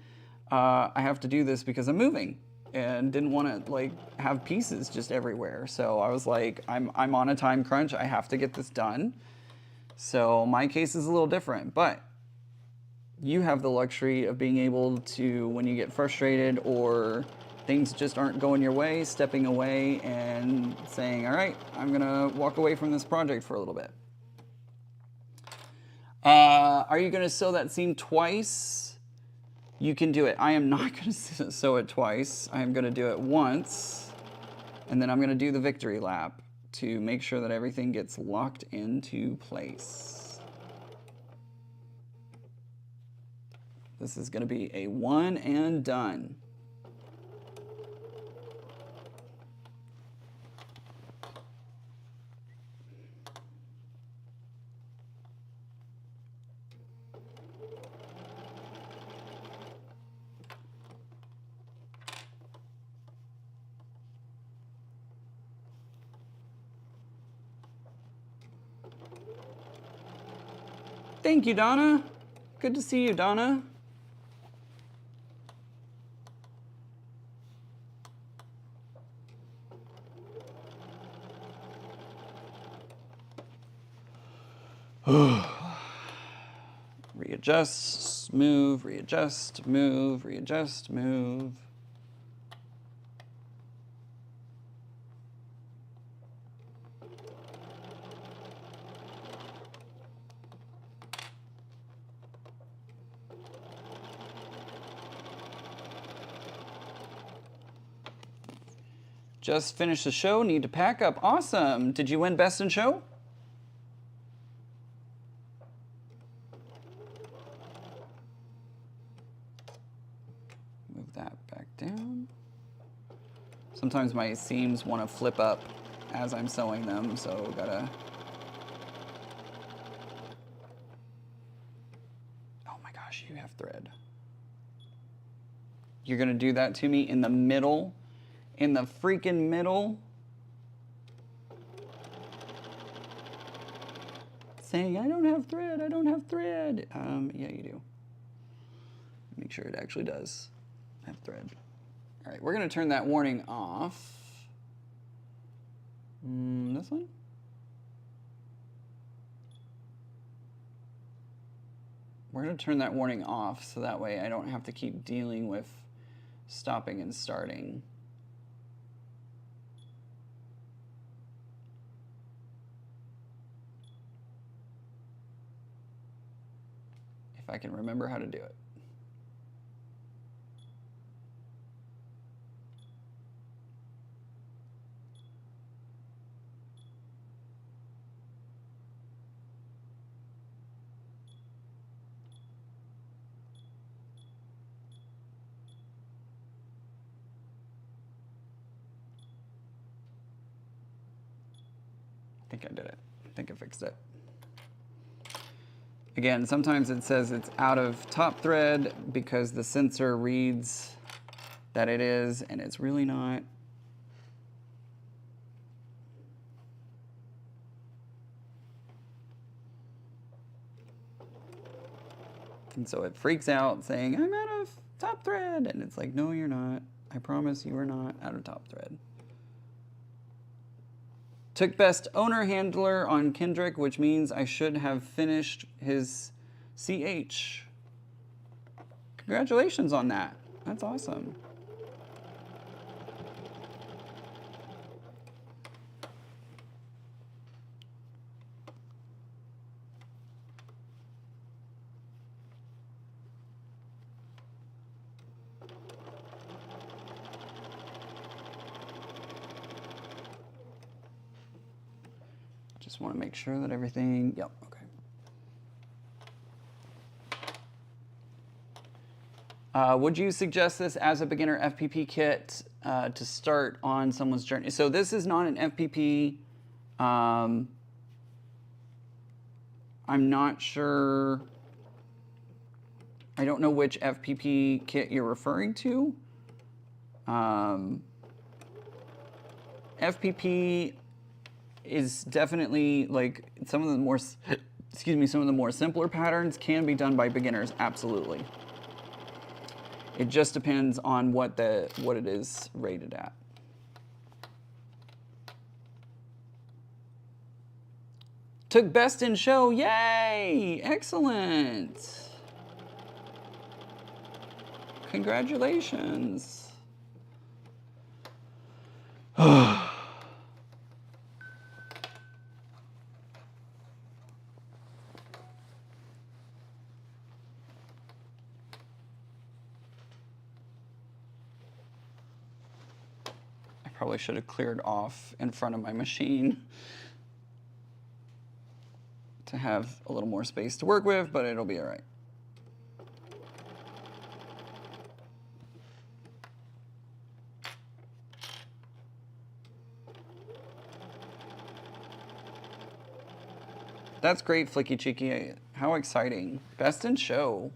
I have to do this because I'm moving and didn't want to have pieces just everywhere. So I was like, I'm on a time crunch. I have to get this done. So my case is a little different, but you have the luxury of being able to, when you get frustrated or things just aren't going your way, stepping away and saying, all right, I'm gonna walk away from this project for a little bit. Are you gonna sew that seam twice? You can do it. I am not gonna sew it twice. I am gonna do it once, and then I'm gonna do the victory lap to make sure that everything gets locked into place. This is gonna be a one and done. Thank you, Donna. Good to see you, Donna. Readjust, move, readjust, move, readjust, move. Just finished the show, need to pack up. Awesome. Did you win Best in Show? that back down. Sometimes my seams want to flip up as I'm sewing them, so gotta... Oh my gosh, you have thread. You're gonna do that to me in the middle? In the freaking middle? Saying, I don't have thread, I don't have thread. Yeah, you do. Make sure it actually does have thread. All right, we're gonna turn that warning off. This one? We're gonna turn that warning off so that way I don't have to keep dealing with stopping and starting. If I can remember how to do it. I think I did it. I think I fixed it. Again, sometimes it says it's out of top thread because the sensor reads that it is, and it's really not. And so it freaks out saying, I'm out of top thread. And it's like, no, you're not. I promise you are not out of top thread. Took best owner handler on Kendrick, which means I should have finished his CH. Congratulations on that. That's awesome. Just want to make sure that everything, yep, okay. Would you suggest this as a beginner FPP kit to start on someone's journey? So this is not an FPP. I'm not sure. I don't know which FPP kit you're referring to. FPP is definitely like some of the more, some of the more simpler patterns can be done by beginners, absolutely. It just depends on what it is rated at. Took best in show, yay! Excellent. Congratulations. Probably should have cleared off in front of my machine to have a little more space to work with, but it'll be all right. That's great, Flicky Cheeky. How exciting. Best in show.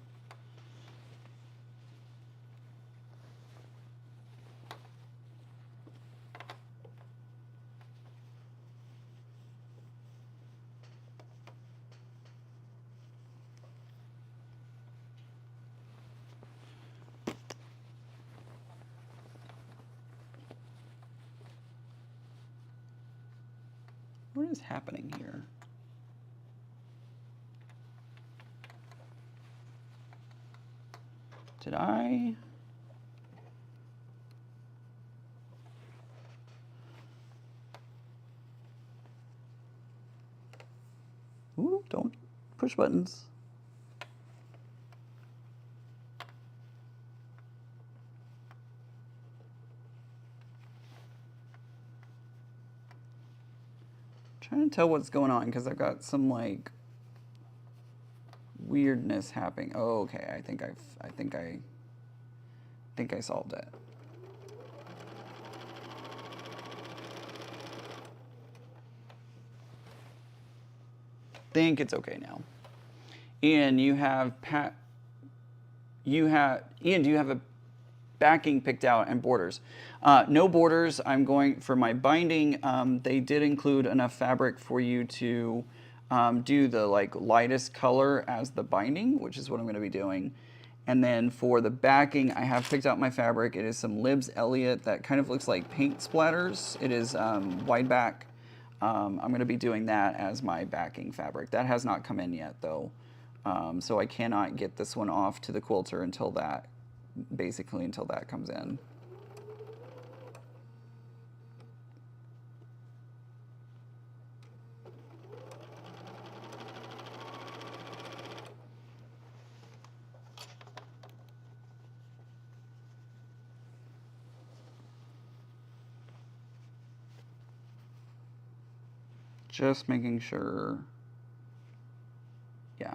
What is happening here? Did I? Ooh, don't push buttons. Trying to tell what's going on because I've got some like weirdness happening. Oh, okay. I think think I solved it. Think it's okay now. Ian, you have Ian, do you have a backing picked out and borders? No borders. I'm going for my binding. They did include enough fabric for you to do the like lightest color as the binding, which is what I'm going to be doing. And then for the backing, I have picked out my fabric. It is some Libs Elliott that kind of looks like paint splatters. It is wide back. I'm going to be doing that as my backing fabric. That has not come in yet though. So I cannot get this one off to the quilter until that, basically until that comes in. Just making sure, yeah.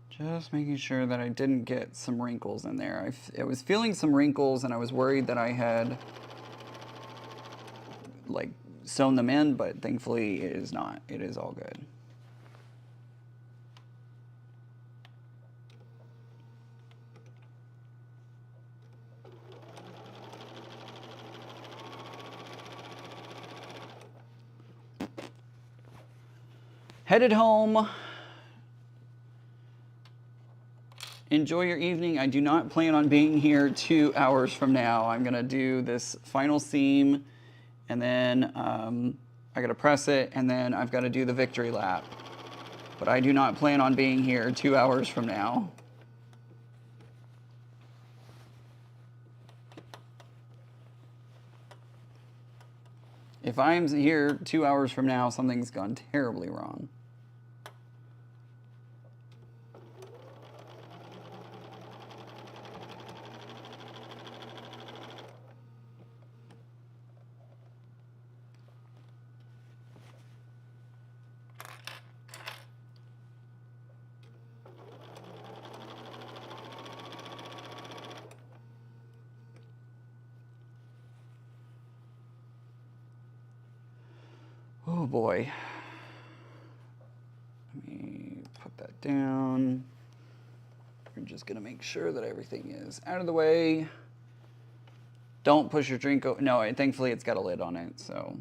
Just making sure that I didn't get some wrinkles in there. I was feeling some wrinkles and I was worried that I had like sewn them in, but thankfully it is not. It is all good. Headed home. Enjoy your evening. I do not plan on being here 2 hours from now. I'm gonna do this final seam and then I gotta press it and then I've gotta do the victory lap. But I do not plan on being here 2 hours from now. If I'm here 2 hours from now, something's gone terribly wrong. Oh boy. Let me put that down. We're just gonna make sure that everything is out of the way. Don't push your drink. No, thankfully it's got a lid on it, so.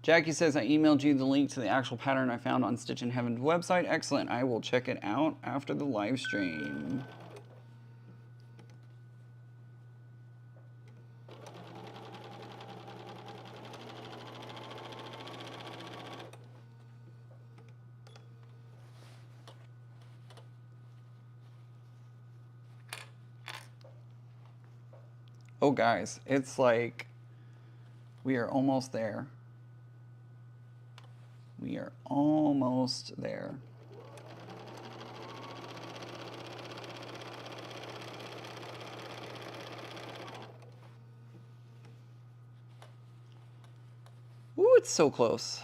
Jackie says, I emailed you the link to the actual pattern I found on Stitch in Heaven's website. Excellent. I will check it out after the live stream. Oh, guys, it's like we are almost there. We are almost there. Ooh, it's so close.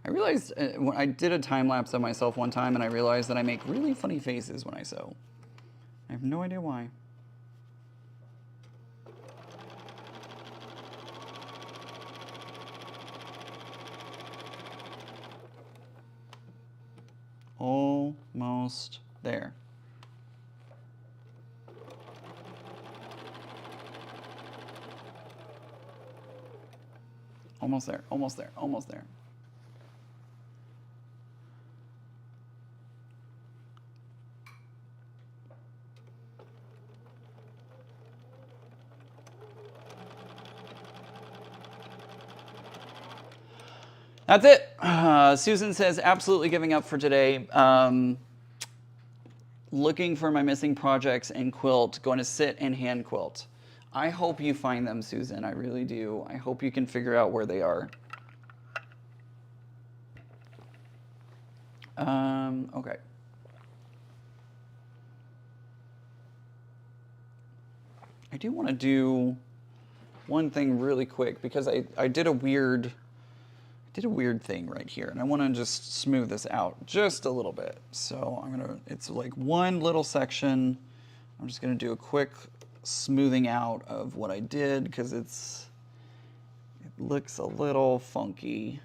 I realized when I did a time lapse of myself one time and I realized that I make really funny faces when I sew. I have no idea why. Almost there. Almost there, almost there, almost there. That's it. Susan says, absolutely giving up for today. Looking for my missing projects and quilt. Going to sit and hand quilt. I hope you find them, Susan. I really do. I hope you can figure out where they are. Okay. I do want to do one thing really quick because I did a weird thing right here, and I want to just smooth this out just a little bit. So it's like one little section. I'm just gonna do a quick smoothing out of what I did because it looks a little funky.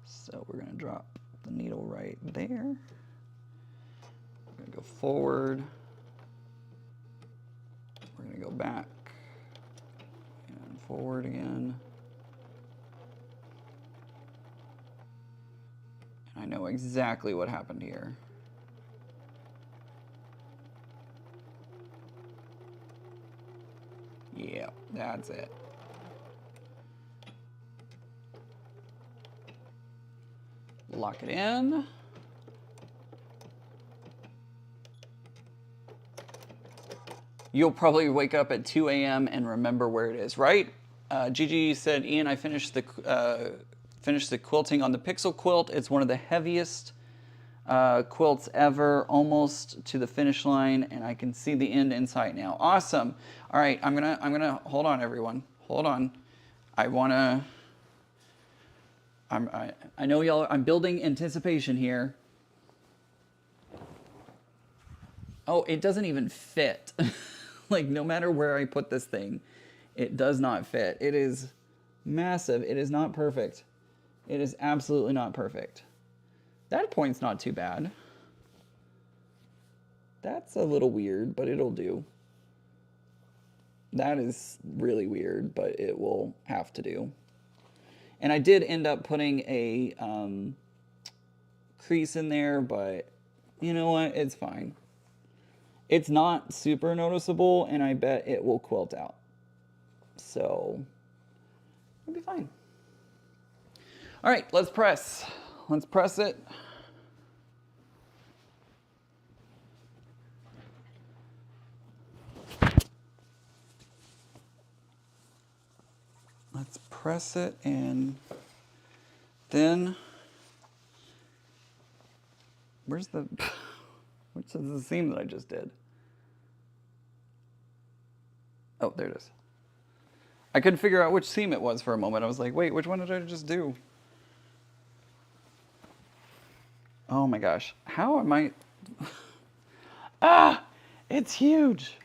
So we're gonna drop the needle right there. We're gonna go forward. We're gonna go back and forward again. I know exactly what happened here. Yeah, that's it. Lock it in. You'll probably wake up at 2 a.m. and remember where it is, right? Gigi said, Ian, I finished the quilting on the Pixel quilt. It's one of the heaviest quilts ever, almost to the finish line, and I can see the end in sight now. Awesome. All right, I'm gonna hold on, everyone. Hold on. I know y'all. I'm building anticipation here. Oh, it doesn't even fit. Like, no matter where I put this thing, it does not fit. It is massive. It is not perfect. It is absolutely not perfect. That point's not too bad. That's a little weird, but it'll do. That is really weird, but it will have to do. And I did end up putting a crease in there, but you know what? It's fine. It's not super noticeable, and I bet it will quilt out. So, it'll be fine. All right, let's press. Let's press it. Let's press it, and then where's the which is the seam that I just did? Oh, there it is. I couldn't figure out which seam it was for a moment. I was like, wait, which one did I just do? Oh my gosh. How am I? Ah, it's huge.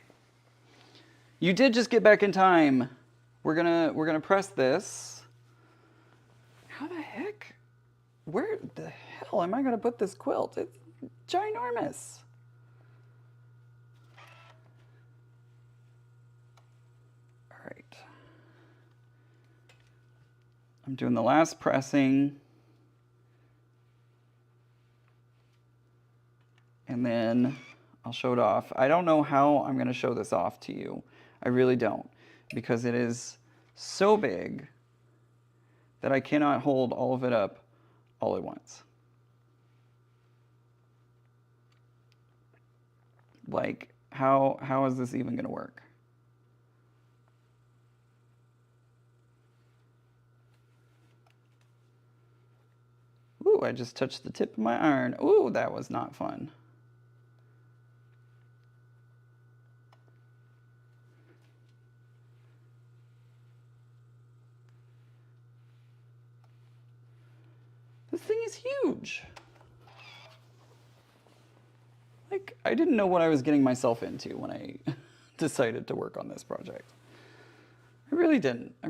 You did just get back in time. We're gonna press this. How the heck? Where the hell am I gonna put this quilt? It's ginormous. All right. I'm doing the last pressing. And then I'll show it off. I don't know how I'm gonna show this off to you. I really don't, because it is so big that I cannot hold all of it up all at once. Like, how is this even gonna work? Ooh, I just touched the tip of my iron. Ooh, that was not fun. This thing is huge. Like, I didn't know what I was getting myself into when I decided to work on this project. I really didn't. I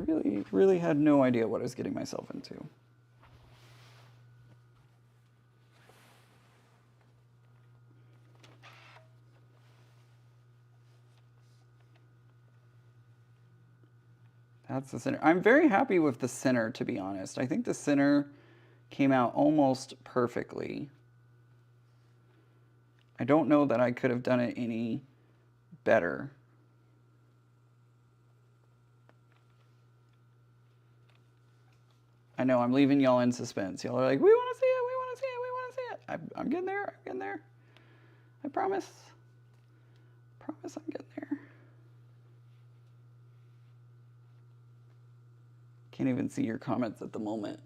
really had no idea what I was getting myself into. That's the center. I'm very happy with the center, to be honest. I think the center came out almost perfectly. I don't know that I could have done it any better. I know I'm leaving y'all in suspense. Y'all are like, we want to see it, we want to see it, we want to see it. I'm getting there, I'm getting there. I promise. Promise I'm getting there. Can't even see your comments at the moment.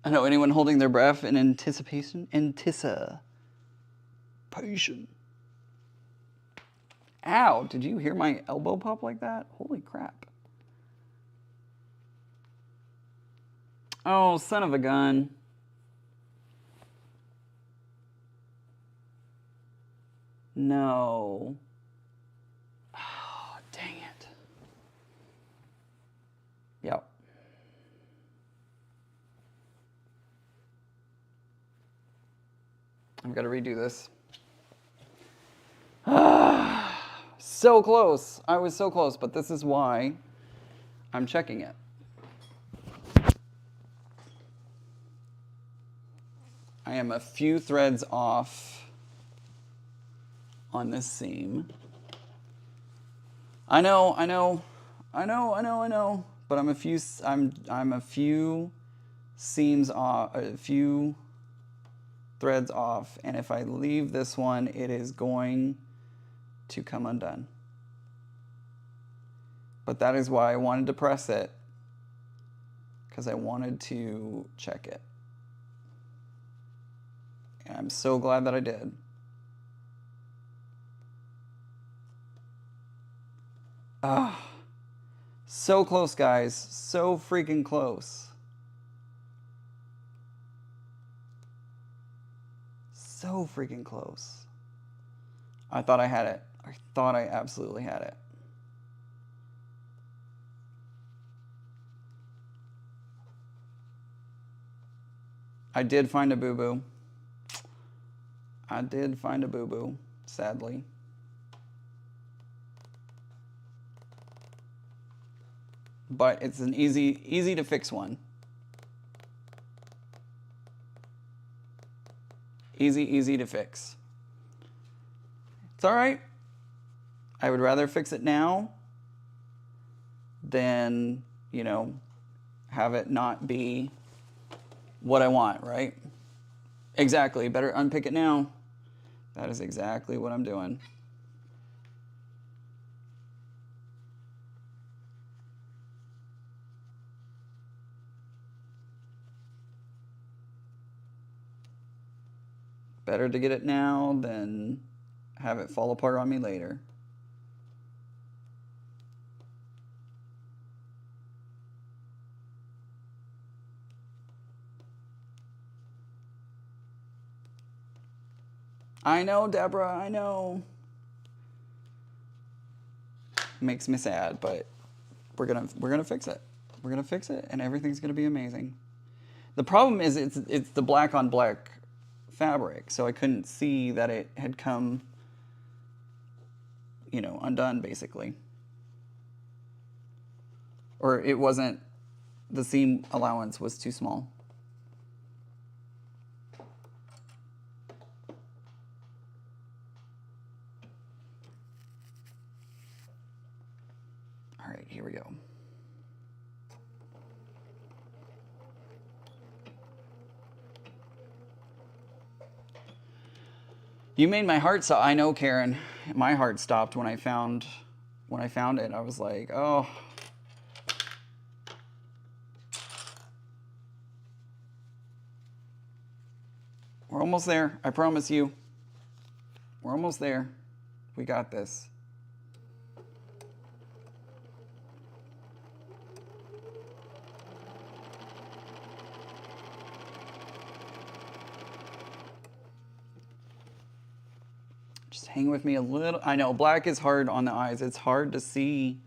I know, anyone holding their breath in anticipation? Anticipation. Ow, did you hear my elbow pop like that? Holy crap. Oh, son of a gun. No. Oh, dang it. Yep. I've got to redo this. So close. I was so close, but this is why I'm checking it. I am a few threads off on this seam. I know, but I'm a few seams off, a few threads off, and if I leave this one, it is going to come undone. But that is why I wanted to press it, because I wanted to check it. And I'm so glad that I did. Ah, so close, guys. So freaking close. So freaking close. I thought I had it. I thought I absolutely had it. I did find a boo-boo. I did find a boo-boo, sadly. But it's an easy to fix one. Easy to fix. It's all right. I would rather fix it now than, you know, have it not be what I want, right? Exactly. Better unpick it now. That is exactly what I'm doing. Better to get it now than have it fall apart on me later. I know, Deborah, I know. Makes me sad, but we're gonna fix it. We're gonna fix it, and everything's gonna be amazing. The problem is it's the black on black fabric, so I couldn't see that it had come, you know, undone basically, or it wasn't. The seam allowance was too small. All right, here we go. You made my heart stop. I know, Karen. My heart stopped when I found it. I was like, oh. We're almost there. I promise you. We're almost there. We got this. Just hang with me a little. I know black is hard on the eyes. It's hard to see.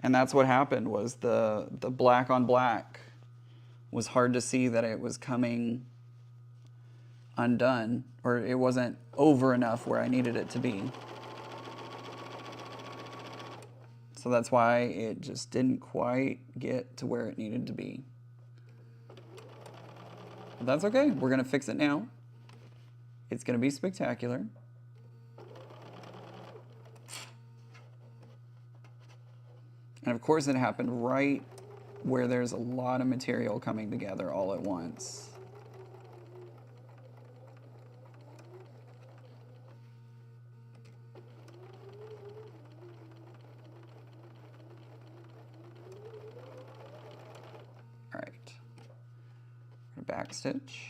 And that's what happened, was the black on black was hard to see that it was coming undone, or it wasn't over enough where I needed it to be. So that's why it just didn't quite get to where it needed to be. But that's okay. We're going to fix it now. It's going to be spectacular. And of course it happened right where there's a lot of material coming together all at once. All right, back stitch.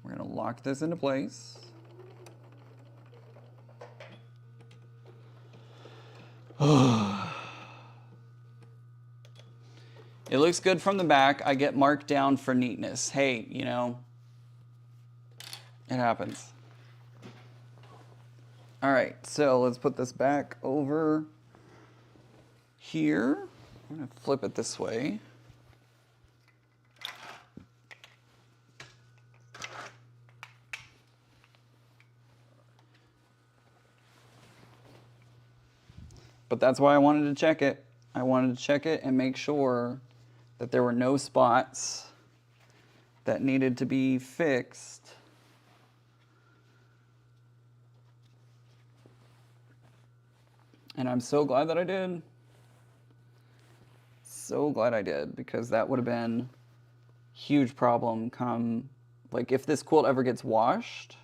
We're going to lock this into place. It looks good from the back. I get marked down for neatness. Hey, you know, it happens. All right, so let's put this back over here. I'm gonna flip it this way. But that's why I wanted to check it. I wanted to check it and make sure that there were no spots that needed to be fixed. And I'm so glad that I did. So glad I did, because that would have been a huge problem come, like if this quilt ever gets washed,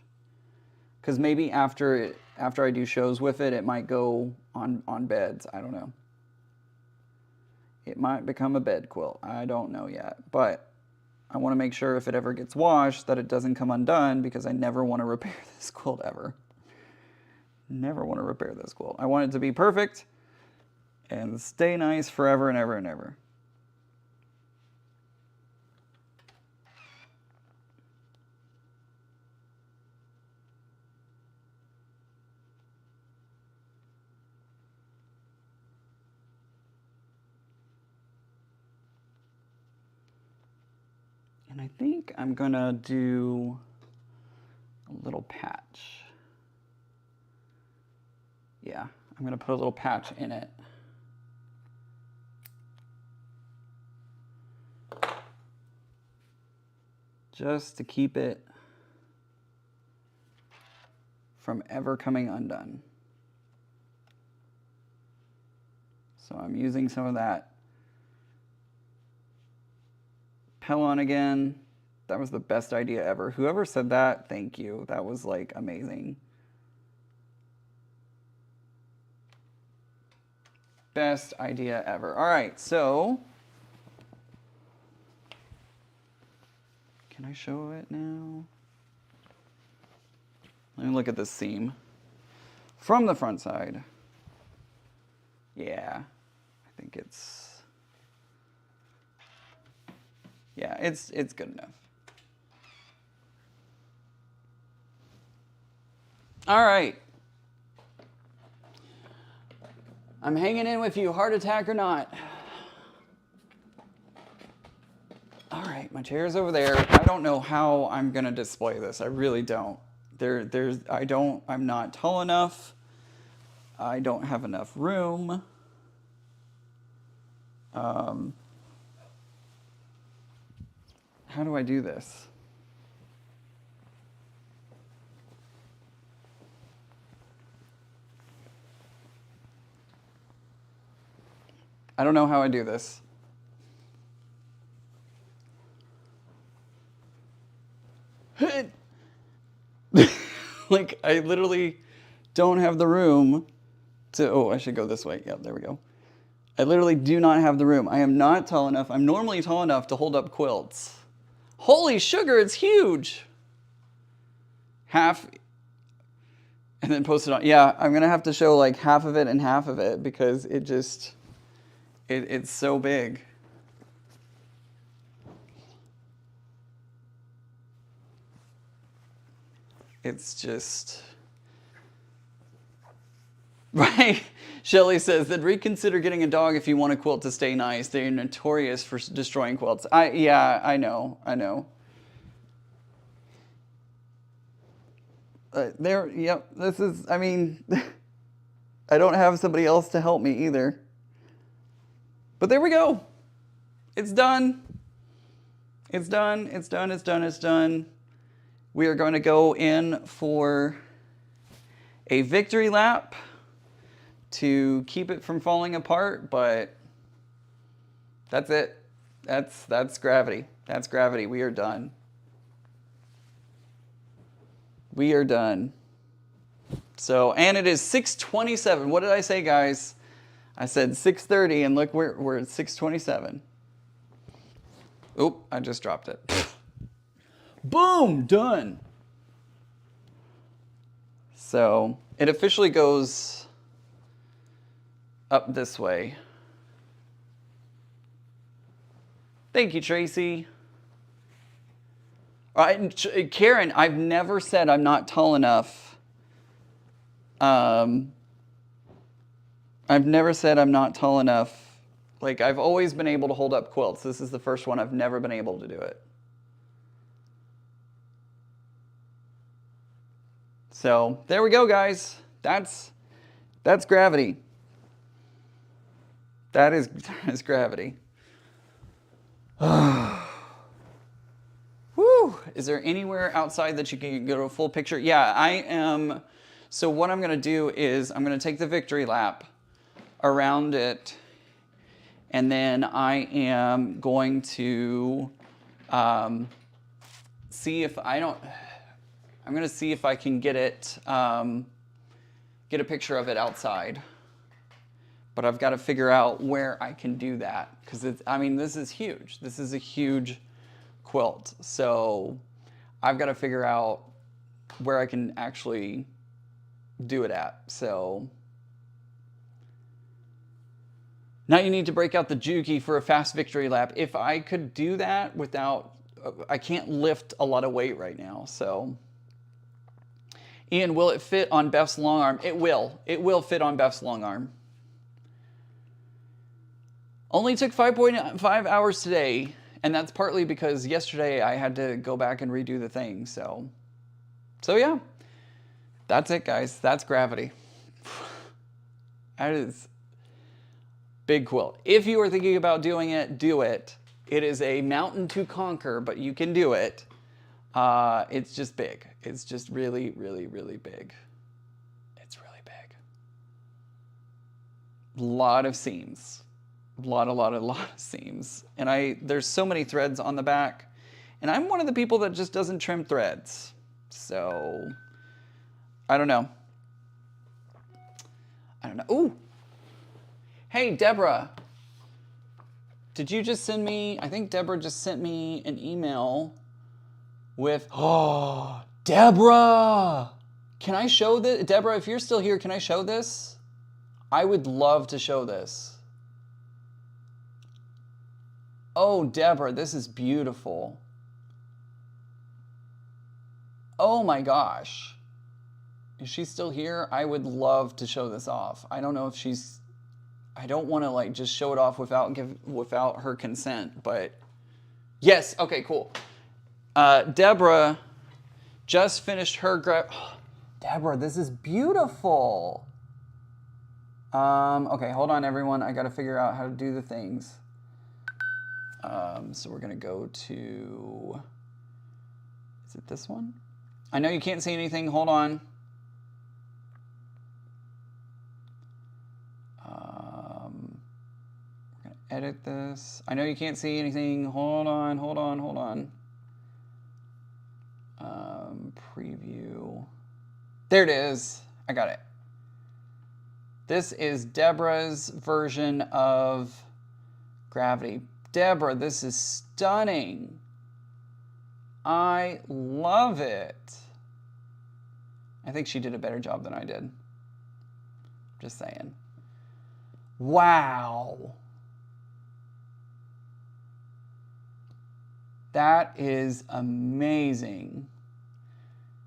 because maybe after I do shows with it, it might go on beds. I don't know. It might become a bed quilt. I don't know yet. But I want to make sure if it ever gets washed that it doesn't come undone, because I never want to repair this quilt ever. Never want to repair this quilt. I want it to be perfect and stay nice forever and ever and ever. And I think I'm gonna do a little patch. Yeah, I'm gonna put a little patch in it. Just to keep it from ever coming undone. So I'm using some of that Pellon again. That was the best idea ever. Whoever said that, thank you. That was like amazing. Best idea ever. All right, so can I show it now? Let me look at this seam from the front side. Yeah, I think it's, yeah, it's good enough. All right. I'm hanging in with you, heart attack or not. All right, my chair's over there. I don't know how I'm gonna display this. I really don't. I'm not tall enough. I don't have enough room. How do I do this? I don't know how I do this. Like, I literally don't have the room to, oh, I should go this way. Yep, there we go. I literally do not have the room. I am not tall enough. I'm normally tall enough to hold up quilts. Holy sugar, it's huge. Half, and then post it on. Yeah, I'm gonna have to show like half of it and half of it, because it just, it's so big. It's just, right? Shelly says that reconsider getting a dog if you want a quilt to stay nice. They're notorious for destroying quilts. Yeah, I know. Yep, this is, I mean, I don't have somebody else to help me either. But there we go. It's done. It's done. It's done. It's done. It's done. We are going to go in for a victory lap to keep it from falling apart, but that's it. That's gravity. That's gravity. We are done. We are done. So, and it is 6:27. What did I say, guys? I said 6:30, and look, we're at 6:27. Oop, I just dropped it. Boom, done. So, it officially goes up this way. Thank you, Tracy. Karen, I've never said I'm not tall enough. I've never said I'm not tall enough. Like, I've always been able to hold up quilts. This is the first one I've never been able to do it. So, there we go, guys. That's gravity. That is gravity. Whew. Is there anywhere outside that you can go to a full picture? Yeah, I am. So what I'm going to do is I'm going to take the victory lap around it, and then I am going to see if I don't. I'm going to see if I can get it, get a picture of it outside. But I've got to figure out where I can do that, because I mean, this is huge. This is a huge quilt. So I've got to figure out where I can actually do it at. So now you need to break out the Juki for a fast victory lap. If I could do that without, I can't lift a lot of weight right now. So Ian, will it fit on Beth's long arm? It will. It will fit on Beth's long arm. Only took 5.5 hours today, and that's partly because yesterday I had to go back and redo the thing. So yeah, that's it, guys. That's gravity. That is big quilt. If you are thinking about doing it, do it. It is a mountain to conquer, but you can do it. It's just big. It's just really, really, really big. It's really big. Lot of seams. Lot of seams. And there's so many threads on the back. And I'm one of the people that just doesn't trim threads. So, I don't know. Ooh. Hey, Deborah. Did you just send me, I think Deborah just sent me an email with, oh, Deborah! Can I show this? Deborah, if you're still here, can I show this? I would love to show this. Oh, Deborah, this is beautiful. Oh my gosh. Is she still here? I would love to show this off. I don't know if she's, I don't want to like just show it off without her consent, but yes, okay, cool. Deborah just finished her Deborah, this is beautiful. Okay, hold on everyone. I got to figure out how to do the things. So we're going to go to, is it this one? I know you can't see anything. Hold on. We're going to edit this. I know you can't see anything. Hold on. Preview. There it is. I got it. This is Deborah's version of Gravity. Deborah, this is stunning. I love it. I think she did a better job than I did. Just saying. Wow. That is amazing.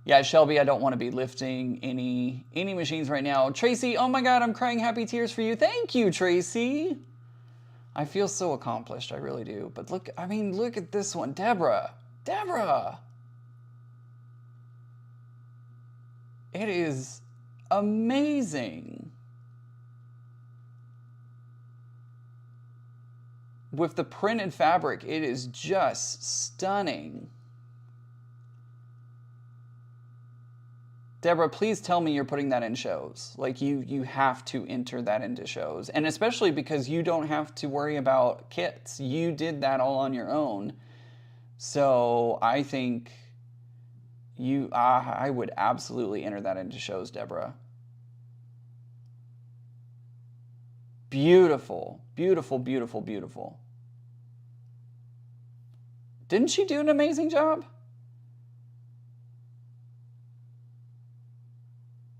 Yeah, Shelby, I don't want to be lifting any machines right now. Tracy, oh my God, I'm crying happy tears for you. Thank you, Tracy. I feel so accomplished, I really do. But look, I mean, look at this one. Deborah. It is amazing. with the printed fabric, it is just stunning. Deborah, please tell me you're putting that in shows. Like you have to enter that into shows. And especially because you don't have to worry about kits. You did that all on your own. So I think I would absolutely enter that into shows, Deborah. Beautiful, beautiful, beautiful, beautiful. Didn't she do an amazing job?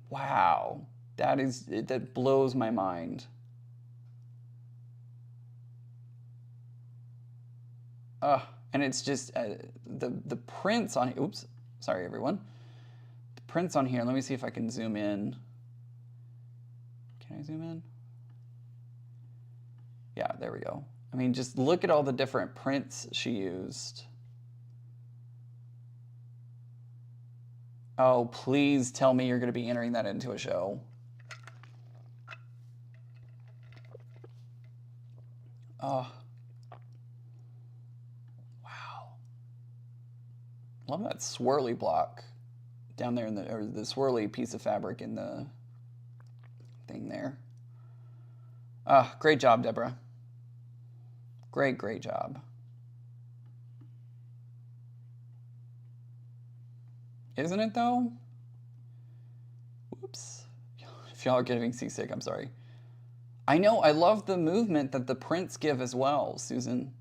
Wow, that blows my mind. And it's just the prints on. Oops, sorry everyone. The prints on here. Let me see if I can zoom in. Can I zoom in? Yeah, there we go. I mean, just look at all the different prints she used. Oh, please tell me you're going to be entering that into a show. Oh. Wow. Love that swirly block down there or the swirly piece of fabric in the thing there. Great job, Deborah. Great job. Isn't it though? Whoops. If y'all are getting seasick, I'm sorry. I know, I love the movement that the prints give as well, Susan.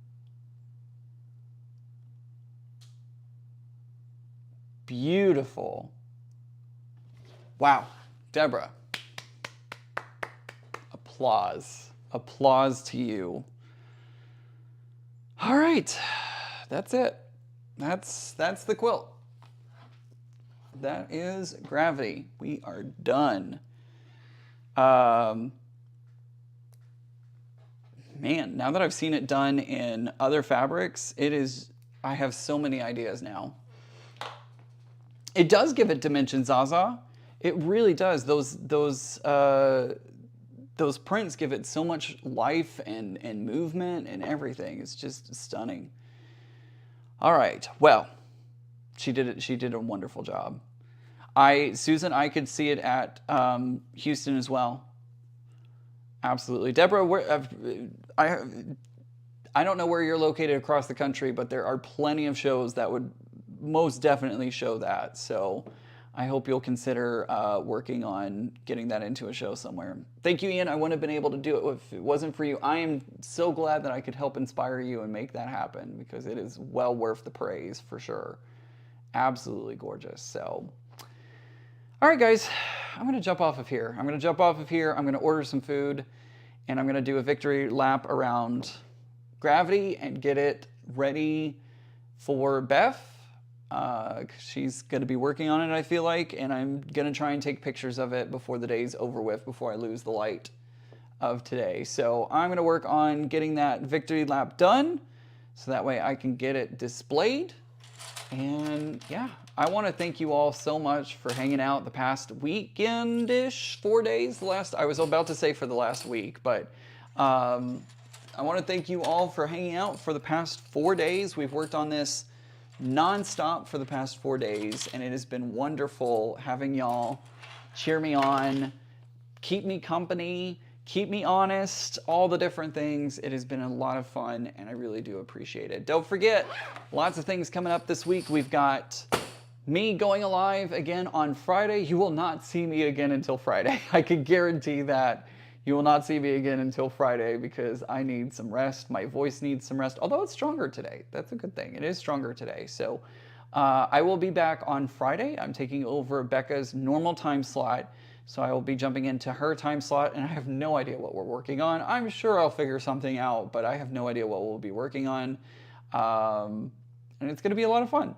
Beautiful. Wow, Deborah. Applause. Applause to you. All right, that's it. That's the quilt. That is Gravity. We are done. Man, now that I've seen it done in other fabrics, I have so many ideas now. It does give it dimension, Zaza. It really does. Those prints give it so much life and movement and everything. It's just stunning. All right, well, she did a wonderful job. Susan, I could see it at Houston as well. Absolutely. Deborah, I don't know where you're located across the country, but there are plenty of shows that would most definitely show that. So I hope you'll consider working on getting that into a show somewhere. Thank you, Ian. I wouldn't have been able to do it if it wasn't for you. I am so glad that I could help inspire you and make that happen because it is well worth the praise for sure. Absolutely gorgeous. So, all right, guys, I'm going to jump off of here. I'm going to order some food, and I'm going to do a victory lap around Gravity and get it ready for Beth. She's going to be working on it, I feel like, and I'm going to try and take pictures of it before the day's over with, before I lose the light of today. So I'm going to work on getting that victory lap done, so that way I can get it displayed. And yeah, I want to thank you all so much for hanging out the past weekend-ish, 4 days. I was about to say for the last week, but I want to thank you all for hanging out for the past 4 days. We've worked on this non-stop for the past 4 days, and it has been wonderful having y'all cheer me on, keep me company, keep me honest, all the different things. It has been a lot of fun, and I really do appreciate it. Don't forget, lots of things coming up this week. We've got me going live again on Friday. You will not see me again until Friday. I can guarantee that. You will not see me again until Friday because I need some rest. My voice needs some rest, although it's stronger today. That's a good thing. It is stronger today. So I will be back on Friday. I'm taking over Becca's normal time slot. So I will be jumping into her time slot, and I have no idea what we're working on. I'm sure I'll figure something out, but I have no idea what we'll be working on. And it's going to be a lot of fun.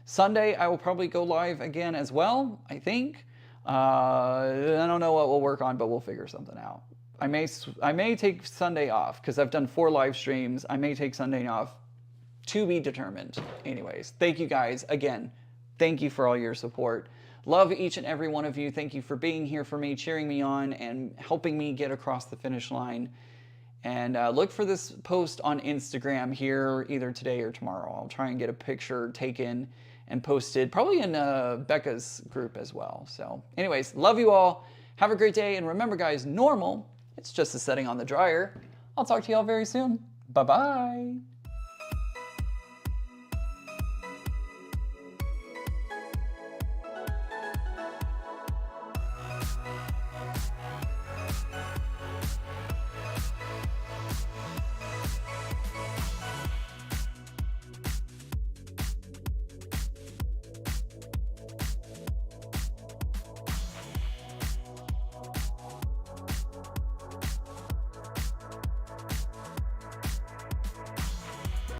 Sunday, I will probably go live again as well, I think. I don't know what we'll work on, but we'll figure something out. I may take Sunday off because I've done 4 live streams. I may take Sunday off, to be determined. Anyways, thank you guys again. Thank you for all your support. Love each and every one of you. Thank you for being here for me, cheering me on, and helping me get across the finish line. And look for this post on Instagram here either today or tomorrow. I'll try and get a picture taken and posted, probably in Becca's group as well. So anyways, love you all. Have a great day. And remember, guys, normal, it's just a setting on the dryer. I'll talk to y'all very soon. Bye-bye.